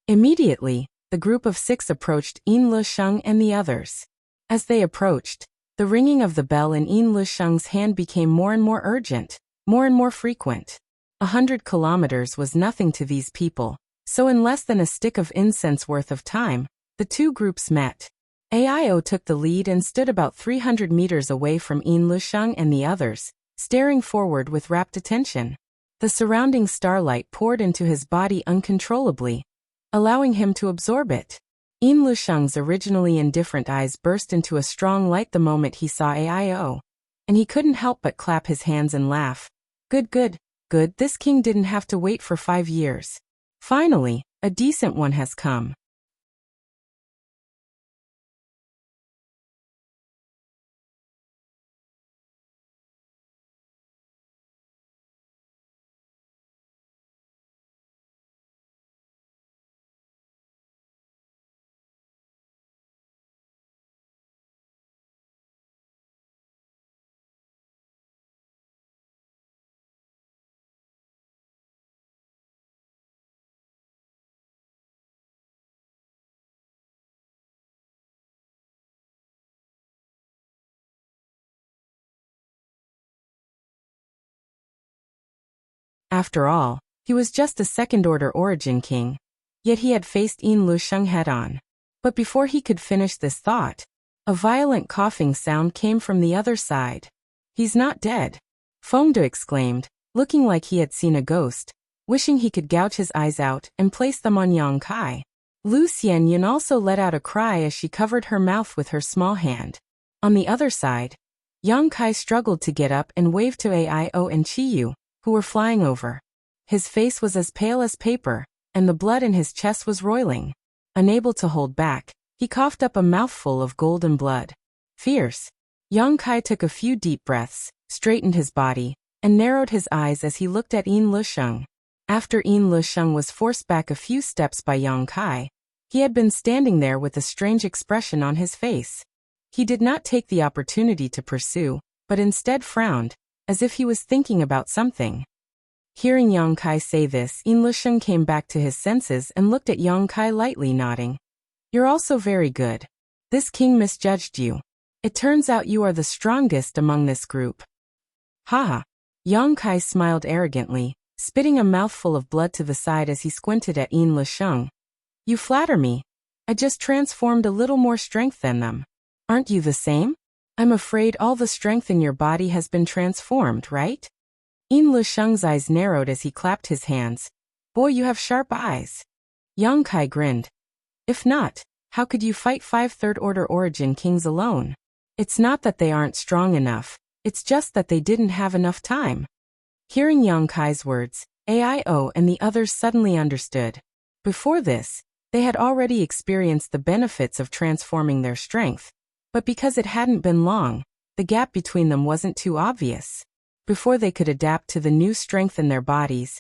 Immediately, the group of 6 approached Yin Lusheng and the others. As they approached, the ringing of the bell in Yin Lusheng's hand became more and more urgent, more and more frequent. 100 kilometers was nothing to these people, so in less than a stick of incense worth of time, the 2 groups met. Aio took the lead and stood about 300 meters away from Yin Lusheng and the others, staring forward with rapt attention. The surrounding starlight poured into his body uncontrollably, allowing him to absorb it. Yin Lusheng's originally indifferent eyes burst into a strong light the moment he saw Aio, and he couldn't help but clap his hands and laugh. Good, this king didn't have to wait for 5 years. Finally, a decent one has come. After all, he was just a second-order origin king, yet he had faced Yin Lusheng head-on. But before he could finish this thought, a violent coughing sound came from the other side. He's not dead, Fengde exclaimed, looking like he had seen a ghost, wishing he could gouge his eyes out and place them on Yang Kai. Lu Xianyan also let out a cry as she covered her mouth with her small hand. On the other side, Yang Kai struggled to get up and waved to Aio and Chiyu, who were flying over. His face was as pale as paper, and the blood in his chest was roiling. Unable to hold back, he coughed up a mouthful of golden blood. Fierce. Yang Kai took a few deep breaths, straightened his body, and narrowed his eyes as he looked at Yin Lusheng. After Yin Lusheng was forced back a few steps by Yang Kai, he had been standing there with a strange expression on his face. He did not take the opportunity to pursue, but instead frowned, as if he was thinking about something. Hearing Yang Kai say this, Yin Lusheng came back to his senses and looked at Yang Kai lightly, nodding. You're also very good. This king misjudged you. It turns out you are the strongest among this group. Haha. Yang Kai smiled arrogantly, spitting a mouthful of blood to the side as he squinted at Yin Lusheng. You flatter me. I just transformed a little more strength than them. Aren't you the same? I'm afraid all the strength in your body has been transformed, right? Yin Lusheng's eyes narrowed as he clapped his hands. Boy, you have sharp eyes. Yang Kai grinned. If not, how could you fight 5 third-order origin kings alone? It's not that they aren't strong enough, it's just that they didn't have enough time. Hearing Yang Kai's words, AIO and the others suddenly understood. Before this, they had already experienced the benefits of transforming their strength, but because it hadn't been long, the gap between them wasn't too obvious. Before they could adapt to the new strength in their bodies,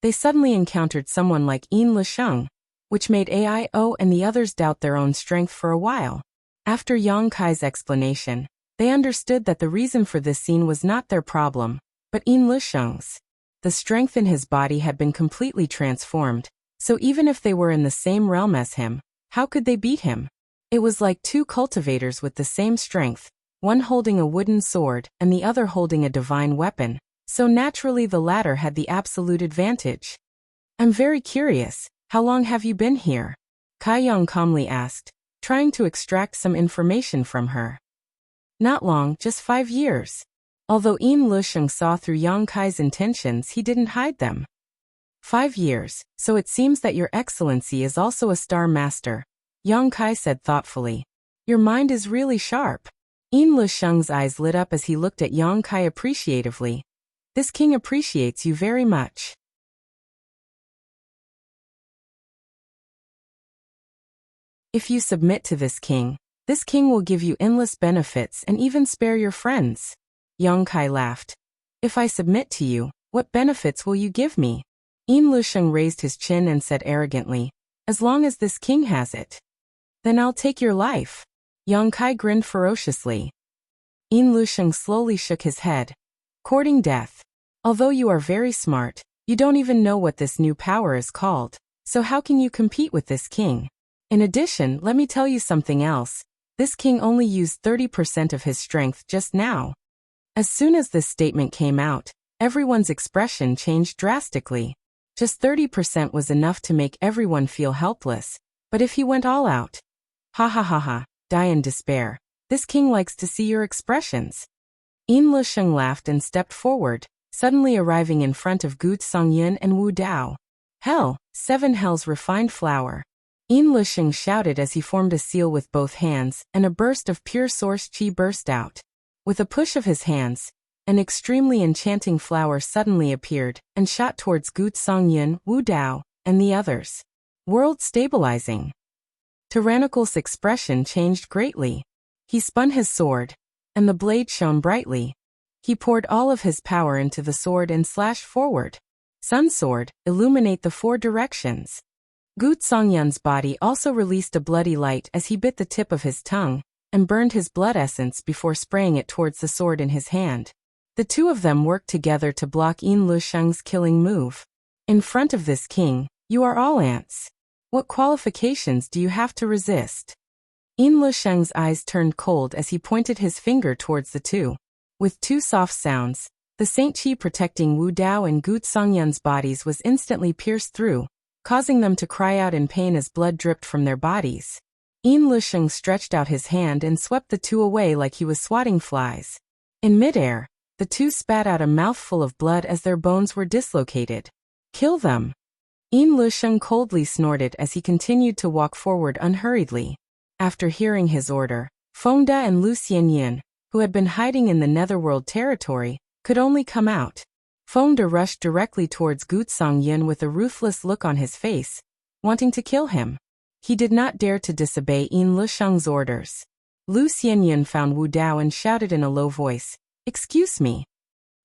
they suddenly encountered someone like Yin Lusheng, which made AIO and the others doubt their own strength for a while. After Yang Kai's explanation, they understood that the reason for this scene was not their problem, but Yin Lusheng's. The strength in his body had been completely transformed, so even if they were in the same realm as him, how could they beat him? It was like 2 cultivators with the same strength, one holding a wooden sword and the other holding a divine weapon, so naturally the latter had the absolute advantage. I'm very curious. How long have you been here? Kai Yang calmly asked, trying to extract some information from her. Not long, just 5 years. Although Yin Lusheng saw through Yang Kai's intentions, he didn't hide them. 5 years, so it seems that your excellency is also a star master, Yang Kai said thoughtfully. Your mind is really sharp. Yin Lusheng's eyes lit up as he looked at Yang Kai appreciatively. This king appreciates you very much. If you submit to this king will give you endless benefits and even spare your friends. Yang Kai laughed. If I submit to you, what benefits will you give me? Yin Lusheng raised his chin and said arrogantly, as long as this king has it. Then I'll take your life. Yang Kai grinned ferociously. Yin Lusheng slowly shook his head. Courting death. Although you are very smart, you don't even know what this new power is called, so how can you compete with this king? In addition, let me tell you something else. This king only used 30% of his strength just now. As soon as this statement came out, everyone's expression changed drastically. Just 30% was enough to make everyone feel helpless, but if he went all out, ha ha ha ha, die in despair. This king likes to see your expressions. Yin Lusheng laughed and stepped forward, suddenly arriving in front of Gu Songyun and Wu Dao. Hell, 7 hells refined flour. Yin Lusheng shouted as he formed a seal with both hands, and a burst of pure source qi burst out. With a push of his hands, an extremely enchanting flower suddenly appeared and shot towards Gu Songyun, Wu Dao, and the others. World stabilizing. Tyrannical's expression changed greatly. He spun his sword, and the blade shone brightly. He poured all of his power into the sword and slashed forward. Sun Sword, illuminate the 4 directions. Gu Songyun's body also released a bloody light as he bit the tip of his tongue and burned his blood essence before spraying it towards the sword in his hand. The 2 of them worked together to block Yin Lusheng's killing move. In front of this king, you are all ants. What qualifications do you have to resist? Yin Lusheng's eyes turned cold as he pointed his finger towards the 2. With 2 soft sounds, the Saint Qi protecting Wu Dao and Gu Songyun's bodies was instantly pierced through, causing them to cry out in pain as blood dripped from their bodies. Yin Lusheng stretched out his hand and swept the 2 away like he was swatting flies. In midair, the 2 spat out a mouthful of blood as their bones were dislocated. Kill them. Yin Lusheng coldly snorted as he continued to walk forward unhurriedly. After hearing his order, Fengda and Lu Xianyin, who had been hiding in the Netherworld territory, could only come out. Fengda rushed directly towards Gu Songyun with a ruthless look on his face, wanting to kill him. He did not dare to disobey Yin Lusheng's orders. Lu Xianyin found Wu Dao and shouted in a low voice, "Excuse me."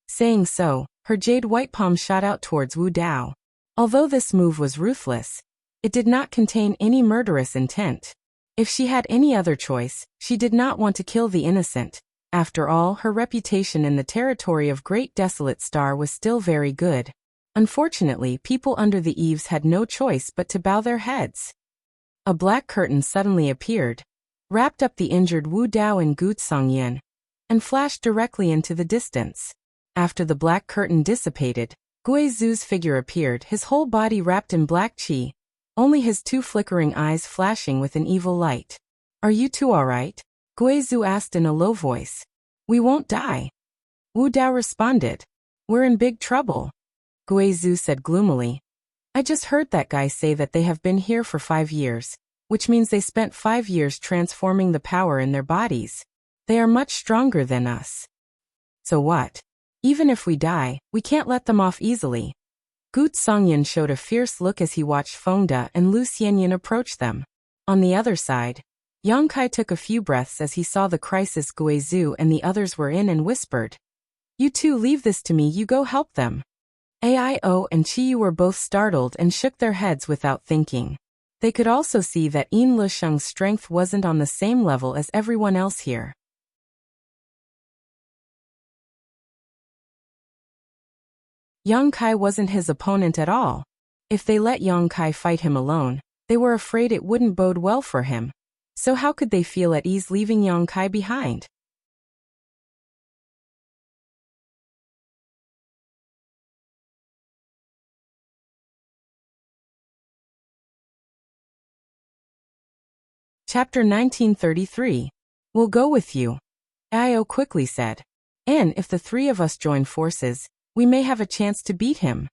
Saying so, her jade white palm shot out towards Wu Dao. Although this move was ruthless, it did not contain any murderous intent. If she had any other choice, she did not want to kill the innocent, After all, her reputation in the territory of Great Desolate Star was still very good. Unfortunately, people under the eaves had no choice but to bow their heads. A black curtain suddenly appeared, wrapped up the injured Wu Dao and Gu Tsongyan, and flashed directly into the distance. After the black curtain dissipated, Gui Zhu's figure appeared, his whole body wrapped in black qi, only his two flickering eyes flashing with an evil light. "Are you two all right?" Gui Zhu asked in a low voice. "We won't die." Wu Dao responded. "We're in big trouble." Gui Zhu said gloomily. "I just heard that guy say that they have been here for 5 years, which means they spent 5 years transforming the power in their bodies. They are much stronger than us." "So what? Even if we die, we can't let them off easily." Gu Tsongyan showed a fierce look as he watched Fengde and Lu Xianyan approach them. On the other side, Yang Kai took a few breaths as he saw the crisis Gui Zhu and the others were in and whispered, "You two leave this to me, you go help them." Aio and Qiyu were both startled and shook their heads without thinking. They could also see that Yin Lusheng's strength wasn't on the same level as everyone else here. Yang Kai wasn't his opponent at all. If they let Yang Kai fight him alone, they were afraid it wouldn't bode well for him. So how could they feel at ease leaving Yang Kai behind? Chapter 1933. "We'll go with you," Io quickly said. "And if the three of us join forces, we may have a chance to beat him."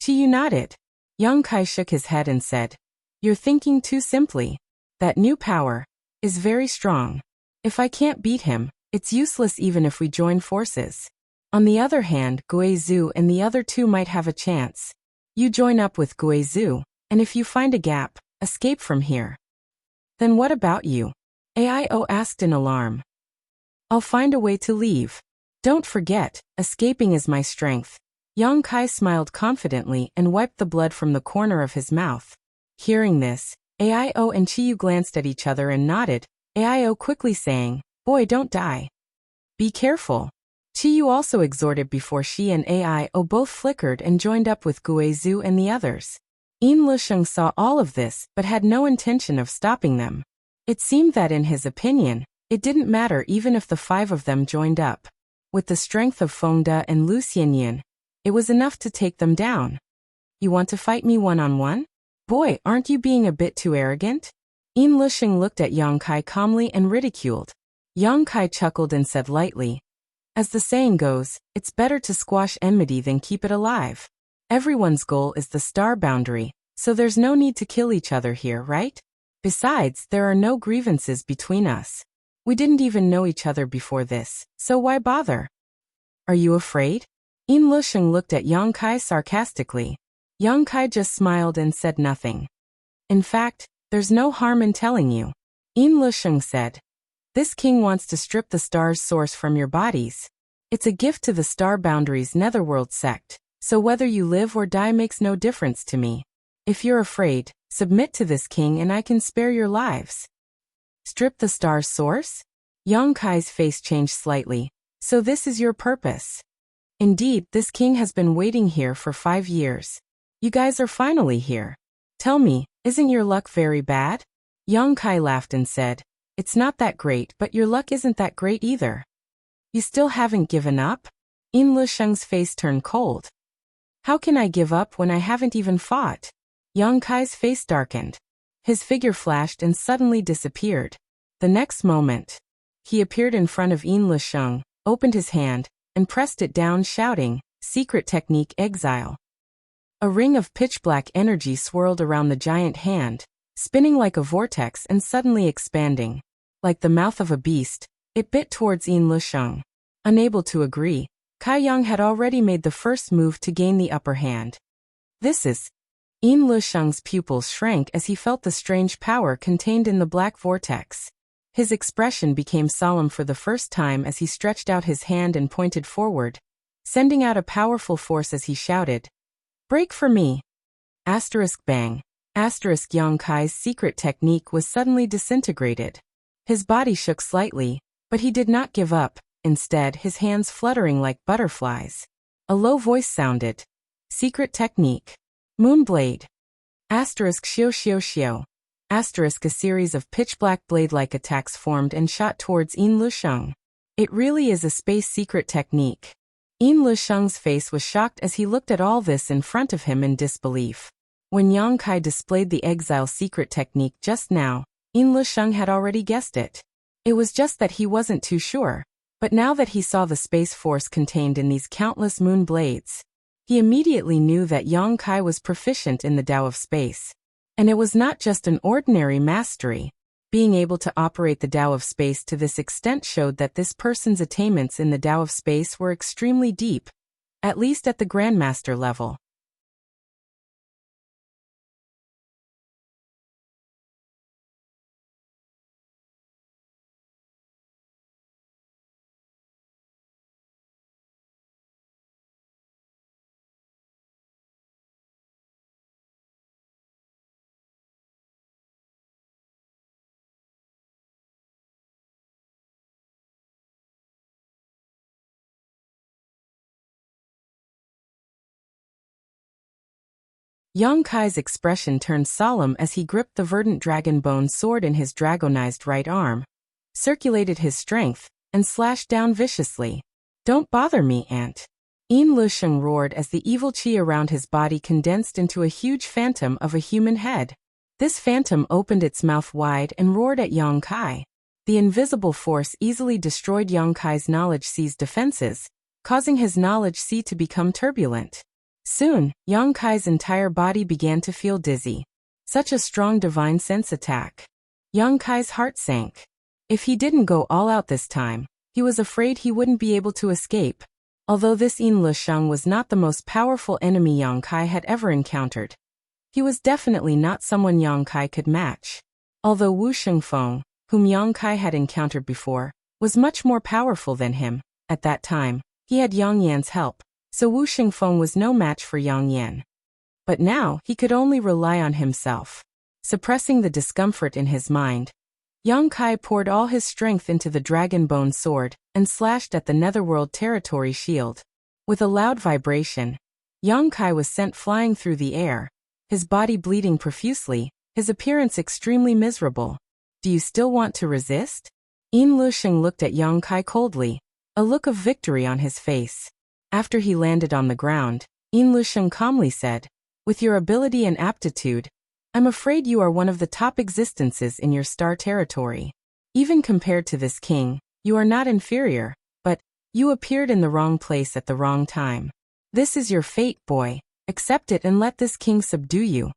Qiyu nodded. Yang Kai shook his head and said, "You're thinking too simply. That new power is very strong. If I can't beat him, it's useless even if we join forces. On the other hand, Gui Zhu and the other two might have a chance. You join up with Gui Zhu, and if you find a gap, escape from here." "Then what about you?" Aio asked in alarm. "I'll find a way to leave. Don't forget, escaping is my strength." Yang Kai smiled confidently and wiped the blood from the corner of his mouth. Hearing this, Aio and Qiyu glanced at each other and nodded, Aio quickly saying, "Boy, don't die. Be careful." Qiyu also exhorted before she and Aio both flickered and joined up with Gui Zhu and the others. Yin Lusheng saw all of this but had no intention of stopping them. It seemed that in his opinion, it didn't matter even if the 5 of them joined up. With the strength of Fengde and Lu Xianyan, it was enough to take them down. "You want to fight me one-on-one? Boy, aren't you being a bit too arrogant?" Yin Lusheng looked at Yang Kai calmly and ridiculed. Yang Kai chuckled and said lightly, "As the saying goes, it's better to squash enmity than keep it alive. Everyone's goal is the star boundary, so there's no need to kill each other here, right? Besides, there are no grievances between us. We didn't even know each other before this, so why bother?" "Are you afraid?" Yin Lusheng looked at Yang Kai sarcastically. Yang Kai just smiled and said nothing. "In fact, there's no harm in telling you," Yin Lusheng said. "This king wants to strip the star's source from your bodies. It's a gift to the Star Boundaries Netherworld sect, so whether you live or die makes no difference to me. If you're afraid, submit to this king and I can spare your lives." "Strip the star's source?" Yang Kai's face changed slightly. "So this is your purpose?" "Indeed, this king has been waiting here for 5 years. You guys are finally here. Tell me, isn't your luck very bad?" Yang Kai laughed and said, "It's not that great, but your luck isn't that great either." "You still haven't given up?" Yin Lusheng's face turned cold. "How can I give up when I haven't even fought?" Yang Kai's face darkened. His figure flashed and suddenly disappeared. The next moment, he appeared in front of Yin Lusheng, opened his hand, and pressed it down shouting, "Secret technique exile." A ring of pitch-black energy swirled around the giant hand, spinning like a vortex and suddenly expanding. Like the mouth of a beast, it bit towards Yin Lusheng. Unable to agree, Kai Yang had already made the first move to gain the upper hand. "This is..." Yin Lusheng's pupils shrank as he felt the strange power contained in the black vortex. His expression became solemn for the first time as he stretched out his hand and pointed forward, sending out a powerful force as he shouted, "Break for me!" Bang. Yang Kai's secret technique was suddenly disintegrated. His body shook slightly, But he did not give up, instead his hands fluttering like butterflies. A low voice sounded. Secret technique. Moonblade. Asterisk xiao xiao xiao. Asterisk a series of pitch-black blade-like attacks formed and shot towards Yin Lusheng. It really is a space secret technique. Yin Lusheng's face was shocked as he looked at all this in front of him in disbelief. When Yang Kai displayed the exile secret technique just now, Yin Lusheng had already guessed it. It was just that he wasn't too sure. But now that he saw the space force contained in these countless moon blades, he immediately knew that Yang Kai was proficient in the Tao of space. And it was not just an ordinary mastery. Being able to operate the Tao of space to this extent showed that this person's attainments in the Tao of space were extremely deep, at least at the Grandmaster level. Yang Kai's expression turned solemn as he gripped the verdant dragon bone sword in his dragonized right arm, circulated his strength, and slashed down viciously. "Don't bother me, Aunt." Yin Lusheng roared as the evil qi around his body condensed into a huge phantom of a human head. This phantom opened its mouth wide and roared at Yang Kai. The invisible force easily destroyed Yang Kai's knowledge C's defenses, causing his knowledge C to become turbulent. Soon, Yang Kai's entire body began to feel dizzy. Such a strong divine sense attack. Yang Kai's heart sank. If he didn't go all out this time, he was afraid he wouldn't be able to escape. Although this Yin Lusheng was not the most powerful enemy Yang Kai had ever encountered, he was definitely not someone Yang Kai could match. Although Wu Shengfeng, whom Yang Kai had encountered before, was much more powerful than him, at that time, he had Yang Yan's help. So Wu Shengfeng was no match for Yang Yan. But now, he could only rely on himself. Suppressing the discomfort in his mind, Yang Kai poured all his strength into the dragon bone sword and slashed at the netherworld territory shield. With a loud vibration, Yang Kai was sent flying through the air, his body bleeding profusely, his appearance extremely miserable. "Do you still want to resist?" Yin Lusheng looked at Yang Kai coldly, a look of victory on his face. After he landed on the ground, Yin Lusheng calmly said, "With your ability and aptitude, I'm afraid you are one of the top existences in your star territory. Even compared to this king, you are not inferior, but you appeared in the wrong place at the wrong time. This is your fate, boy. Accept it and let this king subdue you."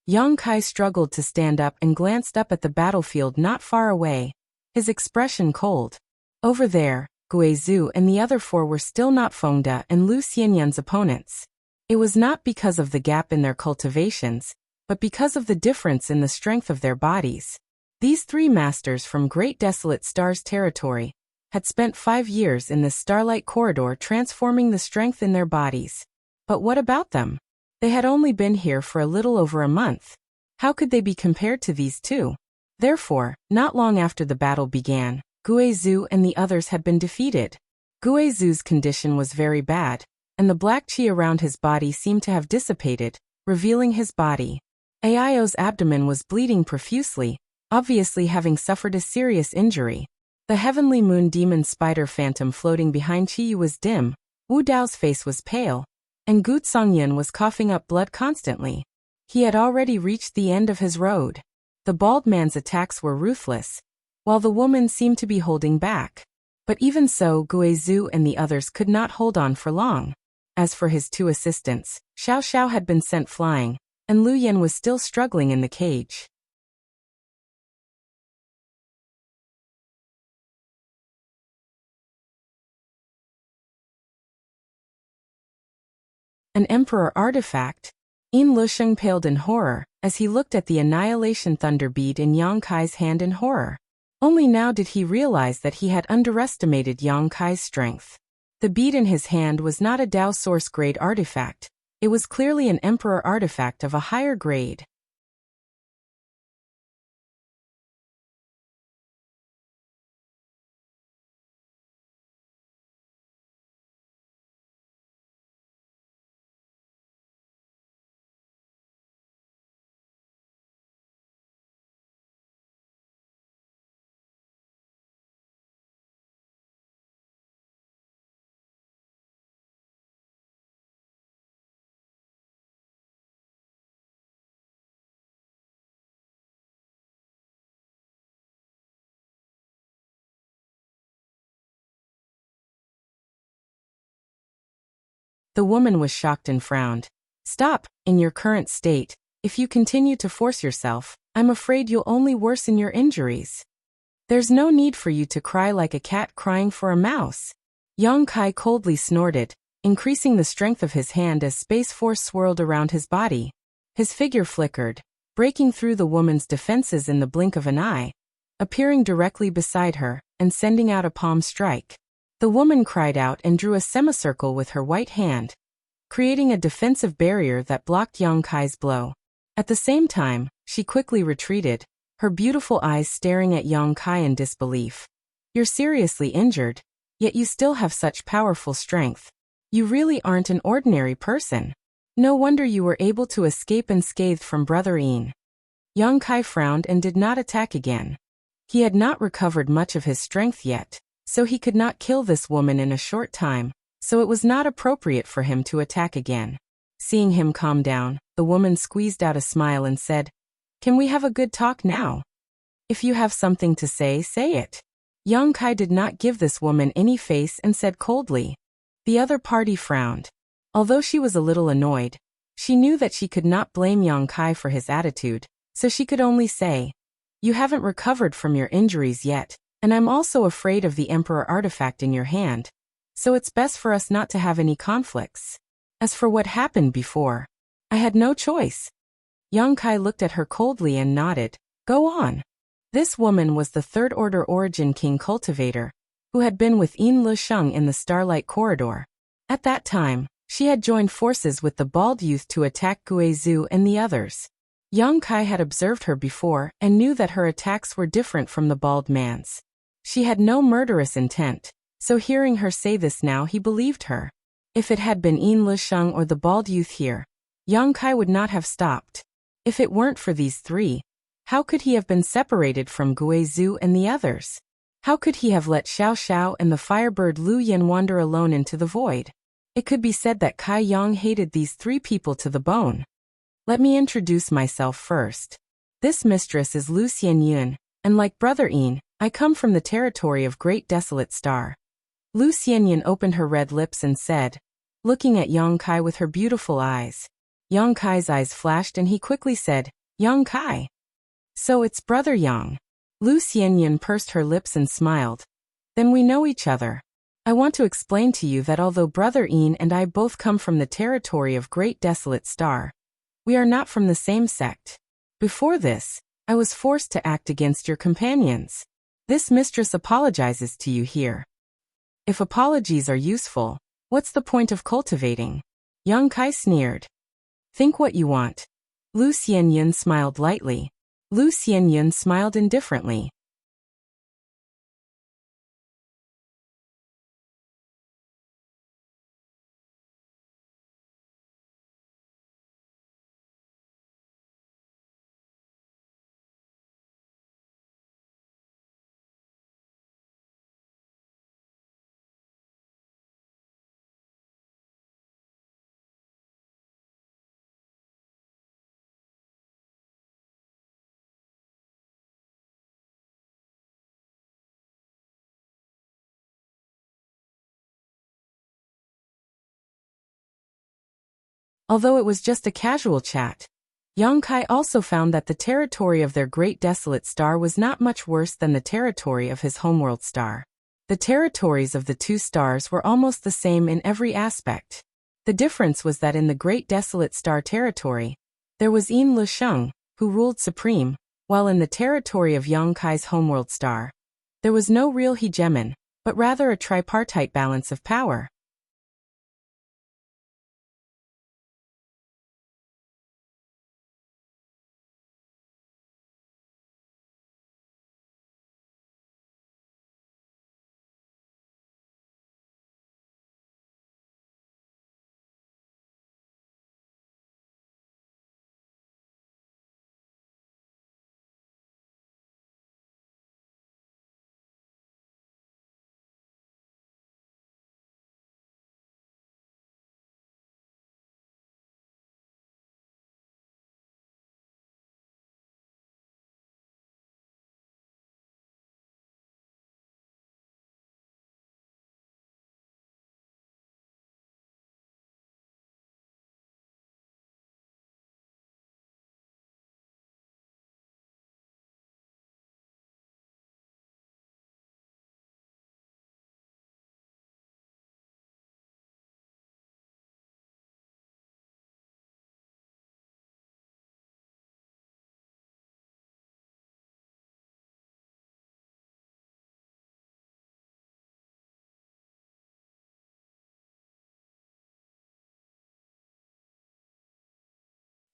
Yang Kai struggled to stand up and glanced up at the battlefield not far away, his expression cold. Over there, Guizhu and the other four were still not Fengde and Lu Xianyan's opponents. It was not because of the gap in their cultivations, but because of the difference in the strength of their bodies. These three masters from Great Desolate Stars territory had spent 5 years in this starlight corridor transforming the strength in their bodies. But what about them? They had only been here for a little over a month. How could they be compared to these two? Therefore, not long after the battle began, Guizhu and the others had been defeated. Guizhu's condition was very bad, and the black qi around his body seemed to have dissipated, revealing his body. Aio's abdomen was bleeding profusely, obviously having suffered a serious injury. The heavenly moon demon spider phantom floating behind Qiyu was dim, Wu Dao's face was pale, and Gu Tsongyan was coughing up blood constantly. He had already reached the end of his road. The bald man's attacks were ruthless, while the woman seemed to be holding back. But even so, Guizhu and the others could not hold on for long. As for his two assistants, Xiao Xiao had been sent flying, and Lu Yan was still struggling in the cage. An emperor artifact? Yin Lusheng paled in horror, as he looked at the annihilation thunder bead in Yang Kai's hand in horror. Only now did he realize that he had underestimated Yang Kai's strength. The bead in his hand was not a Dao Source grade artifact, it was clearly an Emperor artifact of a higher grade. The woman was shocked and frowned. Stop, in your current state. If you continue to force yourself, I'm afraid you'll only worsen your injuries. There's no need for you to cry like a cat crying for a mouse. Yang Kai coldly snorted, increasing the strength of his hand as space force swirled around his body. His figure flickered, breaking through the woman's defenses in the blink of an eye, appearing directly beside her, and sending out a palm strike. The woman cried out and drew a semicircle with her white hand, creating a defensive barrier that blocked Yang Kai's blow. At the same time, she quickly retreated, her beautiful eyes staring at Yang Kai in disbelief. You're seriously injured, yet you still have such powerful strength. You really aren't an ordinary person. No wonder you were able to escape unscathed from Brother Yin. Yang Kai frowned and did not attack again. He had not recovered much of his strength yet, so he could not kill this woman in a short time, so it was not appropriate for him to attack again. Seeing him calm down, the woman squeezed out a smile and said, "Can we have a good talk now? If you have something to say, say it." Yang Kai did not give this woman any face and said coldly. The other party frowned. Although she was a little annoyed, she knew that she could not blame Yang Kai for his attitude, so she could only say, "You haven't recovered from your injuries yet, and I'm also afraid of the Emperor artifact in your hand, so it's best for us not to have any conflicts. As for what happened before, I had no choice." Yang Kai looked at her coldly and nodded. Go on. This woman was the Third Order Origin King cultivator, who had been with Yin Lusheng in the Starlight Corridor. At that time, she had joined forces with the bald youth to attack Guizhou and the others. Yang Kai had observed her before and knew that her attacks were different from the bald man's. She had no murderous intent, so hearing her say this now he believed her. If it had been Yin Lusheng or the bald youth here, Yang Kai would not have stopped. If it weren't for these three, how could he have been separated from Guizhou and the others? How could he have let Xiao Xiao and the firebird Lu Yin wander alone into the void? It could be said that Kai Yang hated these three people to the bone. Let me introduce myself first. This mistress is Lu Xianyun, and like Brother Yin, I come from the territory of Great Desolate Star. Lu Xianyun opened her red lips and said, looking at Yang Kai with her beautiful eyes. Yang Kai's eyes flashed and he quickly said, Yang Kai. So it's Brother Yang. Lu Xianyun pursed her lips and smiled. Then we know each other. I want to explain to you that although Brother Yin and I both come from the territory of Great Desolate Star, we are not from the same sect. Before this, I was forced to act against your companions. This mistress apologizes to you here. If apologies are useful, what's the point of cultivating? Yang Kai sneered. Think what you want. Lu Xianyun smiled lightly. Lu Xianyun smiled indifferently. Although it was just a casual chat, Yang Kai also found that the territory of their Great Desolate Star was not much worse than the territory of his homeworld star. The territories of the two stars were almost the same in every aspect. The difference was that in the Great Desolate Star territory, there was Yin Lusheng, who ruled supreme, while in the territory of Yang Kai's homeworld star, there was no real hegemon, but rather a tripartite balance of power.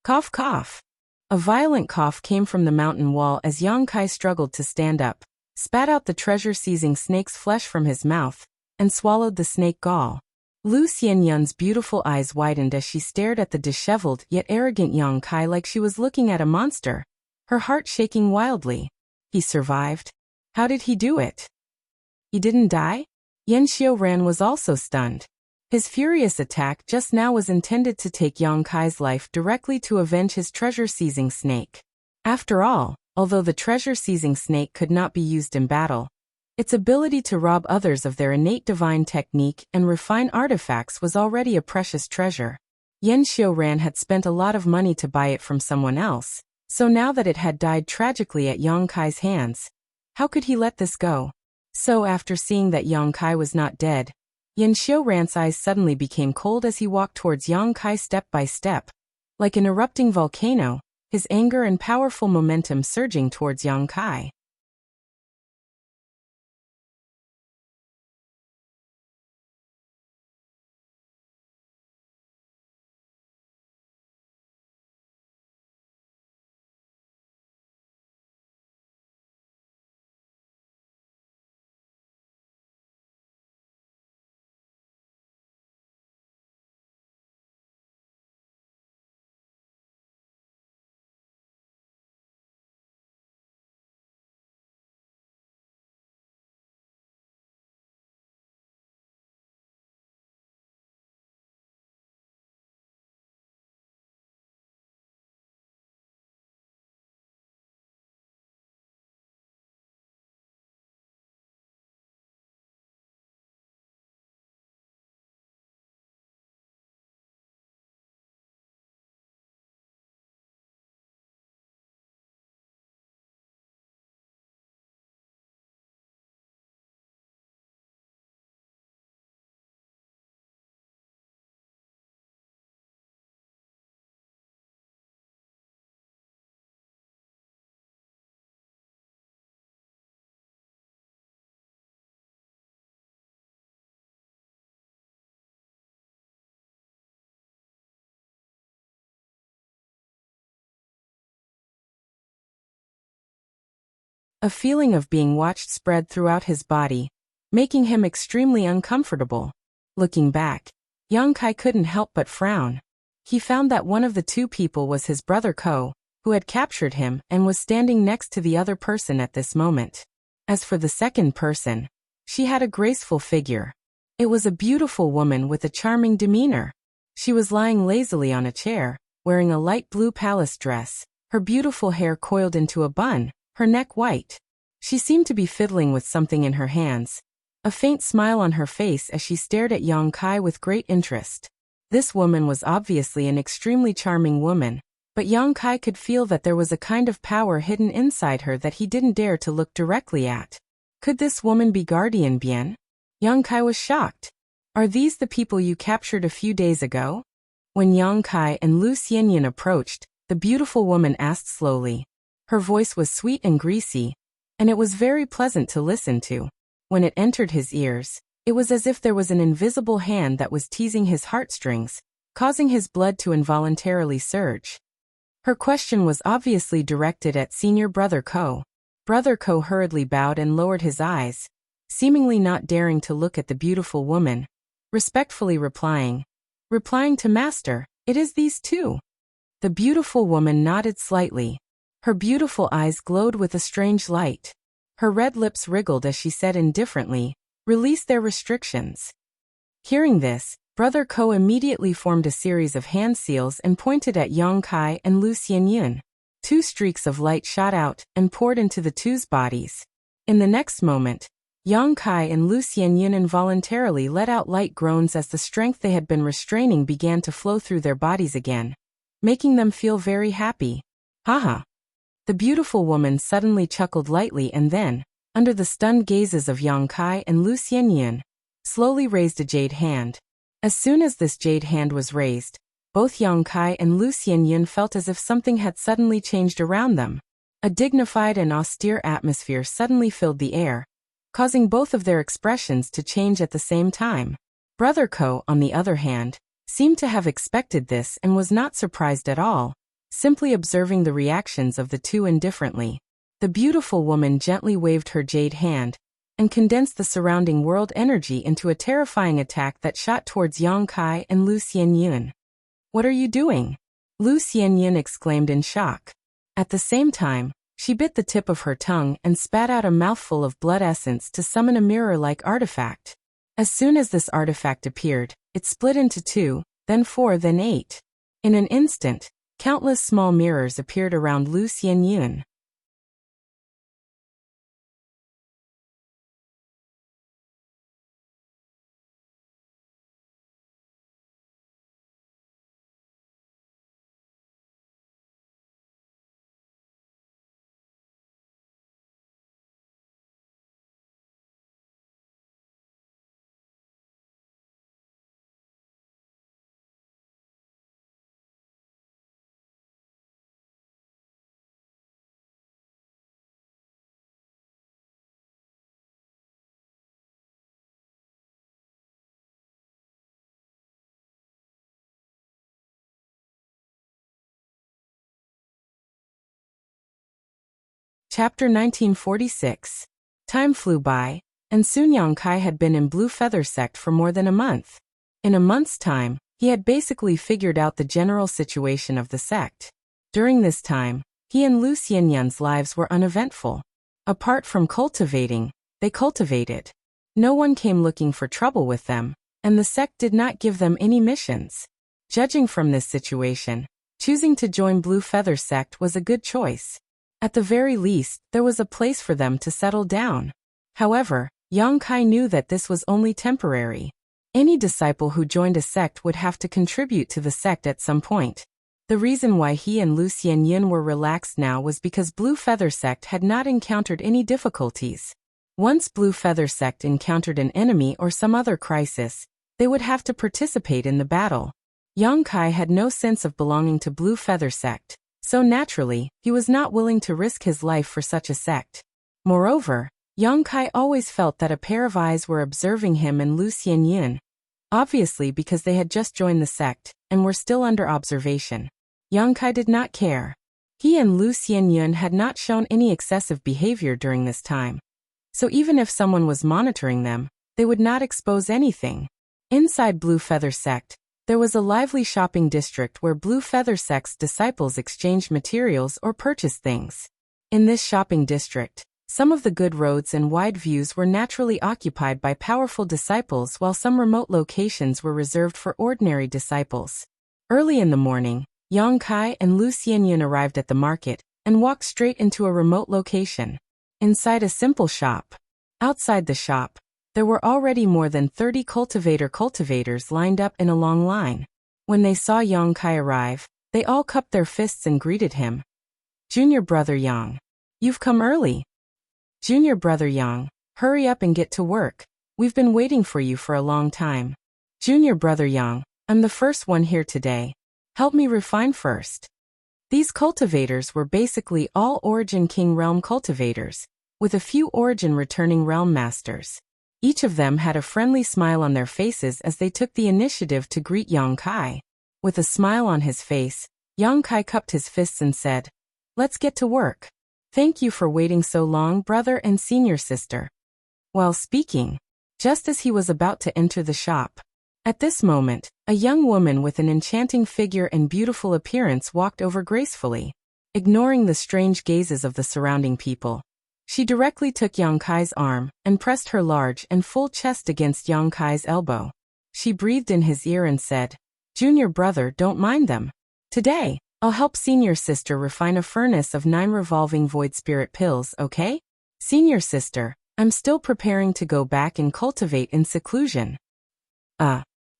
Cough cough. A violent cough came from the mountain wall as Yang Kai struggled to stand up, spat out the treasure-seizing snake's flesh from his mouth, and swallowed the snake gall. Lu Xianyun's beautiful eyes widened as she stared at the disheveled yet arrogant Yang Kai like she was looking at a monster, her heart shaking wildly. He survived? How did he do it? He didn't die? Yan Xiaoran was also stunned. His furious attack just now was intended to take Yang Kai's life directly to avenge his treasure-seizing snake. After all, although the treasure-seizing snake could not be used in battle, its ability to rob others of their innate divine technique and refine artifacts was already a precious treasure. Yan Xiaoran had spent a lot of money to buy it from someone else, so now that it had died tragically at Yang Kai's hands, how could he let this go? So after seeing that Yang Kai was not dead, Yan Xiaoran's eyes suddenly became cold as he walked towards Yang Kai step by step. Like an erupting volcano, his anger and powerful momentum surging towards Yang Kai. A feeling of being watched spread throughout his body, making him extremely uncomfortable. Looking back, Yang Kai couldn't help but frown. He found that one of the two people was his brother Ko, who had captured him and was standing next to the other person at this moment. As for the second person, she had a graceful figure. It was a beautiful woman with a charming demeanor. She was lying lazily on a chair, wearing a light blue palace dress, her beautiful hair coiled into a bun, her neck white. She seemed to be fiddling with something in her hands, a faint smile on her face as she stared at Yang Kai with great interest. This woman was obviously an extremely charming woman, but Yang Kai could feel that there was a kind of power hidden inside her that he didn't dare to look directly at. Could this woman be Guardian Bian? Yang Kai was shocked. Are these the people you captured a few days ago? When Yang Kai and Lu Xianyun approached, the beautiful woman asked slowly. Her voice was sweet and greasy, and it was very pleasant to listen to. When it entered his ears, it was as if there was an invisible hand that was teasing his heartstrings, causing his blood to involuntarily surge. Her question was obviously directed at senior brother Ko. Brother Ko hurriedly bowed and lowered his eyes, seemingly not daring to look at the beautiful woman, respectfully replying to Master, it is these two. The beautiful woman nodded slightly. Her beautiful eyes glowed with a strange light. Her red lips wriggled as she said indifferently, release their restrictions. Hearing this, Brother Ko immediately formed a series of hand seals and pointed at Yang Kai and Lu Xianyun. Two streaks of light shot out and poured into the two's bodies. In the next moment, Yang Kai and Lu Xianyun involuntarily let out light groans as the strength they had been restraining began to flow through their bodies again, making them feel very happy. Haha. The beautiful woman suddenly chuckled lightly and then, under the stunned gazes of Yang Kai and Lu Xianyun, slowly raised a jade hand. As soon as this jade hand was raised, both Yang Kai and Lu Xianyun felt as if something had suddenly changed around them. A dignified and austere atmosphere suddenly filled the air, causing both of their expressions to change at the same time. Brother Ko, on the other hand, seemed to have expected this and was not surprised at all. simply observing the reactions of the two indifferently. The beautiful woman gently waved her jade hand and condensed the surrounding world energy into a terrifying attack that shot towards Yang Kai and Lu Xianyun. "What are you doing?" Lu Xianyun exclaimed in shock. At the same time, she bit the tip of her tongue and spat out a mouthful of blood essence to summon a mirror-like artifact. As soon as this artifact appeared, it split into 2, then 4, then 8. In an instant, countless small mirrors appeared around Lu Xianyun. Chapter 1946. Time flew by, and soon Yang Kai had been in Blue Feather Sect for more than a month. In a month's time, he had basically figured out the general situation of the sect. During this time, he and Lu Xianyun's lives were uneventful. Apart from cultivating, they cultivated. No one came looking for trouble with them, and the sect did not give them any missions. Judging from this situation, choosing to join Blue Feather Sect was a good choice. At the very least, there was a place for them to settle down. However, Yang Kai knew that this was only temporary. Any disciple who joined a sect would have to contribute to the sect at some point. The reason why he and Lu Xianyun were relaxed now was because Blue Feather Sect had not encountered any difficulties. Once Blue Feather Sect encountered an enemy or some other crisis, they would have to participate in the battle. Yang Kai had no sense of belonging to Blue Feather Sect, so naturally, he was not willing to risk his life for such a sect. Moreover, Yang Kai always felt that a pair of eyes were observing him and Lu Xianyun, obviously because they had just joined the sect and were still under observation. Yang Kai did not care. He and Lu Xianyun had not shown any excessive behavior during this time. So even if someone was monitoring them, they would not expose anything. Inside Blue Feather Sect, there was a lively shopping district where Blue Feather Sect's disciples exchanged materials or purchased things. In this shopping district, some of the good roads and wide views were naturally occupied by powerful disciples while some remote locations were reserved for ordinary disciples. Early in the morning, Yang Kai and Lu Xianyun arrived at the market and walked straight into a remote location. Inside a simple shop. Outside the shop, there were already more than 30 cultivators lined up in a long line. When they saw Yang Kai arrive, they all cupped their fists and greeted him. "Junior brother Yang. You've come early." "Junior brother Yang, hurry up and get to work. We've been waiting for you for a long time." "Junior brother Yang, I'm the first one here today. Help me refine first." These cultivators were basically all Origin King Realm cultivators, with a few Origin returning Realm Masters. Each of them had a friendly smile on their faces as they took the initiative to greet Yang Kai. With a smile on his face, Yang Kai cupped his fists and said, "Let's get to work. Thank you for waiting so long, brother and senior sister." While speaking, just as he was about to enter the shop, at this moment, a young woman with an enchanting figure and beautiful appearance walked over gracefully. Ignoring the strange gazes of the surrounding people, she directly took Yang Kai's arm and pressed her large and full chest against Yang Kai's elbow. She breathed in his ear and said, "Junior brother, don't mind them. Today, I'll help senior sister refine a furnace of 9 revolving void spirit pills, okay? Senior sister, I'm still preparing to go back and cultivate in seclusion."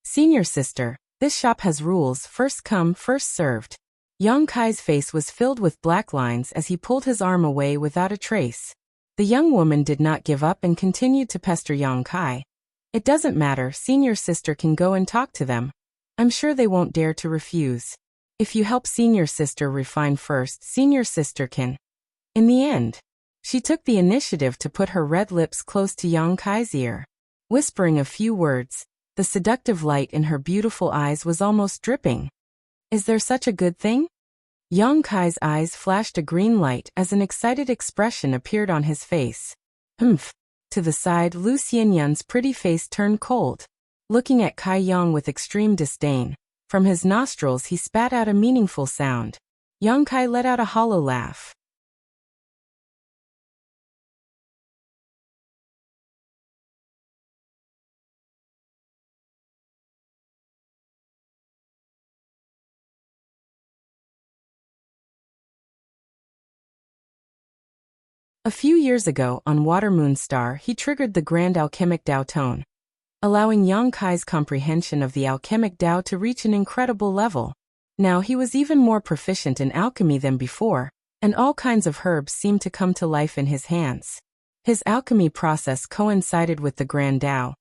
Senior sister, this shop has rules, first come, first served." Yang Kai's face was filled with black lines as he pulled his arm away without a trace. The young woman did not give up and continued to pester Yang Kai. "It doesn't matter, senior sister can go and talk to them. I'm sure they won't dare to refuse. If you help senior sister refine first, senior sister can." In the end, she took the initiative to put her red lips close to Yang Kai's ear. Whispering a few words, the seductive light in her beautiful eyes was almost dripping. "Is there such a good thing?" Yang Kai's eyes flashed a green light as an excited expression appeared on his face. Humph. To the side, Lu Xianyun's pretty face turned cold. Looking at Kai Yang with extreme disdain, from his nostrils he spat out a meaningful sound. Yang Kai let out a hollow laugh. A few years ago, on Water Moon Star, he triggered the Grand Alchemic Dao Tone, allowing Yang Kai's comprehension of the alchemic Dao to reach an incredible level. Now he was even more proficient in alchemy than before, and all kinds of herbs seemed to come to life in his hands. His alchemy process coincided with the Grand Dao,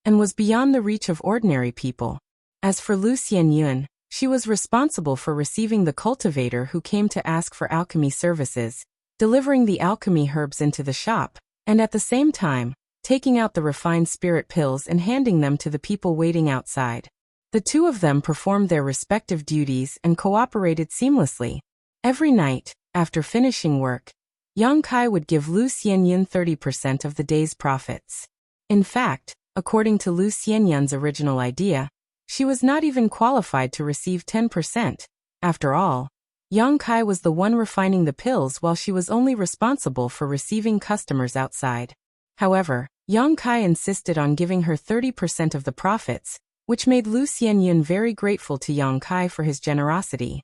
and was beyond the reach of ordinary people. As for Lu Xianyun, she was responsible for receiving the cultivator who came to ask for alchemy services, delivering the alchemy herbs into the shop, and at the same time, taking out the refined spirit pills and handing them to the people waiting outside. The two of them performed their respective duties and cooperated seamlessly. Every night, after finishing work, Yang Kai would give Lu Xianyun 30% of the day's profits. In fact, according to Lu Xianyun's original idea, she was not even qualified to receive 10%. After all, Yang Kai was the one refining the pills while she was only responsible for receiving customers outside. However, Yang Kai insisted on giving her 30% of the profits, which made Lu Xianyun very grateful to Yang Kai for his generosity.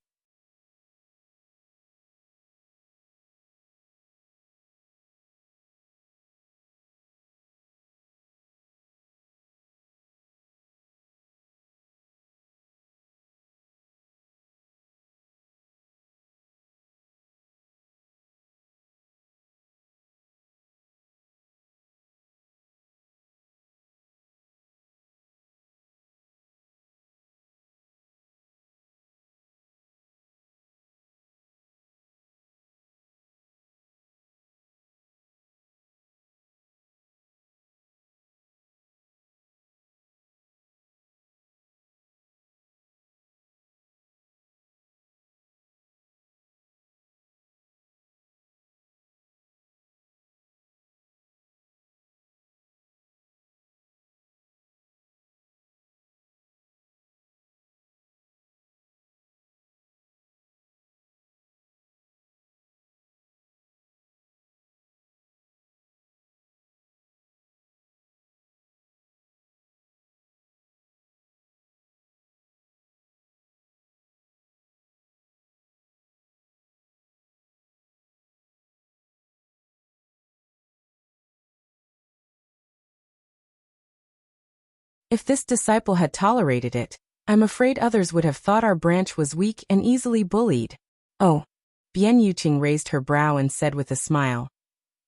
If this disciple had tolerated it, I'm afraid others would have thought our branch was weak and easily bullied. Oh. Bian Yuqing raised her brow and said with a smile.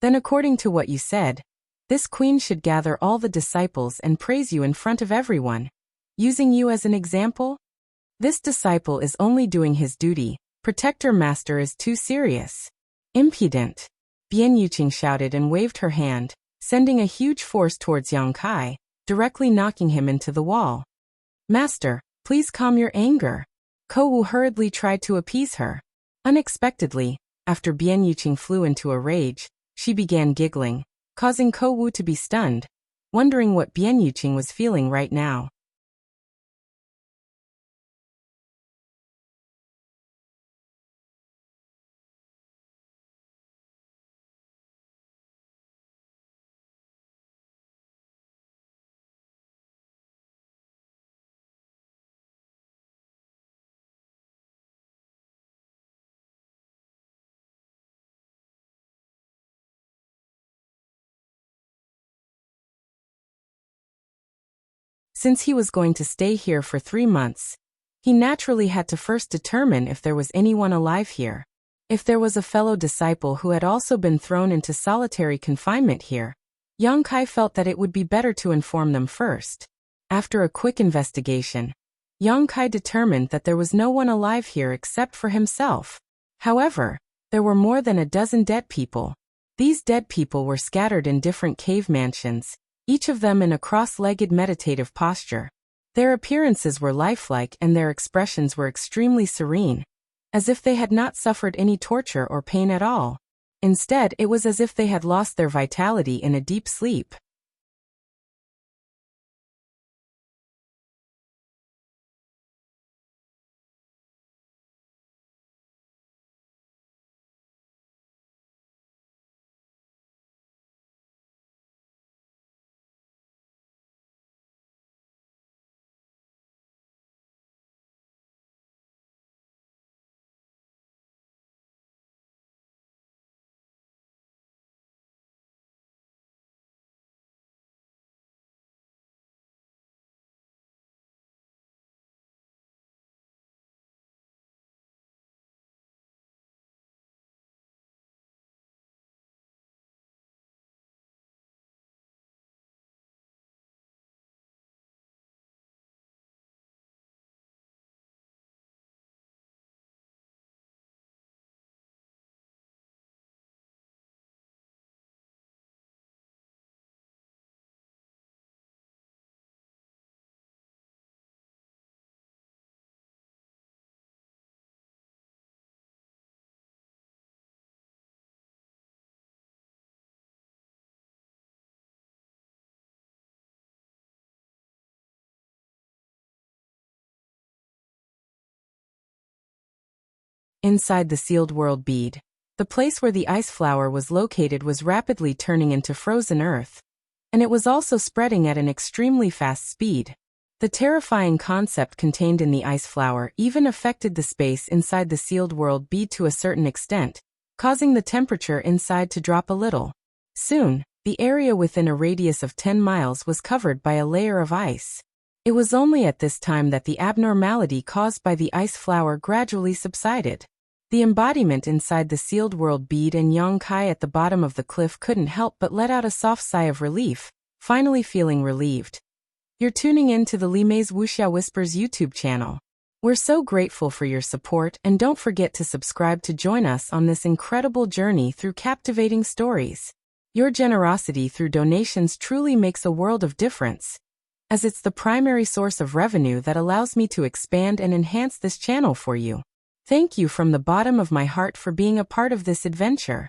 Then according to what you said, this queen should gather all the disciples and praise you in front of everyone, using you as an example? This disciple is only doing his duty, protector master is too serious. Impudent. Bian Yuqing shouted and waved her hand, sending a huge force towards Yang Kai, directly knocking him into the wall. Master, please calm your anger. Ko Wu hurriedly tried to appease her. Unexpectedly, after Bian Yuqing flew into a rage, she began giggling, causing Ko Wu to be stunned, wondering what Bian Yuqing was feeling right now. Since he was going to stay here for 3 months, he naturally had to first determine if there was anyone alive here. If there was a fellow disciple who had also been thrown into solitary confinement here, Yang Kai felt that it would be better to inform them first. After a quick investigation, Yang Kai determined that there was no one alive here except for himself. However, there were more than a dozen dead people. These dead people were scattered in different cave mansions, each of them in a cross-legged meditative posture. Their appearances were lifelike and their expressions were extremely serene. as if they had not suffered any torture or pain at all. Instead, it was as if they had lost their vitality in a deep sleep. Inside the sealed world bead, the place where the ice flower was located was rapidly turning into frozen earth, and it was also spreading at an extremely fast speed. The terrifying concept contained in the ice flower even affected the space inside the sealed world bead to a certain extent, causing the temperature inside to drop a little. Soon, the area within a radius of 10 miles was covered by a layer of ice. It was only at this time that the abnormality caused by the ice flower gradually subsided. The embodiment inside the sealed world bead and Yong-kai at the bottom of the cliff couldn't help but let out a soft sigh of relief, finally feeling relieved. You're tuning in to the Li Mei's Wuxia Whispers YouTube channel. We're so grateful for your support, and don't forget to subscribe to join us on this incredible journey through captivating stories. Your generosity through donations truly makes a world of difference, as it's the primary source of revenue that allows me to expand and enhance this channel for you. Thank you from the bottom of my heart for being a part of this adventure.